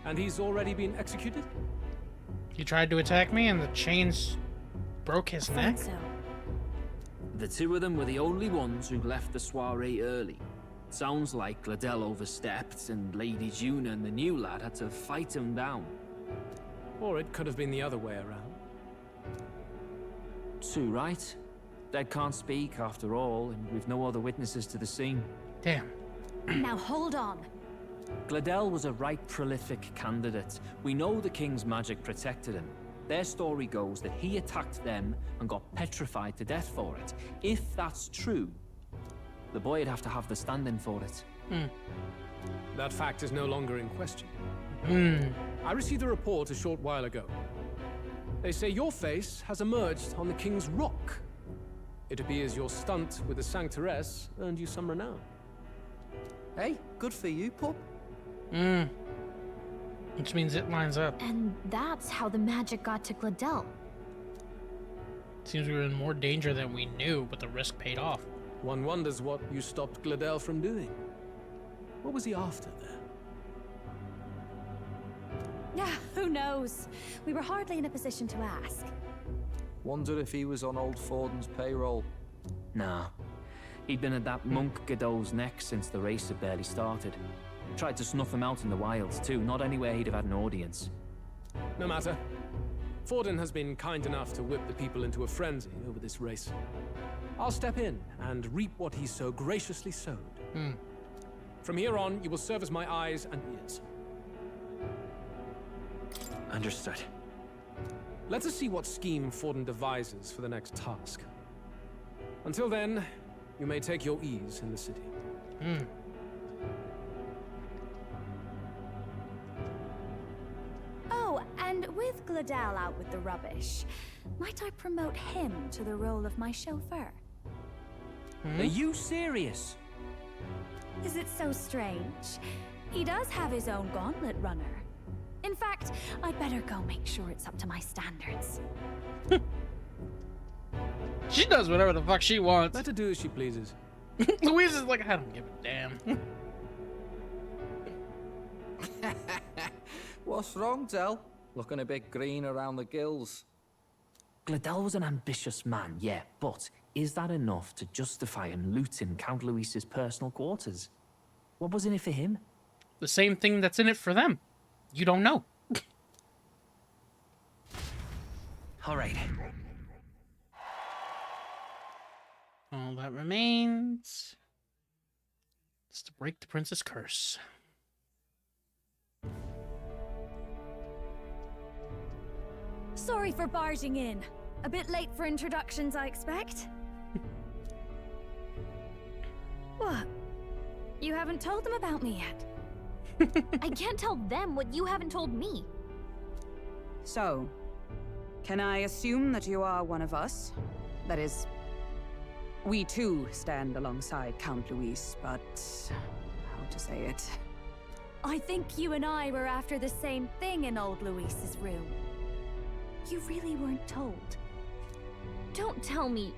And he's already been executed? He tried to attack me and the chains broke his neck? The two of them were the only ones who left the soiree early. Sounds like Gladel overstepped and Lady Juna and the new lad had to fight him down. Or it could have been the other way around. Too right. Dead can't speak after all, and we've no other witnesses to the scene. Damn. Now hold on. Gladel was a right prolific candidate. We know the king's magic protected him. Their story goes that he attacked them and got petrified to death for it. If that's true, the boy would have to have the stand-in for it. That fact is no longer in question. Hmm. I received a report a short while ago. They say your face has emerged on the king's rock. It appears your stunt with the Sanctoress earned you some renown. Hey, good for you, pup. Which means it lines up. And that's how the magic got to Gladel. Seems we were in more danger than we knew, but the risk paid off. One wonders what you stopped Gladel from doing. What was he after there? Yeah, who knows? We were hardly in a position to ask. Wonder if he was on old Forden's payroll. Nah. He'd been at that monk Godot's neck since the race had barely started. Tried to snuff him out in the wilds too, not anywhere he'd have had an audience. No matter. Forden has been kind enough to whip the people into a frenzy over this race. I'll step in and reap what he so graciously sowed. From here on, you will serve as my eyes and ears. Understood. Let us see what scheme Forden devises for the next task. Until then, you may take your ease in the city. Oh, and with Gladel out with the rubbish, might I promote him to the role of my chauffeur? Are you serious? Is it so strange? He does have his own gauntlet runner. In fact, I'd better go make sure it's up to my standards. She does whatever the fuck she wants. Let her do as she pleases. Louise is like, I don't give a damn. What's wrong, Del? Looking a bit green around the gills. Gladel was an ambitious man, yeah, but is that enough to justify him looting Count Luis's personal quarters? What was in it for him? The same thing that's in it for them. You don't know. All right. All that remains is to break the prince's curse. Sorry for barging in. A bit late for introductions, I expect. What? You haven't told them about me yet? I can't tell them what you haven't told me. So, can I assume that you are one of us? That is, we too stand alongside Count Luis, but how to say it? I think you and I were after the same thing in old Luis's room. You really weren't told. Don't tell me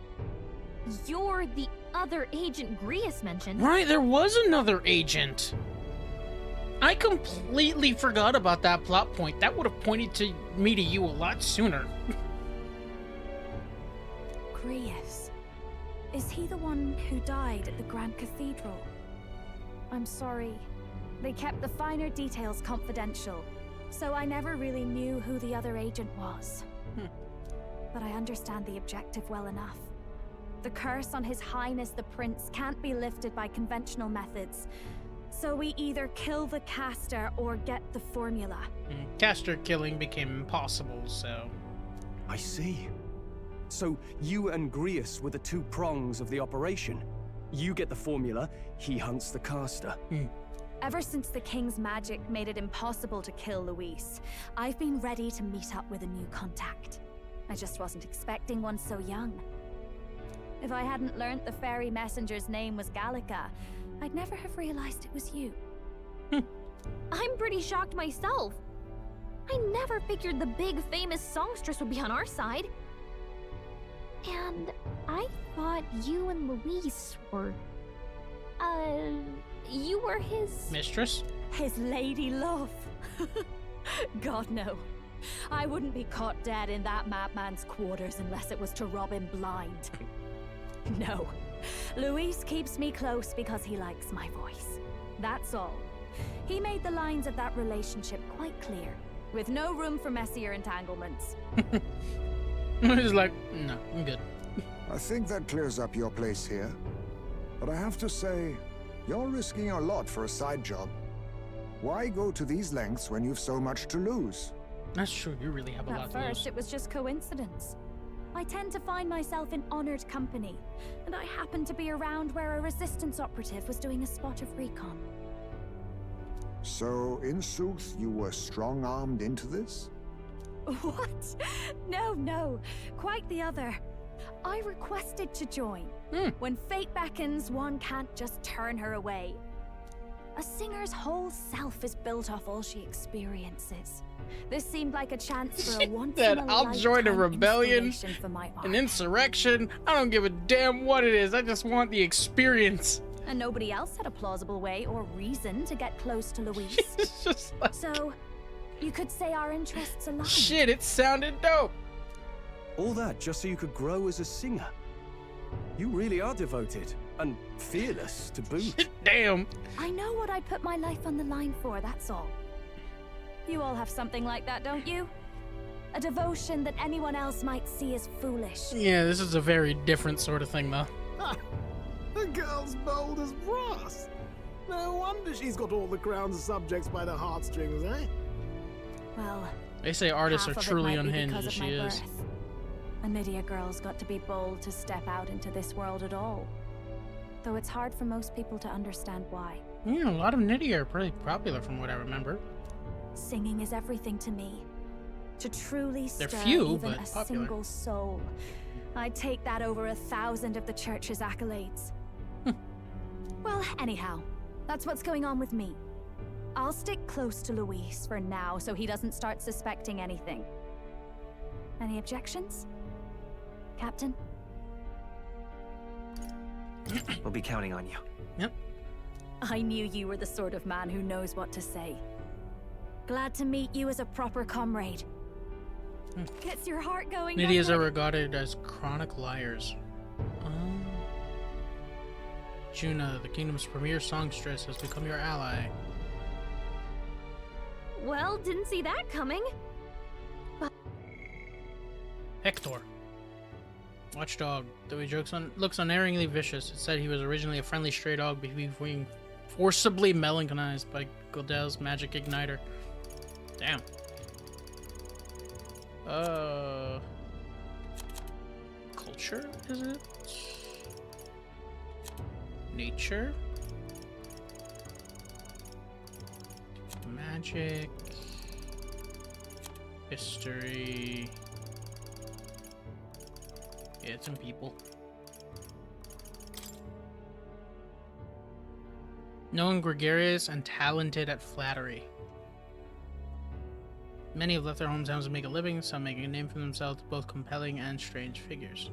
you're the other agent Grius mentioned. Right, there was another agent. I completely forgot about that plot point. That would have pointed to me to you a lot sooner. Grius. Is he the one who died at the Grand Cathedral? I'm sorry. They kept the finer details confidential, so I never really knew who the other agent was. But I understand the objective well enough. The curse on His Highness the Prince can't be lifted by conventional methods, so we either kill the caster or get the formula. Caster killing became impossible, so... I see. So you and Grius were the two prongs of the operation. You get the formula, he hunts the caster. Ever since the King's magic made it impossible to kill Luis, I've been ready to meet up with a new contact. I just wasn't expecting one so young. If I hadn't learnt the fairy messenger's name was Gallica, I'd never have realized it was you. I'm pretty shocked myself. I never figured the big famous songstress would be on our side. And I thought you and Luis were... you were his... Mistress? His lady love. God, no. I wouldn't be caught dead in that madman's quarters unless it was to rob him blind. No. Luis keeps me close because he likes my voice. That's all. He made the lines of that relationship quite clear, with no room for messier entanglements. He's like, no, I'm good. I think that clears up your place here. But I have to say, you're risking a lot for a side job. Why go to these lengths when you've so much to lose? That's true, you really have a lot At to lose. first, it was just coincidence. I tend to find myself in honored company, and I happened to be around where a resistance operative was doing a spot of recon. So, in sooth, you were strong-armed into this? What? No. Quite the other. I requested to join. When fate beckons, one can't just turn her away. A singer's whole self is built off all she experiences. This seemed like a chance for a once-in-a-lifetime I'll join a rebellion, inspiration for my art. an insurrection. I don't give a damn what it is. I just want the experience. And nobody else had a plausible way or reason to get close to Luis. It's just like... So, you could say our interests align. Shit, it sounded dope. All that just so you could grow as a singer. You really are devoted, and fearless to boot. Damn. I know what I put my life on the line for, that's all. You all have something like that, don't you? A devotion that anyone else might see as foolish. Yeah, this is a very different sort of thing, though. The girl's bold as brass. No wonder she's got all the crown's subjects by the heartstrings, eh? Well, They say artists are half of it truly might be unhinged, because as of she my is. birth. A Nydia girl's got to be bold to step out into this world at all. Though it's hard for most people to understand why. Yeah, a lot of Nydia are pretty popular from what I remember. Singing is everything to me. To truly stir They're few, even but a popular. single soul. I'd take that over 1,000 of the church's accolades. Well, anyhow, that's what's going on with me. I'll stick close to Luis for now so he doesn't start suspecting anything. Any objections? Captain? We'll be counting on you. Yep. I knew you were the sort of man who knows what to say. Glad to meet you as a proper comrade. Gets your heart going, Nydias doesn't are it? regarded as chronic liars. Juna, the kingdom's premier songstress, has become your ally. Well, didn't see that coming. Hector. Watchdog. Though he looks unerringly vicious, it said he was originally a friendly stray dog before being forcibly melancholized by Godel's magic igniter. Damn. Culture, is it? Nature? Magic. History. Yeah, it's in people. Known gregarious and talented at flattery. Many have left their hometowns to make a living, some making a name for themselves, both compelling and strange figures.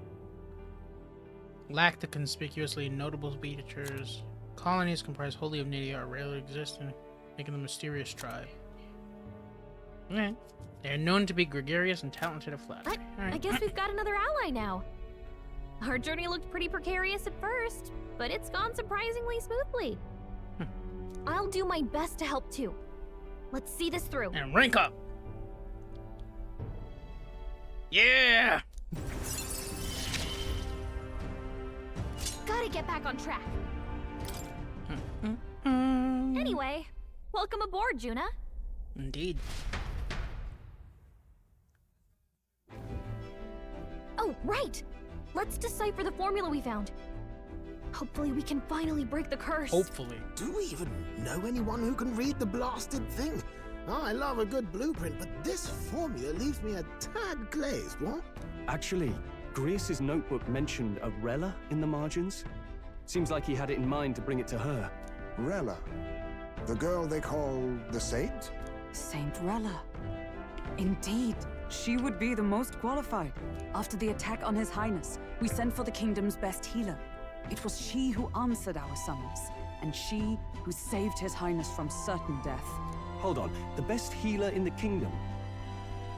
Lack the conspicuously notable features. Colonies comprised wholly of native are rarely existing, making them a mysterious tribe. Okay. They are known to be gregarious and talented at flattery. Right. I guess we've got another ally now. Our journey looked pretty precarious at first, but it's gone surprisingly smoothly. I'll do my best to help too. Let's see this through. And rank up! Yeah! Gotta get back on track. Anyway, welcome aboard, Juna. Indeed. Oh, right! Let's decipher the formula we found. Hopefully we can finally break the curse. Hopefully. Do we even know anyone who can read the blasted thing? I love a good blueprint, but this formula leaves me a tad glazed, what? Actually, Grease's notebook mentioned a Rella in the margins. Seems like he had it in mind to bring it to her. Rella? The girl they call the Saint? Saint Rella. Indeed, she would be the most qualified. After the attack on His Highness, we sent for the kingdom's best healer. It was she who answered our summons, and she who saved His Highness from certain death. Hold on, the best healer in the kingdom?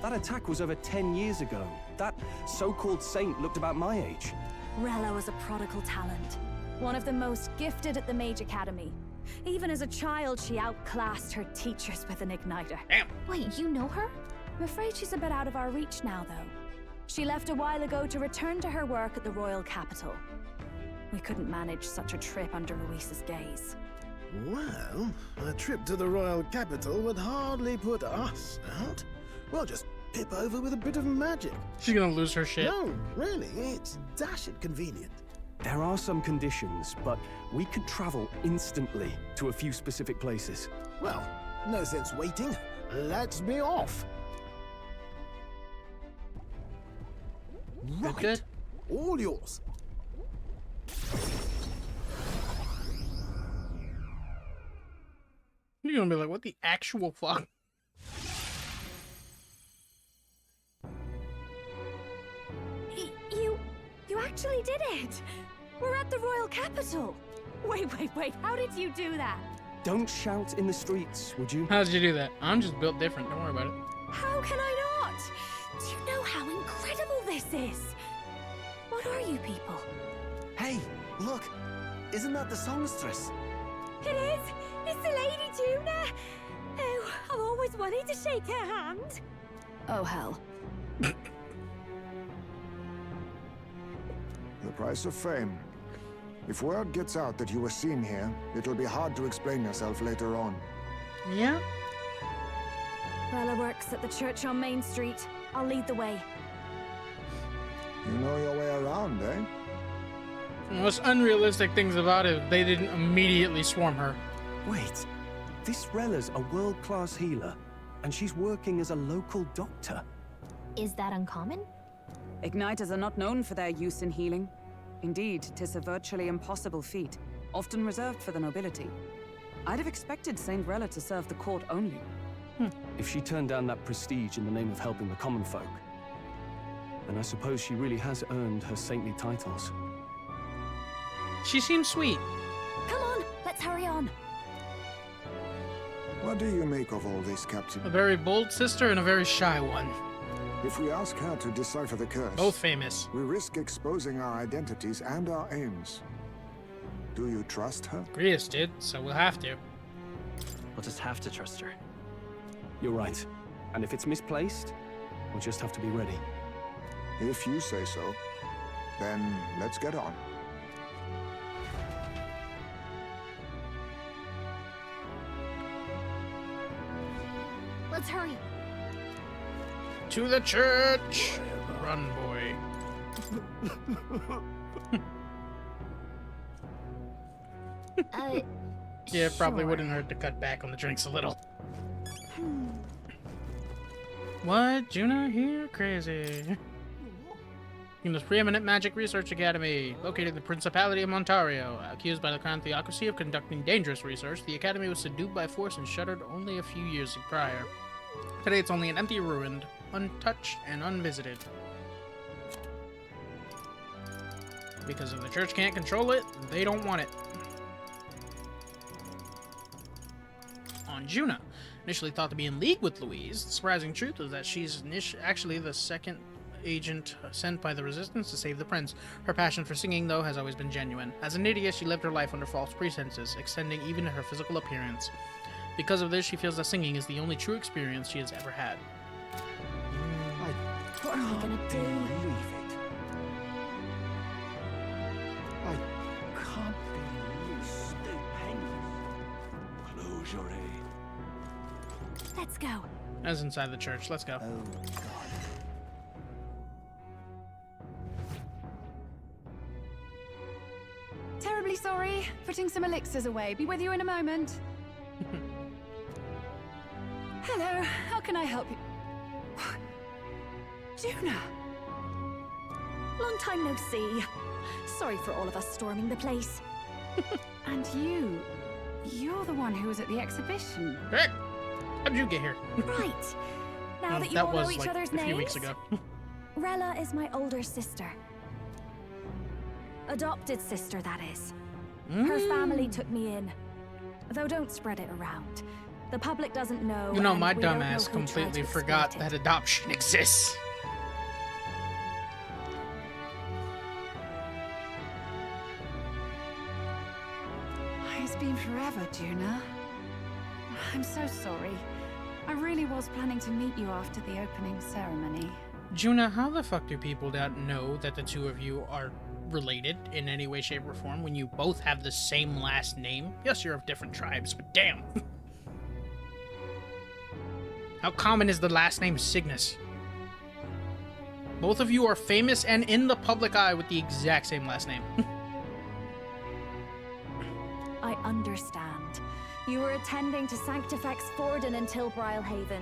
That attack was over 10 years ago. That so-called saint looked about my age. Rella was a prodigal talent. One of the most gifted at the Mage Academy. Even as a child, she outclassed her teachers with an igniter. Damn. Wait, you know her? I'm afraid she's a bit out of our reach now, though. She left a while ago to return to her work at the royal capital. We couldn't manage such a trip under Luis's gaze. Well, a trip to the royal capital would hardly put us out. We'll just pip over with a bit of magic. She's gonna lose her shit. No, really, it's dashed convenient. There are some conditions, but we could travel instantly to a few specific places. Well, no sense waiting. Let's be off. Right. Good. All yours. You're gonna be like, what the actual fuck? You actually did it! We're at the royal capital! Wait, how did you do that? Don't shout in the streets, would you? How did you do that? I'm just built different, don't worry about it. How can I not? Do you know how incredible this is? What are you people? Hey, look! Isn't that the songstress? It is! It's the Lady Juna! Oh, I've always wanted to shake her hand. Oh, hell. The price of fame. If word gets out that you were seen here, it'll be hard to explain yourself later on. Yeah? Rella works at the church on Main Street. I'll lead the way. You know your way around, eh? The most unrealistic things about it, they didn't immediately swarm her. Wait, this Rella's a world-class healer, and she's working as a local doctor. Is that uncommon? Igniters are not known for their use in healing. Indeed, 'tis a virtually impossible feat, often reserved for the nobility. I'd have expected Saint Rella to serve the court only. If she turned down that prestige in the name of helping the common folk, then I suppose she really has earned her saintly titles. She seems sweet. Come on, let's hurry on. What do you make of all this, Captain? A very bold sister and a very shy one. If we ask her to decipher the curse, Both famous. we risk exposing our identities and our aims. Do you trust her? Grius did, so we'll have to. We'll just have to trust her. You're right. And if it's misplaced, we'll just have to be ready. If you say so, then let's get on. Let's hurry. To the church! Run, boy. Yeah, it probably sure. wouldn't hurt to cut back on the drinks a little. What? Juna here? Crazy. In the preeminent magic research academy, located in the Principality of Montario. Accused by the Crown Theocracy of conducting dangerous research, the academy was subdued by force and shuttered only a few years prior. Today it's only an empty ruin, untouched and unvisited. Because if the church can't control it, they don't want it. On Juna, initially thought to be in league with Louise, the surprising truth is that she's actually the second agent sent by the Resistance to save the prince. Her passion for singing, though, has always been genuine. As an idiot, she lived her life under false pretenses, extending even to her physical appearance. Because of this, she feels that singing is the only true experience she has ever had. What are we gonna do? I can't believe stupendous. Close your eyes. Let's go. As inside the church. Let's go. Oh, God. Terribly sorry. Putting some elixirs away. Be with you in a moment. Hello. How can I help you? Juna! Long time no see. Sorry for all of us storming the place. And you're the one who was at the exhibition. Hey! How did you get here? Right. Now Oh, that you that all know was, each like, other's a few names. weeks ago. Rella is my older sister. Adopted sister, that is. Her family took me in. Though don't spread it around. The public doesn't know. You know, and my we don't know dumbass who tried completely to forgot exploit it. that adoption exists. It's been forever, Juna. I'm so sorry. I really was planning to meet you after the opening ceremony. Juna, how the fuck do people not know that the two of you are related in any way, shape, or form when you both have the same last name? Yes, you're of different tribes, but damn. How common is the last name Cygnus? Both of you are famous and in the public eye with the exact same last name. I understand. You were attending to Sanctifex Forden until Brylehaven.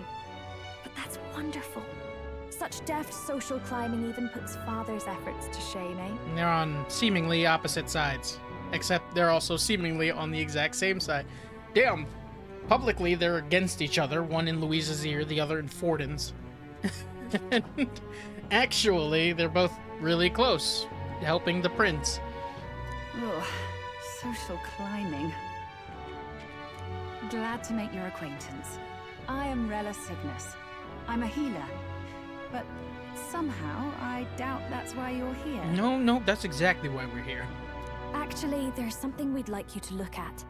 But that's wonderful. Such deft social climbing even puts father's efforts to shame, eh? They're on seemingly opposite sides. Except they're also seemingly on the exact same side. Damn. Publicly, they're against each other. One in Louise's ear, the other in Forden's. And actually, they're both really close. Helping the prince. Ugh, social climbing. Glad to make your acquaintance. I am Rella Cygnus. I'm a healer. But somehow, I doubt that's why you're here. No, that's exactly why we're here. Actually, there's something we'd like you to look at.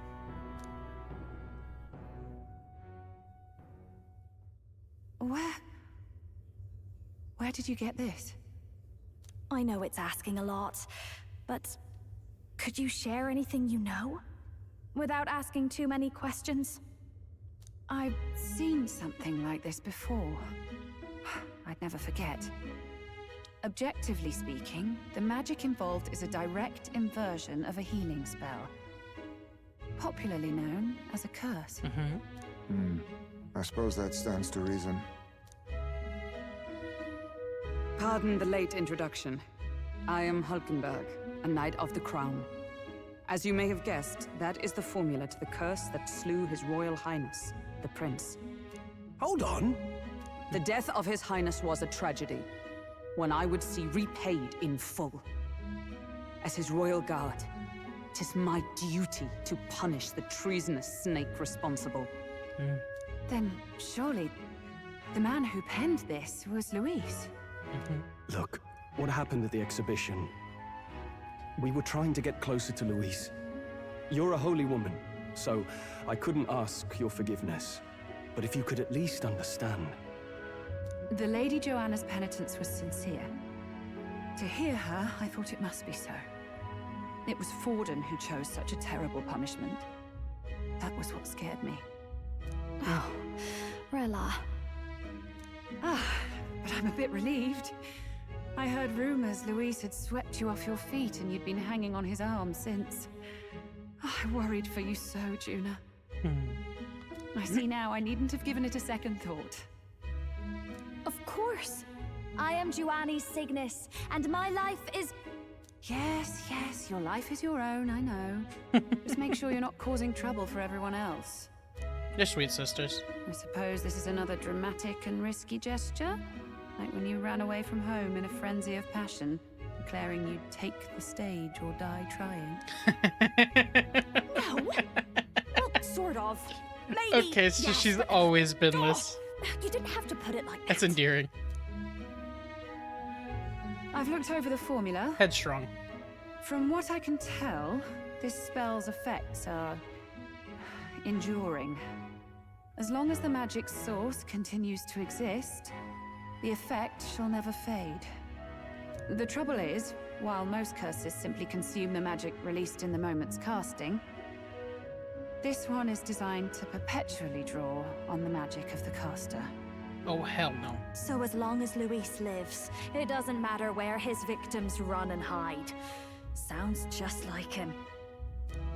Where did you get this? I know it's asking a lot, but could you share anything you know? Without asking too many questions? I've seen something like this before. I'd never forget. Objectively speaking, the magic involved is a direct inversion of a healing spell. Popularly known as a curse. I suppose that stands to reason. Pardon the late introduction. I am Hulkenberg, a Knight of the Crown. As you may have guessed, that is the formula to the curse that slew His Royal Highness, the Prince. Hold on. The death of His Highness was a tragedy, one I would see repaid in full. As His Royal Guard, 'tis my duty to punish the treasonous snake responsible. Then surely the man who penned this was Louise. Look, what happened at the exhibition? We were trying to get closer to Louise. You're a holy woman, so I couldn't ask your forgiveness. But if you could at least understand. The Lady Joanna's penitence was sincere. To hear her, I thought it must be so. It was Forden who chose such a terrible punishment. That was what scared me. Oh, Rella. But I'm a bit relieved. I heard rumors Louise had swept you off your feet and you'd been hanging on his arm since. I worried for you so, Juna. I see now I needn't have given it a second thought. Of course. I am Joanni Cygnus, and my life is... Yes, your life is your own, I know. Just make sure you're not causing trouble for everyone else. They're sweet sisters. I suppose this is another dramatic and risky gesture? Like when you ran away from home in a frenzy of passion, declaring you'd take the stage or die trying. No! Well, sort of. Maybe. Okay, so yes, she's but... always been this. You didn't have to put it like that. That's endearing. I've looked over the formula. Headstrong. From what I can tell, this spell's effects are enduring. As long as the magic source continues to exist, the effect shall never fade. The trouble is, while most curses simply consume the magic released in the moment's casting, this one is designed to perpetually draw on the magic of the caster. Oh, hell no. So as long as Luis lives, it doesn't matter where his victims run and hide. Sounds just like him.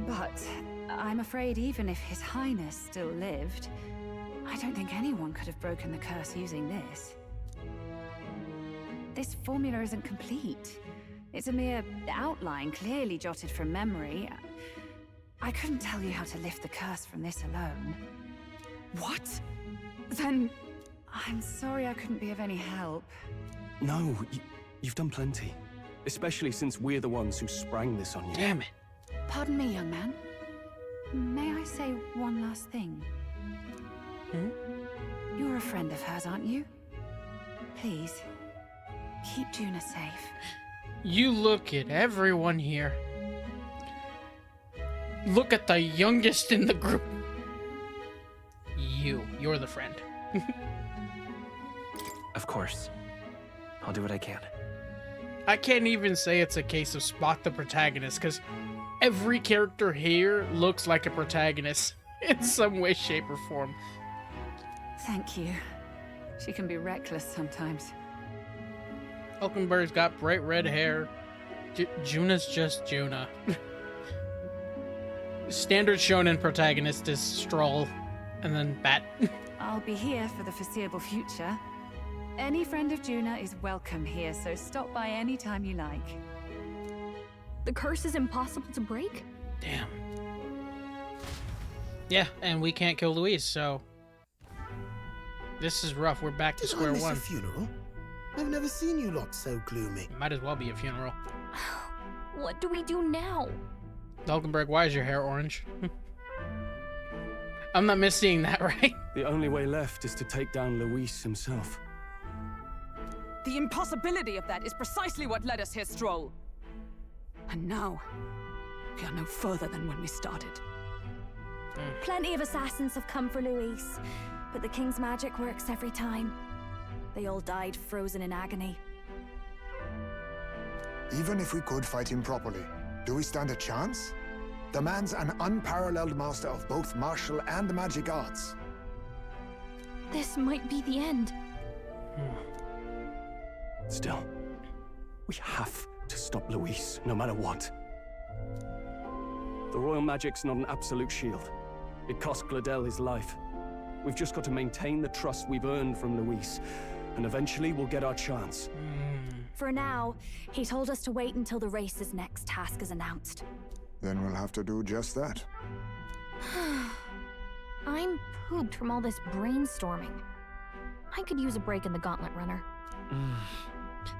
But I'm afraid even if His Highness still lived, I don't think anyone could have broken the curse using this. This formula isn't complete. It's a mere outline, clearly jotted from memory. I couldn't tell you how to lift the curse from this alone. What? Then I'm sorry I couldn't be of any help. No, you've done plenty. Especially since we're the ones who sprang this on you. Damn it. Pardon me, young man. May I say one last thing? You're a friend of hers, aren't you? Please, keep Juna safe. You look at everyone here. Look at the youngest in the group. You're the friend. Of course. I'll do what I can. I can't even say it's a case of spot the protagonist, because every character here looks like a protagonist in some way, shape, or form. Thank you. She can be reckless sometimes. Hulkenberg's got bright red hair. Juna's just Juna. Standard shonen protagonist is Stroll, and then Bat. I'll be here for the foreseeable future. Any friend of Juna is welcome here, so stop by any time you like. The curse is impossible to break? Damn. Yeah, and we can't kill Luis, so... This is rough. We're back to square I miss one. a funeral? I've never seen you lot so gloomy. Might as well be a funeral. What do we do now? Hulkenberg, why is your hair orange? I'm not misseeing that, right? The only way left is to take down Luis himself. The impossibility of that is precisely what led us here, Stroll. And now, we are no further than when we started. Plenty of assassins have come for Luis, but the king's magic works every time. They all died frozen in agony. Even if we could fight him properly, do we stand a chance? The man's an unparalleled master of both martial and magic arts. This might be the end. Still, we have to stop Luis, no matter what. The royal magic's not an absolute shield. It cost Gladel his life. We've just got to maintain the trust we've earned from Luis, and eventually we'll get our chance. For now, he told us to wait until the race's next task is announced. Then we'll have to do just that. I'm pooped from all this brainstorming. I could use a break in the gauntlet runner.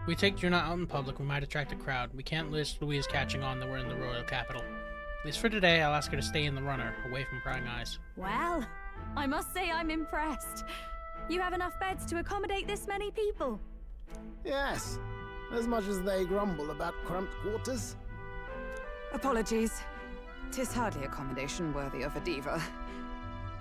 We take Juna out in public, we might attract a crowd. We can't risk Louise catching on that we're in the royal capital. At least for today, I'll ask her to stay in the runner, away from prying eyes. Well, I must say I'm impressed. You have enough beds to accommodate this many people? Yes, as much as they grumble about cramped quarters. Apologies. 'Tis hardly accommodation worthy of a diva.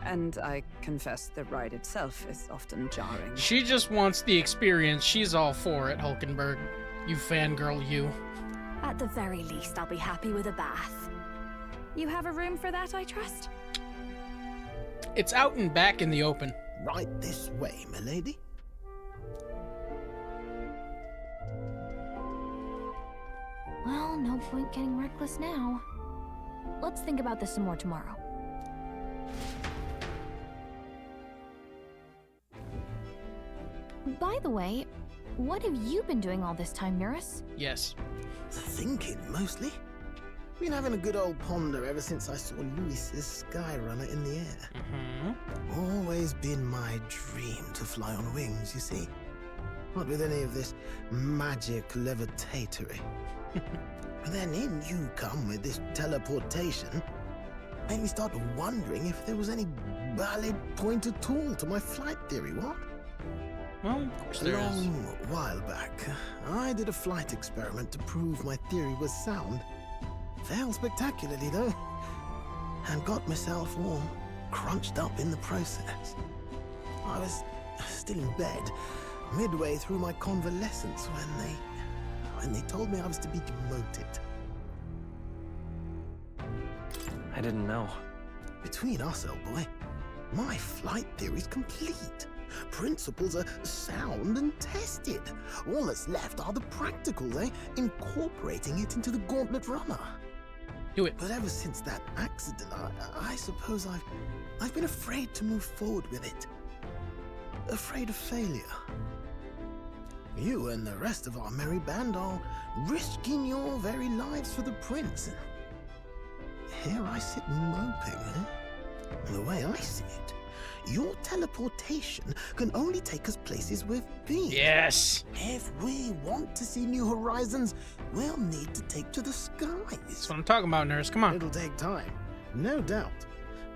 And I confess the ride itself is often jarring. She just wants the experience. She's all for it, Hulkenberg. You fangirl, you. At the very least, I'll be happy with a bath. You have a room for that, I trust? It's out and back in the open. Right this way, milady. Well, no point getting reckless now. Let's think about this some more tomorrow. By the way, what have you been doing all this time, Eurus? Yes. Thinking, mostly. Been having a good old ponder ever since I saw Luis's Skyrunner in the air. Always been my dream to fly on wings, you see. Not with any of this magic levitatory. But then in you come with this teleportation. Made me start wondering if there was any valid point at all to my flight theory, what? Well, of course A there is. long while back, I did a flight experiment to prove my theory was sound. Failed spectacularly, though, and got myself all crunched up in the process. I was still in bed, midway through my convalescence, when they told me I was to be demoted. I didn't know. Between us, old boy, my flight theory's complete. Principles are sound and tested. All that's left are the practicals, incorporating it into the gauntlet runner. Do it. But ever since that accident, I suppose I've been afraid to move forward with it. Afraid of failure. You and the rest of our merry band are risking your very lives for the prince. And here I sit moping, The way I see it, your teleportation can only take us places we've been. Yes! If we want to see new horizons, we'll need to take to the skies. That's what I'm talking about, nurse. Come on. It'll take time, no doubt.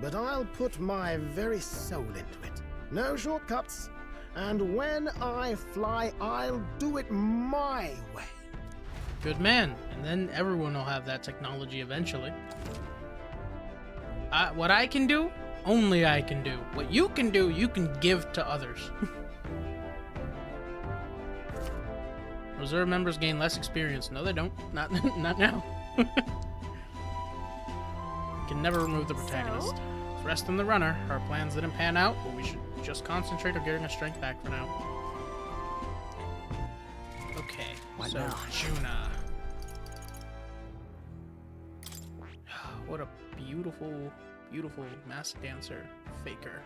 But I'll put my very soul into it. No shortcuts. And when I fly, I'll do it my way. Good man. And then everyone will have that technology eventually. What I can do, only I can do. What you can do, you can give to others. Reserve members gain less experience. No, they don't. Not now. Can never remove the protagonist. Let's rest in the runner. Our plans didn't pan out, but we should just concentrate on getting our strength back for now. Okay, What so now? Juna. What a beautiful, beautiful masked dancer, Faker.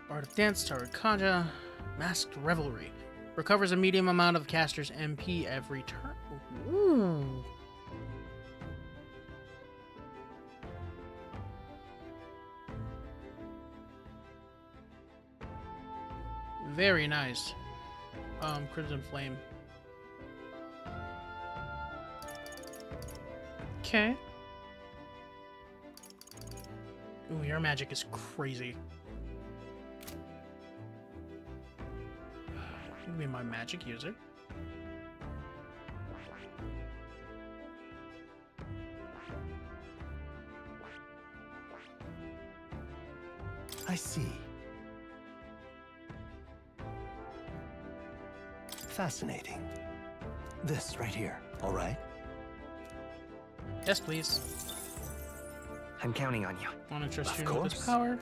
Art of Dance, Tarakaja, Masked Revelry. Recovers a medium amount of caster's MP every turn. Ooh. Very nice. Crimson Flame. Okay. Ooh, your magic is crazy. You can be my magic user. I see. Fascinating. This right here, all right? Yes, please. I'm counting on you. Want to trust Of you with this course. power?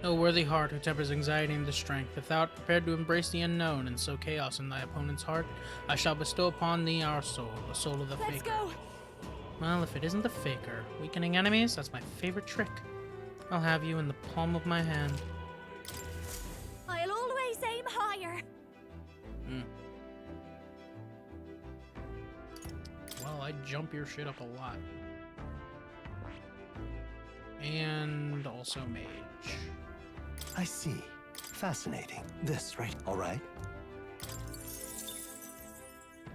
O worthy heart who tempers anxiety into strength, if thou art prepared to embrace the unknown and sow chaos in thy opponent's heart, I shall bestow upon thee our soul, the soul of the Let's Faker. go. Well, if it isn't the Faker, weakening enemies, that's my favorite trick. I'll have you in the palm of my hand. I'll always aim higher. Well, I jump your shit up a lot. And also mage. I see. Fascinating. This right, all right?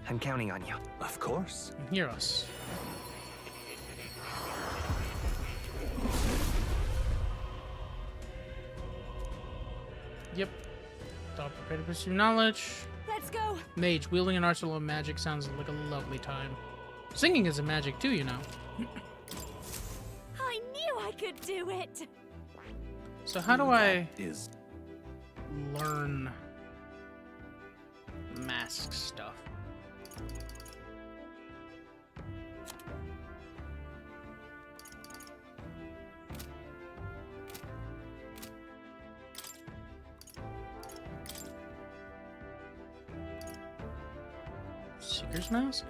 I'm counting on you. Of course. Hear us. Yep. Thought prepared to pursue knowledge. Let's go. Mage, wielding an arsenal of magic sounds like a lovely time. Singing is a magic too, you know. I knew I could do it. So how do I Is learn mask stuff? Seeker's Mask?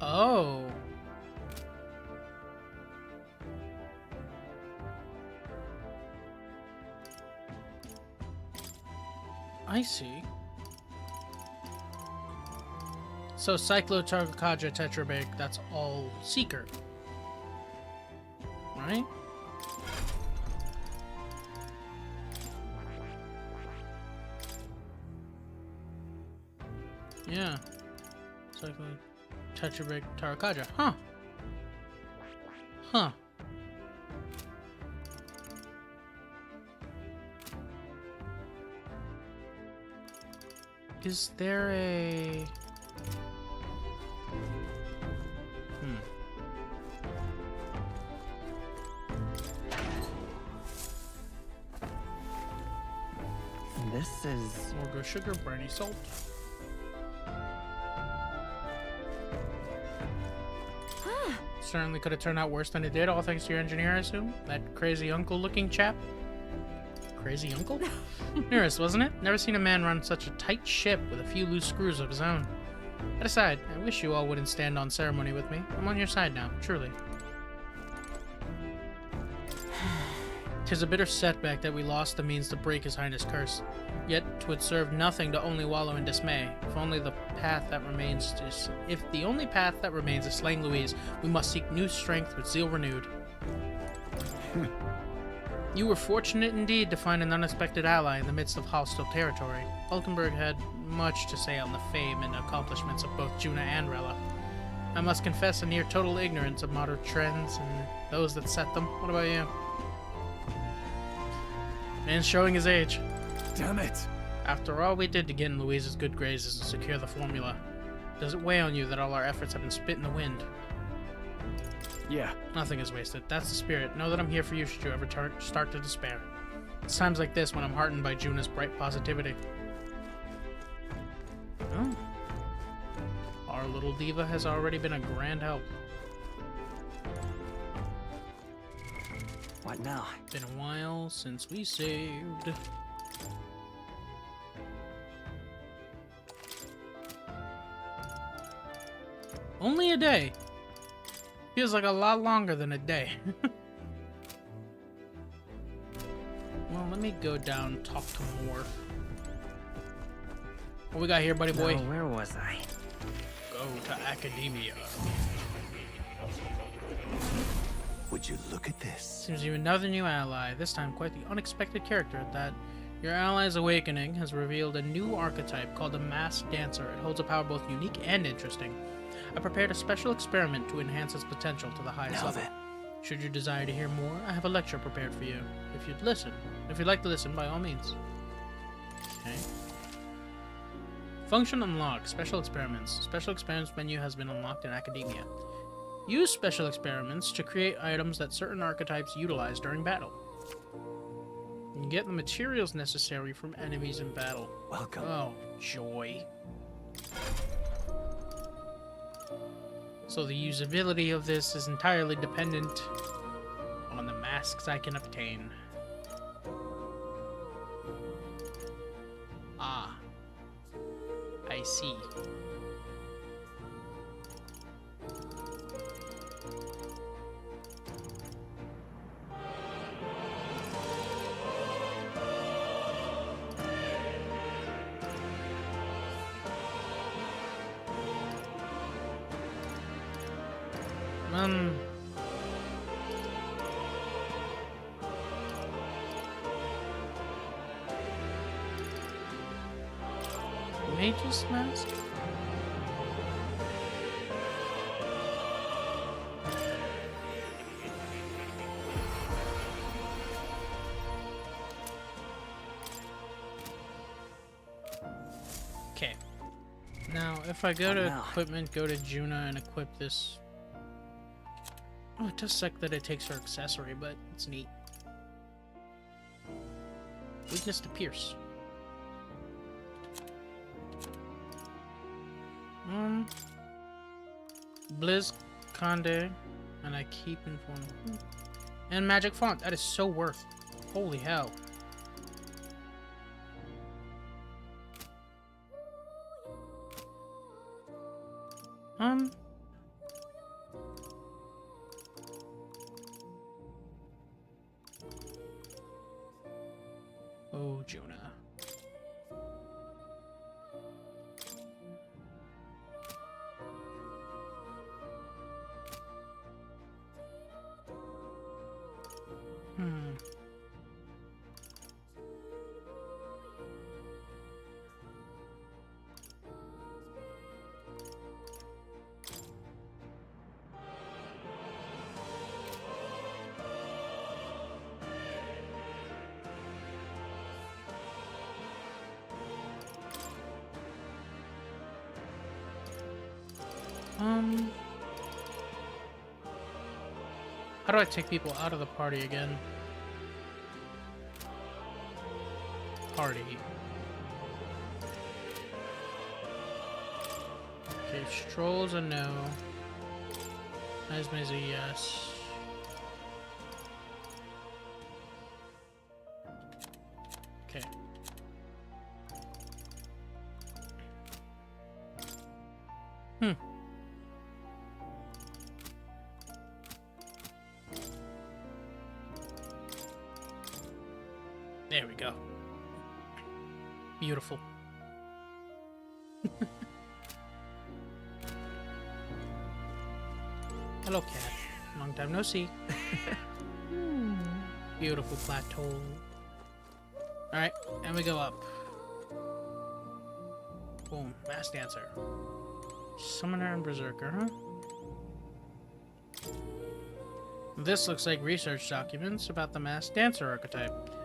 Oh. I see. So Cyclotargacaja Tetrabig, that's all Seeker. Right? Yeah. Tetrabig Tarakaja. Huh. Huh. Is there a... This is... Morgo sugar, briny salt. Certainly could have turned out worse than it did, all thanks to your engineer, I assume? That crazy uncle-looking chap? Crazy uncle? Nearest, wasn't it? Never seen a man run such a tight ship with a few loose screws of his own. That aside, I wish you all wouldn't stand on ceremony with me. I'm on your side now, truly. 'Tis a bitter setback that we lost the means to break His Highness' curse. Yet 'twould serve nothing to only wallow in dismay. If the only path that remains is slaying Louise, we must seek new strength with zeal renewed. You were fortunate indeed to find an unexpected ally in the midst of hostile territory. Hulkenberg had much to say on the fame and accomplishments of both Juna and Rella. I must confess a near total ignorance of modern trends and those that set them. What about you? Man's showing his age. Damn it! After all we did to get in Louise's good graces and secure the formula, does it weigh on you that all our efforts have been spit in the wind? Yeah. Nothing is wasted. That's the spirit. Know that I'm here for you should you ever start to despair. It's times like this when I'm heartened by Juna's bright positivity. Oh. Our little diva has already been a grand help. What now? Been a while since we saved. Only a day. Feels like a lot longer than a day. Well, let me go down and talk to Moore. What we got here, buddy boy? Now, where was I? Go to Academia. Would you look at this? Seems you have another new ally, this time quite the unexpected character that your ally's awakening has revealed a new archetype called the Masked Dancer. It holds a power both unique and interesting. I prepared a special experiment to enhance its potential to the highest level. Should you desire to hear more, I have a lecture prepared for you. If you'd like to listen, by all means. Okay. Function unlocked. Special experiments. Special experiments menu has been unlocked in Academia. Use special experiments to create items that certain archetypes utilize during battle. You get the materials necessary from enemies in battle. Welcome. Oh, joy. So the usability of this is entirely dependent on the masks I can obtain. Ah. I see. Mage's Mask? Okay. Now, if I go to equipment, go to Juna and equip this. Oh, it does suck that it takes her accessory, but it's neat. Weakness to Pierce. Blizz Conde, and I keep informing. And Magic Font, that is so worth. Holy hell. Oh, Juna. How do I take people out of the party again? Party. Okay, Stroll's a no. Esme's a yes. Okay. There we go. Beautiful. Hello, cat. Long time no see. Beautiful plateau. Alright, and we go up. Boom. Mass Dancer. Summoner and Berserker, huh? This looks like research documents about the Mass Dancer archetype.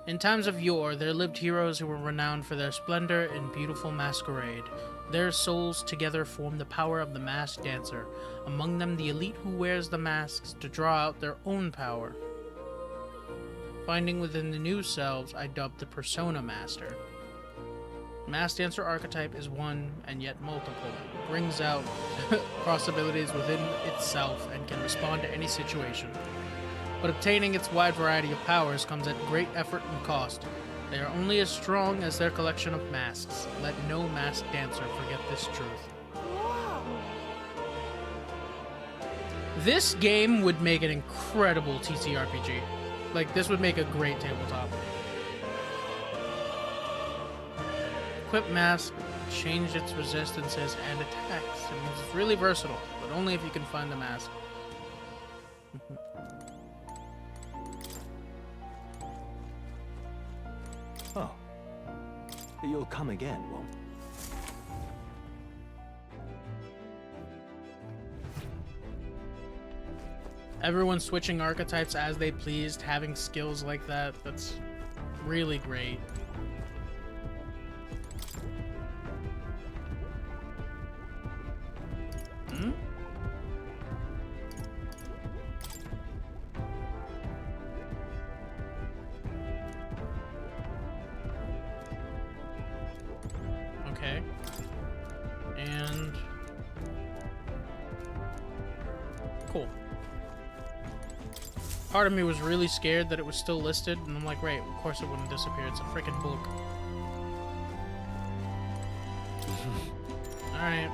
In times of yore, there lived heroes who were renowned for their splendor and beautiful masquerade. Their souls together form the power of the masked dancer, among them the elite who wears the masks to draw out their own power. Finding within the new selves, I dubbed the Persona Master. Masked Dancer archetype is one and yet multiple. It brings out cross abilities within itself and can respond to any situation. But obtaining its wide variety of powers comes at great effort and cost. They are only as strong as their collection of masks. Let no masked dancer forget this truth. This game would make an incredible TTRPG. Like, this would make a great tabletop. Equip mask, change its resistances and attacks. I mean, it's really versatile, but only if you can find the mask. Oh. You'll come again, won't you? Everyone switching archetypes as they pleased, having skills like that, that's really great. Hmm? Okay. And cool. Part of me was really scared that it was still listed, and I'm like, right, of course it wouldn't disappear. It's a freaking book. Alright.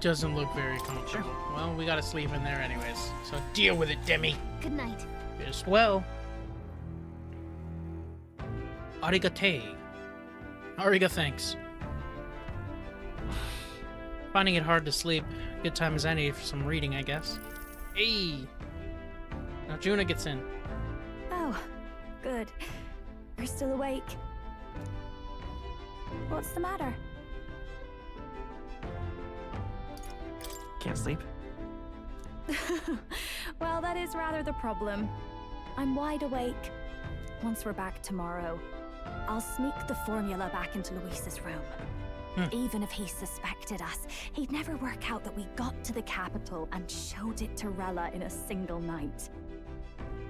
Doesn't look very comfortable. Well, we gotta sleep in there anyways. So deal with it, Demi. Good night. Just well. Arigate. Ariga, thanks. Finding it hard to sleep. Good time as any for some reading, I guess. Hey! Now Juna gets in. Oh, good. You're still awake. What's the matter? Can't sleep? Well, that is rather the problem. I'm wide awake. Once we're back tomorrow, I'll sneak the formula back into Luis's room. Even if he suspected us, he'd never work out that we got to the capital and showed it to Rella in a single night.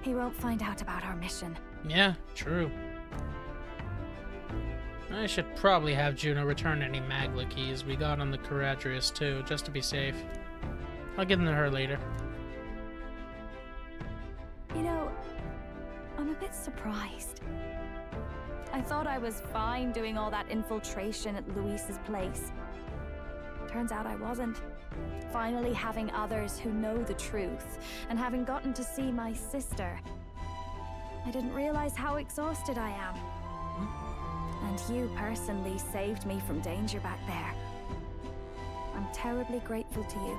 He won't find out about our mission. Yeah, true. I should probably have Juno return any Magla keys we got on the Caradrius too, just to be safe. I'll give them to her later. You know, I'm a bit surprised. I thought I was fine doing all that infiltration at Luis's place. Turns out I wasn't. Finally having others who know the truth, and having gotten to see my sister, I didn't realize how exhausted I am. And you personally saved me from danger back there. I'm terribly grateful to you.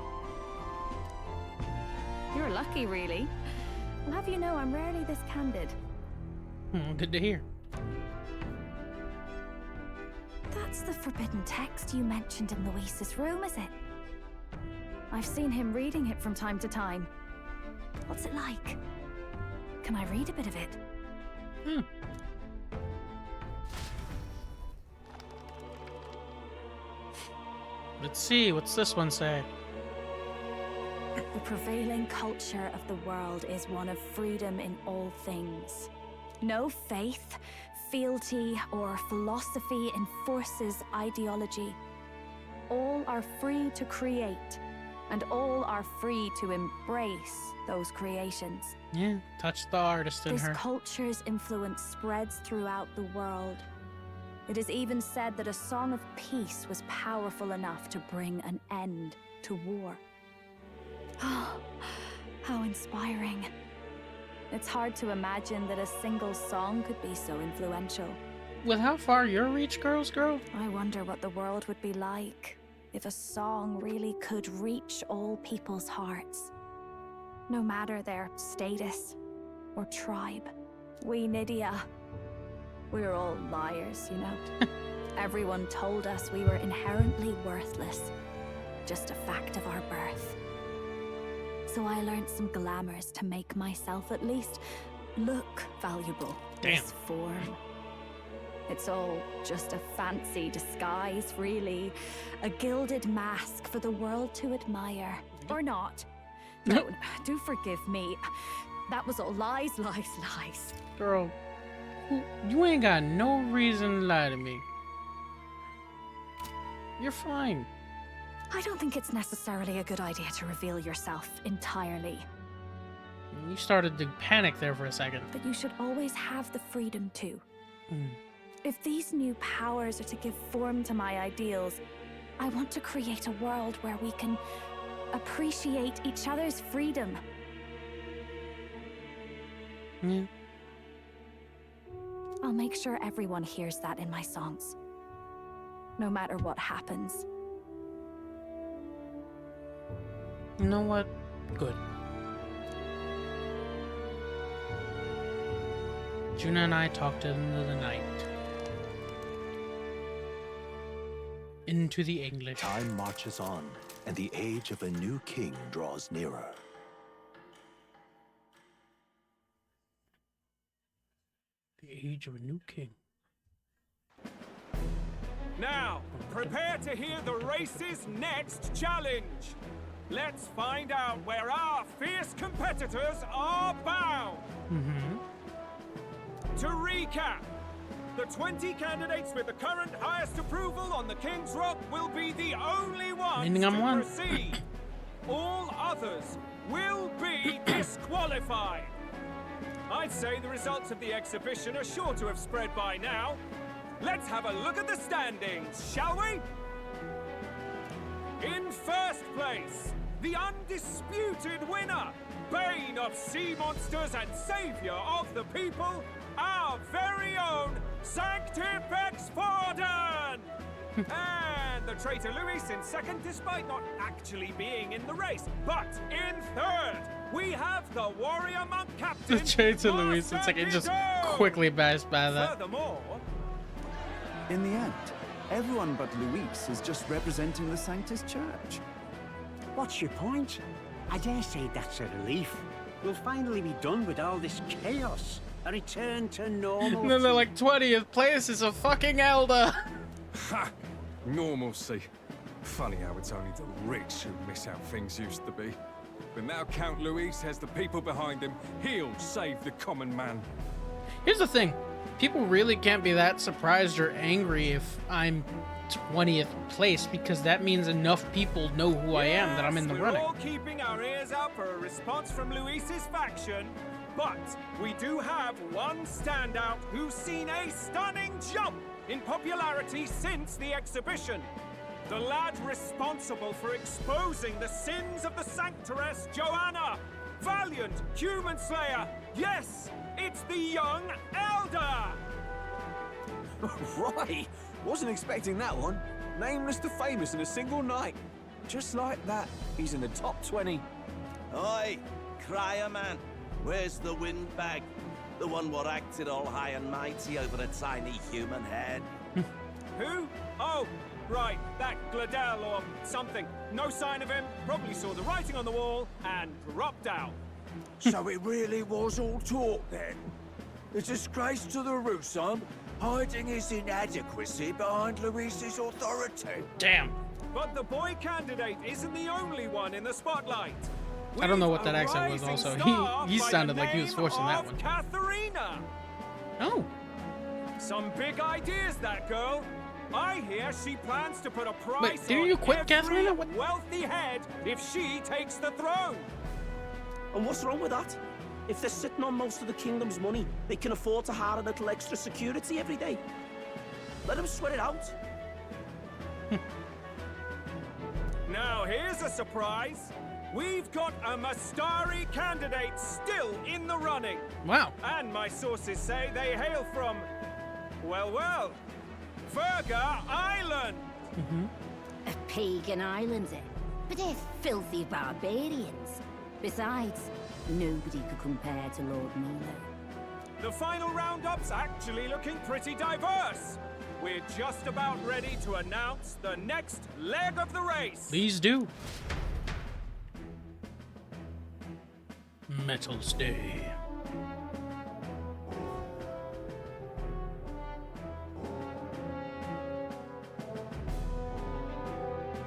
You're lucky, really. I'll have you know I'm rarely this candid. Good to hear. That's the forbidden text you mentioned in Luis's room, is it? I've seen him reading it from time to time. What's it like? Can I read a bit of it? Let's see, what's this one say? The prevailing culture of the world is one of freedom in all things. No faith, fealty, or philosophy enforces ideology. All are free to create, and all are free to embrace those creations. Yeah, touch the artist in This her. culture's influence spreads throughout the world. It is even said that a song of peace was powerful enough to bring an end to war. Oh, how inspiring. It's hard to imagine that a single song could be so influential. With how far your reach goes, girl? I wonder what the world would be like if a song really could reach all people's hearts. No matter their status or tribe. We Nydia, we're all liars, you know? Everyone told us we were inherently worthless. Just a fact of our birth. So I learned some glamours to make myself at least look valuable. Damn. This form. It's all just a fancy disguise, really. A gilded mask for the world to admire. Or not. No, do forgive me. That was all lies, lies, lies. Girl, you ain't got no reason to lie to me. You're fine. I don't think it's necessarily a good idea to reveal yourself entirely. You started to panic there for a second. But you should always have the freedom to. If these new powers are to give form to my ideals, I want to create a world where we can appreciate each other's freedom. Yeah. I'll make sure everyone hears that in my songs. No matter what happens. You know what? Good. Juna and I talked into the night. Into the English. Time marches on, and the age of a new king draws nearer. The age of a new king. Now, prepare to hear the race's next challenge. Let's find out where our fierce competitors are bound. To recap, the 20 candidates with the current highest approval on the King's Rock will be the only ones Meaning I'm to one. proceed. All others will be disqualified. I'd say the results of the exhibition are sure to have spread by now. Let's have a look at the standings, shall we? In first place, the undisputed winner, bane of sea monsters and savior of the people, our very own Sanctifex Forden! And the traitor Luis in second, despite not actually being in the race. But in third, we have the warrior monk captain. The traitor Luis, it's like it just quickly passed by that. Furthermore, in the end, everyone but Luis is just representing the Sanctus Church. What's your point? I dare say that's a relief. We'll finally be done with all this chaos. A return to normal. And then they're like 20th place is a fucking elder. Ha! Normalcy. Funny how it's only the rich who miss how things used to be. But now Count Luis has the people behind him. He'll save the common man. Here's the thing. People really can't be that surprised or angry if I'm 20th place, because that means enough people know who I am that I'm in the we're running. all keeping our ears out for a response from Luis's faction, but we do have one standout who's seen a stunning jump in popularity since the exhibition. The lad responsible for exposing the sins of the Sanctoress Joanna. Valiant human slayer. Yes, it's the young elder. Right! Wasn't expecting that one. Nameless to famous in a single night. Just like that, he's in the top 20. Oi, crier man. Where's the windbag? The one what acted all high and mighty over a tiny human head. Who? Oh, right, that Gladel or something. No sign of him, probably saw the writing on the wall, and dropped out. So it really was all talk then? A disgrace to the Rusum, hiding his inadequacy behind Luis's authority. Damn. But the boy candidate isn't the only one in the spotlight. I don't know what that accent was also. He sounded like he was forcing that one. Katharina. Oh. Some big ideas, that girl. I hear she plans to put a price Wait, didn't on you quit, every Katharina? What? wealthy head if she takes the throne. And what's wrong with that? If they're sitting on most of the kingdom's money, they can afford to hire a little extra security every day. Let them sweat it out. Now here's a surprise. We've got a Mastari candidate still in the running. Wow. And my sources say they hail from, well, Verga Island. A pagan island, eh? But they're filthy barbarians. Besides, nobody could compare to Lord Milo. The final roundup's actually looking pretty diverse. We're just about ready to announce the next leg of the race. Please do. Metals Day.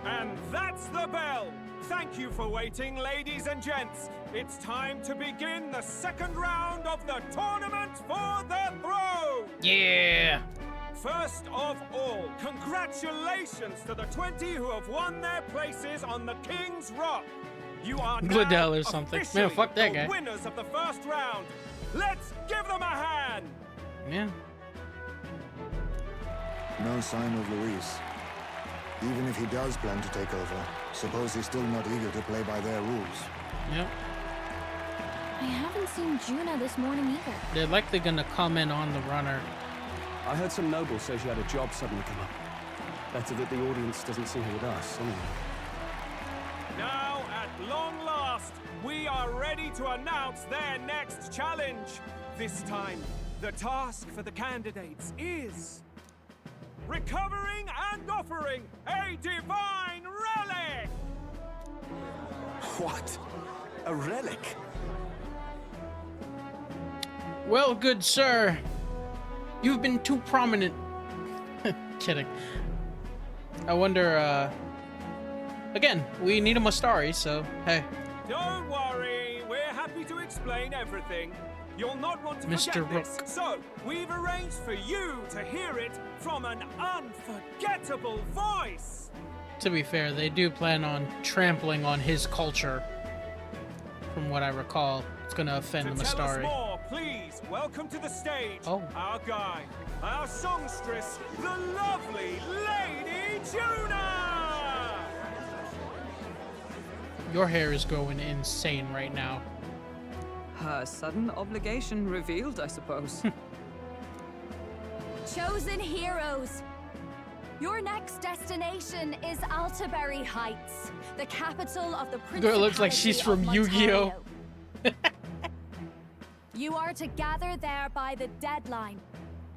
And that's the bell. Thank you for waiting, ladies and gents. It's time to begin the second round of the tournament for the throne. Yeah. First of all, congratulations to the 20 who have won their places on the King's Rock. You are now Gladel or something. Man, fuck that the guy. winners of the first round. Let's give them a hand. Yeah. No sign of Luis. Even if he does plan to take over, suppose he's still not eager to play by their rules. Yep. I haven't seen Juna this morning either. They're likely gonna comment on the runner. I heard some nobles say she had a job suddenly come up. Better that the audience doesn't see her with us, anyway. Now, at long last, we are ready to announce their next challenge. This time, the task for the candidates is recovering and offering a divine relic! What? A relic? Well, good sir, you've been too prominent. Kidding. I wonder, again, we need a Mastari, so hey. Don't worry, we're happy to explain everything. You'll not want to Mr. forget this. So, we've arranged for you to hear it from an unforgettable voice. To be fair, they do plan on trampling on his culture. From what I recall, it's gonna offend the Tell us Mastari. more, please welcome to the stage our guide, our songstress, the lovely Lady Juna! Your hair is going insane right now. Her sudden obligation revealed, I suppose. Chosen heroes! Your next destination is Altaberry Heights, the capital of the Principality Girl looks like she's from of Yu-Gi-Oh! Montario. You are to gather there by the deadline,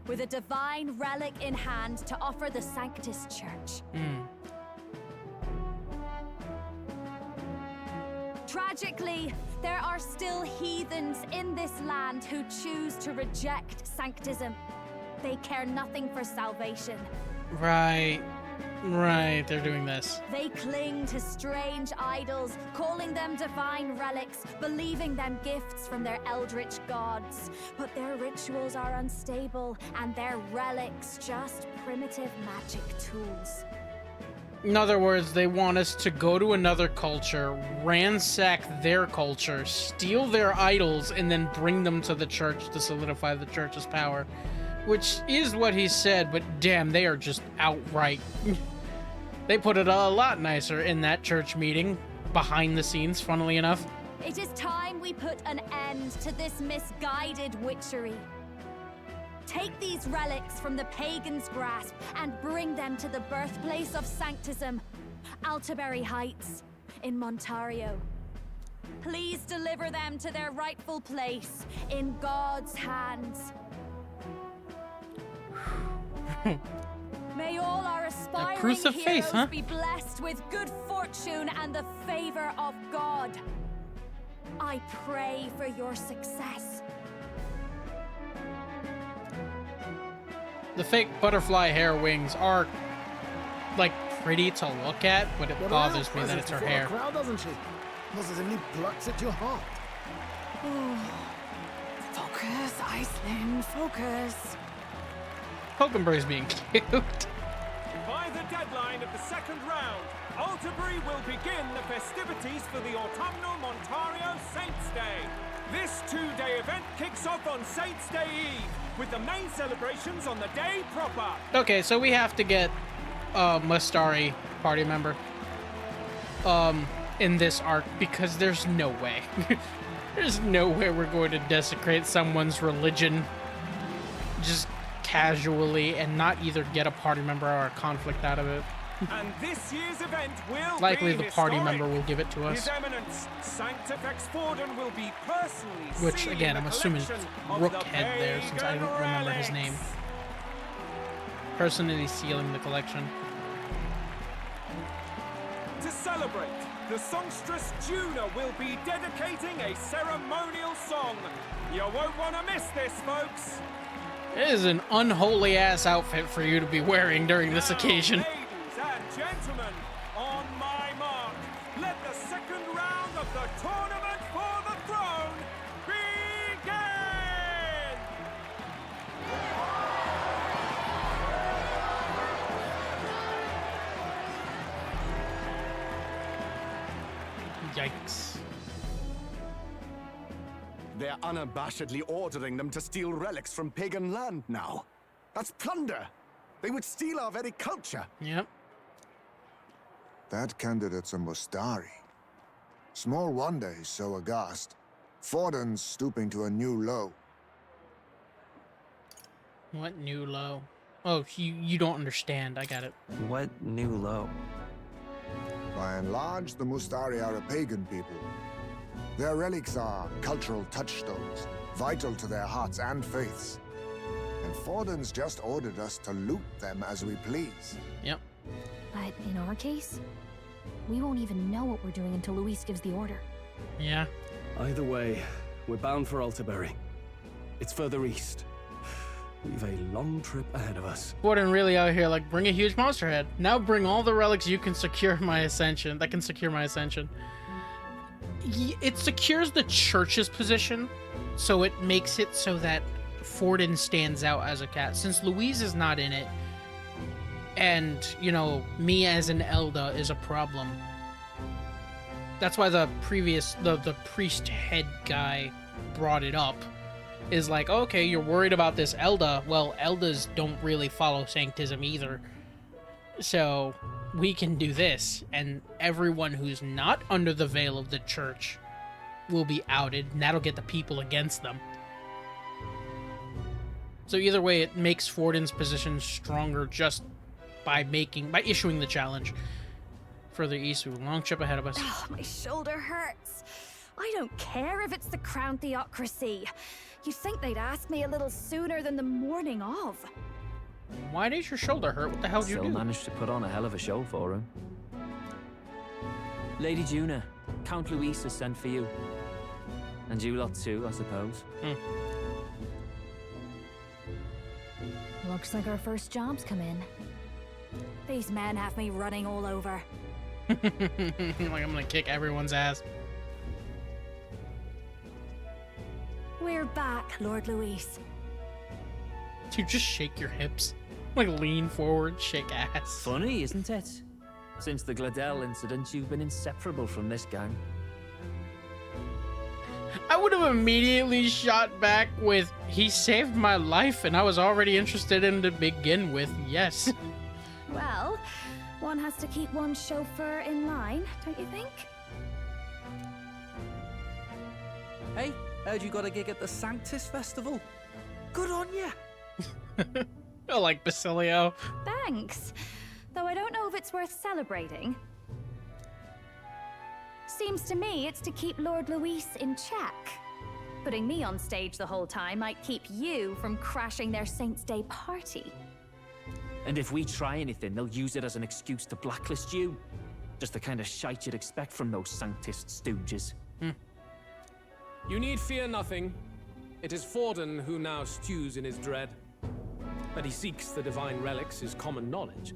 with a divine relic in hand to offer the Sanctus Church. Tragically, there are still heathens in this land who choose to reject Sanctism. They care nothing for salvation. Right, they're doing this. They cling to strange idols, calling them divine relics, believing them gifts from their eldritch gods. But their rituals are unstable, and their relics just primitive magic tools. In other words, they want us to go to another culture, ransack their culture, steal their idols, and then bring them to the church to solidify the church's power. Which is what he said, but damn, they are just outright. They put it a lot nicer in that church meeting, behind the scenes, funnily enough. It is time we put an end to this misguided witchery. Take these relics from the pagan's grasp and bring them to the birthplace of Sanctism, Altaberry Heights, in Montario. Please deliver them to their rightful place in God's hands. May all our aspiring cruise of heroes faith, huh? be blessed with good fortune and the favor of God. I pray for your success. The fake butterfly hair wings are, like, pretty to look at, but it bothers me that it's her hair. Crowd, doesn't she? Positively plucks at your heart. Focus, Iceland, focus. Pokenberry's being cute. By the deadline of the second round, Alterbury will begin the festivities for the autumnal Montario Saints' Day. This two-day event kicks off on Saints' Day Eve, with the main celebrations on the day proper. Okay, so we have to get Mustari party member in this arc, because there's no way. There's no way we're going to desecrate someone's religion just casually and not either get a party member or a conflict out of it. And this year's event will Likely be the party historic. member will give it to us. His Eminence, Sanctifex Forden, will be personally Which, sealing again, the I'm assuming collection of Rookhead the there, since I pagan don't remember his relics. name. Personally sealing the collection. To celebrate, the songstress Juna will be dedicating a ceremonial song. You won't want to miss this, folks. It is an unholy ass outfit for you to be wearing during this occasion. Ladies and gentlemen, on my mark, let the second round of the tournament for the throne begin! Yikes. They're unabashedly ordering them to steal relics from pagan land now. That's plunder. They would steal our very culture. Yep. That candidate's a Mustari. Small wonder he's so aghast. Forden's stooping to a new low. What new low? Oh, you don't understand. I got it. What new low? By and large, the Mustari are a pagan people. Their relics are cultural touchstones, vital to their hearts and faiths. And Forden's just ordered us to loot them as we please. Yep. But in our case, we won't even know what we're doing until Luis gives the order. Yeah. Either way, we're bound for Alterbury. It's further east. We've a long trip ahead of us. Forden really out here like, bring a huge monster head. Now bring all the relics you can secure my ascension. That can secure my ascension. It secures the church's position, so it makes it so that Forden stands out as a cat. Since Louise is not in it, and, you know, me as an Elda is a problem. That's why the previous, the priest head guy brought it up. Is like, okay, you're worried about this Elda. Well, Eldas don't really follow Sanctism either. So, we can do this, and everyone who's not under the veil of the church will be outed, and that'll get the people against them. So either way, it makes Forden's position stronger just by issuing the challenge. Further east, we have a long trip ahead of us. Oh, my shoulder hurts. I don't care if it's the Crown Theocracy. You'd think they'd ask me a little sooner than the morning of. Why does your shoulder hurt? What the hell did you Still do? managed to put on a hell of a show for him. Lady Juna, Count Luis has sent for you. And you lot too, I suppose. Looks like our first job's come in. These men have me running all over. Like I'm gonna kick everyone's ass. We're back, Lord Luis. You just shake your hips. Like lean forward, shake ass. Funny, isn't it? Since the Gladell incident, you've been inseparable from this gang. I would have immediately shot back with, he saved my life and I was already interested in to begin with, yes. Well, one has to keep one's chauffeur in line, don't you think? Hey, heard you got a gig at the Sanctus Festival. Good on ya. I like Basilio. Thanks. Though I don't know if it's worth celebrating. Seems to me it's to keep Lord Luis in check. Putting me on stage the whole time might keep you from crashing their Saints' Day party. And if we try anything, they'll use it as an excuse to blacklist you. Just the kind of shite you'd expect from those Sanctist stooges. You need fear nothing. It is Forden who now stews in his dread. That he seeks the divine relics is common knowledge.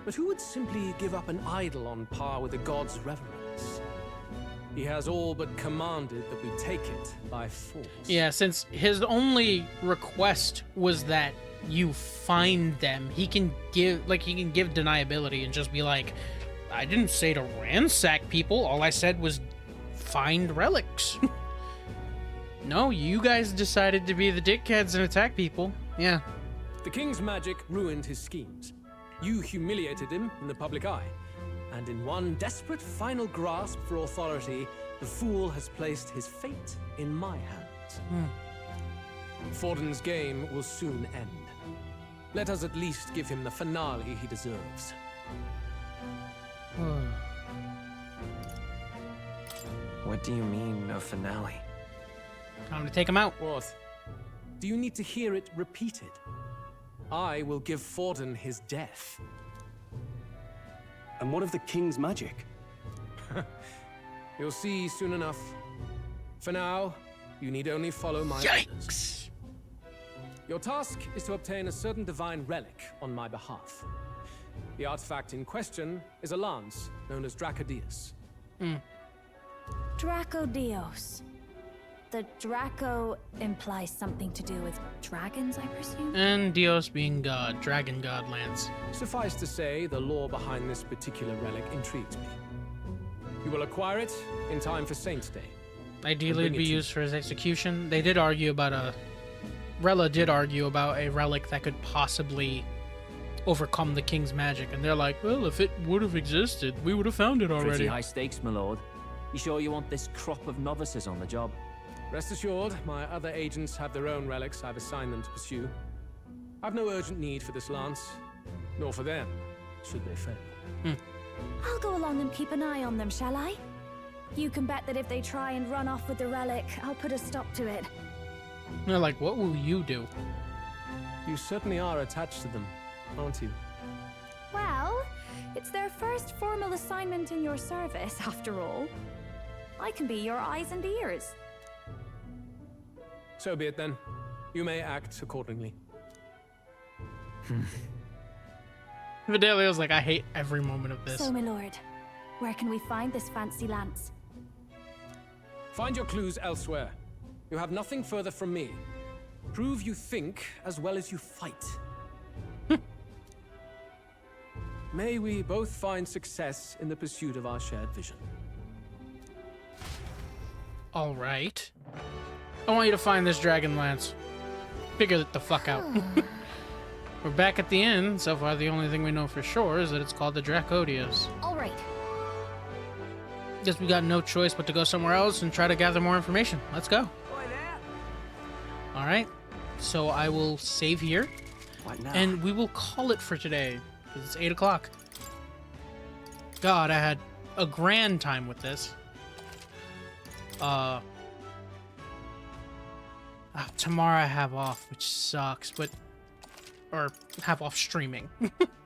But who would simply give up an idol on par with the god's reverence? He has all but commanded that we take it by force. Yeah, since his only request was that you find them, he can give deniability and just be like, I didn't say to ransack people, all I said was find relics. No, you guys decided to be the dickheads and attack people. Yeah. The king's magic ruined his schemes. You humiliated him in the public eye. And in one desperate final grasp for authority, the fool has placed his fate in my hands. Forden's game will soon end. Let us at least give him the finale he deserves. What do you mean, no finale? Time to take him out. What? Do you need to hear it repeated? I will give Forden his death. And what of the king's magic? You'll see soon enough. For now, you need only follow my orders. Your task is to obtain a certain divine relic on my behalf. The artifact in question is a lance known as Dracodius. Dracodios. The Draco implies something to do with dragons, I presume? And Dios being God, dragon god lands. Suffice to say, the lore behind this particular relic intrigues me. You will acquire it in time for Saints' Day. Ideally, it'd be used for his execution. They did argue about Rella did argue about a relic that could possibly overcome the king's magic, and they're like, well, if it would have existed, we would have found it already. Pretty high stakes, my lord. You sure you want this crop of novices on the job? Rest assured, my other agents have their own relics I've assigned them to pursue. I've no urgent need for this lance, nor for them, should they fail. I'll go along and keep an eye on them, shall I? You can bet that if they try and run off with the relic, I'll put a stop to it. They're like, what will you do? You certainly are attached to them, aren't you? Well, it's their first formal assignment in your service, after all. I can be your eyes and ears. So be it then. You may act accordingly. Vidalio's like, I hate every moment of this. So, my lord, where can we find this fancy lance? Find your clues elsewhere. You have nothing further from me. Prove you think as well as you fight. May we both find success in the pursuit of our shared vision. All right. I want you to find this dragon lance. Figure it the fuck out. We're back at the inn. So far, the only thing we know for sure is that it's called the Dracodius. All right. Guess we got no choice but to go somewhere else and try to gather more information. Let's go. All right. So I will save here. What now? And we will call it for today. Because it's 8 o'clock. God, I had a grand time with this. Tomorrow I have off, which sucks, but... Or have off streaming.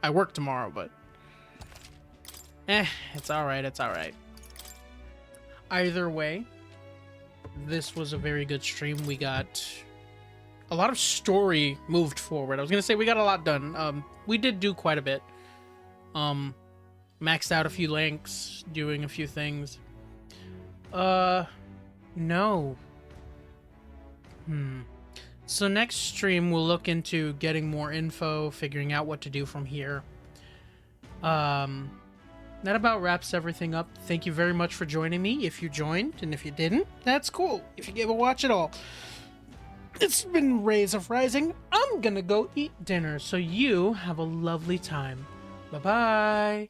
I work tomorrow, but... it's alright, it's alright. Either way, this was a very good stream. We got a lot of story moved forward. I was gonna say we got a lot done. We did do quite a bit. Maxed out a few links, doing a few things. No. So next stream we'll look into getting more info, figuring out what to do from here. That about wraps everything up. Thank you very much for joining me. If you joined, and if you didn't, that's cool. If you gave a watch at all. It's been Rays of Rising. I'm gonna go eat dinner, so you have a lovely time. Bye-bye.